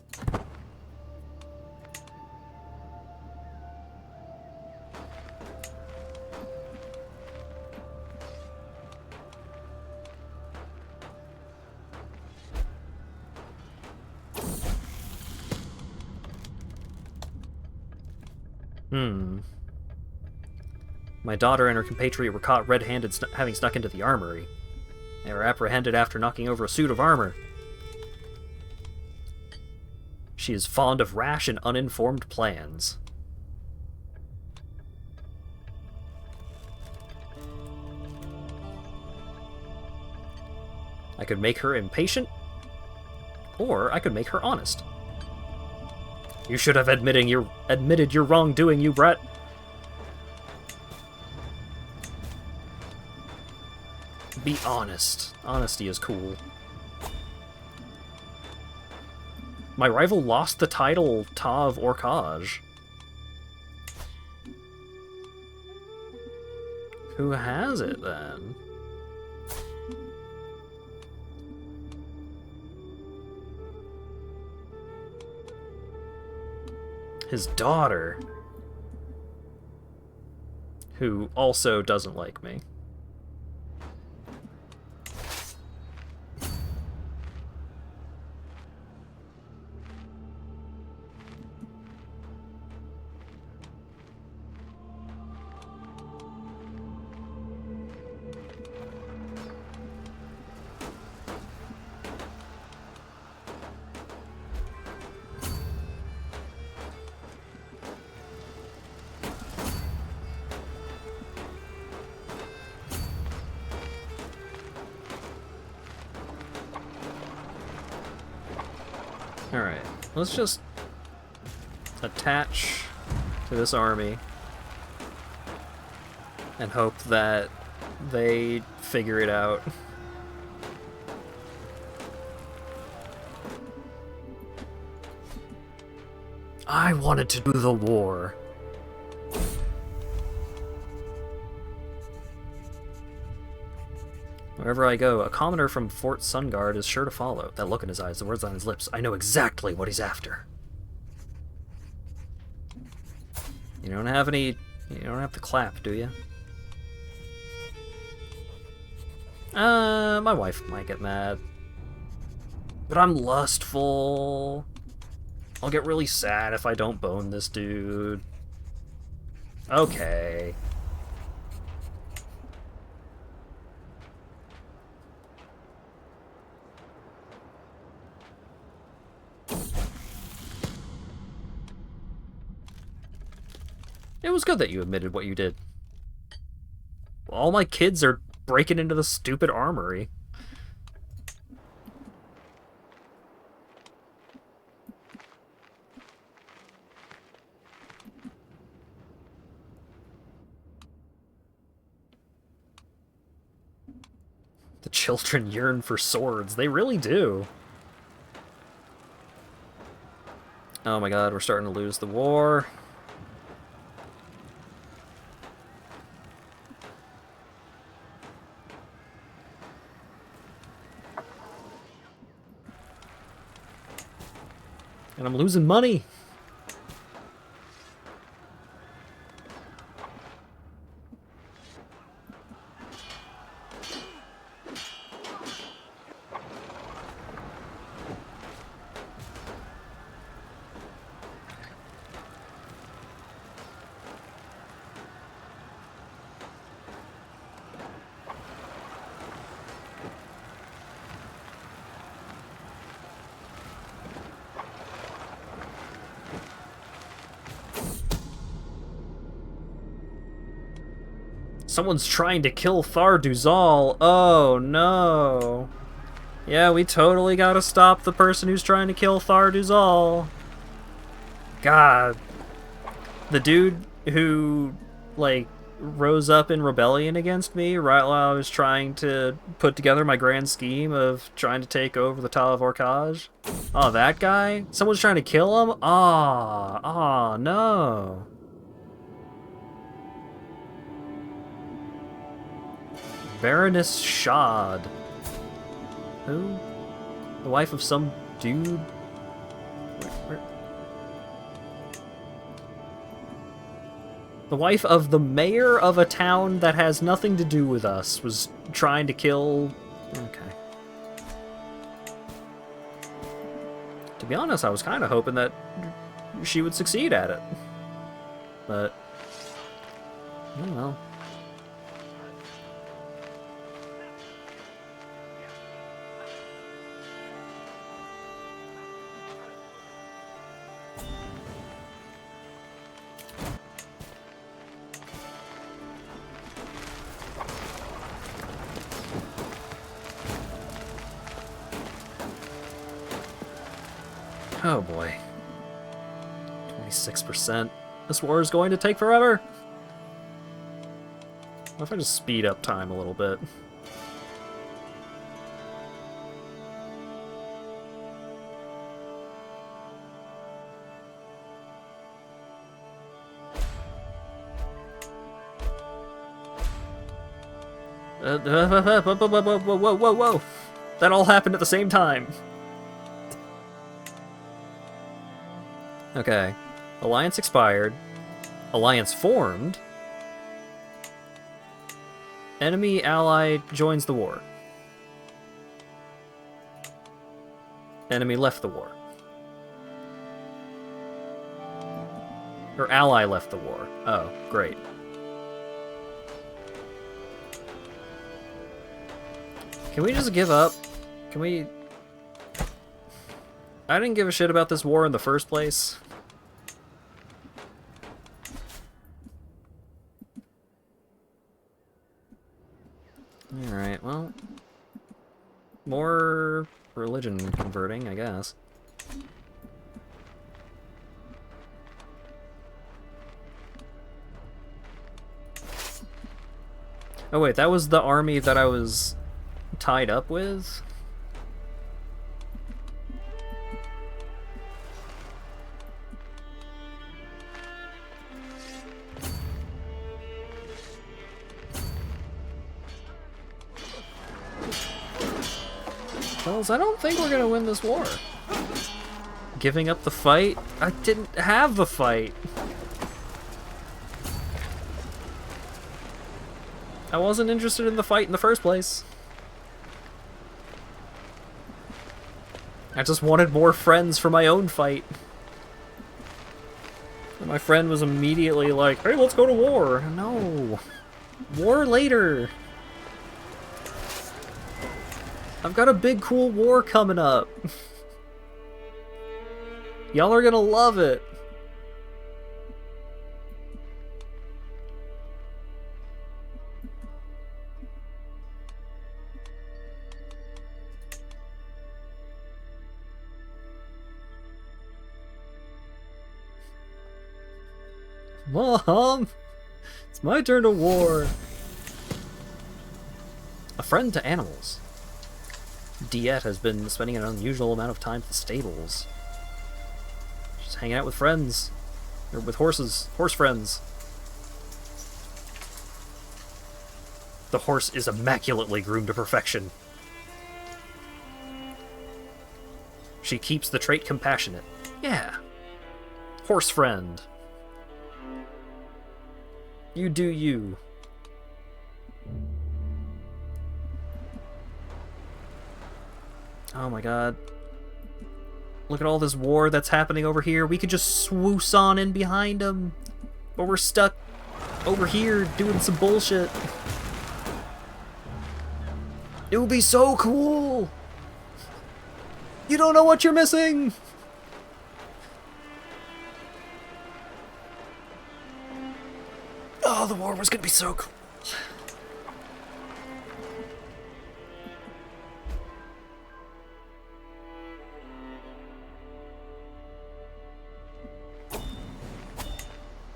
My daughter and her compatriot were caught red-handed having snuck into the armory. They were apprehended after knocking over a suit of armor. She is fond of rash and uninformed plans. I could make her impatient, or I could make her honest. You should have admitted your wrongdoing, you brat. Be honest. Honesty is cool. My rival lost the title Tav Orkaj. Who has it then? His daughter. Who also doesn't like me. Alright, let's just attach to this army and hope that they figure it out. I wanted to do the war. Wherever I go, a commoner from Fort Sunguard is sure to follow. That look in his eyes, the words on his lips, I know exactly what he's after. You don't have to clap, do you? My wife might get mad. But I'm lustful. I'll get really sad if I don't bone this dude. Okay. It was good that you admitted what you did. All my kids are breaking into the stupid armory. The children yearn for swords. They really do. Oh my god, we're starting to lose the war. And I'm losing money. Someone's trying to kill Thar-Duzal. Oh no. Yeah, we totally gotta stop the person who's trying to kill Thar-Duzal. God. The dude who, like, rose up in rebellion against me right while I was trying to put together my grand scheme of trying to take over the Tal of Orkaj. Oh, that guy? Someone's trying to kill him? Oh, no. Baroness Shad. Who? The wife of some dude? Where? The wife of the mayor of a town that has nothing to do with us was trying to kill... Okay. To be honest, I was kind of hoping that she would succeed at it. But... I don't know. Oh boy. 26%. This war is going to take forever. What if I just speed up time a little bit? Whoa. That all happened at the same time. Okay. Alliance expired. Alliance formed. Enemy ally joins the war. Enemy left the war. Or ally left the war. Oh, great. Can we just give up? Can we... I didn't give a shit about this war in the first place. Alright, well... More religion converting, I guess. Oh wait, that was the army that I was tied up with? Fellas, I don't think we're gonna win this war. Giving up the fight? I didn't have the fight. I wasn't interested in the fight in the first place. I just wanted more friends for my own fight. And my friend was immediately like, hey, let's go to war. No. War later. I've got a big cool war coming up. Y'all are gonna love it. Mom! It's my turn to war! A friend to animals. Diet has been spending an unusual amount of time at the stables. She's hanging out with friends. Or with horses. Horse friends. The horse is immaculately groomed to perfection. She keeps the trait compassionate. Yeah. Horse friend. You do you. Oh my god. Look at all this war that's happening over here. We could just swoosh on in behind them. But we're stuck over here doing some bullshit. It would be so cool! You don't know what you're missing! Oh, the war was gonna be so cool.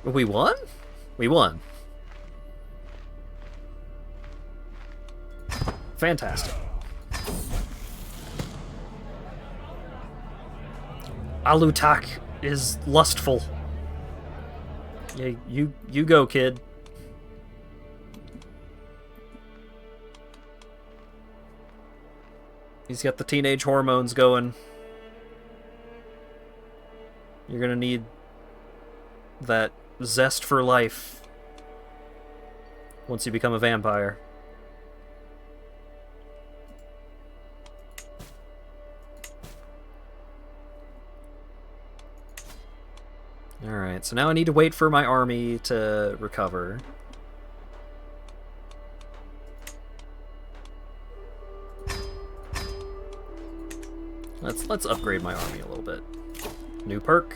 We won? We won. Fantastic. Alutak is lustful. Yeah, you go, kid. He's got the teenage hormones going. You're gonna need that zest for life once you become a vampire. Alright, so now I need to wait for my army to recover. Let's upgrade my army a little bit. New perk.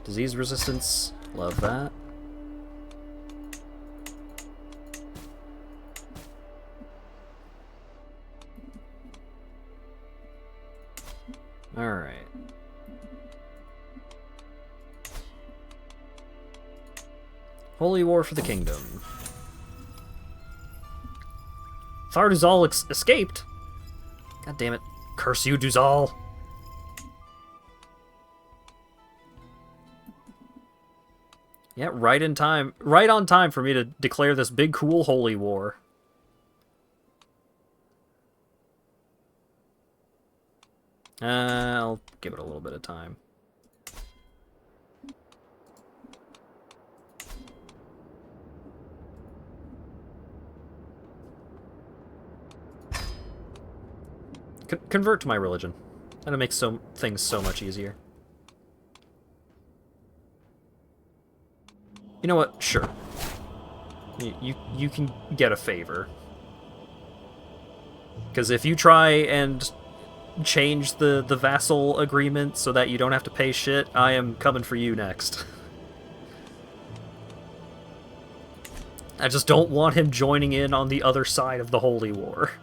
Disease resistance. Love that. Alright. Holy War for the Kingdom. Tharduzal escaped? God damn it. Curse you, Duzal. Yeah, right in time. Right on time for me to declare this big, cool Holy War. I'll give it a little bit of time. Convert to my religion. That'll make things so much easier. You know what? Sure. You can get a favor. Because if you try and change the vassal agreement so that you don't have to pay shit, I am coming for you next. I just don't want him joining in on the other side of the Holy War.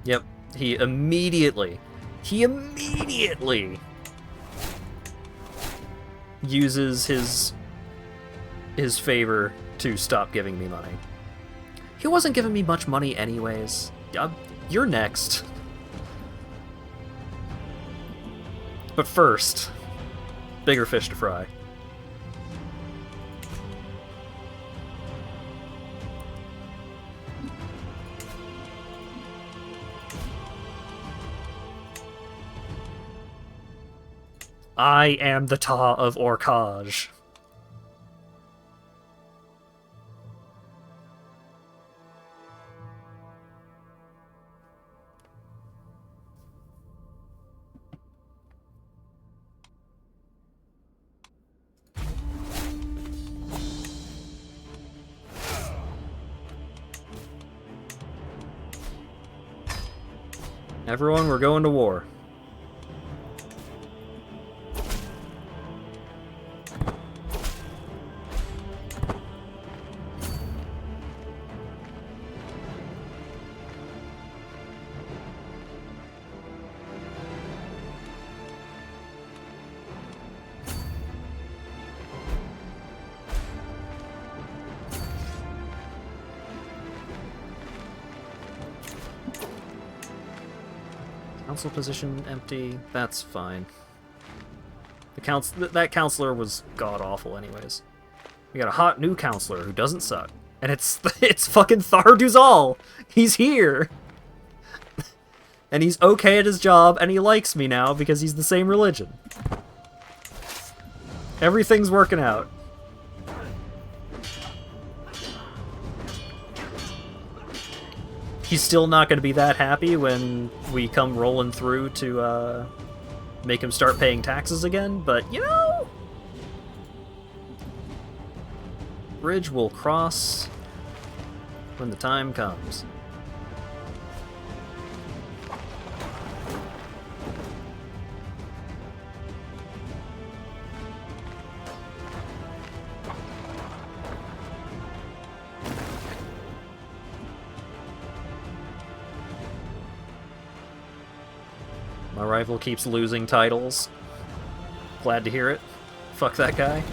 Yep, he immediately uses his favor to stop giving me money. He wasn't giving me much money anyways. You're next. But first, bigger fish to fry. I am the Ta of Orkaj. Everyone, we're going to war. Council position empty. That's fine. That counselor was god-awful anyways. We got a hot new counselor who doesn't suck. And it's fucking Tharduzal! He's here! And he's okay at his job, and he likes me now because he's the same religion. Everything's working out. He's still not going to be that happy when we come rolling through to make him start paying taxes again, but you know, bridge will cross when the time comes. My rival keeps losing titles. Glad to hear it. Fuck that guy.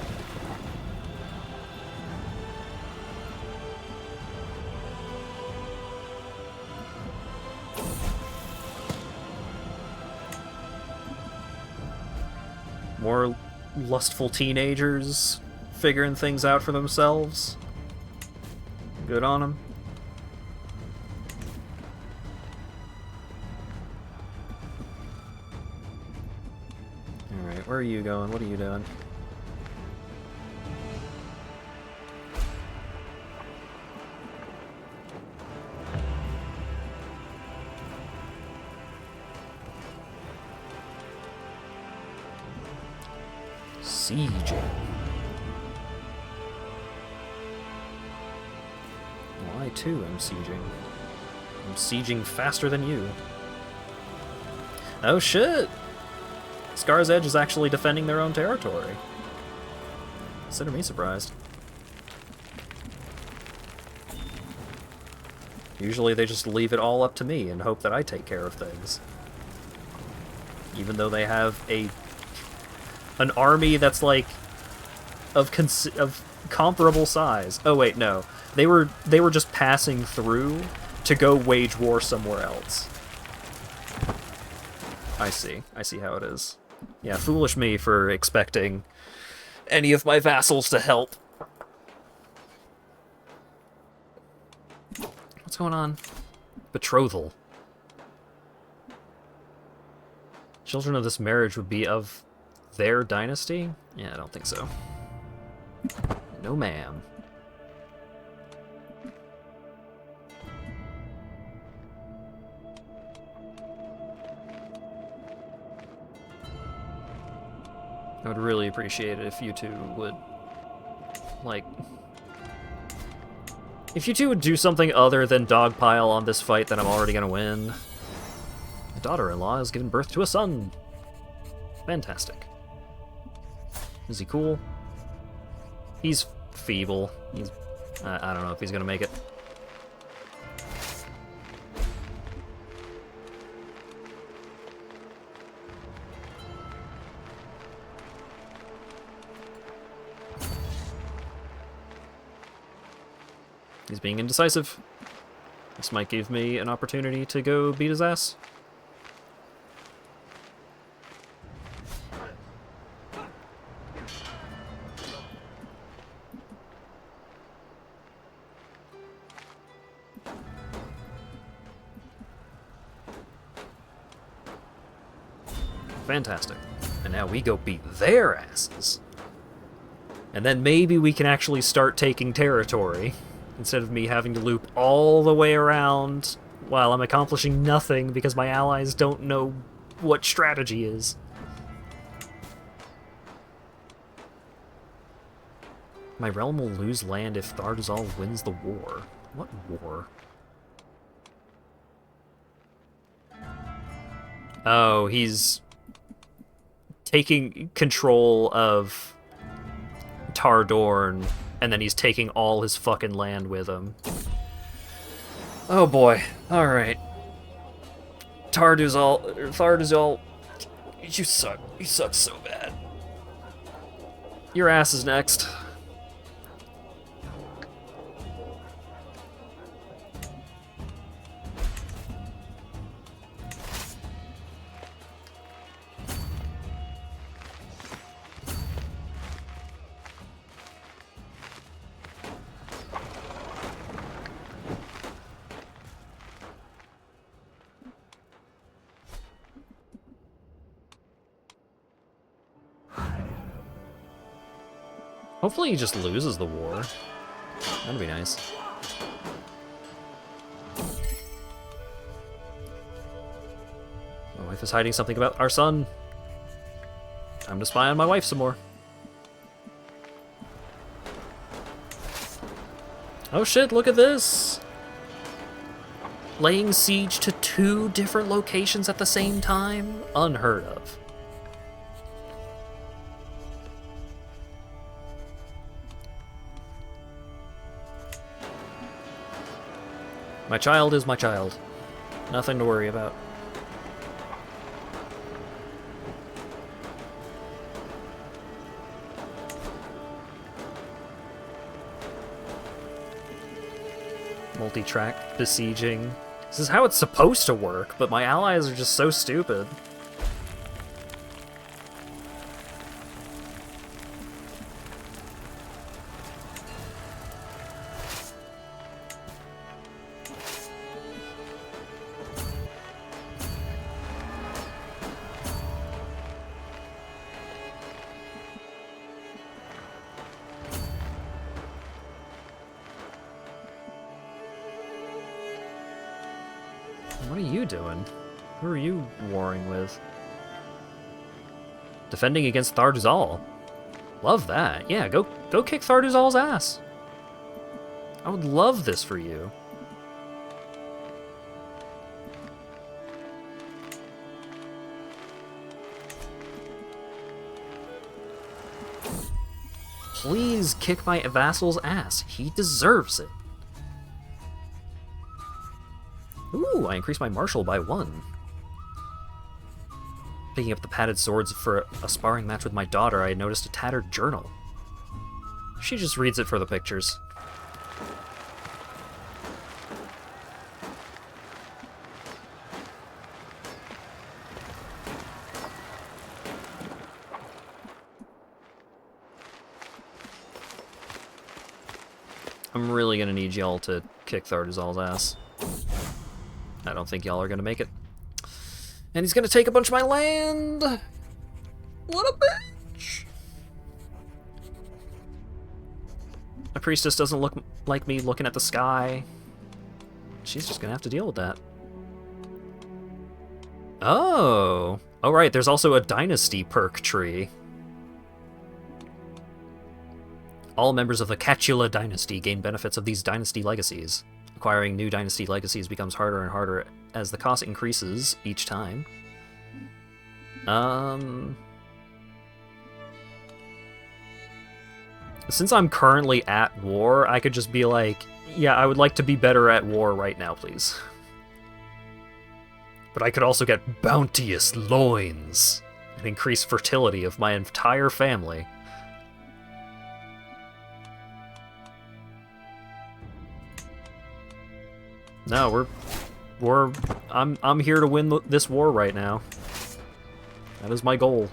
More lustful teenagers figuring things out for themselves. Good on them. Alright, where are you going? What are you doing? Sieging. Well, I too am sieging. I'm sieging faster than you. Oh shit! Scar's Edge is actually defending their own territory. Consider me surprised. Usually they just leave it all up to me and hope that I take care of things. Even though they have an army that's like of comparable size. Oh wait, no. They were just passing through to go wage war somewhere else. I see how it is. Yeah, foolish me for expecting any of my vassals to help. What's going on? Betrothal. Children of this marriage would be of their dynasty? Yeah, I don't think so. No, ma'am. I would really appreciate it if you two would, like... If you two would do something other than dogpile on this fight that I'm already gonna win. My daughter-in-law has given birth to a son. Fantastic. Is he cool? He's feeble. He's... I don't know if he's gonna make it. He's being indecisive. This might give me an opportunity to go beat his ass. Fantastic. And now we go beat their asses. And then maybe we can actually start taking territory, instead of me having to loop all the way around while I'm accomplishing nothing because my allies don't know what strategy is. My realm will lose land if Tharduzal wins the war. What war? Oh, he's taking control of Tardorn, and then he's taking all his fucking land with him. Oh boy. Alright. Tharduzal, you suck. You suck so bad. Your ass is next. Hopefully he just loses the war. That'd be nice. My wife is hiding something about our son. Time to spy on my wife some more. Oh shit, look at this! Laying siege to 2 different locations at the same time? Unheard of. My child is my child. Nothing to worry about. Multi-track besieging. This is how it's supposed to work, but my allies are just so stupid. What are you doing? Who are you warring with? Defending against Tharduzal. Love that. Yeah, go kick Tharduzal's ass. I would love this for you. Please kick my vassal's ass. He deserves it. Ooh, I increased my martial by 1. Picking up the padded swords for a sparring match with my daughter, I noticed a tattered journal. She just reads it for the pictures. I'm really gonna need y'all to kick Tharduzal's ass. I don't think y'all are gonna make it. And he's gonna take a bunch of my land! What a bitch! My priestess doesn't look like me looking at the sky. She's just gonna have to deal with that. Oh! Oh right, there's also a dynasty perk tree. All members of the Catula dynasty gain benefits of these dynasty legacies. Acquiring new dynasty legacies becomes harder and harder as the cost increases each time. Since I'm currently at war, I could just be like, yeah, I would like to be better at war right now, please. But I could also get bounteous loins and increase fertility of my entire family. No, I'm here to win this war right now. That is my goal.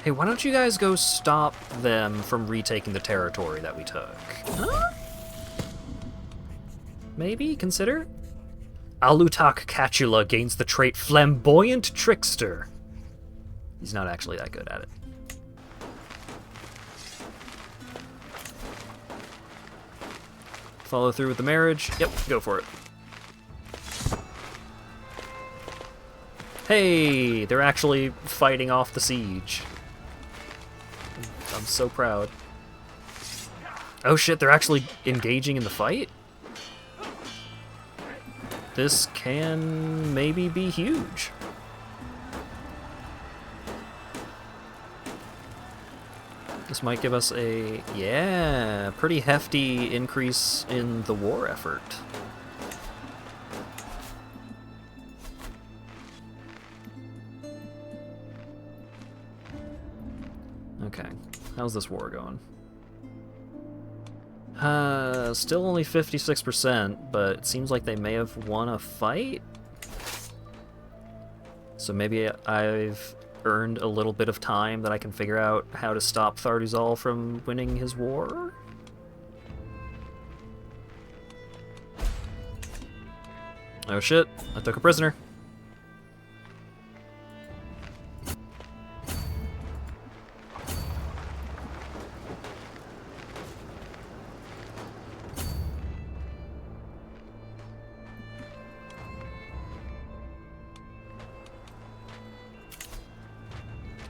Hey, why don't you guys go stop them from retaking the territory that we took? Huh? Maybe consider? Alutak Catula gains the trait Flamboyant Trickster. He's not actually that good at it. Follow through with the marriage. Yep, go for it. Hey, they're actually fighting off the siege. I'm so proud. Oh shit, they're actually engaging in the fight? This can maybe be huge. This might give us a, yeah, pretty hefty increase in the war effort. Okay, how's this war going? Still only 56%, but it seems like they may have won a fight? So maybe I've earned a little bit of time that I can figure out how to stop Tharduzal from winning his war. Oh shit, I took a prisoner.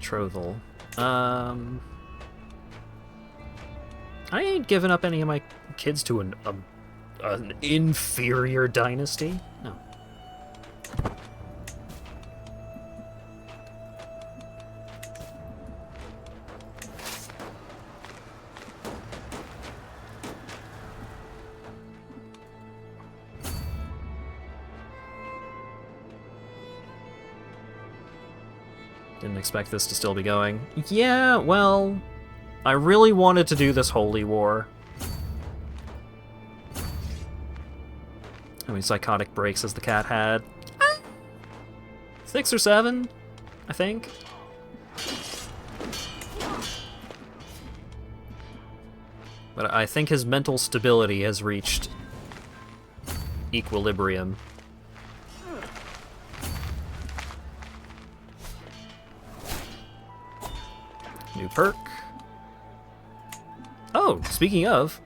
Betrothal. I ain't giving up any of my kids to an inferior dynasty. No. Didn't expect this to still be going. Yeah, well, I really wanted to do this holy war. How many psychotic breaks has the cat had? 6 or 7, I think. But I think his mental stability has reached equilibrium. New perk. Oh, speaking of,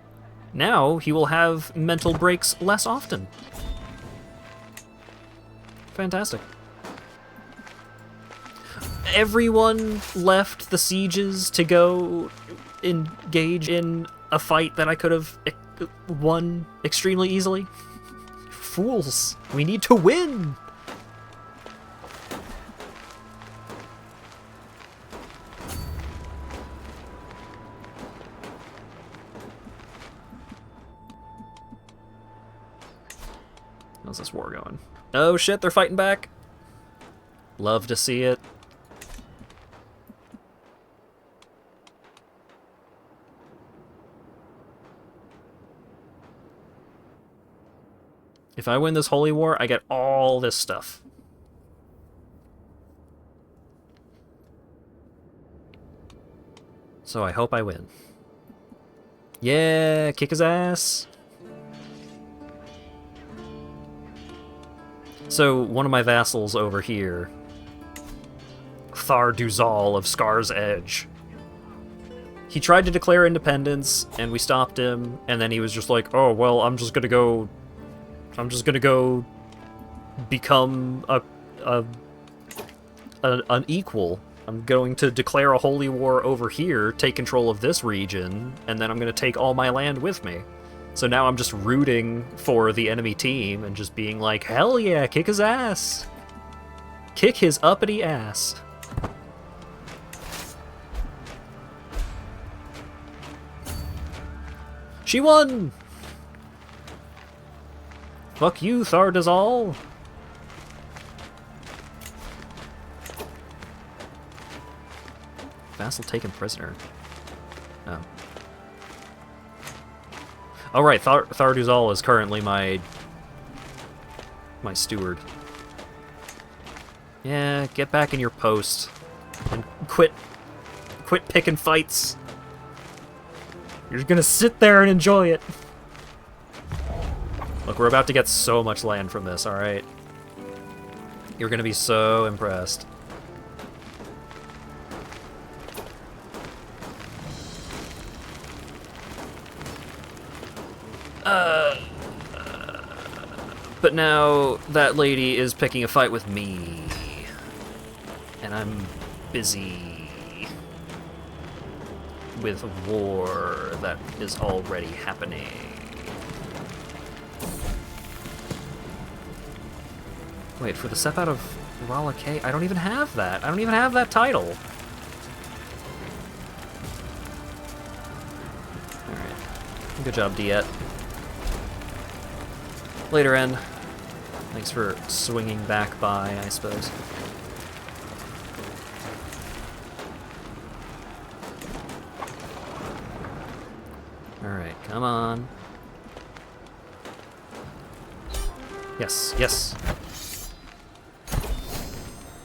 now he will have mental breaks less often. Fantastic. Everyone left the sieges to go engage in a fight that I could have won extremely easily. Fools, we need to win! How's this war going? Oh shit, they're fighting back. Love to see it. If I win this holy war, I get all this stuff. So I hope I win. Yeah, kick his ass. So, one of my vassals over here, Tharduzal of Scar's Edge, he tried to declare independence, and we stopped him, and then he was just like, oh, well, I'm just gonna go become an equal. I'm going to declare a holy war over here, take control of this region, and then I'm gonna take all my land with me. So now I'm just rooting for the enemy team and just being like, hell yeah, kick his ass. Kick his uppity ass. She won! Fuck you, Tharduzal. Vassal taken prisoner. Oh. Oh right, Tharduzal is currently my steward. Yeah, get back in your post and quit picking fights. You're gonna sit there and enjoy it. Look, we're about to get so much land from this, alright? You're gonna be so impressed. But now that lady is picking a fight with me. And I'm busy with a war that is already happening. Wait, for the step out of Rala K? I don't even have that. I don't even have that title. Alright. Good job, Diet. Later, N. Thanks for swinging back by, I suppose. Alright, come on. Yes, yes.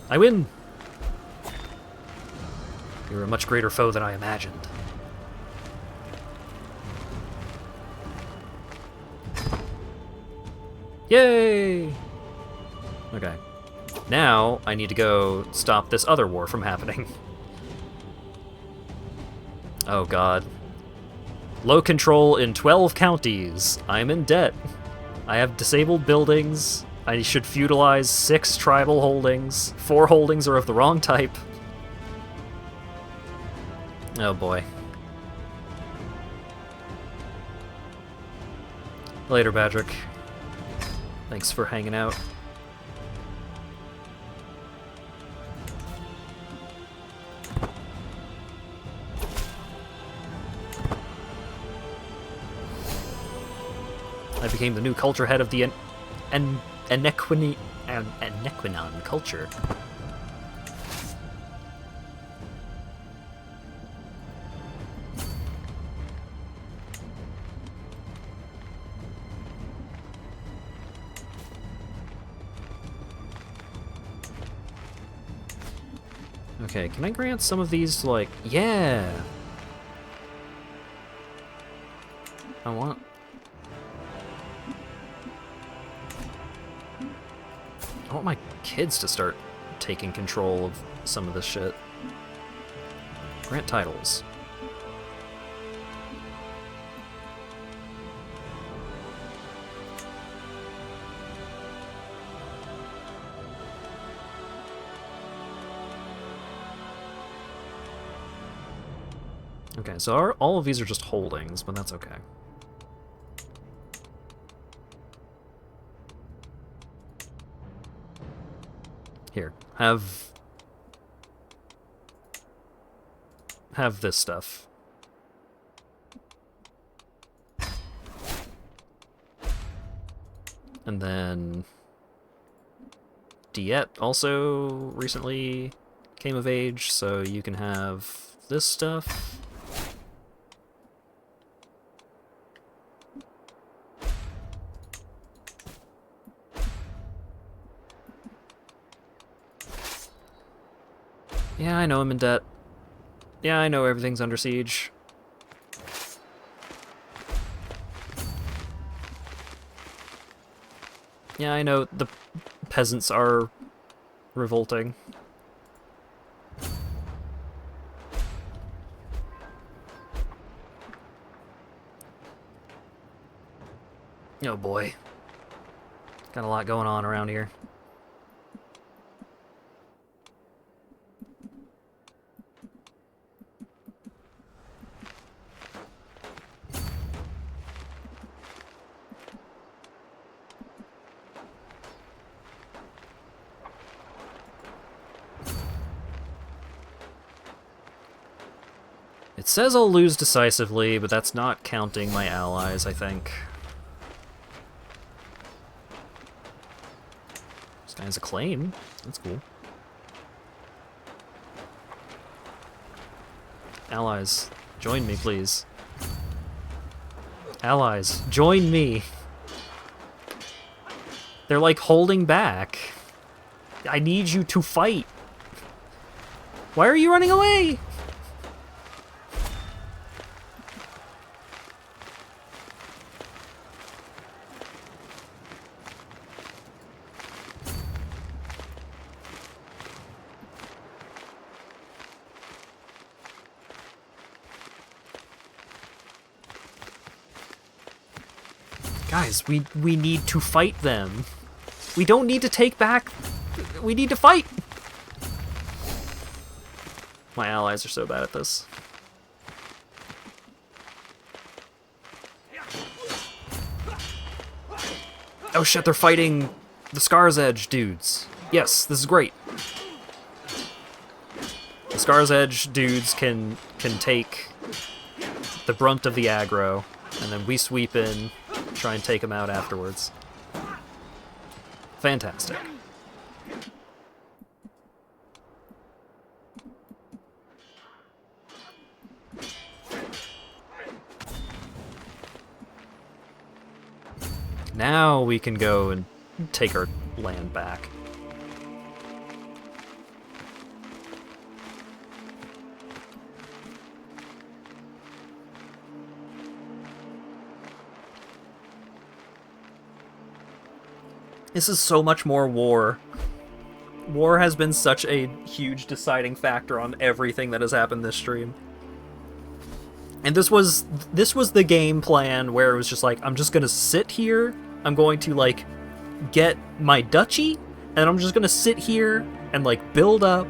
I win! You're a much greater foe than I imagined. Yay! Okay. Now, I need to go stop this other war from happening. Oh god. Low control in 12 counties. I'm in debt. I have disabled buildings. I should feudalize 6 tribal holdings. 4 holdings are of the wrong type. Oh boy. Later, Badrick. Thanks for hanging out. I became the new culture head of the Enequinon culture. Okay, can I grant some of these, like... Yeah! I want my kids to start taking control of some of this shit. Grant titles. Okay, so all of these are just holdings, but that's okay. Here, have this stuff. And then Diet also recently came of age, so you can have this stuff. Yeah, I know I'm in debt. Yeah, I know everything's under siege. Yeah, I know the peasants are revolting. Oh boy. Got a lot going on around here. It says I'll lose decisively, but that's not counting my allies, I think. This guy has a claim. That's cool. Allies, join me, please. Allies, join me. They're like holding back. I need you to fight. Why are you running away? Guys, we need to fight them. We don't need to take back. We need to fight. My allies are so bad at this. Oh shit, they're fighting the Scar's Edge dudes. Yes, this is great. The Scar's Edge dudes can take the brunt of the aggro, and then we sweep in, try and take them out afterwards. Fantastic. Now we can go and take our land back. This is so much more war. War has been such a huge deciding factor on everything that has happened this stream. And this was the game plan where it was just like, I'm just gonna sit here, I'm going to like get my duchy, and I'm just gonna sit here and like build up.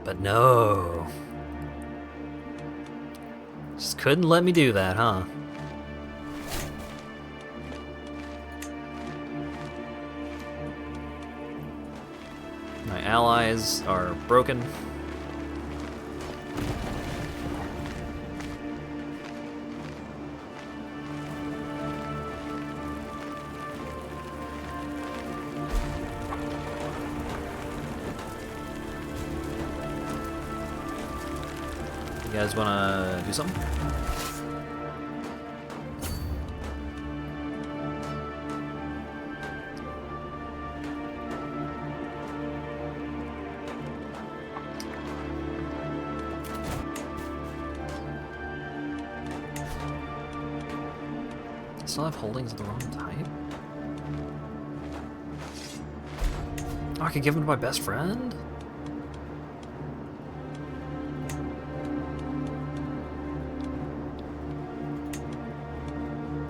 But no. Just couldn't let me do that, huh? My allies are broken. You guys wanna do something? Still have holdings of the wrong type? Oh, I could give them to my best friend?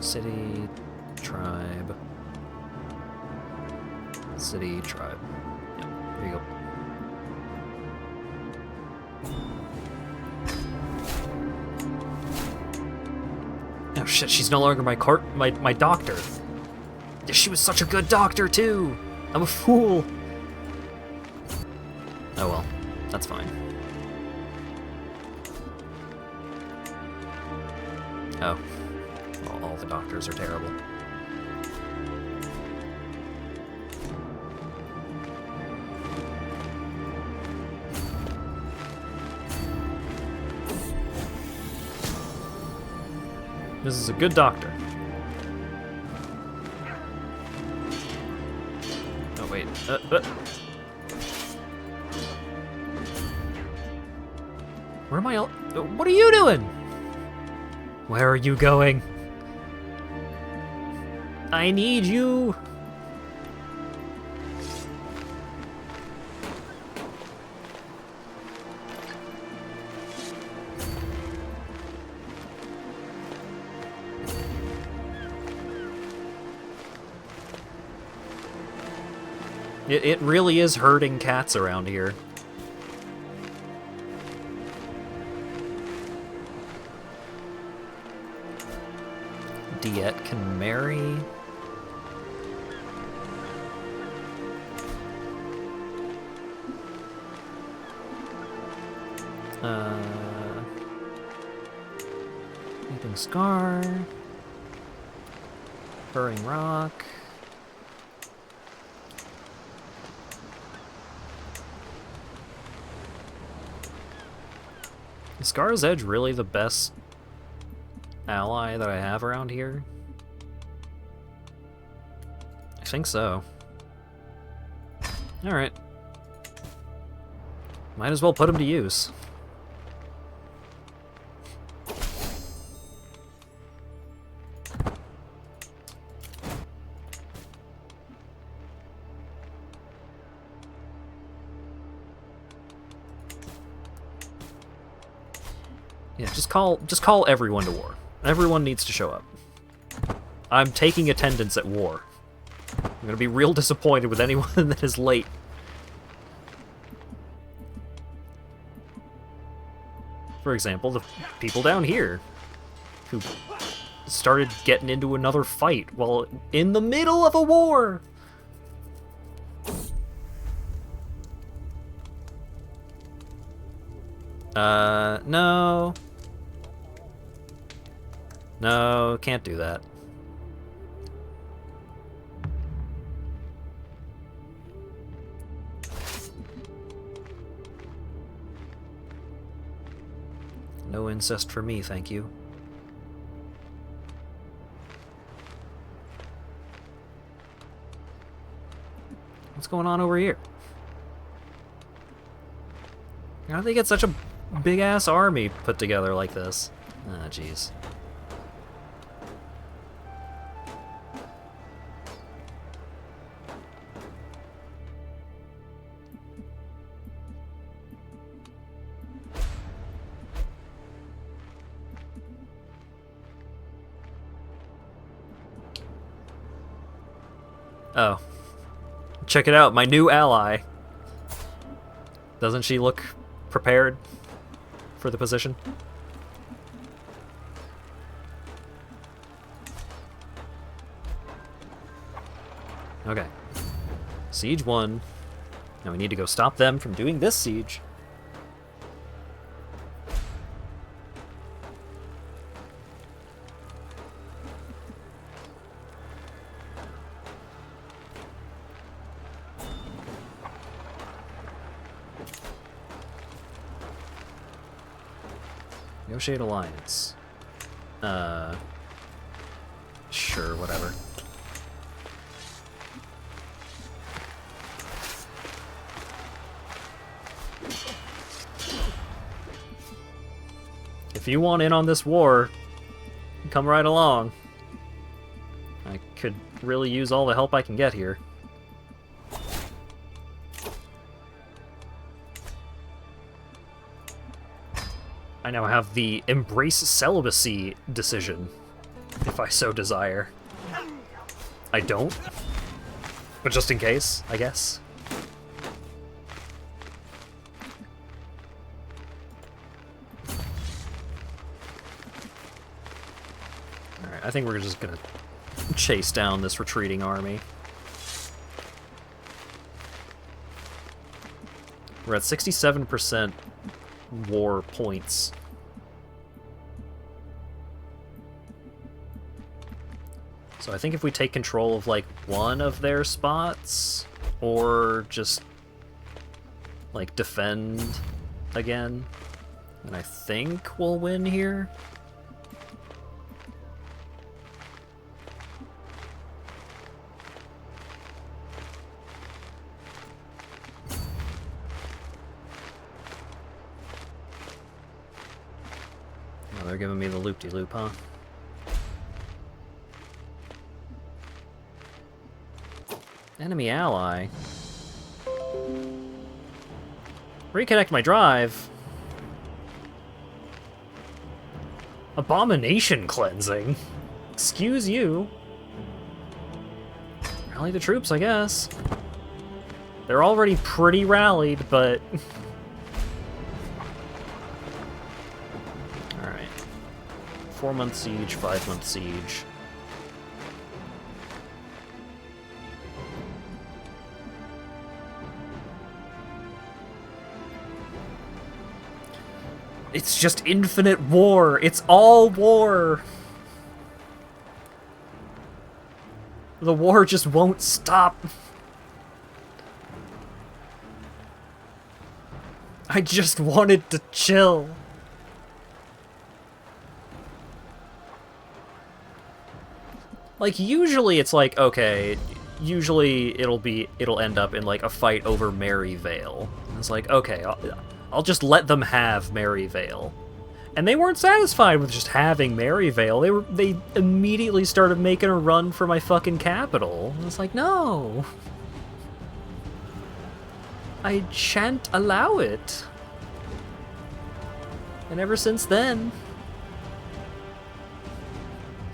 City, tribe. City, tribe. Yep, there you go. Oh shit, she's no longer my doctor. She was such a good doctor too! I'm a fool! Oh well, that's fine. Oh. Well, all the doctors are terrible. This is a good doctor. Oh, wait. Where am I? What are you doing? Where are you going? I need you. It really is herding cats around here. Diet can marry. Weeping Scar. Burring Rock. Is Scar's Edge really the best ally that I have around here? I think so. Alright. Might as well put him to use. Yeah, just call everyone to war. Everyone needs to show up. I'm taking attendance at war. I'm gonna be real disappointed with anyone that is late. For example, the people down here who started getting into another fight while in the middle of a war. No. No, can't do that. No incest for me, thank you. What's going on over here? How do they get such a big-ass army put together like this? Ah, jeez. Oh. Check it out, my new ally. Doesn't she look prepared for the position? Okay. Siege 1. Now we need to go stop them from doing this siege. Negotiate alliance. Sure, whatever. If you want in on this war, come right along. I could really use all the help I can get here. I now have the Embrace Celibacy decision, if I so desire. I don't, but just in case, I guess. Alright, I think we're just gonna chase down this retreating army. We're at 67% war points. So I think if we take control of, like, one of their spots, or just, like, defend again, then I think we'll win here. Oh, they're giving me the loop-de-loop, huh? Enemy ally. Reconnect my drive. Abomination cleansing. Excuse you. Rally the troops, I guess. They're already pretty rallied, but... Alright. 4-month siege, 5-month siege. It's just infinite war. It's all war. The war just won't stop. I just wanted to chill. Like, usually it's like, okay, usually it'll end up in, like, a fight over Maryvale. It's like, okay, I'll just let them have Maryvale. And they weren't satisfied with just having Maryvale. They immediately started making a run for my fucking capital. And it's like, no. I shan't allow it. And ever since then,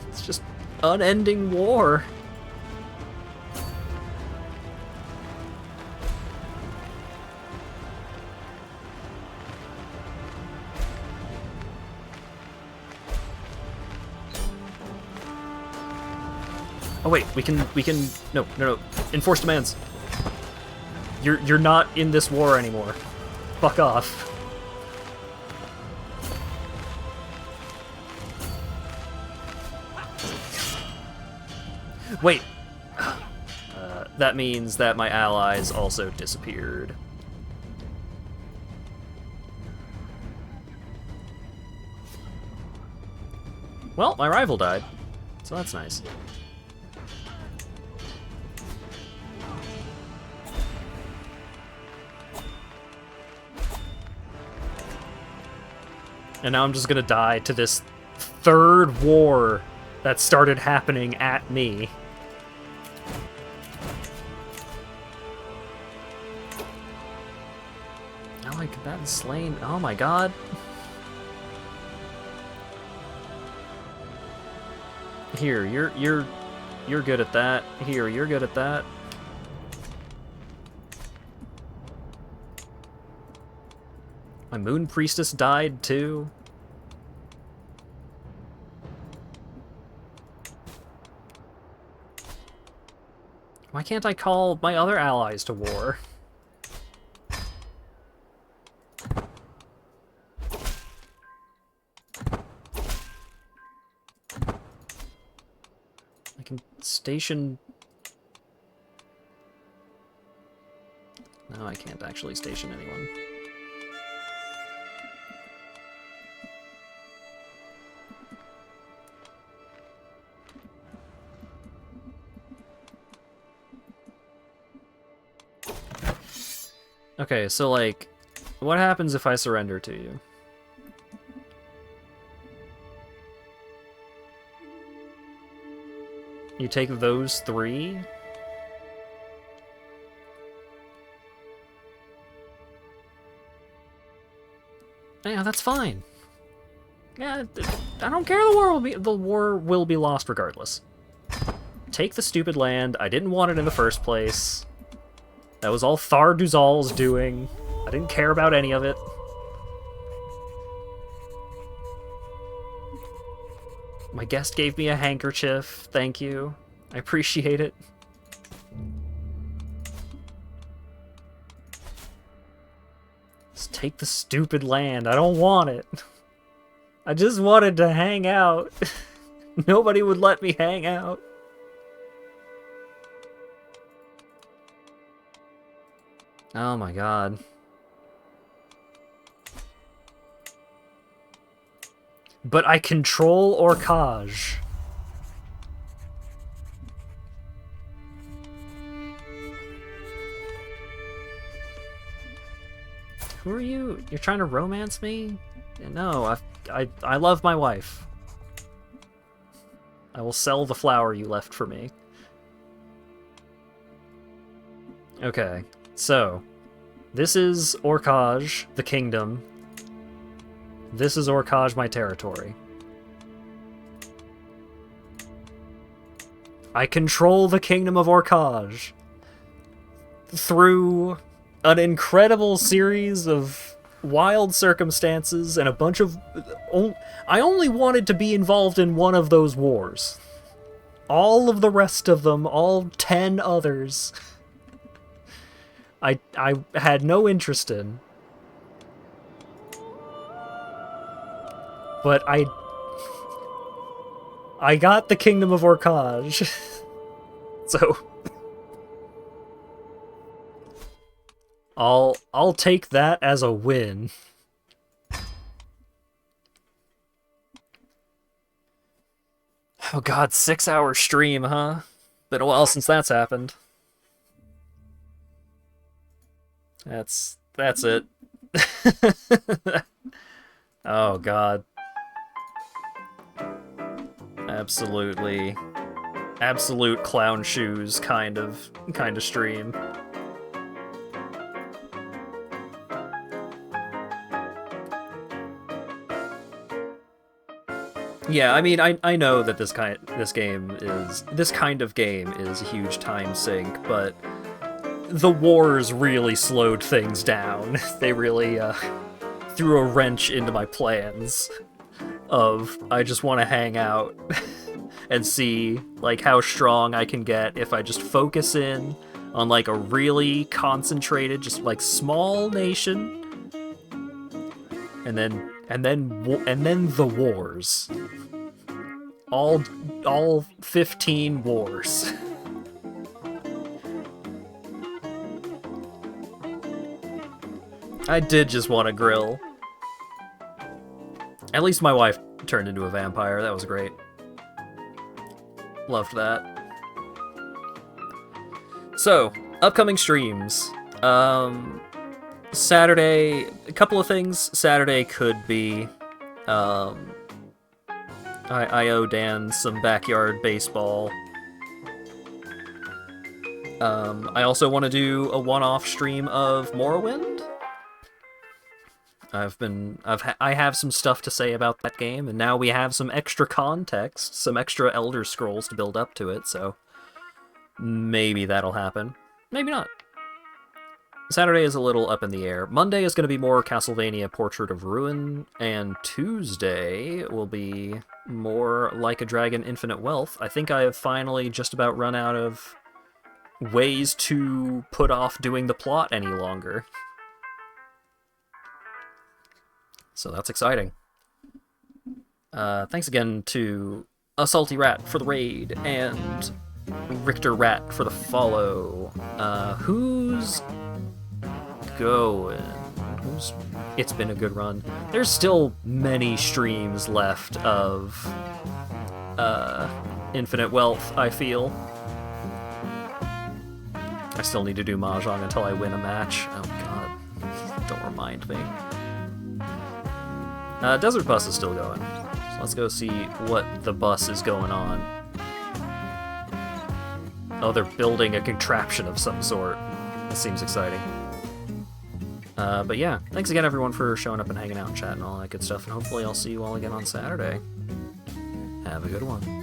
it's just unending war. Oh wait, we can, no, enforce demands. You're not in this war anymore. Fuck off. Wait. That means that my allies also disappeared. Well, my rival died, so that's nice. And now I'm just gonna die to this third war that started happening at me. Allied combatant slain. Oh my god. Here, you're You're good at that. Here, you're good at that. My Moon Priestess died, too. Why can't I call my other allies to war? I can station... No, I can't actually station anyone. Okay, so, like, what happens if I surrender to you? You take those 3? Yeah, that's fine. Yeah, I don't care. The war will be lost regardless. Take the stupid land. I didn't want it in the first place. That was all Thar-Duzal's doing. I didn't care about any of it. My guest gave me a handkerchief. Thank you. I appreciate it. Just take the stupid land. I don't want it. I just wanted to hang out. Nobody would let me hang out. Oh my god. But I control Orcage. Who are you? You're trying to romance me? No, I love my wife. I will sell the flower you left for me. Okay, so this is Orcage, the kingdom. This is Orcage, my territory. I control the kingdom of Orcage through an incredible series of wild circumstances and a bunch of... I only wanted to be involved in one of those wars. All of the rest of them, all 10 others, I had no interest in. But I got the Kingdom of Orcage. So I'll take that as a win. Oh god, 6-hour stream, huh? Been a while since that's happened. That's it. Oh god. Absolutely. Absolute clown shoes kind of stream. Yeah, I mean, I know that this kind of game is a huge time sink, but the wars really slowed things down. They really threw a wrench into my plans of I just want to hang out and see like how strong I can get if I just focus in on like a really concentrated, just like small nation, and then the wars. All 15 wars. I did just want to grill. At least my wife turned into a vampire. That was great. Loved that. So, upcoming streams. Saturday, a couple of things. Saturday could be, I owe Dan some backyard baseball. I also want to do a one-off stream of Morrowind. I have some stuff to say about that game, and now we have some extra context, some extra Elder Scrolls to build up to it, so maybe that'll happen. Maybe not. Saturday is a little up in the air. Monday is going to be more Castlevania Portrait of Ruin, and Tuesday will be more Like a Dragon Infinite Wealth. I think I have finally just about run out of ways to put off doing the plot any longer. So that's exciting. Thanks again to A Salty Rat for the raid, and Richter Rat for the follow. Who's going? It's been a good run. There's still many streams left of Infinite Wealth, I feel. I still need to do Mahjong until I win a match. Oh god. Don't remind me. Desert Bus is still going. So let's go see what the bus is going on. Oh, they're building a contraption of some sort. That seems exciting. But yeah, thanks again everyone for showing up and hanging out and chatting and all that good stuff, and hopefully I'll see you all again on Saturday. Have a good one.